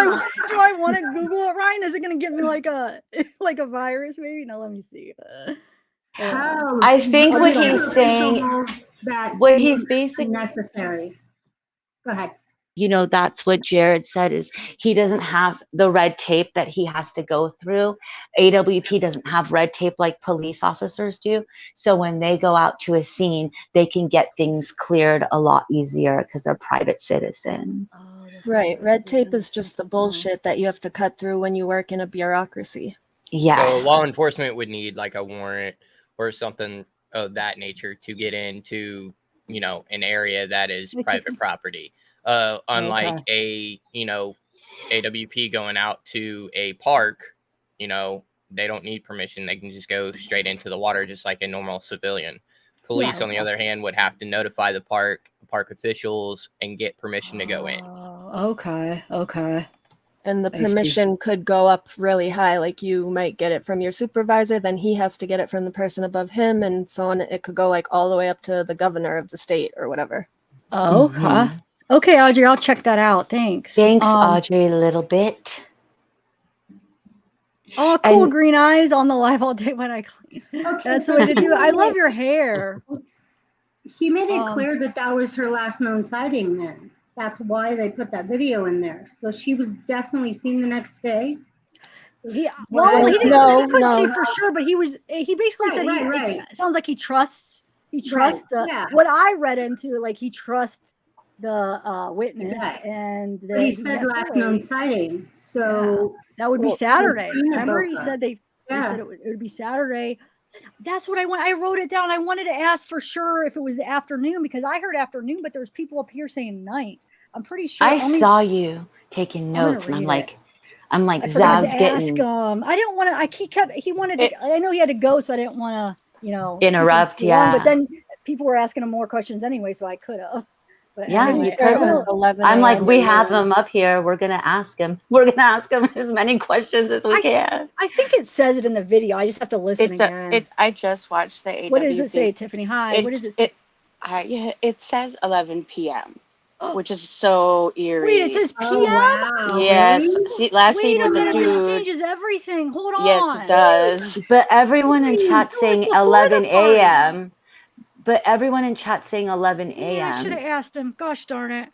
I want to Google it, Ryan. Is it going to get me like a virus? Maybe. No, let me see. I think what he's saying, what he's basically necessary. Go ahead. You know, that's what Jared said, is he doesn't have the red tape that he has to go through. AWP doesn't have red tape like police officers do. So when they go out to a scene, they can get things cleared a lot easier because they're private citizens. Right. Red tape is just the bullshit that you have to cut through when you work in a bureaucracy. Yes. So law enforcement would need like a warrant or something of that nature to get into, you know, an area that is private property. Unlike a, you know, AWP going out to a park, you know, they don't need permission. They can just go straight into the water just like a normal civilian. Police, on the other hand, would have to notify the park officials and get permission to go in. Okay. And the permission could go up really high. Like you might get it from your supervisor, then he has to get it from the person above him, and so on. It could go like all the way up to the governor of the state or whatever. Okay. Okay, Audrey, I'll check that out. Thanks. Thanks, Audrey, a little bit. Oh, cool. Green eyes on the live all day when I clean. That's the way to do it. I love your hair. He made it clear that that was her last known sighting then. That's why they put that video in there. So she was definitely seen the next day. He couldn't say for sure, but he basically said it sounds like he trusts what I read into, like he trusts the witness, and he said last known sighting. So that would be Saturday. Remember, he said they said it would be Saturday. That's what I want. I wrote it down. I wanted to ask for sure if it was the afternoon, because I heard afternoon, but there's people up here saying night. I'm pretty sure. I saw you taking notes, and I'm like, Zav's getting. I didn't want to. He wanted to. I know he had to go, so I didn't want to, interrupt. Long, but then people were asking him more questions anyway, so I could have. Anyway, I'm like, we have him up here. We're gonna ask him. We're gonna ask him as many questions as we can. I think it says it in the video. I just have to listen again. I just watched the AWP. What does it say, Tiffany? Hi. What does it say? It says 11 p.m., which is so eerie. Wait, it says p.m.? Wow, yes. Really? See, last scene with the dude. This changes everything. Hold on. Yes, it does. But everyone in chat saying 11 a.m. But everyone in chat saying 11 a.m. Yeah, I should have asked him. Gosh darn it.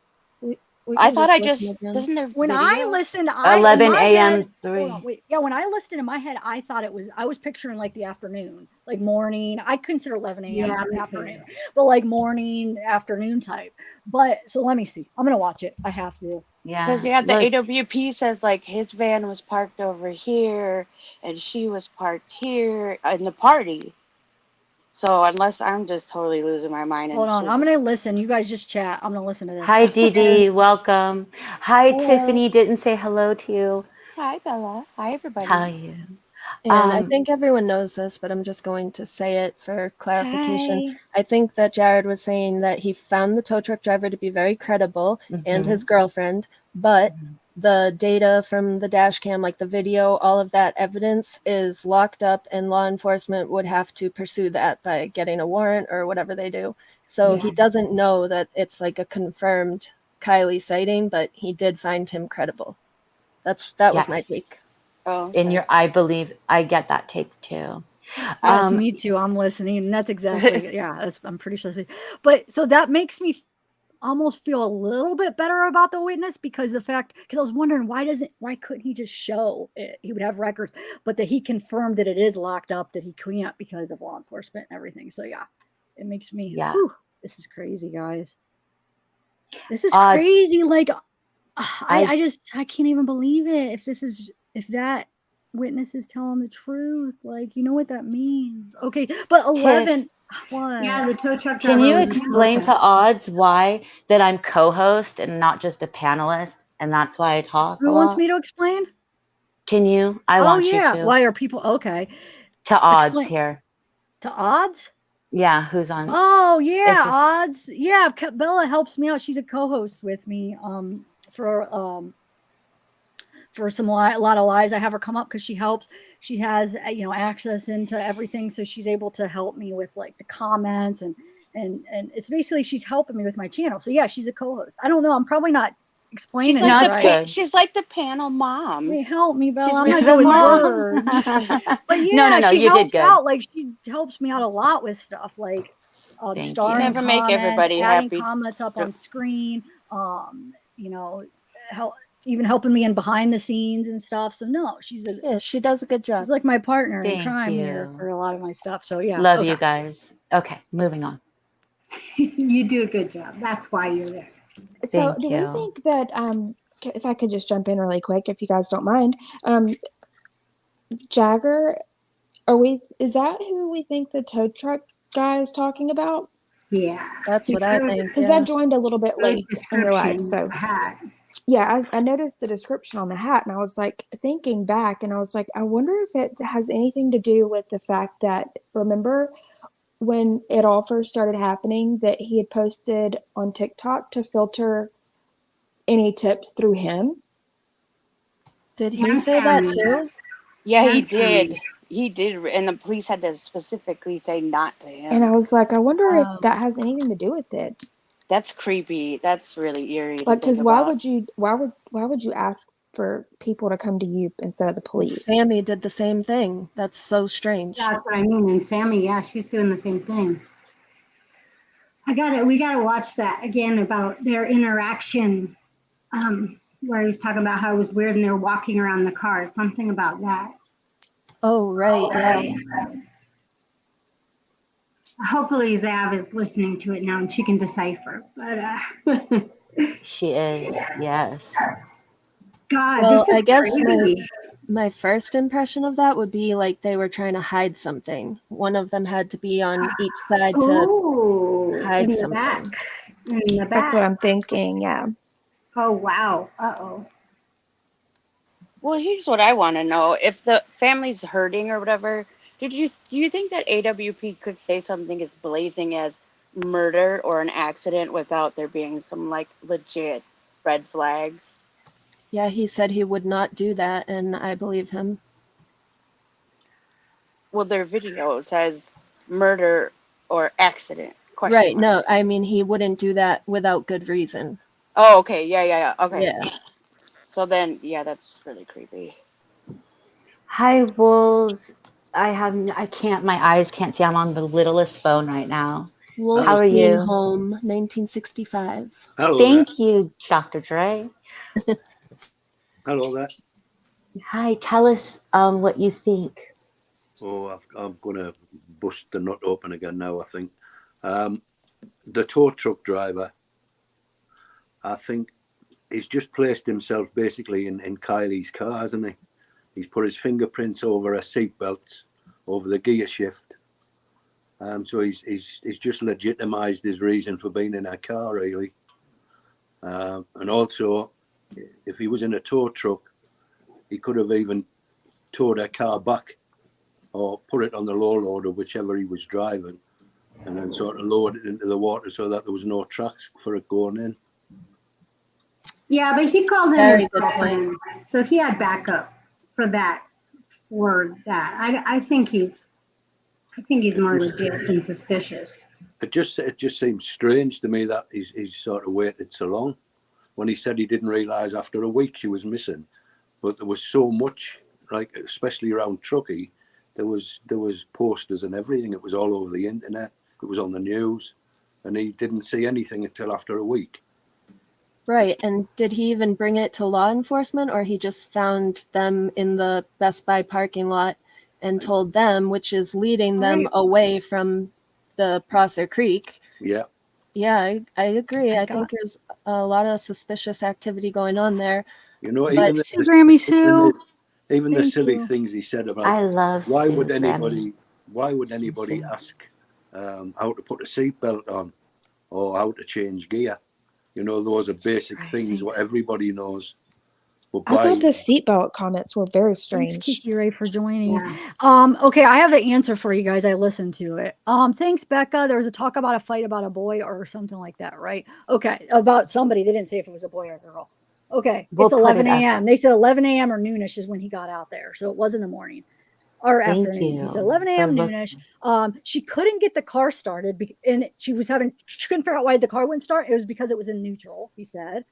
I thought doesn't there when video? I listened, 11 a.m. 3. When I listened in my head, I thought I was picturing like the afternoon, like morning. I consider 11 a.m. afternoon, but like morning, afternoon type. But so let me see. I'm gonna watch it. I have to. Yeah. Because the AWP says like his van was parked over here and she was parked here in the party. So unless I'm just totally losing my mind. Hold on, I'm gonna listen. You guys just chat. I'm gonna listen to this. Hi, Dee, welcome. Hi, hello. Tiffany didn't say hello to you. Hi, Bella. Hi, everybody. How are you? And I think everyone knows this, but I'm just going to say it for clarification. Hi. I think that Jared was saying that he found the tow truck driver to be very credible and his girlfriend, but the data from the dash cam, like the video, all of that evidence is locked up, and law enforcement would have to pursue that by getting a warrant or whatever they do. So he doesn't know that it's like a confirmed Kiely sighting, but he did find him credible. That was my take. Oh, I believe I get that take too. Yes, me too. I'm listening. And that's exactly, I'm pretty sure. But so that makes me almost feel a little bit better about the witness, because because I was wondering why couldn't he just show it? He would have records, but that he confirmed that it is locked up, that he can't because of law enforcement and everything. So yeah, it makes me, whew, this is crazy, guys. This is crazy. Like, I can't even believe it. If that witness is telling the truth, like, you know what that means. Okay, but 11, what? Yeah, the tow truck Can driver you was explain to Odds why that I'm co-host and not just a panelist, and that's why I talk a Who wants lot? me to explain? Can you? I want you to. Why are people okay? To Odds here. To Odds? Yeah, who's on? Oh yeah, just- Odds. Yeah, Bella helps me out. She's a co-host with me. For a lot of lives, I have her come up because she helps. She has access into everything, so she's able to help me with like the comments and it's basically she's helping me with my channel. So yeah, she's a co-host. I don't know. I'm probably not explaining She's like it right. she's like the panel mom. Wait, help me, Bella. She's I'm really not good with mom. words. But No, she you did helps good. out. Like she helps me out a lot with stuff like starring Never make comments, everybody adding happy. comments up on screen. Even helping me in behind the scenes and stuff. So no, she does a good job. She's like my partner in Thank crime here you. for a lot of my stuff. So yeah, Love you guys. Okay, moving on. You do a good job. That's why you're there. So Thank do you. we think that if I could just jump in really quick, if you guys don't mind, Jagger, is that who we think the tow truck guy is talking about? Yeah, that's what I think. Because I joined a little bit late in your live, so hat. yeah, I noticed the description on the hat, and I was like thinking back, and I was like, I wonder if it has anything to do with the fact that, remember when it all first started happening, that he had posted on TikTok to filter any tips through him? Did he say that too? Yeah, he did. He did, and the police had to specifically say not to him. And I was like, I wonder if that has anything to do with it. That's creepy. That's really eerie. Like, because why about. would you ask for people to come to you instead of the police? Sammy did the same thing. That's so strange. That's what I mean. And Sammy, yeah, she's doing the same thing. We gotta watch that again about their interaction, where he's talking about how it was weird and they were walking around the car. It's something about that. Oh, right. Yeah. Hopefully Zav is listening to it now and she can decipher. But she is, yes. God, Well, this is I guess crazy. my first impression of that would be like they were trying to hide something. One of them had to be on each side to hide something. In the back. That's what I'm thinking. Yeah. Oh wow. Uh-oh. Well, here's what I want to know: if the family's hurting or whatever, do you think that AWP could say something as blazing as murder or an accident without there being some like legit red flags? Yeah, he said he would not do that, and I believe him. Well, their video says murder or accident. Right. No, I mean, he wouldn't do that without good reason. Oh, okay. Yeah. Okay. Yeah. So then, yeah, that's really creepy. Hi, Wolves. My eyes can't see. I'm on the littlest phone right now. Wolves How are being you? home, 1965. Hello Thank you, Dr. Dre. Hello there. Hi, tell us what you think. Oh, I'm going to bust the nut open again now, I think. The tow truck driver, I think he's just placed himself basically in Kylie's car, hasn't he? He's put his fingerprints over her seatbelts, over the gear shift. So he's just legitimised his reason for being in her car, really. And also, if he was in a tow truck, he could have even towed her car back or put it on the low loader, whichever he was driving, and then sort of lowered it into the water so that there was no tracks for it going in. Yeah, but he called in Very his good point. girlfriend, so he had backup for that. I think he's more legit than suspicious. It just seems strange to me that he's sort of waited so long. When he said he didn't realise after a week she was missing, but there was so much, like especially around Truckee, there was posters and everything. It was all over the internet. It was on the news, and he didn't see anything until after a week. Right. And did he even bring it to law enforcement, or he just found them in the Best Buy parking lot and told them, which is leading them Right. away from the Prosser Creek? Yeah. Yeah, I agree. I think there's a lot of suspicious activity going on there. You know, But even Sue, Grammy Sue. even the Thank silly you. things he said about I love why Sue would Grammy. anybody ask how to put a seatbelt on or how to change gear? You know, those are basic things what everybody knows. But I thought the seatbelt comments were very Thanks, strange. Kiki Ray, for joining. Yeah. Okay, I have the answer for you guys. I listened to it. Thanks, Becca. There was a talk about a fight about a boy or something like that, right? Okay, about somebody. They didn't say if it was a boy or a girl. Okay, We'll it's put 11 it up. a.m. They said 11 a.m. or noonish is when he got out there. So it was in the morning or Thank afternoon. He said you 11 for a.m. looking. noonish. She couldn't get the car started and she couldn't figure out why the car wouldn't start. It was because it was in neutral, he said.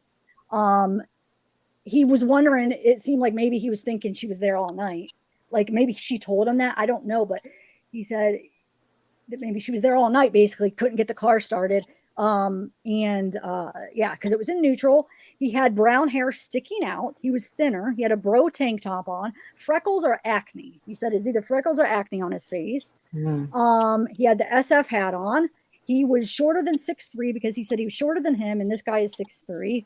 He was wondering, it seemed like maybe he was thinking she was there all night. Like maybe she told him that. I don't know, but he said that maybe she was there all night, basically couldn't get the car started. Yeah, because it was in neutral. He had brown hair sticking out. He was thinner. He had a bro tank top on, freckles or acne. He said it's either freckles or acne on his face. He had the SF hat on. He was shorter than 6'3" because he said he was shorter than him, and this guy is 6'3".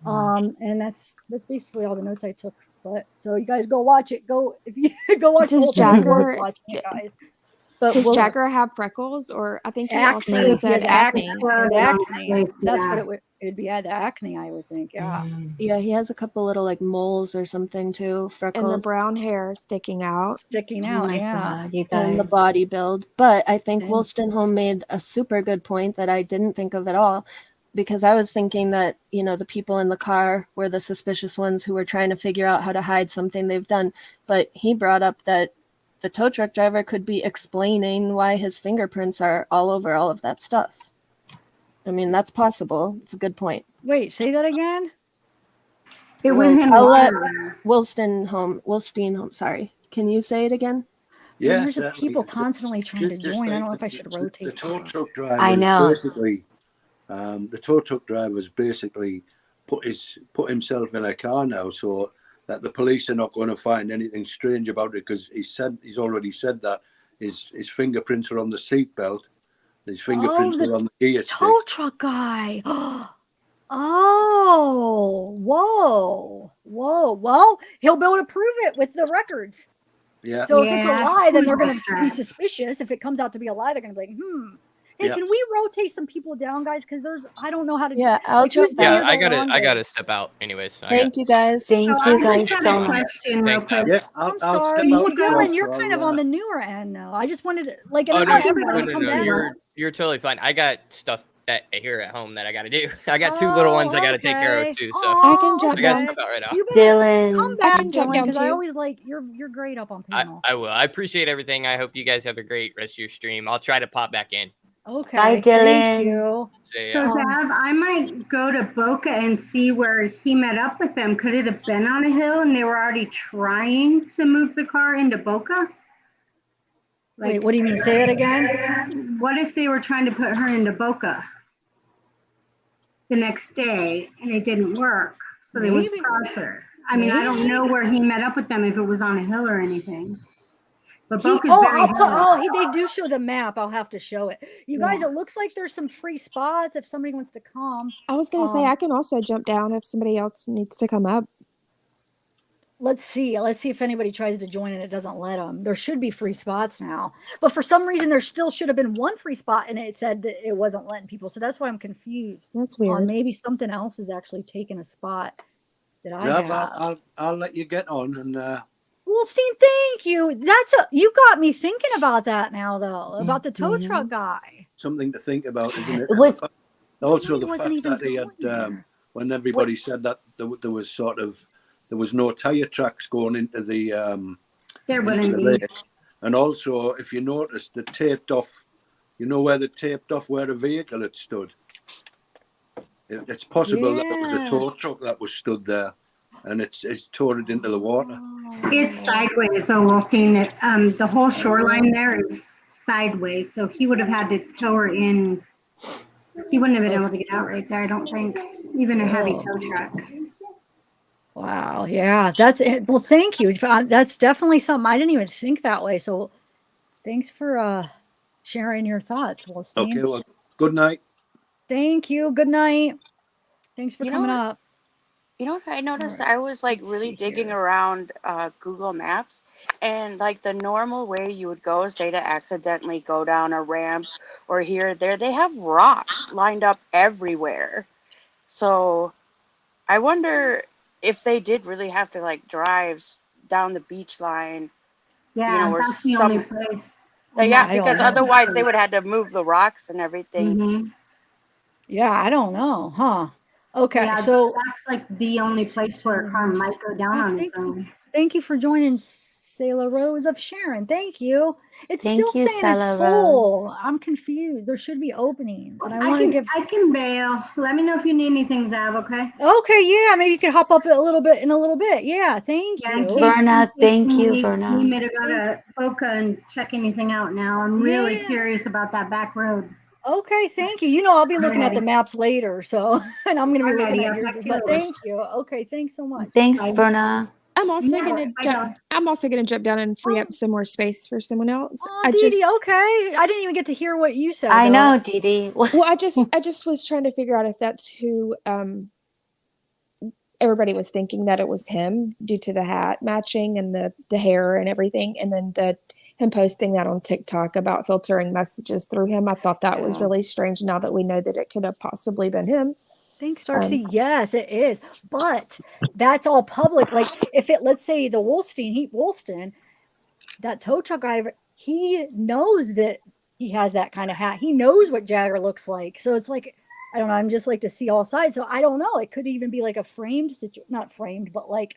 And that's basically all the notes I took. But so you guys go watch it. Go if you go watch the Does whole thing. It's worth Jagger watching it, guys. But does we'll- Jagger have freckles, or I think he Acne. also He said has acne. acne. He has acne. That's what it would. It'd be the acne, I would think. Yeah. Yeah, he has a couple little like moles or something too, freckles. And the brown hair sticking out. Sticking Oh out. my Yeah. God, you And the guys. body build. But I think And- Wolstenholme made a super good point that I didn't think of at all, because I was thinking that, you know, the people in the car were the suspicious ones who were trying to figure out how to hide something they've done. But he brought up that the tow truck driver could be explaining why his fingerprints are all over all of that stuff. I mean, that's possible. It's a good point. Wait, say that again. It was in I'll let water. Wolstenholme, sorry. Can you say it again? Yeah, There's certainly. people constantly trying to Just join. I like don't know if I should the rotate. tow truck driver. I know. Basically, the tow truck driver's basically put himself in a car now, so that the police are not going to find anything strange about it, because he's already said that his fingerprints are on the seatbelt, his fingerprints the are on the gear stick. tow truck guy. Oh, whoa. Well, he'll be able to prove it with the records. Yeah. So if it's a Yeah, lie, then they're cool. going to be suspicious. If it comes out to be a lie, they're going to be like, Hey, Yeah. can we rotate some people down, guys? Because I don't know how to. Yeah, I'll who's jump been Yeah, here I the gotta longest? step out. Anyways, Thank you guys. Thank So you I guys just so had a much. question real Thanks, quick. Yeah, I'm I'll sorry. step Well, out now, Dylan, you're so kind of I'll, on the newer end now. I just wanted to, like, and Oh then no, let everybody no, come back. you're totally fine. I got stuff that here at home that I gotta do. I got two little ones I gotta take care of too. So I can jump I got down. stuff out right now. You better come Dylan. back, can jump Dylan, down because I too. always like you're great up on panel. I will. I appreciate everything. I hope you guys have a great rest of your stream. I'll try to pop back in. Okay. Bye, Thank Dylan. you. So, So yeah. Zav, I might go to Boca and see where he met up with them. Could it have been on a hill and they were already trying to move the car into Boca? Wait, what do you mean? Say that again. What if they were trying to put her into Boca the next day and it didn't work? So they went to Maybe. Prosser. I mean, I don't know where he met up with them, if it was on a hill or anything. But He, Boca's oh, very I'll put. hilly. Oh, they do show the map. I'll have to show it. You guys, Yeah. it looks like there's some free spots if somebody wants to come. I was gonna say I can also jump down if somebody else needs to come up. Let's see. Let's see if anybody tries to join and it doesn't let them. There should be free spots now, but for some reason there still should have been one free spot, and it said that it wasn't letting people. So that's why I'm confused. That's On weird. maybe something else is actually taking a spot that I Zav, have. I'll let you get on, and Wolstein, thank you. You got me thinking about that now, though, about the tow truck guy. Something to think about, isn't it? What? Also, It the wasn't fact even that he going had, there. when everybody said that there was no tire tracks going into the There into wouldn't the be. lake, and also if you notice, they taped off. You know where they taped off where the vehicle had stood. It's possible that it was a Yeah. tow truck that was stood there, and it's towed it into the water. It's sideways, so Wolstein, the whole shoreline there is sideways, so he would have had to tow her in. He wouldn't have been able to get out right there, I don't think, even a heavy tow truck. Wow. Yeah, that's it. Well, thank you. That's definitely something I didn't even think that way. So thanks for sharing your thoughts, Wolstein. Okay, well, good night. Thank you. Good night. Thanks for You know coming what? up. You know what I noticed? right, I was like let's really see digging here. around Google Maps, and like the normal way you would go, say to accidentally go down a ramp or here or there, they have rocks lined up everywhere. So I wonder if they did really have to like drive down the beach line, Yeah, or that's the only some. place. Yeah, I don't because know. otherwise they would have to move the rocks and everything. Mm-hmm. Yeah, I don't know, huh? Okay, Yeah, so that's like the only place where a car might go down on its own. Thank you for joining Sailor Rose of Sharon. Thank you. It's Thank still you, saying it's Stella full. Rose. I'm confused. There should be openings, and I I want to give. can bail. Let me know if you need anything, Zav, okay? Okay, yeah, maybe you could hop up a little bit in a little bit. Yeah, thank Yeah, in you. case Verna, thank you, need Verna. me to go to Boca and check anything out now. I'm really curious about that back road. Okay, thank you. You know, I'll be looking at the Alrighty. maps later, so and I'm going to be looking Alrighty, at I'll yours. talk to you But later. thank you. Okay, thanks so much. Thanks, Bye. Verna. I'm also Yeah, gonna bye, jump. Della. I'm also gonna jump down and free up some more space for someone else. Oh, I Dee Dee, just, okay. I didn't even get to hear what you said. I though. know, Dee Dee. well, I just was trying to figure out if that's who everybody was thinking that it was him due to the hat matching and the hair and everything, and then him posting that on TikTok about filtering messages through him. I thought that was Yeah. really strange. Now that we know that it could have possibly been him. Thanks, Darcy. Yes, it is. But that's all public. Like if it, let's say the Woolston, that tow truck driver, he knows that he has that kind of hat. He knows what Jagger looks like. So it's like, I don't know. I'm just like to see all sides. So I don't know. It could even be like a framed situation, not framed, but like,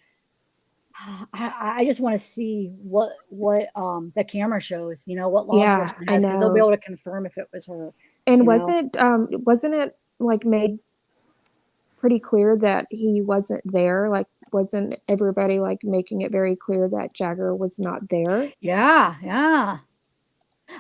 I just want to see what the camera shows, what law Yeah, enforcement I has, because they'll be know. able to confirm if it was her. And you know? wasn't it like made pretty clear that he wasn't there? Like, wasn't everybody like making it very clear that Jagger was not there? Yeah.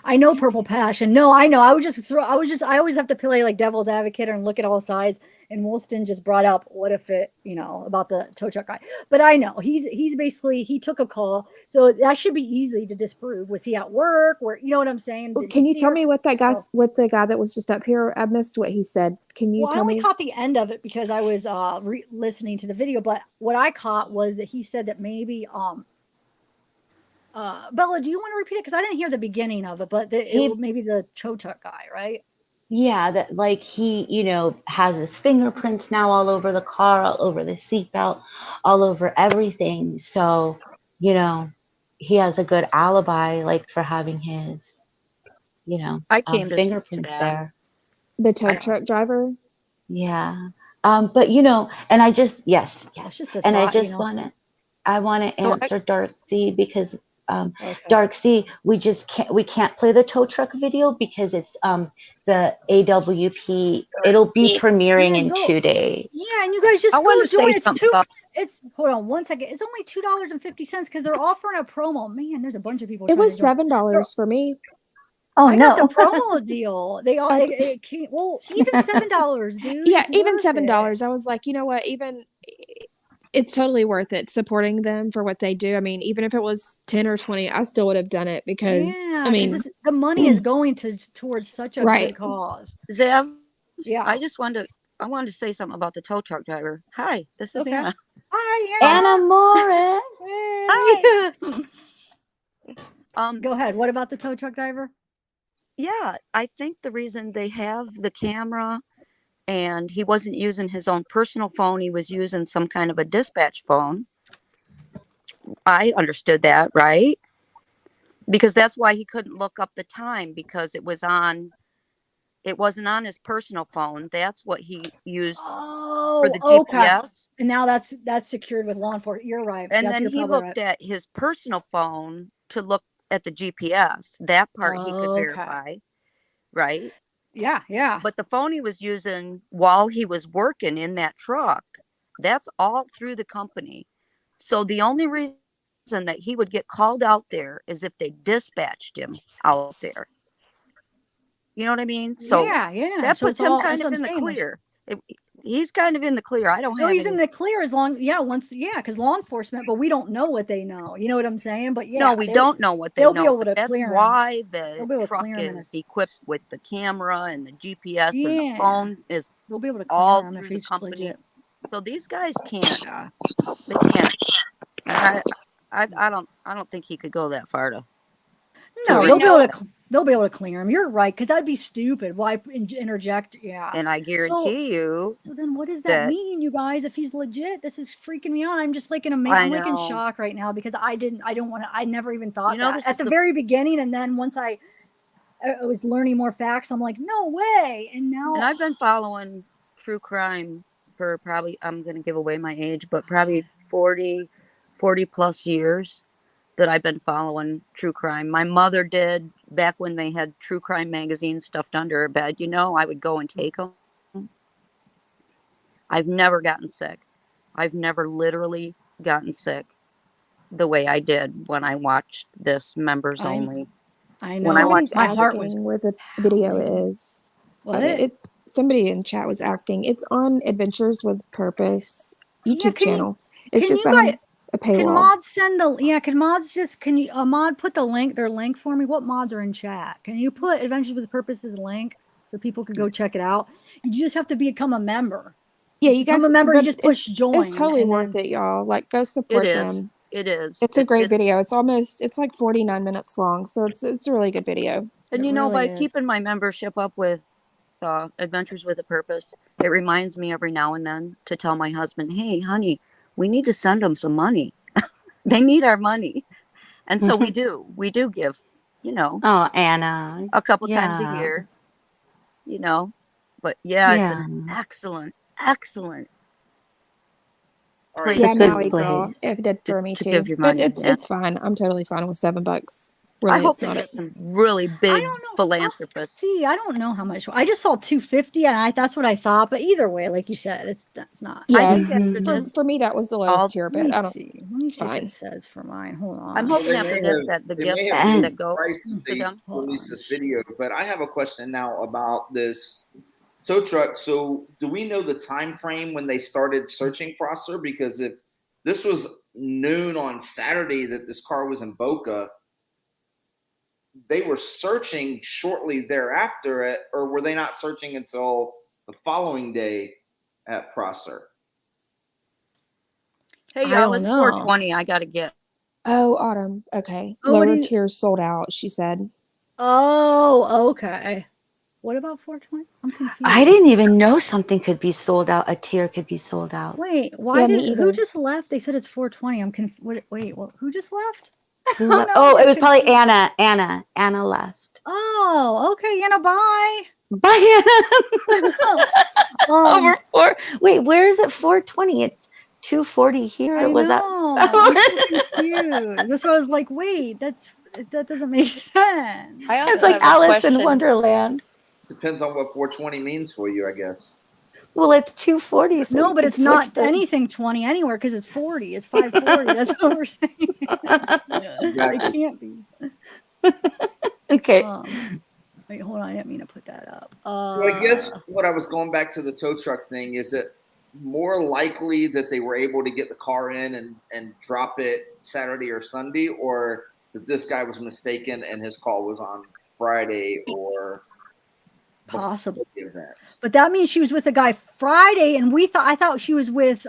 I know Purple Passion. No, I know. I I always have to play like devil's advocate and look at all sides. And Woolston just brought up what if it, about the tow truck guy. But I know he's basically, he took a call. So that should be easy to disprove. Was he at work? Where, you know what I'm saying? Well, Did can he you see tell her? me what Oh. what the guy that was just up here? I missed what he said. Can you Well, I tell only me? caught the end of it because I was listening to the video. But what I caught was that he said that maybe Bella, do you want to repeat it? Because I didn't hear the beginning of it, but maybe the tow truck guy, right? Yeah, that like he, has his fingerprints now all over the car, all over the seatbelt, all over everything. So, he has a good alibi, like for having his, I came to speak to fingerprints that. there. The tow truck driver? Yeah. But and I just yes. Just a And I thought, just I want to So answer Dark C because Okay. Dark C, we can't play the tow truck video because it's the AWP. It'll be premiering in 2 days. Yeah, and you guys just I go wanted to join. say It's something about it's hold on one second. It's only $2.50 because they're offering a promo. Man, there's a bunch of people. It trying was to join. $7 for me. Oh I got no. the promo deal. They all it came, well, even $7, dude. Yeah, It's even worth $7. it. I was like, you know what? It's totally worth it supporting them for what they do. I mean, even if it was 10 or 20, I still would have done it because Yeah, I mean, because the money is going towards such a Right. good cause. Zev. Yeah. I wanted to say something about the tow truck driver. Hi, this is Okay. Anna. Hi, Anna Morris. Hey. Hi. Go ahead. What about the tow truck driver? Yeah, I think the reason they have the camera and he wasn't using his own personal phone, he was using some kind of a dispatch phone, I understood that, right? Because that's why he couldn't look up the time, because it wasn't on his personal phone. That's what he used for the Oh, okay. GPS. And now that's secured with law enforcement. You're right. And Yes, then you're he probably looked right. at his personal phone to look at the GPS. That part he could Okay. verify, right? Yeah, yeah. But the phone he was using while he was working in that truck, that's all through the company. So the only reason that he would get called out there is if they dispatched him out there. You know what I mean? So Yeah, yeah. that So puts it's him all, kind that's of what I'm in the saying. clear. He's kind of in the clear. I don't No, have he's in any. the clear as long, because law enforcement, but we don't know what they know. You know what I'm saying? But yeah, No, we don't know what they they'll be know, able but to that's clear him. why They'll the be able to truck clear him in a, is equipped with the camera and the GPS, and the yeah. phone is They'll be able to clear all him if through the he's company. legit. So these guys can't. They can't. And I don't think he could go that far to. No, to they'll be able it. to they'll be able to clear him. You're right, because that'd be stupid. Why interject? Yeah. And I guarantee you. So then, what does that mean, you guys? If he's legit, this is freaking me out. I'm just like I'm like in shock right now, because I don't want to. I never even thought that at the very beginning, and then once I was learning more facts, I'm like, no way. And now, and I've been following true crime for probably, I'm going to give away my age, but probably 40 plus years that I've been following true crime. My mother did back when they had true crime magazines stuffed under her bed. I would go and take them. I've never gotten sick. I've never literally gotten sick the way I did when I watched this members only. I know. When I watched my heart was where the video is. What? Somebody in chat was asking. It's on Adventures with Purpose YouTube channel. It's can just you behind guys, a can paywall. mods send can mods just, can you, mod put their link for me? What mods are in chat? Can you put Adventures with Purpose's link so people could go check it out? You just have to become a member. Yeah, Just you become guys, a member, you but just push join. it's totally and worth then- it, y'all. Like, go support It is. them. It is. It's a great video. It's like 49 minutes long, so it's a really good video. And by keeping my membership up with Adventures with a Purpose, it reminds me every now and then to tell my husband, hey, honey, we need to send them some money. They need our money. And so we do. We do give, Oh, Anna. a couple times a Yeah. year, But it's an excellent place. Yeah, It's a good Maui girl. place. It did for me to too. give your But money, it's fine. I'm totally fine with $7. I Really, hope it's they not get some really big philanthropists. See, I don't know how much. I just saw 250, and that's what I thought. But either way, like you said, that's not. Yeah, I think after this, for me that was the lowest tier, but I don't. See. Let me It's see if fine. it says for mine. Hold on. I'm hoping They after may this have- that the they gifts may have that go priced to they them. release this video, but I have a question now about this tow truck. So, do we know the time frame when they started searching Prosser? Because if this was noon on Saturday that this car was in Boca, they were searching shortly thereafter, or were they not searching until the following day at Prosser? Hey, I y'all, don't it's know. 420. I got to get. Oh, Autumn. Okay. Oh, what do Lower you- tiers sold out, she said. Oh, okay. What about 420? I'm confused. I didn't even know something could be sold out. A tier could be sold out. Wait, why Yeah, me did who either. just left? They said it's 420. I'm confused. Wait, who just left? Who Oh, left? no, Oh, I'm it was probably confused. Anna. Anna left. Oh, okay, Anna, bye. Bye, Anna. Um, Over 4. Wait, where is it? 420. It's 240 here. I Was that? know. I'm so confused. That's why I was like, wait, that doesn't make sense. It's like Alice in Wonderland. Depends on what 420 means for you, I guess. Well, it's 240. So No, you but could it's not switch the- anything 20 anywhere because it's 40. It's 540. That's what we're saying. It can't be. Okay. Wait, hold on. I didn't mean to put that up. Well, I guess what I was going back to the tow truck thing, is it more likely that they were able to get the car in and drop it Saturday or Sunday, or that this guy was mistaken and his call was on Friday or Possible. the event? But that means she was with a guy Friday, and I thought she was with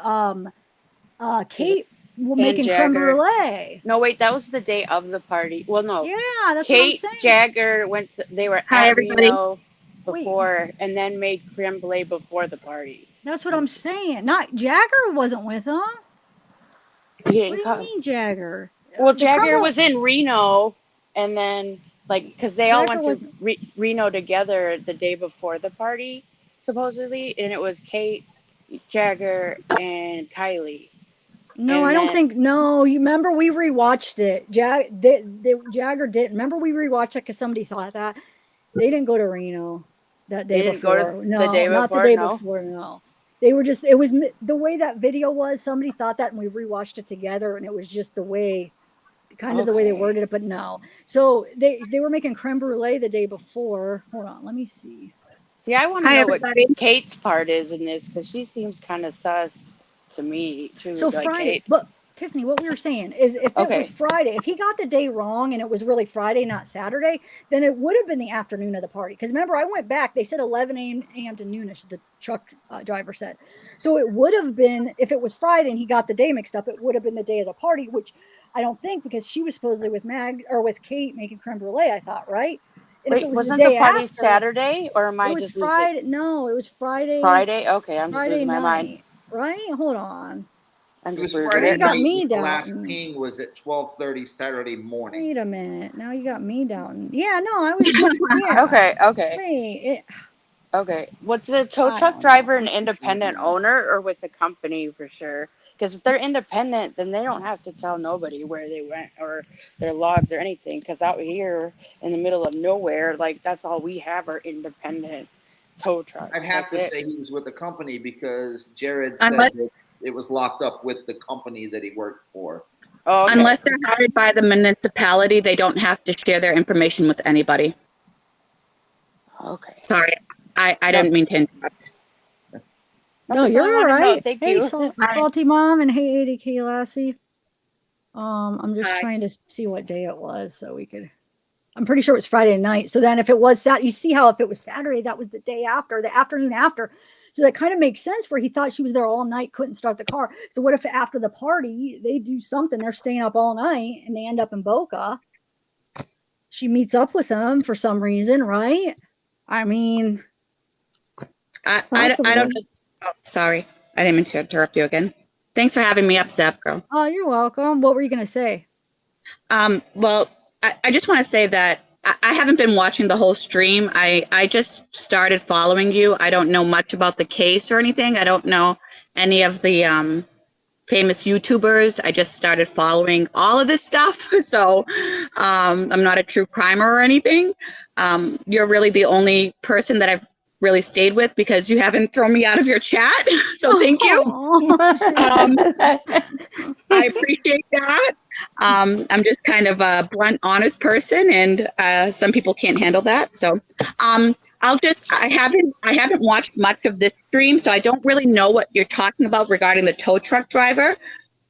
Kate making creme Jagger. brulee. No, wait, that was the day of the party. Well, no. Yeah, that's Kate what I'm saying. Jagger they were Hi, at everybody. Reno before and then made creme brulee before the party. That's what I'm saying. Not Jagger wasn't with him. He What didn't do you come. mean, Jagger? Well, The Jagger crumble was in Reno, and then because they all Jagger went to was Reno together the day before the party, supposedly, and it was Kate, Jagger, and Kylie. no, I And don't then think. No, you remember we rewatched it. Jagger didn't. Remember we rewatched it because somebody thought that they didn't go to Reno that day they didn't go to before. the No, day not the before. day No. before. No, they were just. It was the way that video was. Somebody thought that, and we rewatched it together, and it was just the way, kind of the way they Okay. worded it. But no, so they were making creme brulee the day before. Hold on, let me see. See, I want to Hi, know what everybody. Kate's part is in this because she seems kind of sus to me too, So like Friday, Kate. but Tiffany, what we were saying is if it was Okay. Friday, if he got the day wrong and it was really Friday, not Saturday, then it would have been the afternoon of the party. Because remember, I went back, they said 11 a.m. to noonish, the truck driver said. So it would have been, if it was Friday and he got the day mixed up, it would have been the day of the party, which I don't think because she was supposedly with Mag or with Kate making creme brulee, I thought, right? And if Wait, it was the wasn't the day party after, Saturday, or am it I was just losing Friday. No, it was Friday, Friday? Okay, I'm just Friday losing my mind. night, right? Hold on. I'm It just was losing Now Friday you it. got night, me but the last doubting. ping was at 12:30 Saturday morning. Wait a minute. Now you got me down. Yeah, no, I was just yeah. Okay, okay, Wait, okay. Was the tow I truck don't know. driver I'm an independent confused. owner or with the company for sure? Because if they're independent, then they don't have to tell nobody where they went or their logs or anything. Because out here in the middle of nowhere, like that's all we have are independent tow trucks. I'd have That's to it. say he was with the company because Jared Unless, said that it was locked up with the company that he worked for. Oh, okay. unless they're hired by the municipality, they don't have to share their information with anybody. Okay. Sorry, I No, didn't mean to interrupt. No, that's all you're I all want to know. right. Thank Hey, you. salty mom, and hey, ADK Lassie. I'm just Hi. trying to see what day it was so we could. I'm pretty sure it was Friday night. So then, if it was Saturday, you see how if it was Saturday, that was the day after, the afternoon after. So that kind of makes sense where he thought she was there all night, couldn't start the car. So what if after the party they do something? They're staying up all night and they end up in Boca. She meets up with him for some reason, right? I mean, I don't possibly. know. Oh, sorry, I didn't mean to interrupt you again. Thanks for having me up, Zapgirl. Oh, you're welcome. What were you gonna say? Well, I just want to say that I haven't been watching the whole stream. I just started following you. I don't know much about the case or anything. I don't know any of the famous YouTubers. I just started following all of this stuff. So I'm not a true crimer or anything. You're really the only person that I've really stayed with because you haven't thrown me out of your chat. So thank you. I appreciate that. I'm just kind of a blunt, honest person, and some people can't handle that. So I haven't watched much of this stream, so I don't really know what you're talking about regarding the tow truck driver.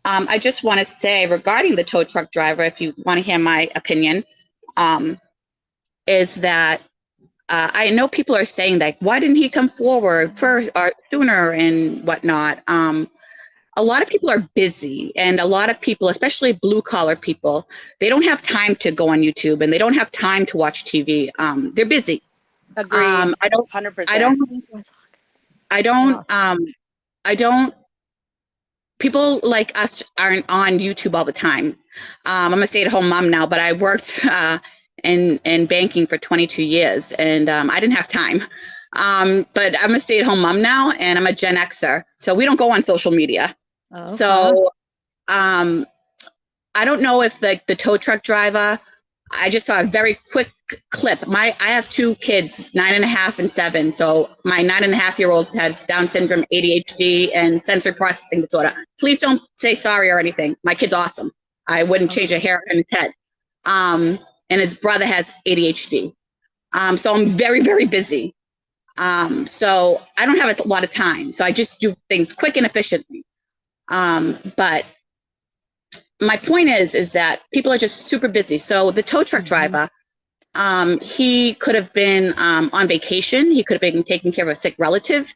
I just want to say regarding the tow truck driver, if you want to hear my opinion, is that I know people are saying that, why didn't he come forward first or sooner and whatnot? A lot of people are busy, and a lot of people, especially blue collar people, they don't have time to go on YouTube and they don't have time to watch TV. They're busy. Agreed. 100%. I don't, people like us aren't on YouTube all the time. I'm a stay-at-home mom now, but I worked in banking for 22 years, and I didn't have time. But I'm a stay-at-home mom now, and I'm a Gen Xer, so we don't go on social media. Oh, okay. So I don't know if the tow truck driver, I just saw a very quick clip. I have two kids, 9.5 and 7. So my 9.5-year-old has Down syndrome, ADHD, and sensory processing disorder. Please don't say sorry or anything. My kid's awesome. I wouldn't change a hair in his head. And his brother has ADHD. So I'm very, very busy. So I don't have a lot of time. So I just do things quick and efficiently. But my point is that people are just super busy. So the tow truck driver, he could have been on vacation. He could have been taking care of a sick relative.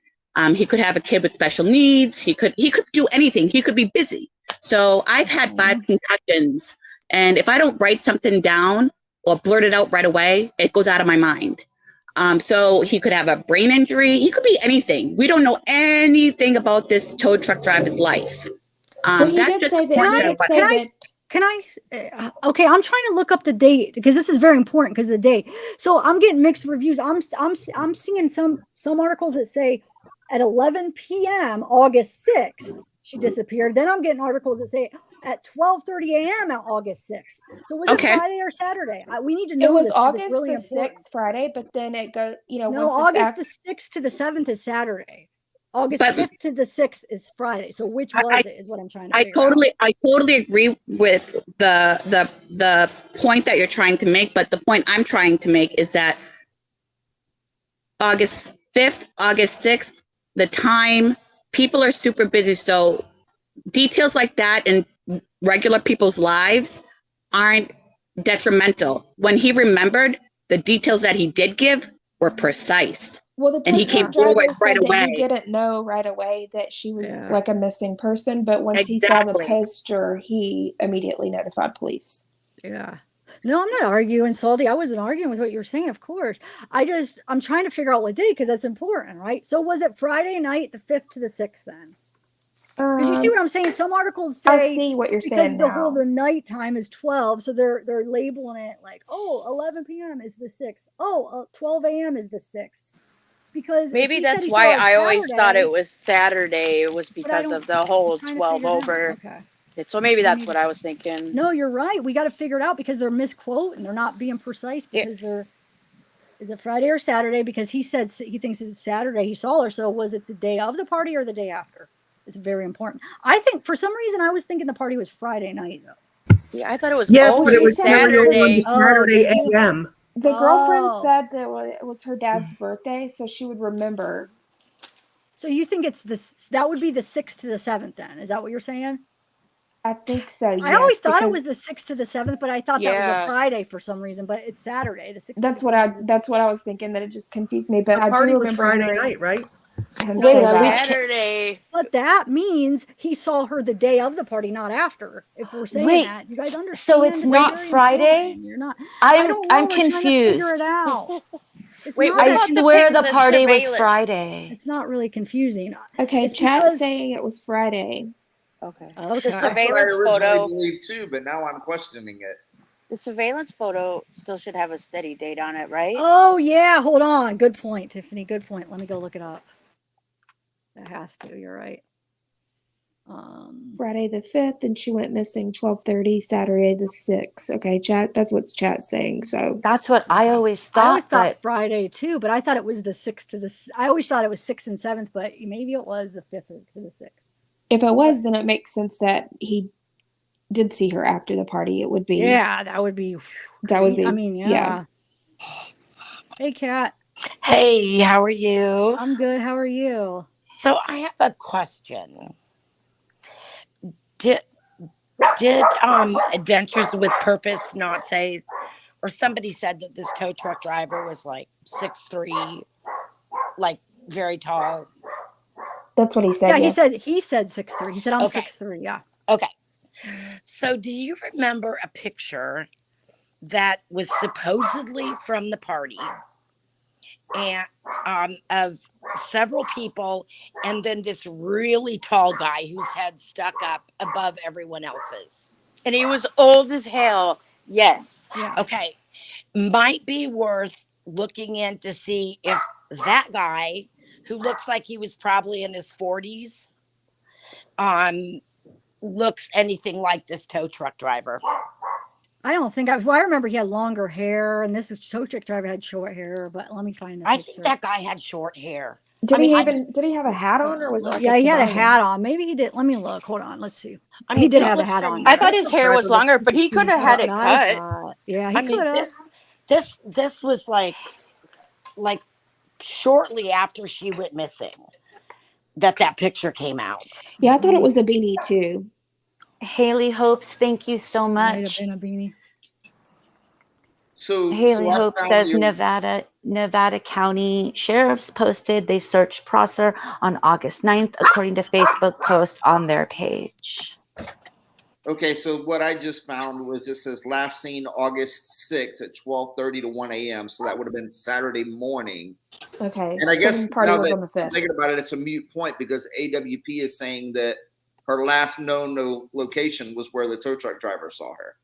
He could have a kid with special needs. He could do anything. He could be busy. So I've had 5 concussions, and if I don't write something down or blurt it out right away, it goes out of my mind. So he could have a brain injury. He could be anything. We don't know anything about this tow truck driver's life. Well, he That did just say that. Can He I? did say Can I? that. Can I? Okay, I'm trying to look up the date because this is very important because of the date. So I'm getting mixed reviews. I'm seeing some articles that say at 11 p.m. August 6th she disappeared. Then I'm getting articles that say at 12:30 a.m. on August 6th. So was it Okay. Friday or Saturday? We need to It know was this because it's August really the important. 6th, Friday, but then it goes, No, once it's August after. the 6th to the 7th is Saturday. August But 5th to the 6th is Friday. So which was it is what I'm trying to I figure out. totally agree with the point that you're trying to make, but the point I'm trying to make is that August 5th, August 6th, the time, people are super busy. So details like that in regular people's lives aren't detrimental. When he remembered, the details that he did give were precise. Well, the And he tow came truck forward driver right said that away. he didn't know right away that she was Yeah. like a missing person, but once he saw the Exactly. poster, he immediately notified police. Yeah. No, I'm not arguing, Salty. I wasn't arguing with what you were saying, of course. I'm trying to figure out what day because that's important, right? So was it Friday night, the 5th to the 6th then? Because you see what I'm saying? Some articles I say see what you're because saying the whole now. the night time is 12, so they're labeling it like, oh, 11 p.m. is the 6th. Oh, 12 a.m. is the 6th. Because if Maybe he said that's he why saw it I always thought Saturday, it was Saturday. It was but I because don't. of the whole I'm trying to 12 figure it out. over. Okay. So maybe We that's need what I was thinking. No, you're right. We got to figure it out because they're misquoting. They're not being precise Yeah. because they're. Is it Friday or Saturday? Because he said he thinks it's Saturday. He saw her. So was it the day of the party or the day after? It's very important. I think for some reason I was thinking the party was Friday night though. See, I thought it was Yes, but it always was Saturday. Saturday AM. The girlfriend Oh. said that it was her dad's birthday, so she would remember. So you think it's that would be the 6th to the 7th then? Is that what you're saying? I think so. Yes, I always thought it was because the 6th to the 7th, but I thought that was a Yeah. Friday for some reason. But it's Saturday. The 6th. that's to what the I 7th is that's what I was thinking. That it just confused me, but The I do party was remember Friday hearing night, right? him No, say but that. Saturday. But that means he saw her the day of the party, not after. If we're saying Wait, that, you guys understand? so it's not very Friday? important. You're not. I don't know. I'm We're trying to figure confused. it out. It's Wait, not what I about that. swear the the party was surveillance? Friday. It's not really confusing. Okay, It's chat because. saying it was Friday. Okay. Okay. The That's what I surveillance originally photo. believed too, but now I'm questioning it. The surveillance photo still should have a steady date on it, right? Oh yeah. Hold on. Good point, Tiffany. Good point. Let me go look it up. That has to. You're right. Friday the 5th, and she went missing 12:30. Saturday the 6th. Okay, chat. That's what's chat saying. So That's what I always I always thought, thought but Friday too, but I thought it was the 6th to the. I always thought it was 6th and 7th, but maybe it was the 5th to the 6th. if it was, then it makes sense that he did see her after the party. It would be. Yeah, that would be. That would be. I mean, yeah. Hey, Kat. Hey, how are you? I'm good. How are you? So I have a question. Did Adventures with Purpose not say, or somebody said that this tow truck driver was like 6'3", like very tall? That's what he said. Yeah, Yes. he said 6'3". He said I'm Okay. 6'3". Yeah. Okay. So do you remember a picture that was supposedly from the party and of several people and then this really tall guy whose head stuck up above everyone else's? And he was old as hell. Yes. Yeah. Okay. Might be worth looking in to see if that guy, who looks like he was probably in his 40s, looks anything like this tow truck driver. I don't think I remember he had longer hair, and this tow truck driver had short hair. But let me find the I picture. think that guy had short hair. Did he have a hat on, or was it like Yeah, he had a toboggan? hat on. Maybe he did. Let me look. Hold on. Let's see. I He mean, did this have a was hat from- on. I thought his hair was longer, but he could have had it That's what I cut. thought. Yeah, he I mean, could have. this was like shortly after she went missing that picture came out. Yeah, I thought it was a beanie too. Haley Hopes, thank you so Might have much. been a beanie. Haley I Hope found says the- Nevada County Sheriff's posted they searched Prosser on August 9th, according to Facebook post on their page. Okay, so what I just found was it says last seen August 6th at 12:30 to 1 a.m. So that would have been Saturday morning. Okay. And I So guess the party now was that on the 5th. I'm thinking about it, it's a moot point because AWP is saying that her last known location was where the tow truck driver saw her.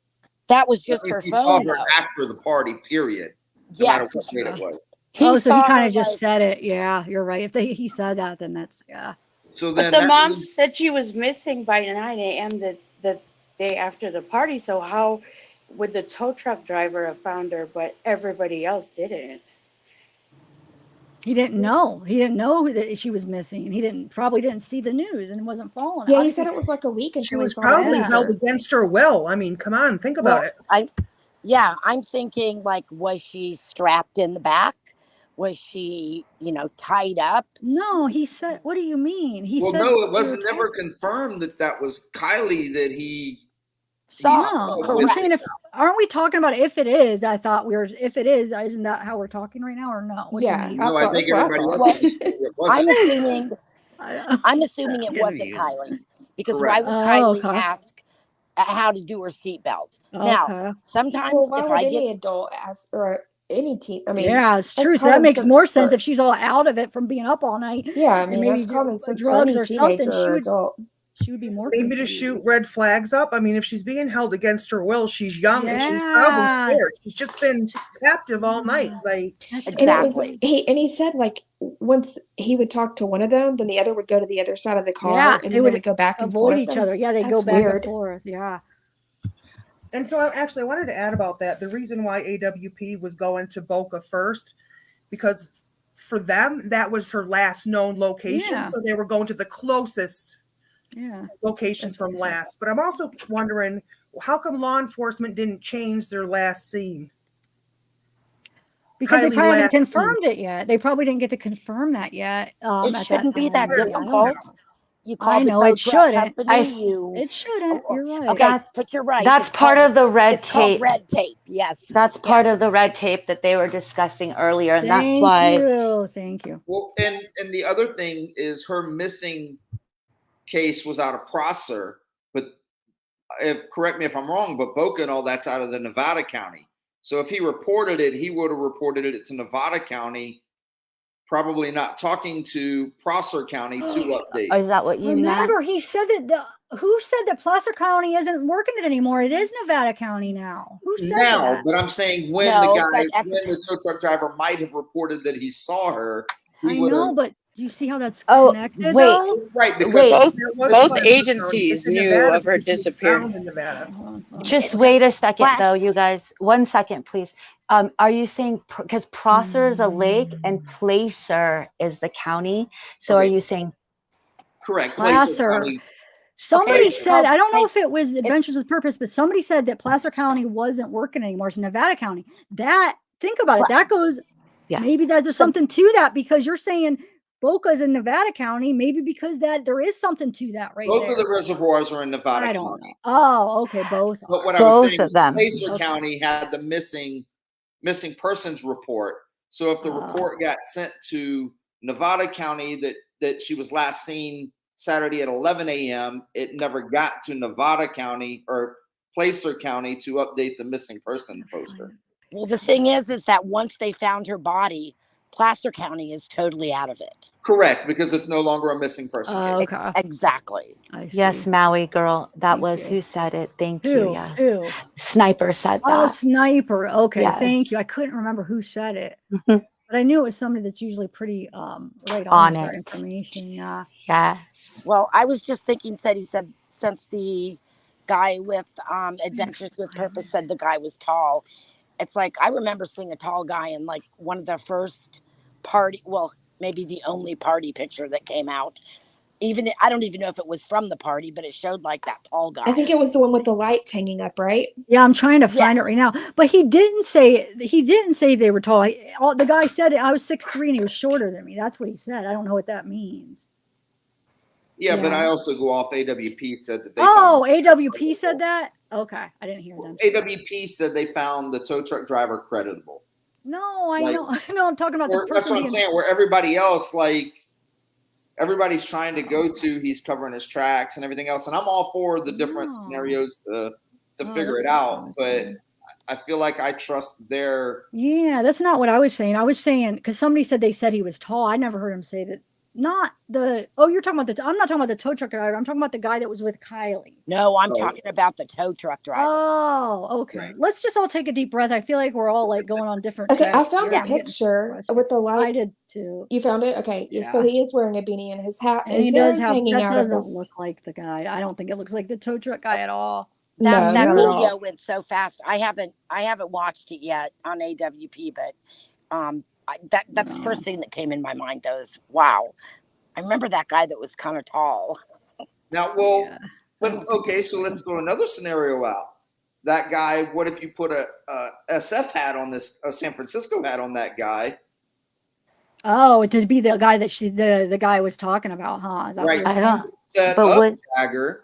That was That just means her he saw phone, her though. after the party, period. No matter Yes. what date it was. Oh, so he saw kind her, of just like- said it. Yeah, you're right. If he said that, then that's yeah. So But then the that mom means said she was missing by 9 a.m. the day after the party. So how would the tow truck driver have found her, but everybody else didn't? He didn't know. He didn't know that she was missing. He probably didn't see the news and wasn't following it. Yeah, How he did said it was like a week She until he was saw probably the held poster. against her will. I mean, come on, think about it. I'm thinking, like, was she strapped in the back? Was she, tied up? No, he said. What do you mean? He well, said. no, it they were wasn't tied- never confirmed that was Kylie that he No, I'm saying aren't we talking about if it is? I thought we were. If it is, isn't that how we're talking right now, or no? What do you mean? No, I think everybody else is saying it wasn't. I'm assuming it wasn't Kylie, because why Correct. would Oh, Kylie okay. ask how to do her seatbelt? Okay. Now, sometimes Well, why if would I any get adult ask, or any teen? I mean, Yeah, it's that's true. So that common makes more sense for- if she's all out of it from being up all night. Yeah, I and mean, maybe that's common sense for drugs any or something. teenager or adult. She would be more Maybe to confused. shoot red flags up. I mean, if she's being held against her will, she's young and she's probably Yeah. scared. She's just been captive all night. Like And it was he said, like, once he would talk to one of them, then the other would go to the other side of the car, Yeah, and they then they would would go back and avoid forth. each other. Yeah, they go That's back weird. and forth. Yeah. And so I wanted to add about that. The reason why AWP was going to Boca first, because for them, that was her last known location. Yeah. So they were going to the closest location from last. But I'm also wondering, how come law enforcement didn't change their last scene? Because they Kylie probably haven't last scene. confirmed it yet. They probably didn't get to confirm that yet. It At shouldn't be time. that Yeah, I don't difficult. know. You call I the know tow it truck shouldn't. company. It shouldn't. You're right. Okay, but you're right. That's It's part called- of the red it's called tape. red tape. Yes. That's part of the red tape that they were discussing earlier, and that's Thank why. you. Thank you. Well, and the other thing is her missing case was out of Prosser, but correct me if I'm wrong, but Boca and all that's out of the Nevada County. So if he reported it, he would have reported it to Nevada County, probably not talking to Prosser County to update. Is that what you meant? Remember, he said that who said that Placer County isn't working it anymore? It is Nevada County now. Who said Now, that? but I'm saying when No, when the tow truck driver might have reported that he saw her, he I would know, have. but do you see how that's Oh, connected? wait. Though? Right, because Wait. Both agencies knew of her disappearance. Just wait a second, though, you guys. 1 second, please. Are you saying because Prosser is a lake and Placer is the county? So are you saying correct? Placer. Somebody said, I don't know if it was Adventures with Purpose, but somebody said that Placer County wasn't working anymore. It's Nevada County. Think about it. That goes, maybe there's something to that because you're saying Boca's in Nevada County, maybe because there is something to that right Both there. of the reservoirs are in Nevada I don't County. know. Oh, okay, both. But what I was saying was Placer County had the missing persons report. So if the report got sent to Nevada County that she was last seen Saturday at 11 a.m., it never got to Nevada County or Placer County to update the missing person poster. Well, the thing is that once they found her body, Placer County is totally out of it. Correct, because it's no longer a missing person case. Okay. Exactly. yes, Maui girl? That was who said it. Thank you. Who? Yes, Who? Sniper said Oh, that. Sniper. Okay, Yes. thank you. I couldn't remember who said it, but I knew it was somebody that's usually pretty right On on with their it. information. Yeah. Yes. Well, I was just thinking, he said since the guy with Adventures with Purpose said the guy was tall. It's like I remember seeing a tall guy in like one of the first party, well, maybe the only party picture that came out. I don't even know if it was from the party, but it showed like that tall guy. I think it was the one with the lights hanging up, right? Yeah, I'm trying to find it right now. But he didn't say they were tall. The guy said I was 6'3" and he was shorter than me. That's what he said. I don't know what that means. Yeah, but I also go off AWP said that they AWP said that? Okay. I didn't hear them. AWP said they found the tow truck driver creditable. No, I know. No, I'm talking about the person. That's what I'm saying. Where everybody else, everybody's trying to go to, he's covering his tracks and everything else. And I'm all for the different scenarios to figure it out. But I feel like I trust their. Yeah, that's not what I was saying. I was saying because somebody said they said he was tall. I never heard him say that not the. Oh, you're talking about the. I'm not talking about the tow truck driver. I'm talking about the guy that was with Kiely. No, I'm Oh. talking about the tow truck driver. Oh, okay. Right. Let's just all take a deep breath. I feel like we're all like going on different Okay, I tracks found here. the I'm getting picture frustrated. with the I lights. did too. You found it? Okay. Yeah. So Yeah. he is wearing a beanie and his hat, And he his does hair is have, hanging that out of doesn't his. look like the guy. I don't think it looks like the tow truck guy at all. That No, that not at video all. went so fast. I haven't watched it yet on AWP, but that's the first thing that came in my mind. Though is wow. I remember that guy that was kind of tall. Now, well, Yeah. but okay, so let's throw another scenario out. That guy, what if you put a SF hat on this, a San Francisco hat on that guy? Oh, to be the guy that the guy was talking about, huh? Is that what Right. you're I saying? don't. Set But up would Jagger.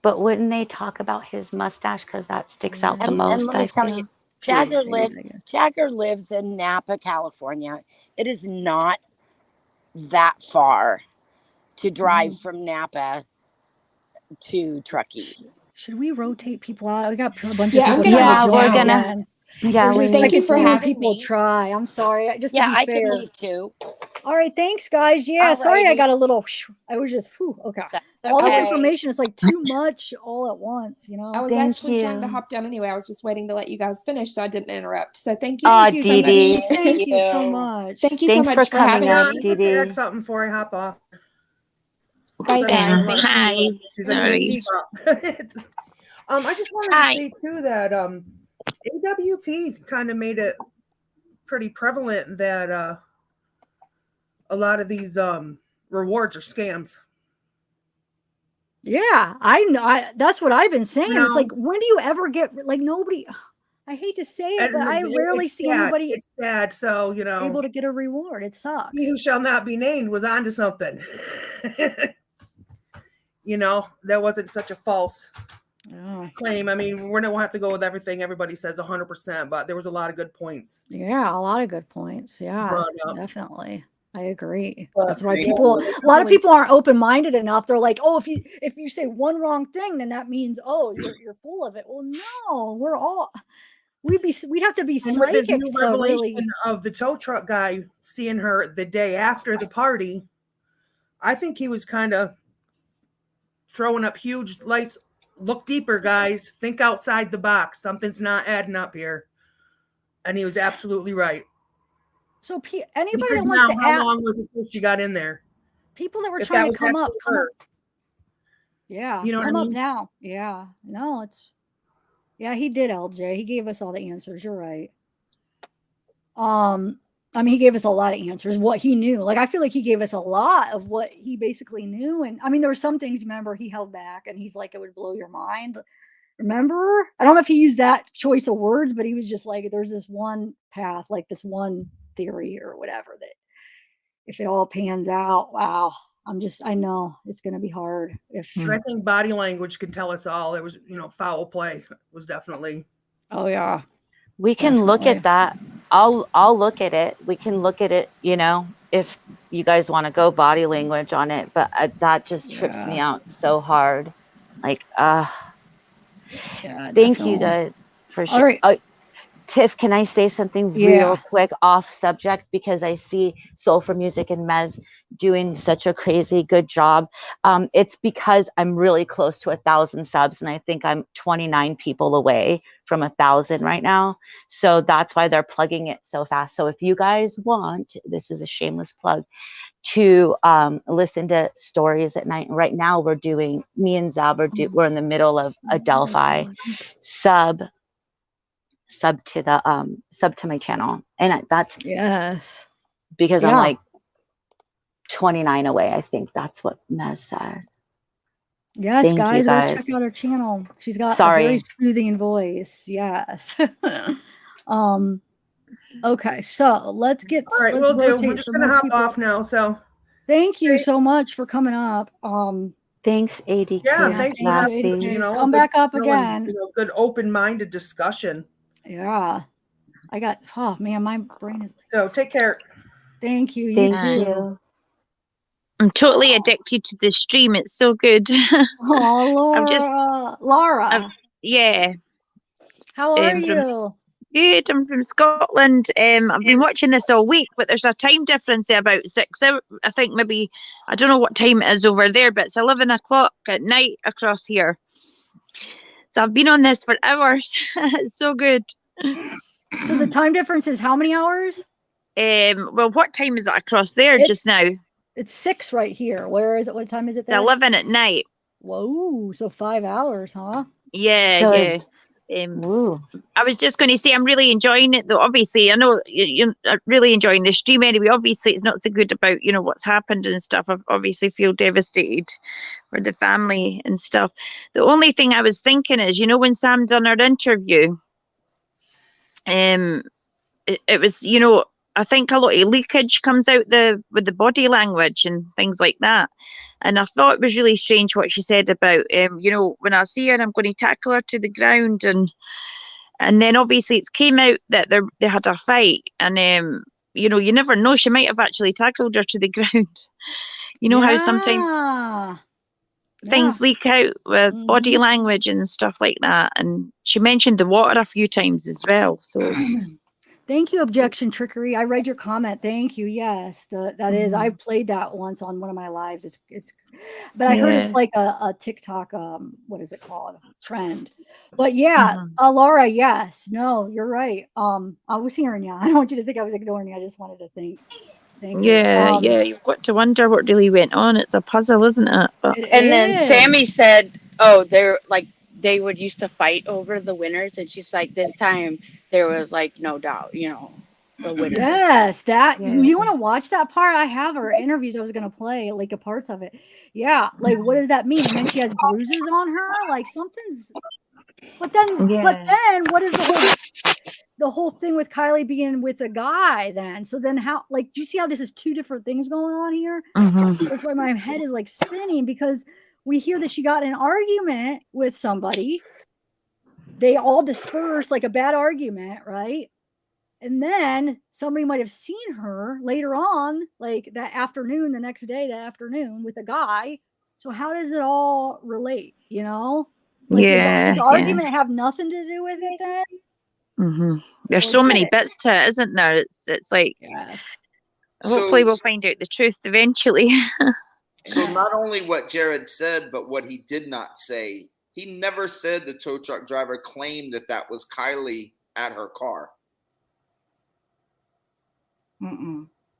but wouldn't they talk about his mustache because that sticks out the And most? let me I tell feel. you, Jagger True. lives Jagger lives in Napa, California. It is not that far to drive from Napa to Truckee. Should we rotate people out? We got a bunch of Yeah, I'm people gonna trying hop to we're join gonna. in. Yeah, We're we just, need I can you for see when having people me. try. I'm sorry. Just to Yeah, be I fair. can leave too. All right, thanks, guys. Yeah, sorry I Alrighty. got a little. I was just. Whew, okay. That's All this okay. information is like too much all at once, you I know. was Thank actually trying to you. hop down anyway. I was just waiting to let you guys finish so I didn't interrupt. So thank you. Aw, Thank you, Dee Dee Dee. Dee. Thank you so much. Thank you so Thanks for much for coming having up, Yeah, me. I'd Dee like to add Dee. something before I hop off. Bye, guys. Unless Thank she, you. she's like, Sorry. "Stop." I just wanted to say too that AWP kind of made it pretty prevalent that a lot of these rewards are scams. Yeah, I know. That's what I've been saying. You It's like, know? when do you ever get like nobody? I hate to say it, but I rarely It's see sad. anybody It's sad. So able to get a reward. It sucks. he who shall not be named was onto something. That wasn't such a false claim. I mean, we don't have to go with everything everybody says 100%, but there was a lot of good points. Yeah, a lot of good points. Yeah, brought up. definitely. I agree. But That's why yeah, a lot of people aren't open-minded enough. They're like, oh, if you say one wrong thing, then that means, oh, you're full of it. Well, no, we'd have to be And with this psychic new to revelation really. of the tow truck guy seeing her the day after the party, I think he was kind of throwing up huge lights. Look deeper, guys. Think outside the box. Something's not adding up here. And he was absolutely right. So anybody Because that wants now, to how add, long was it since she got in there? people that were If trying that to was come up, actually her. Yeah, You know what I come up mean? now. Yeah, no, yeah, he did, LJ. He gave us all the answers. You're right. I mean, he gave us a lot of answers, what he knew. Like, I feel like he gave us a lot of what he basically knew. And I mean, there were some things, remember, he held back and he's like, it would blow your mind. Remember? I don't know if he used that choice of words, but he was just like, there's this one path, like this one theory or whatever, that if it all pans out, wow. I know it's going to be hard. But I think body language can tell us all. It was, foul play was definitely. Oh, yeah. We can look at that. I'll look at it. We can look at it, if you guys want to go body language on it, but that just trips me out so hard. Like, Yeah, thank you definitely. guys for All sharing. right. Tiff, can I say something Yeah. real quick off subject? Because I see Soul for Music and Mez doing such a crazy good job. It's because I'm really close to 1,000 subs, and I think I'm 29 people away from 1,000 right now. So that's why they're plugging it so fast. So if you guys want, this is a shameless plug, to listen to stories at night. Right now me and Zav we're in the middle of a Delphi sub to my channel, and that's yes, because Yeah. I'm like 29 away. I think that's what Mez said. Yes, Thank you, guys, go guys. check out her channel. She's got a Sorry. very soothing voice. Yes. Okay, so let's All right, we'll do. We're just gonna hop off now. So thank you so much for coming up. Thanks, ADQ. yeah, thanks for having, Come back up good, again. Good open-minded discussion. Yeah. Oh man, my brain is like, so take care. Thank you. Thank too. you. I'm totally addicted to the stream. It's so good. Oh, Laura. Laura. Yeah. How are from you? Good. I'm from Scotland. I've been watching this all week, but there's a time difference of about 6 hours. I think maybe, I don't know what time it is over there, but it's 11 o'clock at night across here. So I've been on this for hours. It's so good. So the time difference is how many hours? Well, what time is it across there just now? It's 6 right here. Where is it? What time is it It's there? 11 at night. Whoa, so 5 hours, huh? Yeah, So yeah. I was just going to say I'm really enjoying it, though. Obviously, I know you're really enjoying the stream anyway. Obviously, it's not so good about, you know, what's happened and stuff. I obviously feel devastated for the family and stuff. The only thing I was thinking is, you know, when Sam done her interview, it was, you know, I think a lot of leakage comes out with the body language and things like that. And I thought it was really strange what she said about, you know, when I see her, I'm going to tackle her to the ground. And then obviously it came out that they had a fight. And, you know, you never know. She might have actually tackled her to the ground. You know how sometimes things leak out with body language and stuff like that. And she mentioned the water a few times as well. So... Thank you, Objection Trickery. I read your comment. Thank you. Yes, that is. I played that once on one of my lives. It's, but I heard it's like a TikTok. What is it called? Trend. But yeah, Laura. Yes. No, you're right. I was hearing you. I don't want you to think I was ignoring you. I just wanted to think. Thank you. Yeah, you've got to wonder what really went on. It's a puzzle, isn't it? But And then Sammy said, "Oh, they're like they would used to fight over the winners," and she's like, "This time there was like no doubt, you know, the winner." Yes, that you want to watch that part? I have her interviews. I was gonna play like a parts of it. Yeah, like what does that mean? And then she has bruises on her. Like something's. But then what is the whole thing with Kiely being with a guy then? So then how, like, do you see how this is two different things going on here? That's why my head is like spinning, because we hear that she got in an argument with somebody. They all dispersed, like a bad argument, right? And then somebody might have seen her later on, like that afternoon, the next day, that afternoon with a guy. So how does it all relate, you know? Like, does the argument have nothing to do with it then? There's so many bits to it, isn't there? It's like, hopefully we'll find out the truth eventually. So not only what Jared said, but what he did not say. He never said the tow truck driver claimed that was Kiely at her car.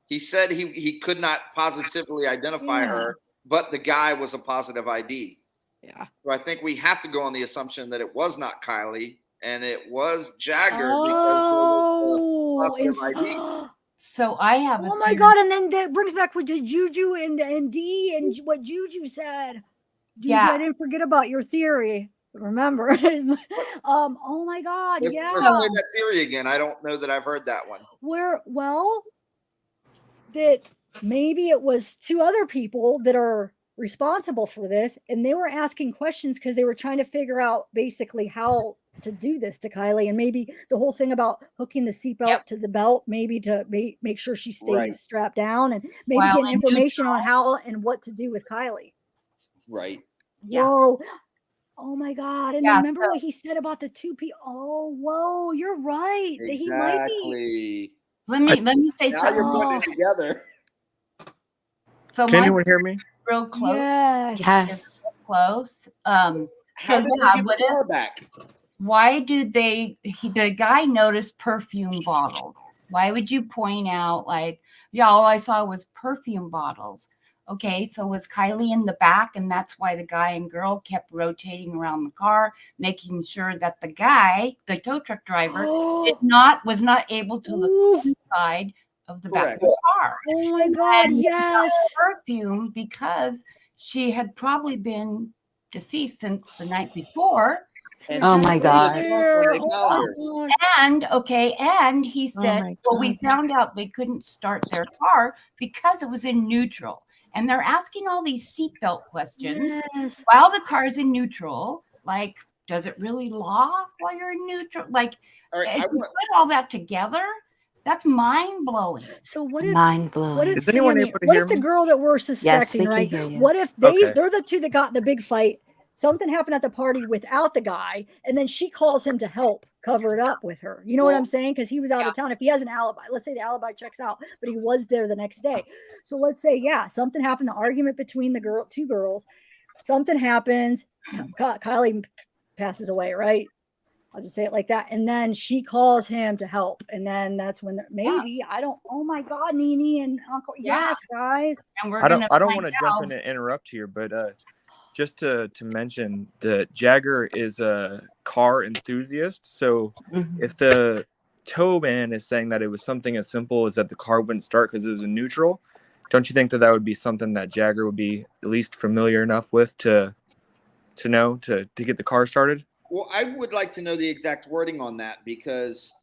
He said he could not positively identify her, but the guy was a positive ID. Yeah. So I think we have to go on the assumption that it was not Kiely and it was Jagger because there was a positive ID. So I have Oh my God. And then that brings back what did Juju and D and what Juju said. Juju, I didn't forget about your theory. Remember? Oh my God. Let's play that theory again. I don't know that I've heard that one. That maybe it was two other people that are responsible for this, and they were asking questions because they were trying to figure out basically how to do this to Kiely, and maybe the whole thing about hooking the seatbelt to the belt, maybe to make sure she stays strapped down, and maybe getting information on how and what to do with Kiely. Right. Whoa. Oh my God. And then remember what he said about the two people. Oh, whoa, you're right. Exactly. Let me say now something. You're putting it together. So can anyone hear me? Real close. Yes. Real close. How did they get the car back? Why do the guy noticed perfume bottles? Why would you point out like, all I saw was perfume bottles? Okay, so was Kiely in the back, and that's why the guy and girl kept rotating around the car, making sure that the guy, the tow truck driver, was not able to look inside of the back of the car. Oh my God, yes. Perfume, because she had probably been deceased since the night before. Oh my God. And he said, we found out they couldn't start their car because it was in neutral. And they're asking all these seatbelt questions while the car's in neutral. Like, does it really lock while you're in neutral? Like, if you put all that together, that's mind blowing. So what if What if Sammy, what if the girl that we're suspecting, right? What if they're the two that got in the big fight? something happened at the party without the guy, and then she calls him to help cover it up with her. You know what I'm saying? Because he was out of town. If he has an alibi, let's say the alibi checks out, but he was there the next day. So let's say, yeah, something happened, the argument between the two girls, something happens, Kiely passes away, right? I'll just say it like that. And then she calls him to help. And then that's when maybe, I don't, oh my God, Nene and Uncle. Yes, guys. And I don't want to jump in and interrupt here, but just to mention that Jagger is a car enthusiast. So if the tow man is saying that it was something as simple as that the car wouldn't start because it was in neutral, don't you think that would be something that Jagger would be at least familiar enough with to know to get the car started? Well, I would like to know the exact wording on that, because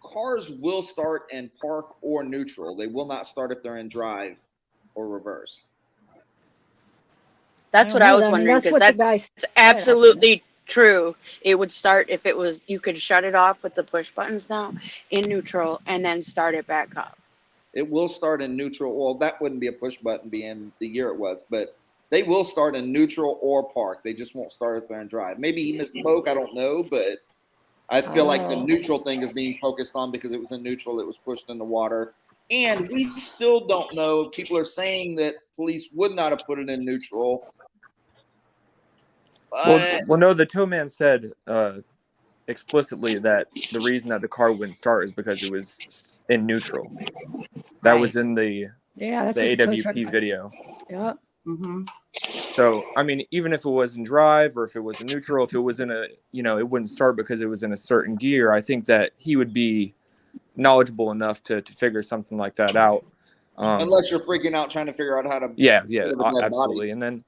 cars will start in park or neutral. They will not start if they're in drive or reverse. That's what I was wondering, because that's absolutely true. It would start if it was, you could shut it off with the push buttons now in neutral and then start it back up. It will start in neutral. Well, that wouldn't be a push button being the year it was, but they will start in neutral or park. They just won't start if they're in drive. Maybe he misspoke. I don't know, but I feel like the neutral thing is being focused on because it was in neutral. It was pushed in the water. And we still don't know. People are saying that police would not have put it in neutral. Well, no, the tow man said explicitly that the reason that the car wouldn't start is because it was in neutral. That was in the AWP video. Yeah. So, I mean, even if it was in drive or if it was in neutral, if it was in a, it wouldn't start because it was in a certain gear. I think that he would be knowledgeable enough to figure something like that out. Unless you're freaking out trying to figure out how to. Yeah, absolutely. And then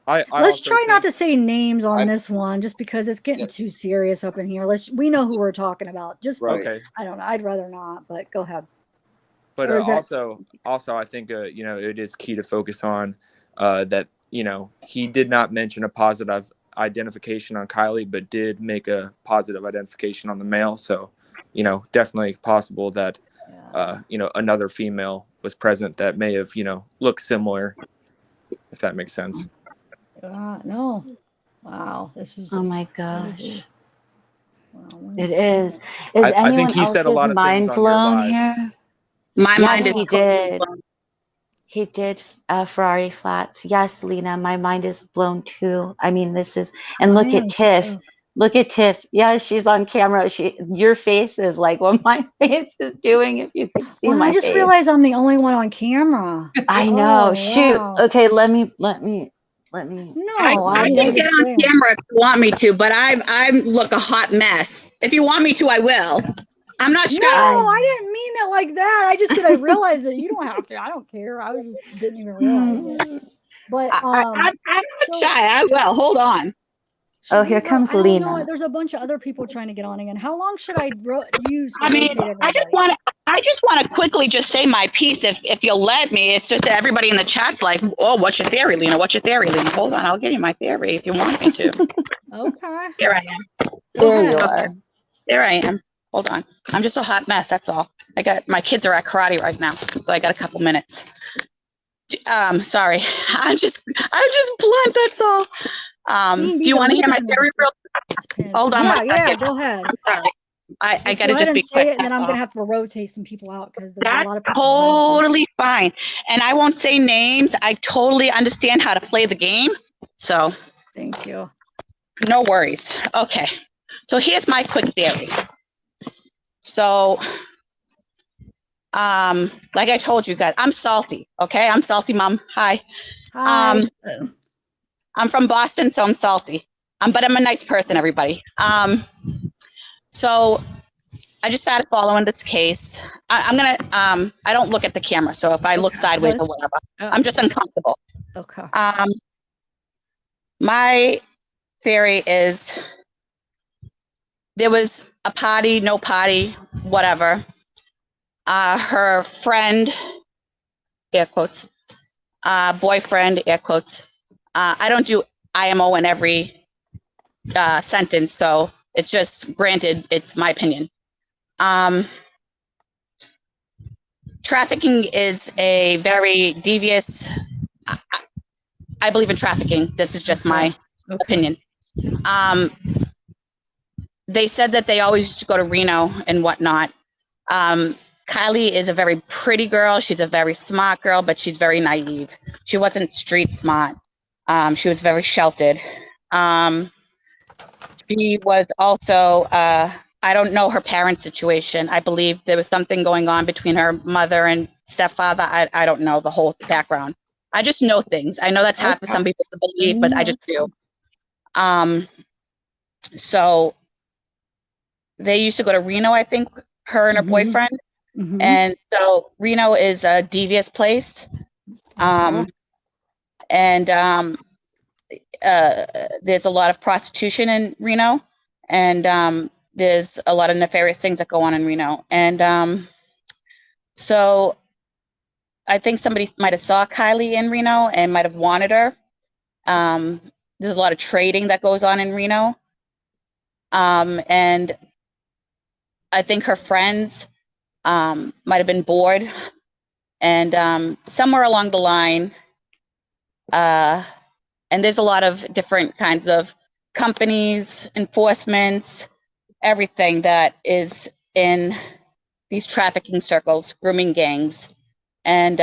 let's try not to say names on this one, just because it's getting too serious up in here. We know who we're talking about. Just okay. I don't know. I'd rather not, but go ahead. But also, I think it is key to focus on that he did not mention a positive identification on Kiely, but did make a positive identification on the male. So, definitely possible that another female was present that may have looked similar, if that makes sense. No. Wow. This is. Oh my gosh. Crazy. Wow, it is. Is I think he said a lot of mind things blown on your live. here? My mind is. He did. He did Ferrari flats. Yes, Lena, my mind is blown too. I mean, this is, and look at Tiff. Too. Look at Tiff. Yeah, she's on camera. Your face is like what my face is doing. If you could see my I just face. realized I'm the only one on camera. I know. Oh, Shoot. wow. Okay, let me. No, I can get on camera if you want me to, but I look a hot mess. If you want me to, I will. I'm not sure. No, I didn't mean it like that. I just said I realized that you don't have to. I don't care. I just didn't even realize it. But I'm not shy. I will. Hold on. Oh, here comes Lena. There's a bunch of other people trying to get on again. How long should I use? I mean, I just want to quickly just say my piece, if you'll let me. It's just that everybody in the chat's like, "Oh, what's your theory, Lena? What's your theory, Lena?" Hold on, I'll give you my theory if you want me to. Okay. Here I am. There you are. There I am. Hold on. I'm just a hot mess. That's all. My kids are at karate right now, so I got a couple minutes. Sorry. I'm just blunt. That's all. Do you want to hear my theory real quick? Hold on. Yeah, go ahead. I got to just be quick. And then I'm going to have to rotate some people out because there's That's a lot of people. Totally fine. And I won't say names. I totally understand how to play the game. So. Thank you. No worries. Okay. So here's my quick theory. So, like I told you guys, I'm salty. Okay. I'm salty, Mom. Hi. Hi. I'm from Boston, so I'm salty. But I'm a nice person, everybody. So I just started following this case. I'm gonna. I don't look at the camera, so if I look sideways or whatever, I'm just uncomfortable. Okay. My theory is there was a party, no party, whatever. Her friend, air quotes, boyfriend, air quotes. I don't do IMO in every sentence, so it's just granted, it's my opinion. Trafficking is a very devious, I believe in trafficking. This is just my opinion. They said that they always used to go to Reno and whatnot. Kiely is a very pretty girl. She's a very smart girl, but she's very naive. She wasn't street smart. She was very sheltered. She was also, I don't know her parents' situation. I believe there was something going on between her mother and stepfather. I don't know the whole background. I just know things. I know that's hard for some people to believe, but I just do. So they used to go to Reno, I think, her and her boyfriend. And so Reno is a devious place. And there's a lot of prostitution in Reno. And there's a lot of nefarious things that go on in Reno. And so I think somebody might have saw Kiely in Reno and might have wanted her. There's a lot of trading that goes on in Reno. And I think her friends might have been bored. And somewhere along the line, and there's a lot of different kinds of companies, enforcements, everything that is in these trafficking circles, grooming gangs. And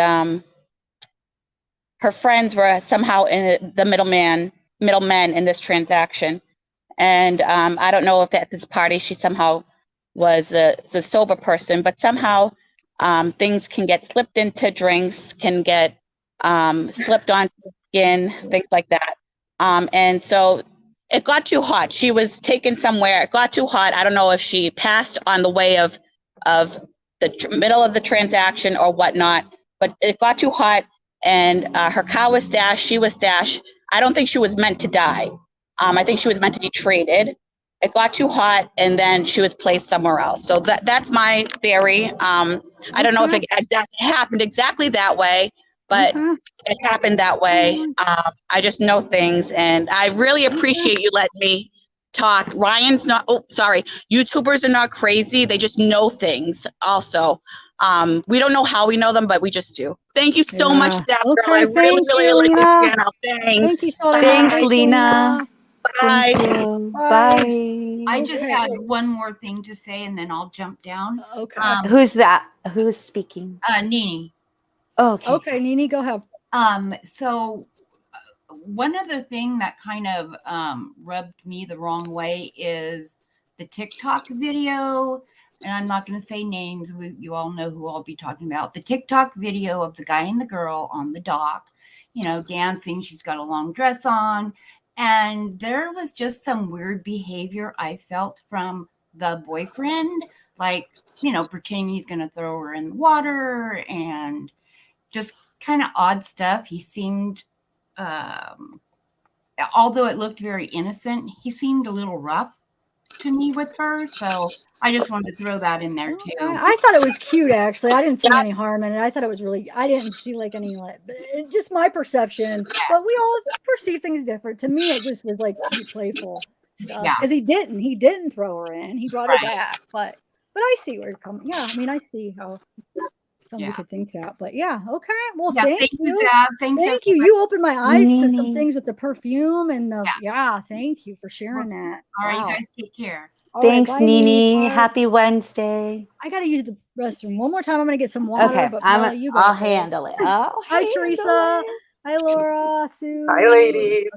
her friends were somehow in the middlemen in this transaction. And I don't know if at this party she somehow was a sober person, but somehow things can get slipped into drinks, can get slipped onto the skin, things like that. And so it got too hot. She was taken somewhere. It got too hot. I don't know if she passed on the way of the middle of the transaction or whatnot, but it got too hot, and her car was stashed. She was stashed. I don't think she was meant to die. I think she was meant to be traded. It got too hot, and then she was placed somewhere else. So that's my theory. I don't know if it happened exactly that way, but it happened that way. I just know things, and I really appreciate you letting me talk. Ryan's not, YouTubers are not crazy. They just know things also. We don't know how we know them, but we just do. Thank you so much, Zavgirl. I really like this channel. Thanks. Thank you so much. Thanks, Lena. Bye. Thank you. Bye. I just had one more thing to say, and then I'll jump down. Okay. Who's that? Who's speaking? Nini. Okay. Okay, Nini, go ahead. So one other thing that kind of rubbed me the wrong way is the TikTok video, and I'm not going to say names. You all know who I'll be talking about. The TikTok video of the guy and the girl on the dock, dancing. She's got a long dress on. And there was just some weird behavior I felt from the boyfriend, like, pretending he's going to throw her in the water and just kind of odd stuff. He seemed, although it looked very innocent, he seemed a little rough to me with her. So I just wanted to throw that in there too. I thought it was cute, actually. I didn't see any harm in it. I thought it was really, I didn't see like any, just my perception. But we all perceive things different. To me, it just was like cute, playful stuff. Yeah. Because he didn't throw her in. He brought her back. But I see where you're coming. Yeah, I mean, I see how somebody could think that. But yeah, okay. Well, thank you. Zab. Thank you. You opened my eyes to some things with the perfume and the, thank you for sharing that. All right, Wow. you guys take care. All Thanks, right, bye, Nini. Bye. Happy Wednesday. I gotta use the restroom one more time. I'm gonna get some water. Okay, But Bella, you I'll go first. handle it. Hi, Teresa. Hi, Laura. Sue. Hi, ladies.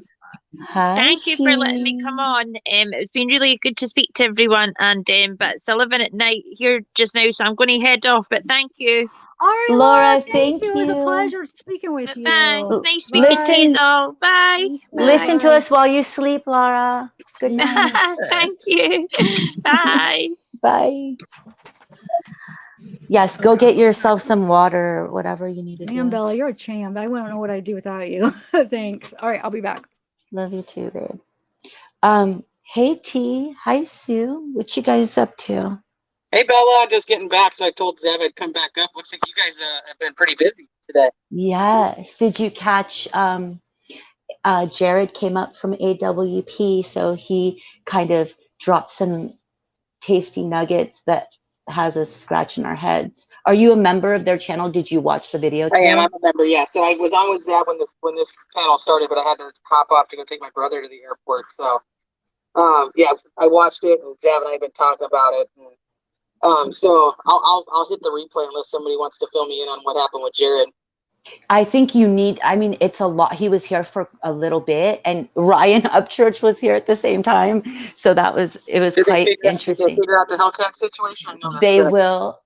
Hi. Thank you for letting me come on. It's been really good to speak to everyone, and but it's 11 at night here just now, so I'm going to head off. But thank you. All right, Laura, thank you. It was a pleasure speaking with you. Thanks. Nice speaking to you all. Bye. Listen to us while you sleep, Laura. Good night. Thank you. Bye. Bye. Yes, go get yourself some water or whatever you need to do. Damn, Bella, you're a champ. I wouldn't know what I'd do without you. Thanks. All right, I'll be back. Love you too, babe. Hey T, hi Sue. What you guys up to? Hey, Bella, I'm just getting back, so I told Zev I'd come back up. Looks like you guys have been pretty busy today. Yes. Did you catch Jared came up from AWP, so he kind of dropped some tasty nuggets that has us scratching our heads. Are you a member of their channel? Did you watch the video too? I am. I'm a member. Yeah. So I was on with Zab when this panel started, but I had to hop off to go take my brother to the airport. So, yeah, I watched it, and Zab and I have been talking about it. And, so I'll hit the replay unless somebody wants to fill me in on what happened with Jared. I think you need, I mean, it's a lot. He was here for a little bit, and Ryan Upchurch was here at the same time. So it was quite interesting. Did they figure out the Hellcat situation? I know that's They good. will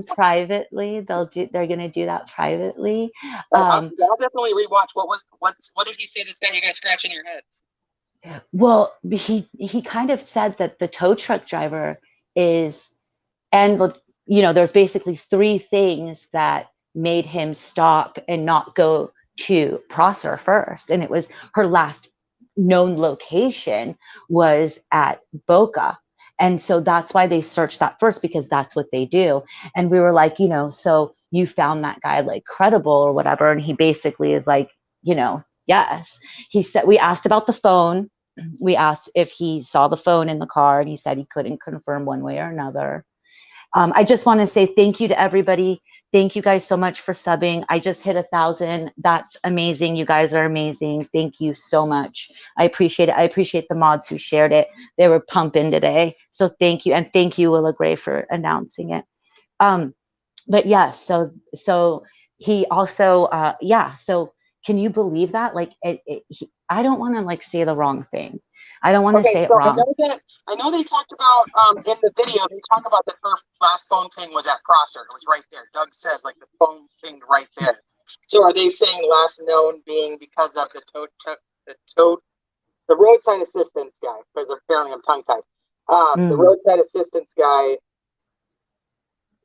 privately. They're going to do that privately. I'll definitely rewatch. What did he say that's got you guys scratching your heads? Well, he kind of said that the tow truck driver is, and there's basically 3 things that made him stop and not go to Prosser first. And it was her last known location was at Boca. And so that's why they searched that first, because that's what they do. And we were like, so you found that guy like credible or whatever. And he basically is like, yes. He said, we asked about the phone. We asked if he saw the phone in the car, and he said he couldn't confirm one way or another. I just want to say thank you to everybody. Thank you guys so much for subbing. I just hit 1,000. That's amazing. You guys are amazing. Thank you so much. I appreciate it. I appreciate the mods who shared it. They were pumping today. So thank you. And thank you, Willa Gray, for announcing it. But yeah, so he also, so can you believe that? Like, I don't want to like say the wrong thing. I don't want to say it wrong. I know they talked about in the video. They talk about the first last phone ping was at Prosser. It was right there. Doug says like the phone pinged right there. So are they saying last known being because of the roadside assistance guy? Because apparently I'm tongue tied. The roadside assistance guy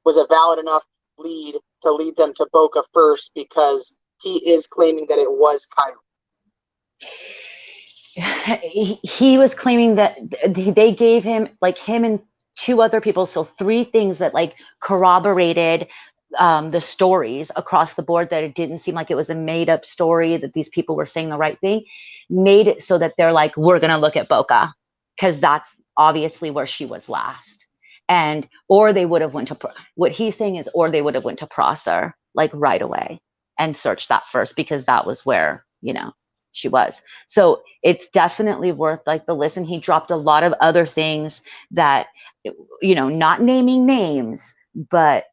was a valid enough lead to lead them to Boca first because he is claiming that it was Kiely. He was claiming that they gave him, like him and 2 other people, so 3 things that like corroborated the stories across the board, that it didn't seem like it was a made up story, that these people were saying the right thing, made it so that they're like, we're going to look at Boca because that's obviously where she was last. And, or they would have went to, what he's saying is, or they would have went to Prosser like right away and searched that first because that was where, she was. So it's definitely worth like the listen. He dropped a lot of other things that, not naming names, but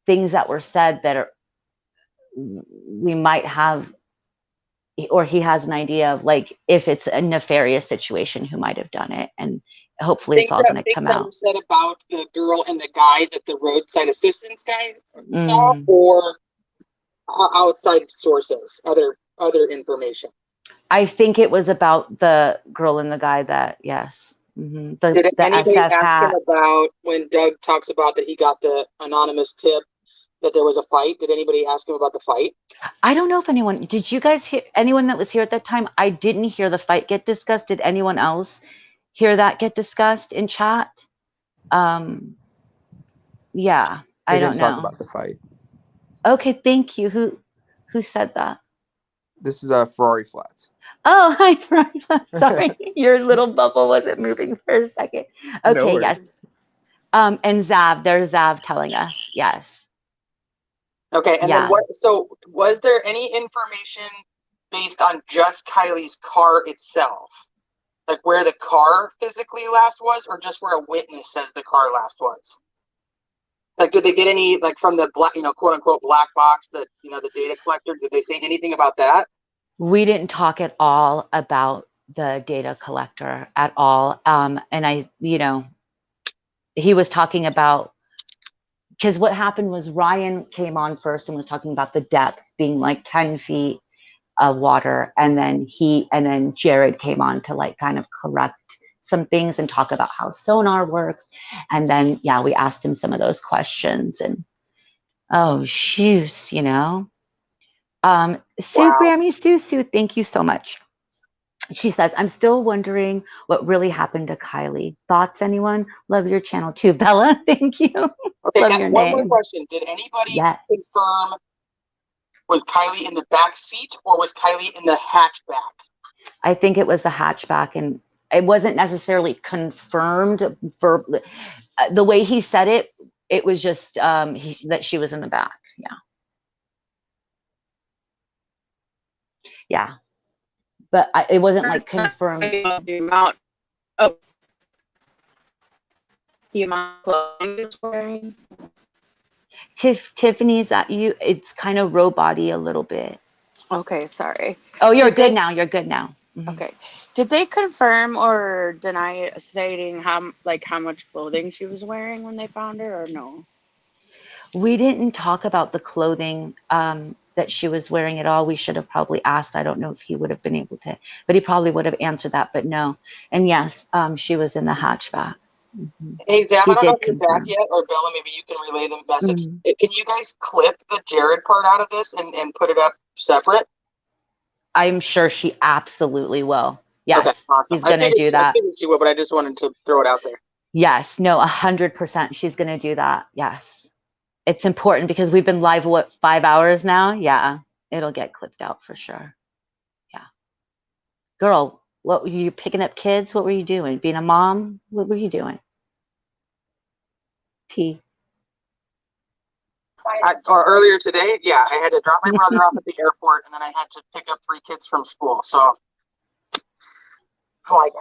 things that were said that are, we might have, or he has an idea of like, if it's a nefarious situation, who might have done it. And hopefully it's all going to come out. Said about the girl and the guy that the roadside assistance guy saw, or outside sources, other information. I think it was about the girl and the guy that, yes. Did anybody ask him about when Doug talks about that he got the anonymous tip that there was a fight? Did anybody ask him about the fight? I don't know if anyone, did you guys hear, anyone that was here at that time? I didn't hear the fight get discussed. Did anyone else hear that get discussed in chat? Yeah, I don't know. Talk about the fight. Okay, thank you. Who said that? This is Ferrari Flats. Oh, hi, Ferrari Flats. Sorry, your little bubble wasn't moving for a second. Okay, No yes. And Zav, there's Zav telling us, yes. Okay, and then so was there any information based on just Kiely's car itself? Like where the car physically last was, or just where a witness says the car last was? Like, did they get any, like, from the black, quote unquote black box, the data collector? Did they say anything about that? We didn't talk at all about the data collector at all. And he was talking about, because what happened was Ryan came on first and was talking about the depth being like 10 feet of water. And then Jared came on to like kind of correct some things and talk about how sonar works. And then, we asked him some of those questions and, oh, shoes, Sue Grammy Sue, thank you so much. She says, I'm still wondering what really happened to Kiely. Thoughts, anyone? Love your channel too. Bella, thank you. Okay, Love and your one name. more question. Did anybody confirm, was Kiely in the back seat or was Kiely in the hatchback? I think it was the hatchback, and it wasn't necessarily confirmed verbally. The way he said it it was just that she was in the back. Yeah. But it wasn't like confirmed. The amount of clothing he was wearing. Tiffany's that you? It's kind of robot-y a little bit. Okay, sorry. Oh, you're good now. You're good now. Okay. Did they confirm or deny stating how much clothing she was wearing when they found her, or no? We didn't talk about the clothing that she was wearing at all. We should have probably asked. I don't know if he would have been able to, but he probably would have answered that. But no. And yes, she was in the hatchback. Hey, Zab, He I don't know did if you're confirm. back yet, or Bella, maybe you can relay the message. Can you guys clip the Jared part out of this and put it up separate? I'm sure she absolutely will. Yes, Okay, awesome. he's going to do that. I figured she would, but I just wanted to throw it out there. Yes, no, 100% she's going to do that. Yes. It's important because we've been live, what, 5 hours now? Yeah, it'll get clipped out for sure. Yeah. Girl, what were you picking up kids? What were you doing? Being a mom? What were you doing? T. Or earlier today, yeah, I had to drop my brother off at the airport, and then I had to pick up 3 kids from school. So,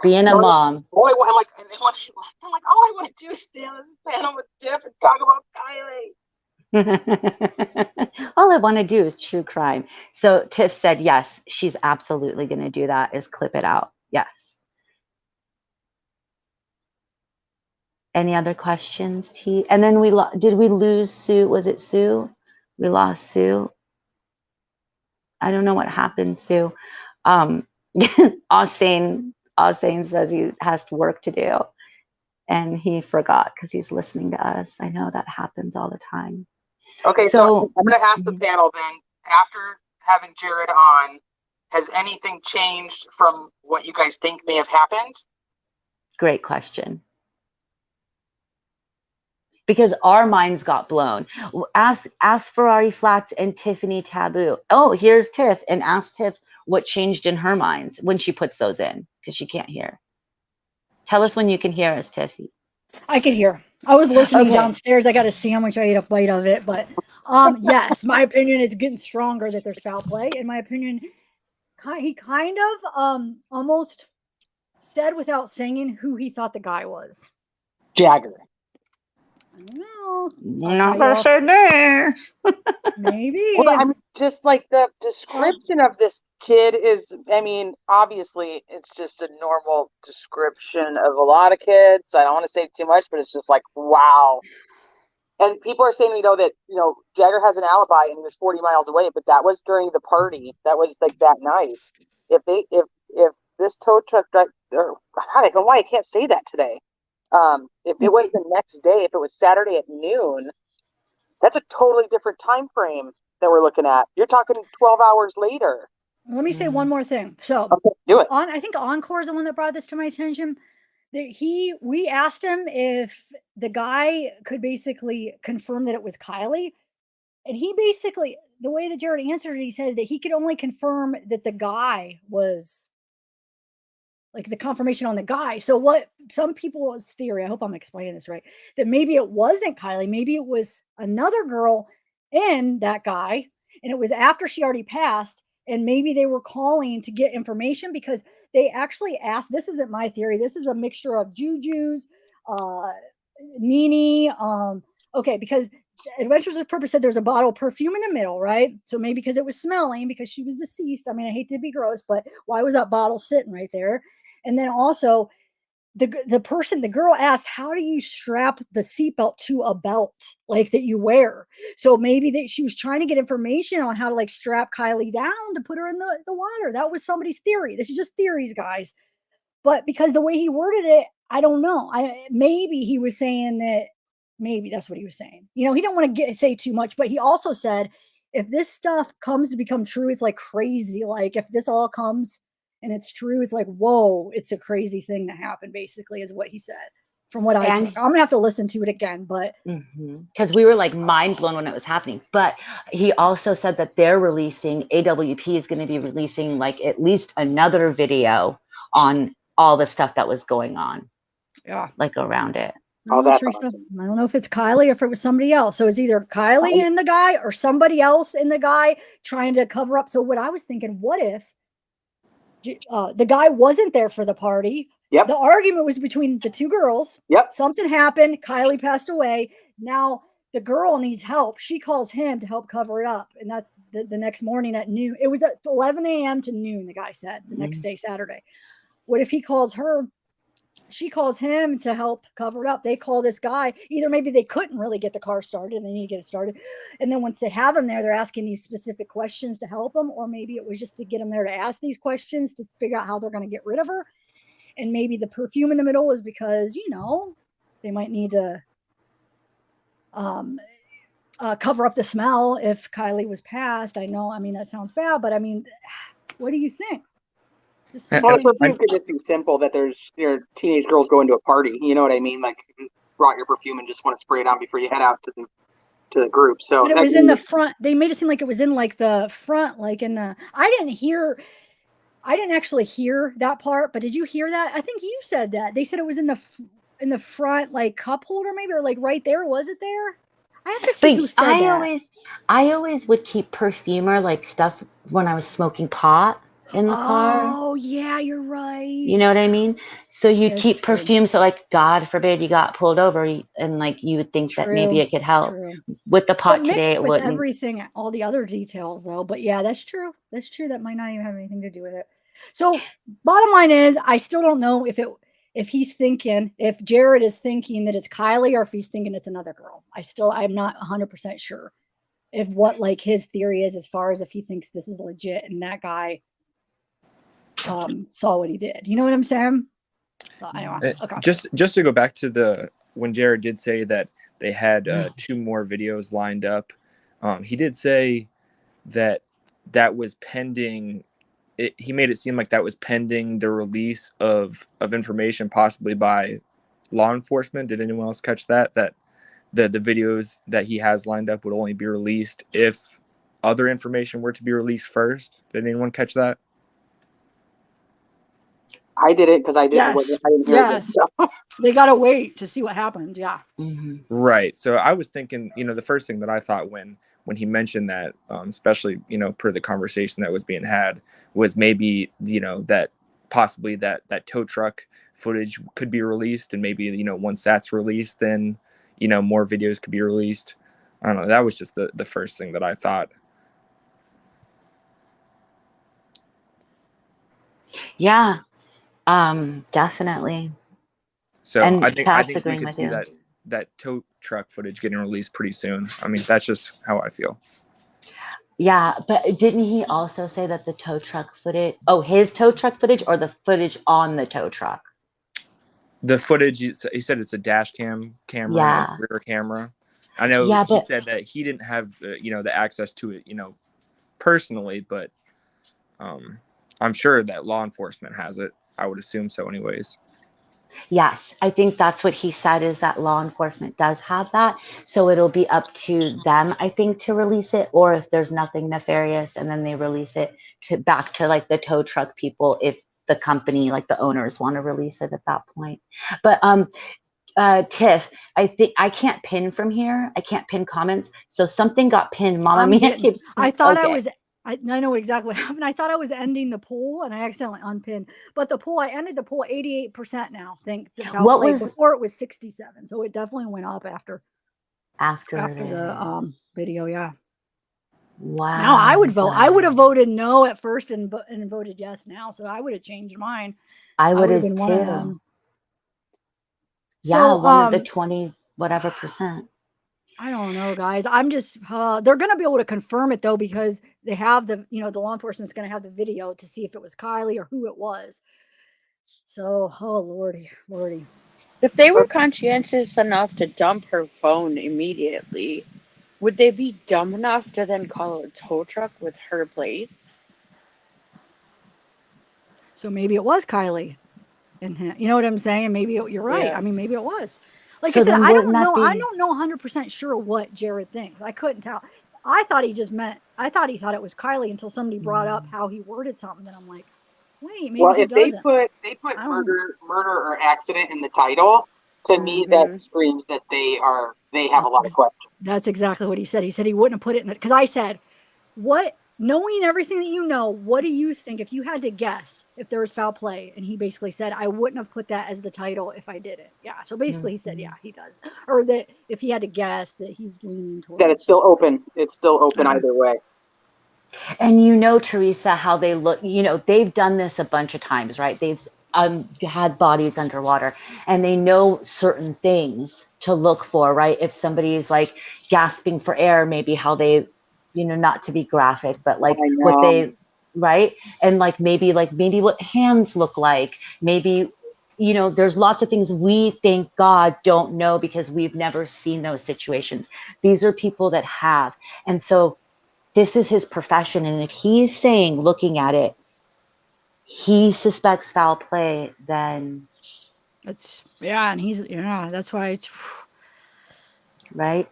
Being a mom. I'm like, all I want to do is stay on this panel with Tiff and talk about Kiely. All I want to do is true crime. So Tiff said, yes, she's absolutely going to do that, is clip it out. Yes. Any other questions, T? And then did we lose Sue? Was it Sue? We lost Sue. I don't know what happened, Sue. Austin says he has work to do, and he forgot because he's listening to us. I know that happens all the time. Okay, so I'm going to ask the panel then, after having Jared on, has anything changed from what you guys think may have happened? Great question. Because our minds got blown. Ask Ferrari Flats and Tiffany Taboo. Oh, here's Tiff, and ask Tiff what changed in her minds when she puts those in, because she can't hear. Tell us when you can hear us, Tiffy. I could hear. I was listening downstairs. I got a sandwich. I ate a bite of it, but yes, my opinion is getting stronger that there's foul play. In my opinion, he kind of almost said without saying who he thought the guy was. Jagger. I don't know. Not gonna say there. Maybe. Well, I'm just like the description of this kid is, I mean, obviously it's just a normal description of a lot of kids. I don't want to say too much, but it's just like, wow. And people are saying, that, Jagger has an alibi and he was 40 miles away, but that was during the party. That was like that night. If this tow truck driver, I can't say that today. If it was the next day, if it was Saturday at noon, that's a totally different time frame that we're looking at. You're talking 12 hours later. Let me say one more thing. So do it. I think Encore is the one that brought this to my attention. That we asked him if the guy could basically confirm that it was Kiely. And he basically, the way that Jared answered it, he said that he could only confirm that the guy was, like, the confirmation on the guy. So what some people's theory, I hope I'm explaining this right, that maybe it wasn't Kiely, maybe it was another girl in that guy, and it was after she already passed, and maybe they were calling to get information because they actually asked, this isn't my theory, this is a mixture of Juju's, Nini, because Adventures with Purpose said there's a bottle of perfume in the middle, right? So maybe because it was smelling, because she was deceased. I mean, I hate to be gross, but why was that bottle sitting right there? And then also the girl asked, how do you strap the seatbelt to a belt like that you wear? So maybe that she was trying to get information on how to like strap Kiely down to put her in the water. That was somebody's theory. This is just theories, guys. But because the way he worded it, I don't know. Maybe he was saying that, maybe that's what he was saying. He don't want to say too much, but he also said, if this stuff comes to become true, it's like crazy. Like if this all comes and it's true, it's like, whoa, it's a crazy thing that happened, basically, is what he said. From what I took. I'm going to have to listen to it again, but. Because we were like mind blown when it was happening. But he also said that they're releasing, AWP is going to be releasing like at least another video on all the stuff that was going on. Yeah. Like around it. Oh, No, that's Teresa. awesome. I don't know if it's Kiely or if it was somebody else. So it's either Kiely Oh. and the guy or somebody else in the guy trying to cover up. So what I was thinking, what if the guy wasn't there for the party? Yep. The argument was between the two girls. Yep. Something happened. Kiely passed away. Now the girl needs help. She calls him to help cover it up. And that's the next morning at noon. It was at 11 a.m. to noon, the guy said, the next day, Saturday. What if he calls her? She calls him to help cover it up. They call this guy. Either maybe they couldn't really get the car started and they need to get it started. And then once they have him there, they're asking these specific questions to help him. Or maybe it was just to get him there to ask these questions to figure out how they're going to get rid of her. And maybe the perfume in the middle was because, you know, they might need to cover up the smell if Kiely was passed. I know, I mean, that sounds bad, but I mean, what do you think? Well, the perfume could just be simple, that there's teenage girls going to a party. You know what I mean? Like, you brought your perfume and just want to spray it on before you head out to the group. So but it was in the front. They made it seem like it was in like the front, like in the. I didn't actually hear that part, but did you hear that? I think you said that. They said it was in the front, like cup holder, maybe, or like right there. Was it there? I have to see who said that. I always would keep perfume or like stuff when I was smoking pot in the car. Oh yeah, you're right. You know what I mean? So you keep perfume. So like, God forbid you got pulled over and like you would think that maybe it could help. With the pot today, it wouldn't. Everything, all the other details though. But yeah, that's true. That's true. That might not even have anything to do with it. So bottom line is, I still don't know if he's thinking, if Jared is thinking that it's Kiely or if he's thinking it's another girl. I'm not 100% sure if what like his theory is as far as if he thinks this is legit and that guy saw what he did. You know what I'm saying? So anyway, okay. Just to go back to when Jared did say that they had 2 more videos lined up, he did say that was pending. He made it seem like that was pending the release of information possibly by law enforcement. Did anyone else catch that? That the videos that he has lined up would only be released if other information were to be released first. Did anyone catch that? I did it because I didn't hear it. So. They gotta wait to see what happens. Yeah. Right. So I was thinking, the first thing that I thought when he mentioned that, especially, per the conversation that was being had, was maybe, that possibly that tow truck footage could be released, and maybe, once that's released, then, more videos could be released. I don't know. That was just the first thing that I thought. Yeah. Definitely. So and I think we could see you. that tow truck footage getting released pretty soon. I mean, that's just how I feel. Yeah, but didn't he also say that the tow truck footage, his tow truck footage or the footage on the tow truck? The footage, he said it's a dash camera, rear camera. I know he said that he didn't have, the access to it, personally, but I'm sure that law enforcement has it. I would assume so anyways. Yes, I think that's what he said, is that law enforcement does have that. So it'll be up to them, I think, to release it, or if there's nothing nefarious and then they release it back to like the tow truck people, if the company, like the owners, want to release it at that point. But Tiff, I think I can't pin from here. I can't pin comments. So something got pinned. Mama Mia keeps. I thought I know exactly what happened. I thought I was ending the poll and I accidentally unpinned. But I ended the poll 88% now. Before it was 67. So it definitely went up after the video. Yeah. Wow. Now I would vote. I would have voted no at first and voted yes now. So I would have changed mine. I would have been too. one of them. Yeah, So, one of the 20 whatever percent. I don't know, guys. I'm just, they're going to be able to confirm it though, because they have the law enforcement's going to have the video to see if it was Kiely or who it was. So, oh, Lordy. If they were conscientious enough to dump her phone immediately, would they be dumb enough to then call a tow truck with her plates? So maybe it was Kiely. And you know what I'm saying? Maybe you're right. Yeah. I mean, maybe it was. Like So I said, then I don't wouldn't that know. I be- don't know 100% sure what Jared thinks. I couldn't tell. I thought he thought it was Kiely until somebody brought up how he worded something. And I'm like, wait, maybe Well, he if they doesn't. put murder or accident in the title, To me, that screams that they have a lot of questions. That's exactly what he said. He said he wouldn't have put it in it because I said, what, knowing everything that you know, what do you think if you had to guess if there was foul play? And he basically said, I wouldn't have put that as the title if I did it. Yeah. So basically he said, yeah, he does. Or that if he had to guess that he's leaning towards. That it's still open. It's still open either way. And you know, Teresa, how they look, you know, they've done this a bunch of times, right? They've had bodies underwater and they know certain things to look for, right? If somebody is like gasping for air, maybe how they, you know, not to be graphic, but like what they, right? And like maybe what hands look like, maybe, you know, there's lots of things we, thank God, don't know because we've never seen those situations. These are people that have. And so this is his profession. And if he's saying, looking at it, he suspects foul play, then it's, yeah. And he's, yeah, that's why it's, right.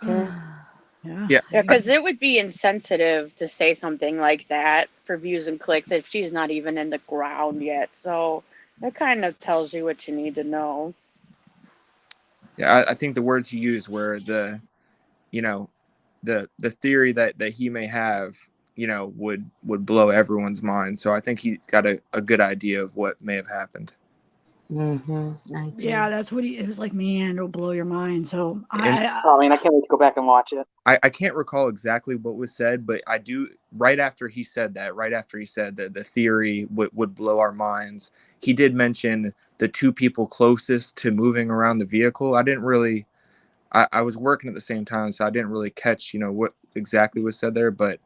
Yeah, because it would be insensitive to say something like that for views and clicks if she's not even in the ground yet. So that kind of tells you what you need to know. Yeah, I think the words he used were the theory that he may have, you know, would blow everyone's mind. So I think he's got a good idea of what may have happened. Yeah, that's what it was like, man, it'll blow your mind. So I can't wait to go back and watch it. I can't recall exactly what was said, but I do, right after he said that the theory would blow our minds, he did mention the two people closest to moving around the vehicle. I didn't really, I was working at the same time, so I didn't really catch, you know, what exactly was said there, but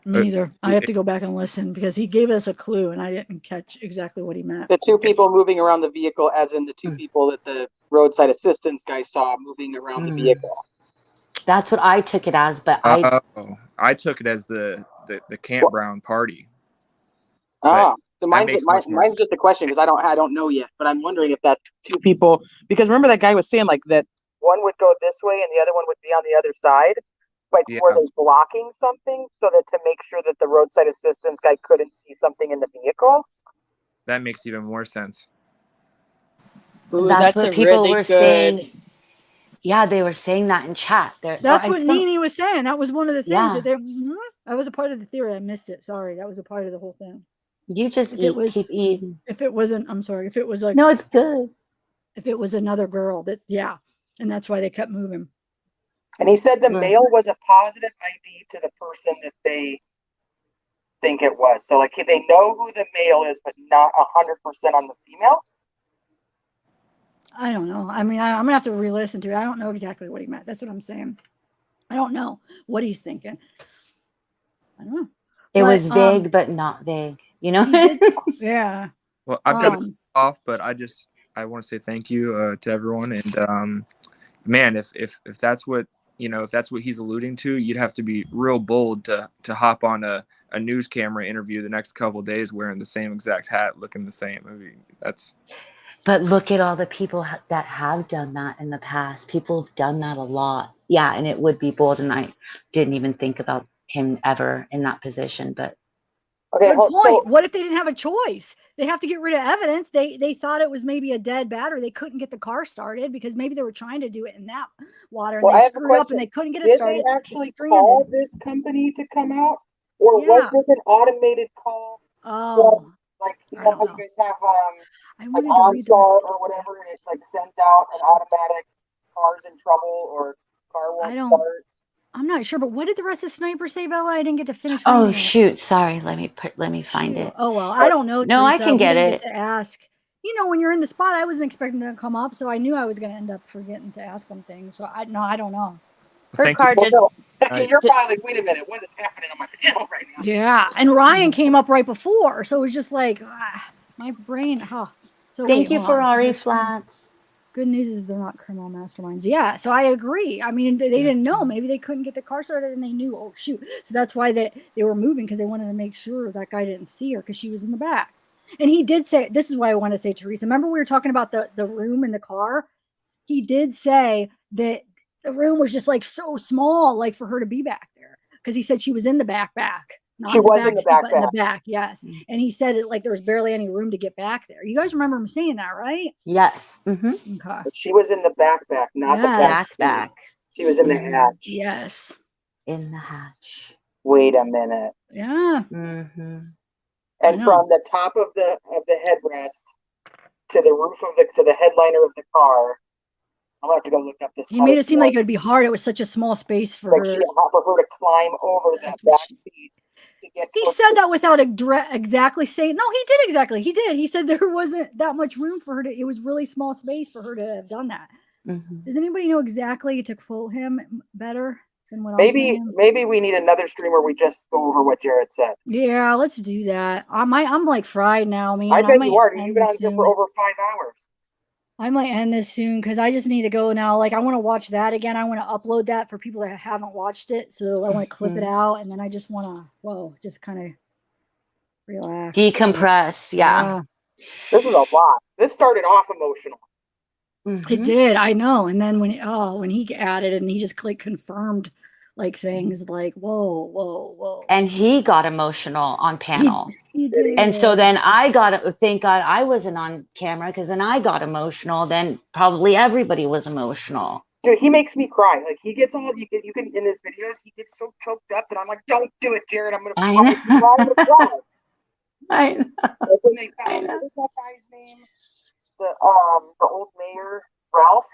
me neither. I have to go back and listen because he gave us a clue and I didn't catch exactly what he meant. The two people moving around the vehicle, as in the two people that the roadside assistance guy saw moving around the vehicle. That's what I took it as, but I took it as the campground party. So mine's just a question because I don't know yet, but I'm wondering if that two people, because remember that guy was saying like that one would go this way and the other one would be on the other side. Like, were they blocking something so that to make sure that the roadside assistance guy couldn't see something in the vehicle? That makes even more sense. Ooh, that's what people were saying. Yeah, they were saying that in chat. That's what Nene was saying. That was one of the things that that was a part of the theory. I missed it. Sorry, that was a part of the whole thing. You just keep eating. If it wasn't, I'm sorry. If it was like, no, it's good. If it was another girl, and that's why they kept moving. And he said the male was a positive ID to the person that they think it was. So, like, they know who the male is, but not 100% on the female. I don't know. I mean, I'm gonna have to re-listen to it. I don't know exactly what he meant. That's what I'm saying. I don't know what he's thinking. I don't know. It was vague, but not vague. You know? Yeah. Well, I've got to off, but I want to say thank you to everyone. And man, if that's what, you know, if that's what he's alluding to, you'd have to be real bold to hop on a news camera interview the next couple of days wearing the same exact hat, looking the same. I mean, that's. But look at all the people that have done that in the past. People have done that a lot. Yeah, and it would be bold, and I didn't even think about him ever in that position. But good point. What if they didn't have a choice? They have to get rid of evidence. They thought it was maybe a dead battery. They couldn't get the car started because maybe they were trying to do it in that water and they screwed up and they couldn't get it started. Did they actually call this company to come out, or was this an automated call? Oh, like you know how you guys have like OnStar or whatever, and it like sends out an automatic car's in trouble or car won't start. I'm not sure, but what did the rest of Sniper say, Bella? I didn't get to finish. Oh shoot, sorry. Let me find it. Oh well, I don't know. No, Teresa. I can get it. Get to ask. You know, when you're in the spot, I wasn't expecting it to come up, so I knew I was going to end up forgetting to ask them things. So I don't know. Her car did. You're probably like, wait a minute, what is happening on my channel right now? Yeah, and Ryan came up right before, so it was just like my brain. So thank you, Ferrari Flats. Good news is they're not criminal masterminds. Yeah, so I agree. I mean, they didn't know. Maybe they couldn't get the car started, and they knew. Oh shoot! So that's why they were moving because they wanted to make sure that guy didn't see her because she was in the back. And he did say, this is why I want to say, Teresa. Remember we were talking about the room in the car. He did say that the room was just like so small, like for her to be back there, because he said she was in the back. Not She in the was back in the seat, but in the backpack. back, yes. And he said it like there was barely any room to get back there. You guys remember him saying that, right? Yes. Okay. But she was in the backpack, not the back Yes. Backpack. She was in the hatch. Yes. In the hatch. Wait a minute. Yeah. Mm-hmm. And from the top of the headrest to the roof of the headliner of the car. I'm gonna have to go look up this. He made it seem like it would be hard. It was such a small space for like her. for her to climb over that back seat to get. He said that without exactly saying. No, he did exactly. He did. He said there wasn't that much room for her to. It was really small space for her to have done that. Mm-hmm. Does anybody know exactly to quote him better than what I'm saying? Maybe we need another stream where we just go over what Jared said. Yeah, let's do that. I'm like fried now, man. I bet you are. End You've been on this here for soon. over 5 hours. I might end this soon because I just need to go now. Like I want to watch that again. I want to upload that for people that haven't watched it. So I want to clip it out, and then I just want to just kind of relax, decompress. Yeah. This is a lot. This started off emotional. It did. I know. And then when he added and he just like confirmed like things like whoa. And he got emotional on panel. He did. And so then thank God I wasn't on camera, because then I got emotional. Then probably everybody was emotional. Dude, he makes me cry. Like he gets all you can in his videos. He gets so choked up that I'm like, "Don't do it, Jared. I'm gonna cry." I know. Like when they found what was that guy's name? The old mayor, Ralph.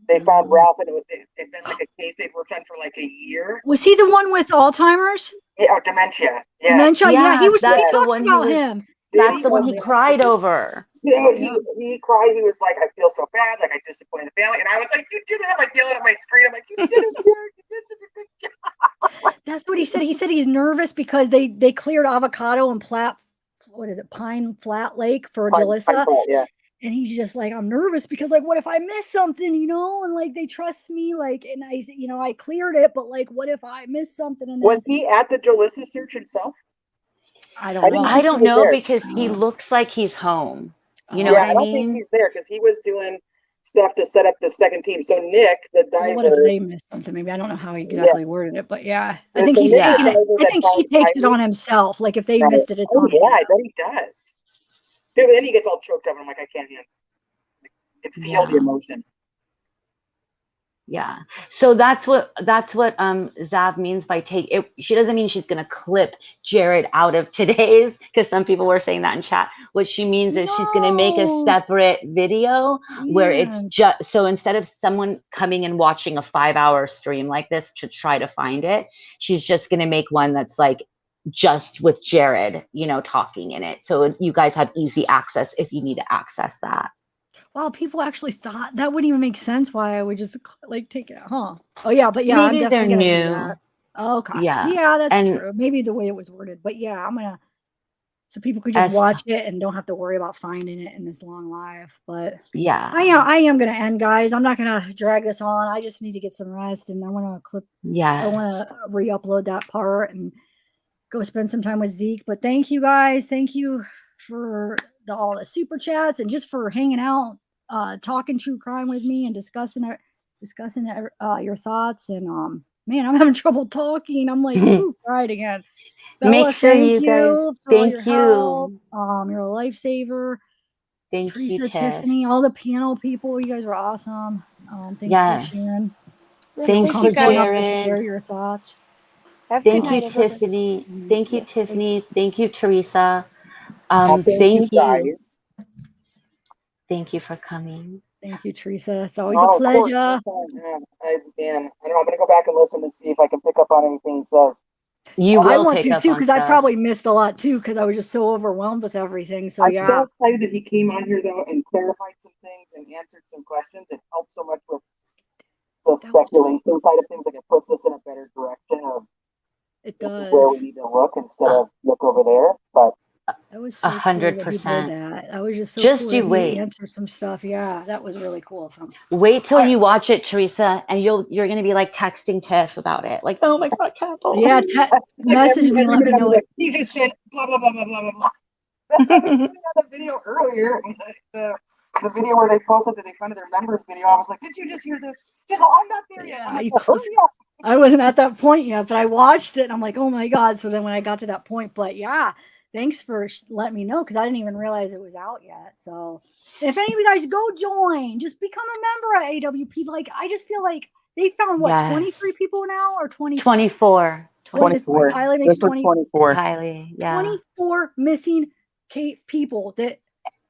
They found Ralph, and it'd been like a case they'd worked on for like a year. Was he the one with Alzheimer's? Yeah, or dementia. Yes. Dementia. Yeah, he was. That's We the talked one about him. That's the one he cried over. Dude, he cried. He was like, "I feel so bad. Like I disappointed the family." And I was like, "You did it!" I'm like yelling at my screen. I'm like, "You did it, Jared. You did such a good job." That's what he said. He said he's nervous because they cleared Avocado and Pine Flat Lake for Jalissa. Yeah. And he's just like, I'm nervous because like, what if I miss something, and like they trust me, like, and I cleared it, but like, what if I miss something? And was he at the Jalissa search himself? I don't know. I don't know because he looks like he's home. You know what I mean? I don't think he's there because he was doing stuff to set up the second team. So Nick, the diver. What if they missed something? Maybe I don't know how he exactly worded it, but yeah, I think so he's Nick taking it. knows I think he that takes it Kylie- on himself. Like if they Right. missed it, it's Oh on him. yeah, I bet he does. Dude, then he gets all choked up, and I'm like, I can't even. I can feel the emotion. Yeah. So that's what Zav means by take it. She doesn't mean she's gonna clip Jared out of today's, because some people were saying that in chat. What she means is she's gonna make a separate video where it's just so instead of someone coming and watching a 5-hour stream like this to try to find it, she's just gonna make one that's like just with Jared, talking in it. So you guys have easy access if you need to access that. Wow, people actually thought that wouldn't even make sense. Why I would just like take it, huh? Oh yeah, but yeah, Maybe I'm definitely they're gonna do new. that. Okay, Yeah. that's And- true. Maybe the way it was worded, but yeah, I'm gonna so people could just watch it and don't have to worry about finding it in this long live. But yeah, I am gonna end, guys. I'm not gonna drag this on. I just need to get some rest, and I want to clip. Yes. I want to re-upload that part and go spend some time with Zeke. But thank you guys. Thank you for all the super chats and just for hanging out, talking true crime with me and discussing your thoughts. And man, I'm having trouble talking. I'm like, ooh, right again. Bella, Make sure thank you guys. for all Thank your you. help. You're a lifesaver. Thank you, Teresa, Tiff. Tiffany, all the panel people. You guys were awesome. Thanks Yes. for sharing. Thanks for Comfortable enough to Jared. share your thoughts. Thank you, Tiffany. Thank you, Tiffany. Thank you, Teresa. Thank you, guys. Thank you for coming. Thank you, Teresa. It's always a pleasure. Yeah, I don't know. I'm gonna go back and listen and see if I can pick up on anything he says. I want to too, because I probably missed a lot too, because I was just so overwhelmed with everything. So yeah. I'm so excited that he came on here though and clarified some things and answered some questions. It helped so much with the speculation side of things. Like it puts us in a better direction of this is where we need to look instead of look over there. But that was so 100%. That was just so Just cool you that he wait. answered some stuff. Yeah, that was really cool of him. Wait till you watch it, Teresa, and you're gonna be like texting Tiff about it. Like, oh my God, I can't believe Yeah, it. message me, let me know it. He just said blah blah blah blah blah blah. I was putting out the video earlier, the video where they posted that they funded their members video. I was like, did you just hear this? She's like, I'm not there yet. I'm like, well, hurry up. I wasn't at that point yet, but I watched it and I'm like, oh my God. So then when I got to that point, but yeah, thanks for letting me know because I didn't even realize it was out yet. So if any of you guys go join, just become a member at AWP. Like, I just feel like they found what, Yes. 23 people now or 20? 24. 24. Kylie makes This was 20. 24. Kylie, yeah. 24 missing people that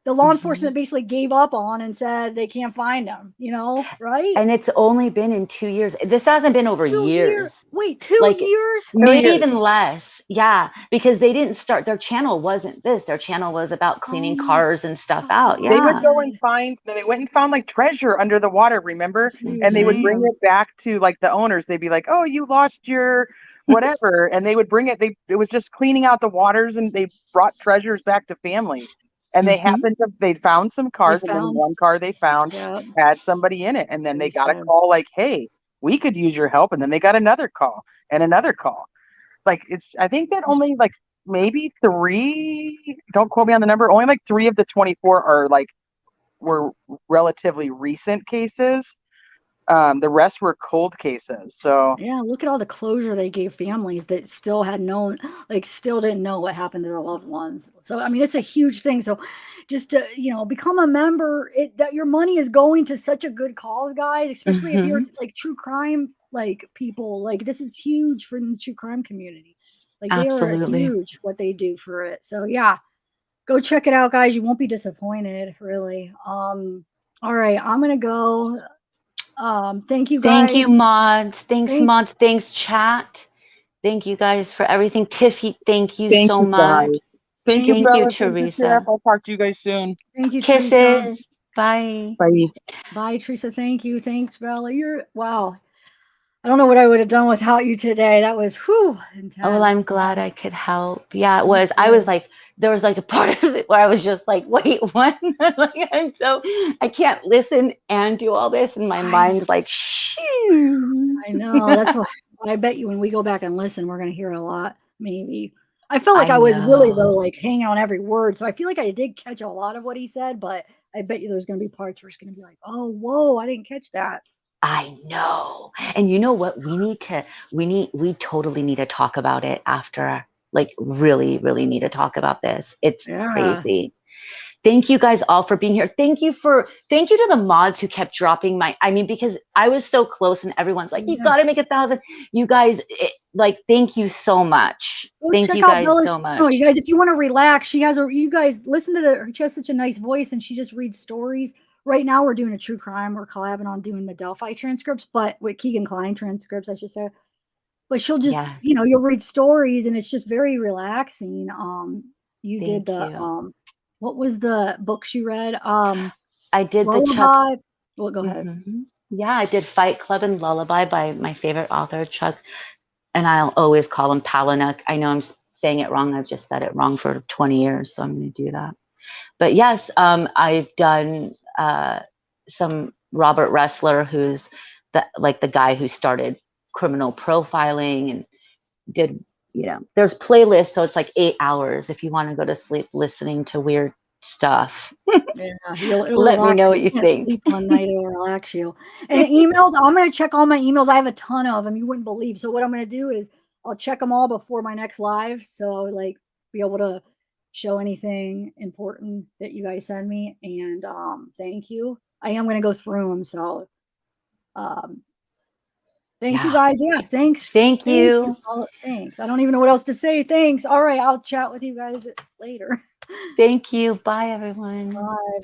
the law enforcement basically gave up on and said they can't find them, you know, right? And it's only been in 2 years. This hasn't been over 2 years. Wait, 2 Like, years? Maybe even less. Yeah, because they didn't start, their channel wasn't this. Their channel was about cleaning cars and stuff out. They would Yeah. go and find, they went and found like treasure under the water, remember? And they would bring it back to like the owners. They'd be like, oh, you lost your whatever. And they would bring it. It was just cleaning out the waters and they brought treasures back to families. And they happened to, they'd found some cars and then one car they found had somebody in it. And then they got a call like, hey, we could use your help. And then they got another call and another call. Like I think that only like maybe 3, don't quote me on the number, only like 3 of the 24 are like, were relatively recent cases. The rest were cold cases. So yeah, look at all the closure they gave families that still had known, like still didn't know what happened to their loved ones. So I mean, it's a huge thing. So just to, you know, become a member, that your money is going to such a good cause, guys, especially if you're like true crime, like people, like this is huge for the true crime community. Like they are huge what they do for it. So yeah, go check it out, guys. You won't be disappointed, really. All right, I'm gonna go. Thank you guys. Thank you, mods. Thanks, mods. Thanks, chat. Thank you guys for everything. Tiffy, thank you so much. Guys. Thank you, fellas. Teresa. I'll talk to you guys soon. Thank you, Kisses. Teresa. Bye. Bye. Bye, Teresa. Thank you. Thanks, Bella. Wow. I don't know what I would have done without you today. That was intense. Oh, well, I'm glad I could help. Yeah, it was. I was like, there was like a part of it where I was just like, wait, what? Like, I can't listen and do all this. And my mind's like, shoo. I know. That's what I bet you when we go back and listen, we're going to hear a lot. Maybe. I felt like I was really, though, like hanging on every word. So I feel like I did catch a lot of what he said, but I bet you there's going to be parts where it's going to be like, oh, whoa, I didn't catch that. I know. And you know what? We totally need to talk about it after, like really, really need to talk about this. It's crazy. Thank you guys all for being here. Thank you to the mods who kept dropping because I was so close and everyone's like, you got to make 1,000. You guys, thank you so much. Thank you guys so much. No, you guys, if you want to relax, you guys listen to her. She has such a nice voice and she just reads stories. Right now we're doing a true crime. We're collabing on doing the Delphi transcripts, but with Keegan Klein transcripts, I should say. But she'll just, you'll read stories and it's just very relaxing. You did the, what was the book she read? I did Lullaby. Well, go ahead. Yeah, I did Fight Club and Lullaby by my favorite author, Chuck. And I'll always call him Palahniuk. I know I'm saying it wrong. I've just said it wrong for 20 years, so I'm going to do that. But yes, I've done some Robert Ressler, who's the guy who started criminal profiling and did, there's playlists. So it's like 8 hours if you want to go to sleep listening to weird stuff. It'll Let me know what you think. Sleep one night, it'll relax you. And emails, I'm going to check all my emails. I have a ton of them. You wouldn't believe. So what I'm going to do is I'll check them all before my next live. So be able to show anything important that you guys send me. And thank you. I am going to go through them. So thank you guys. Yeah, thanks. Thank you. Thanks. I don't even know what else to say. Thanks. All right, I'll chat with you guys later. Thank you. Bye, everyone. Bye.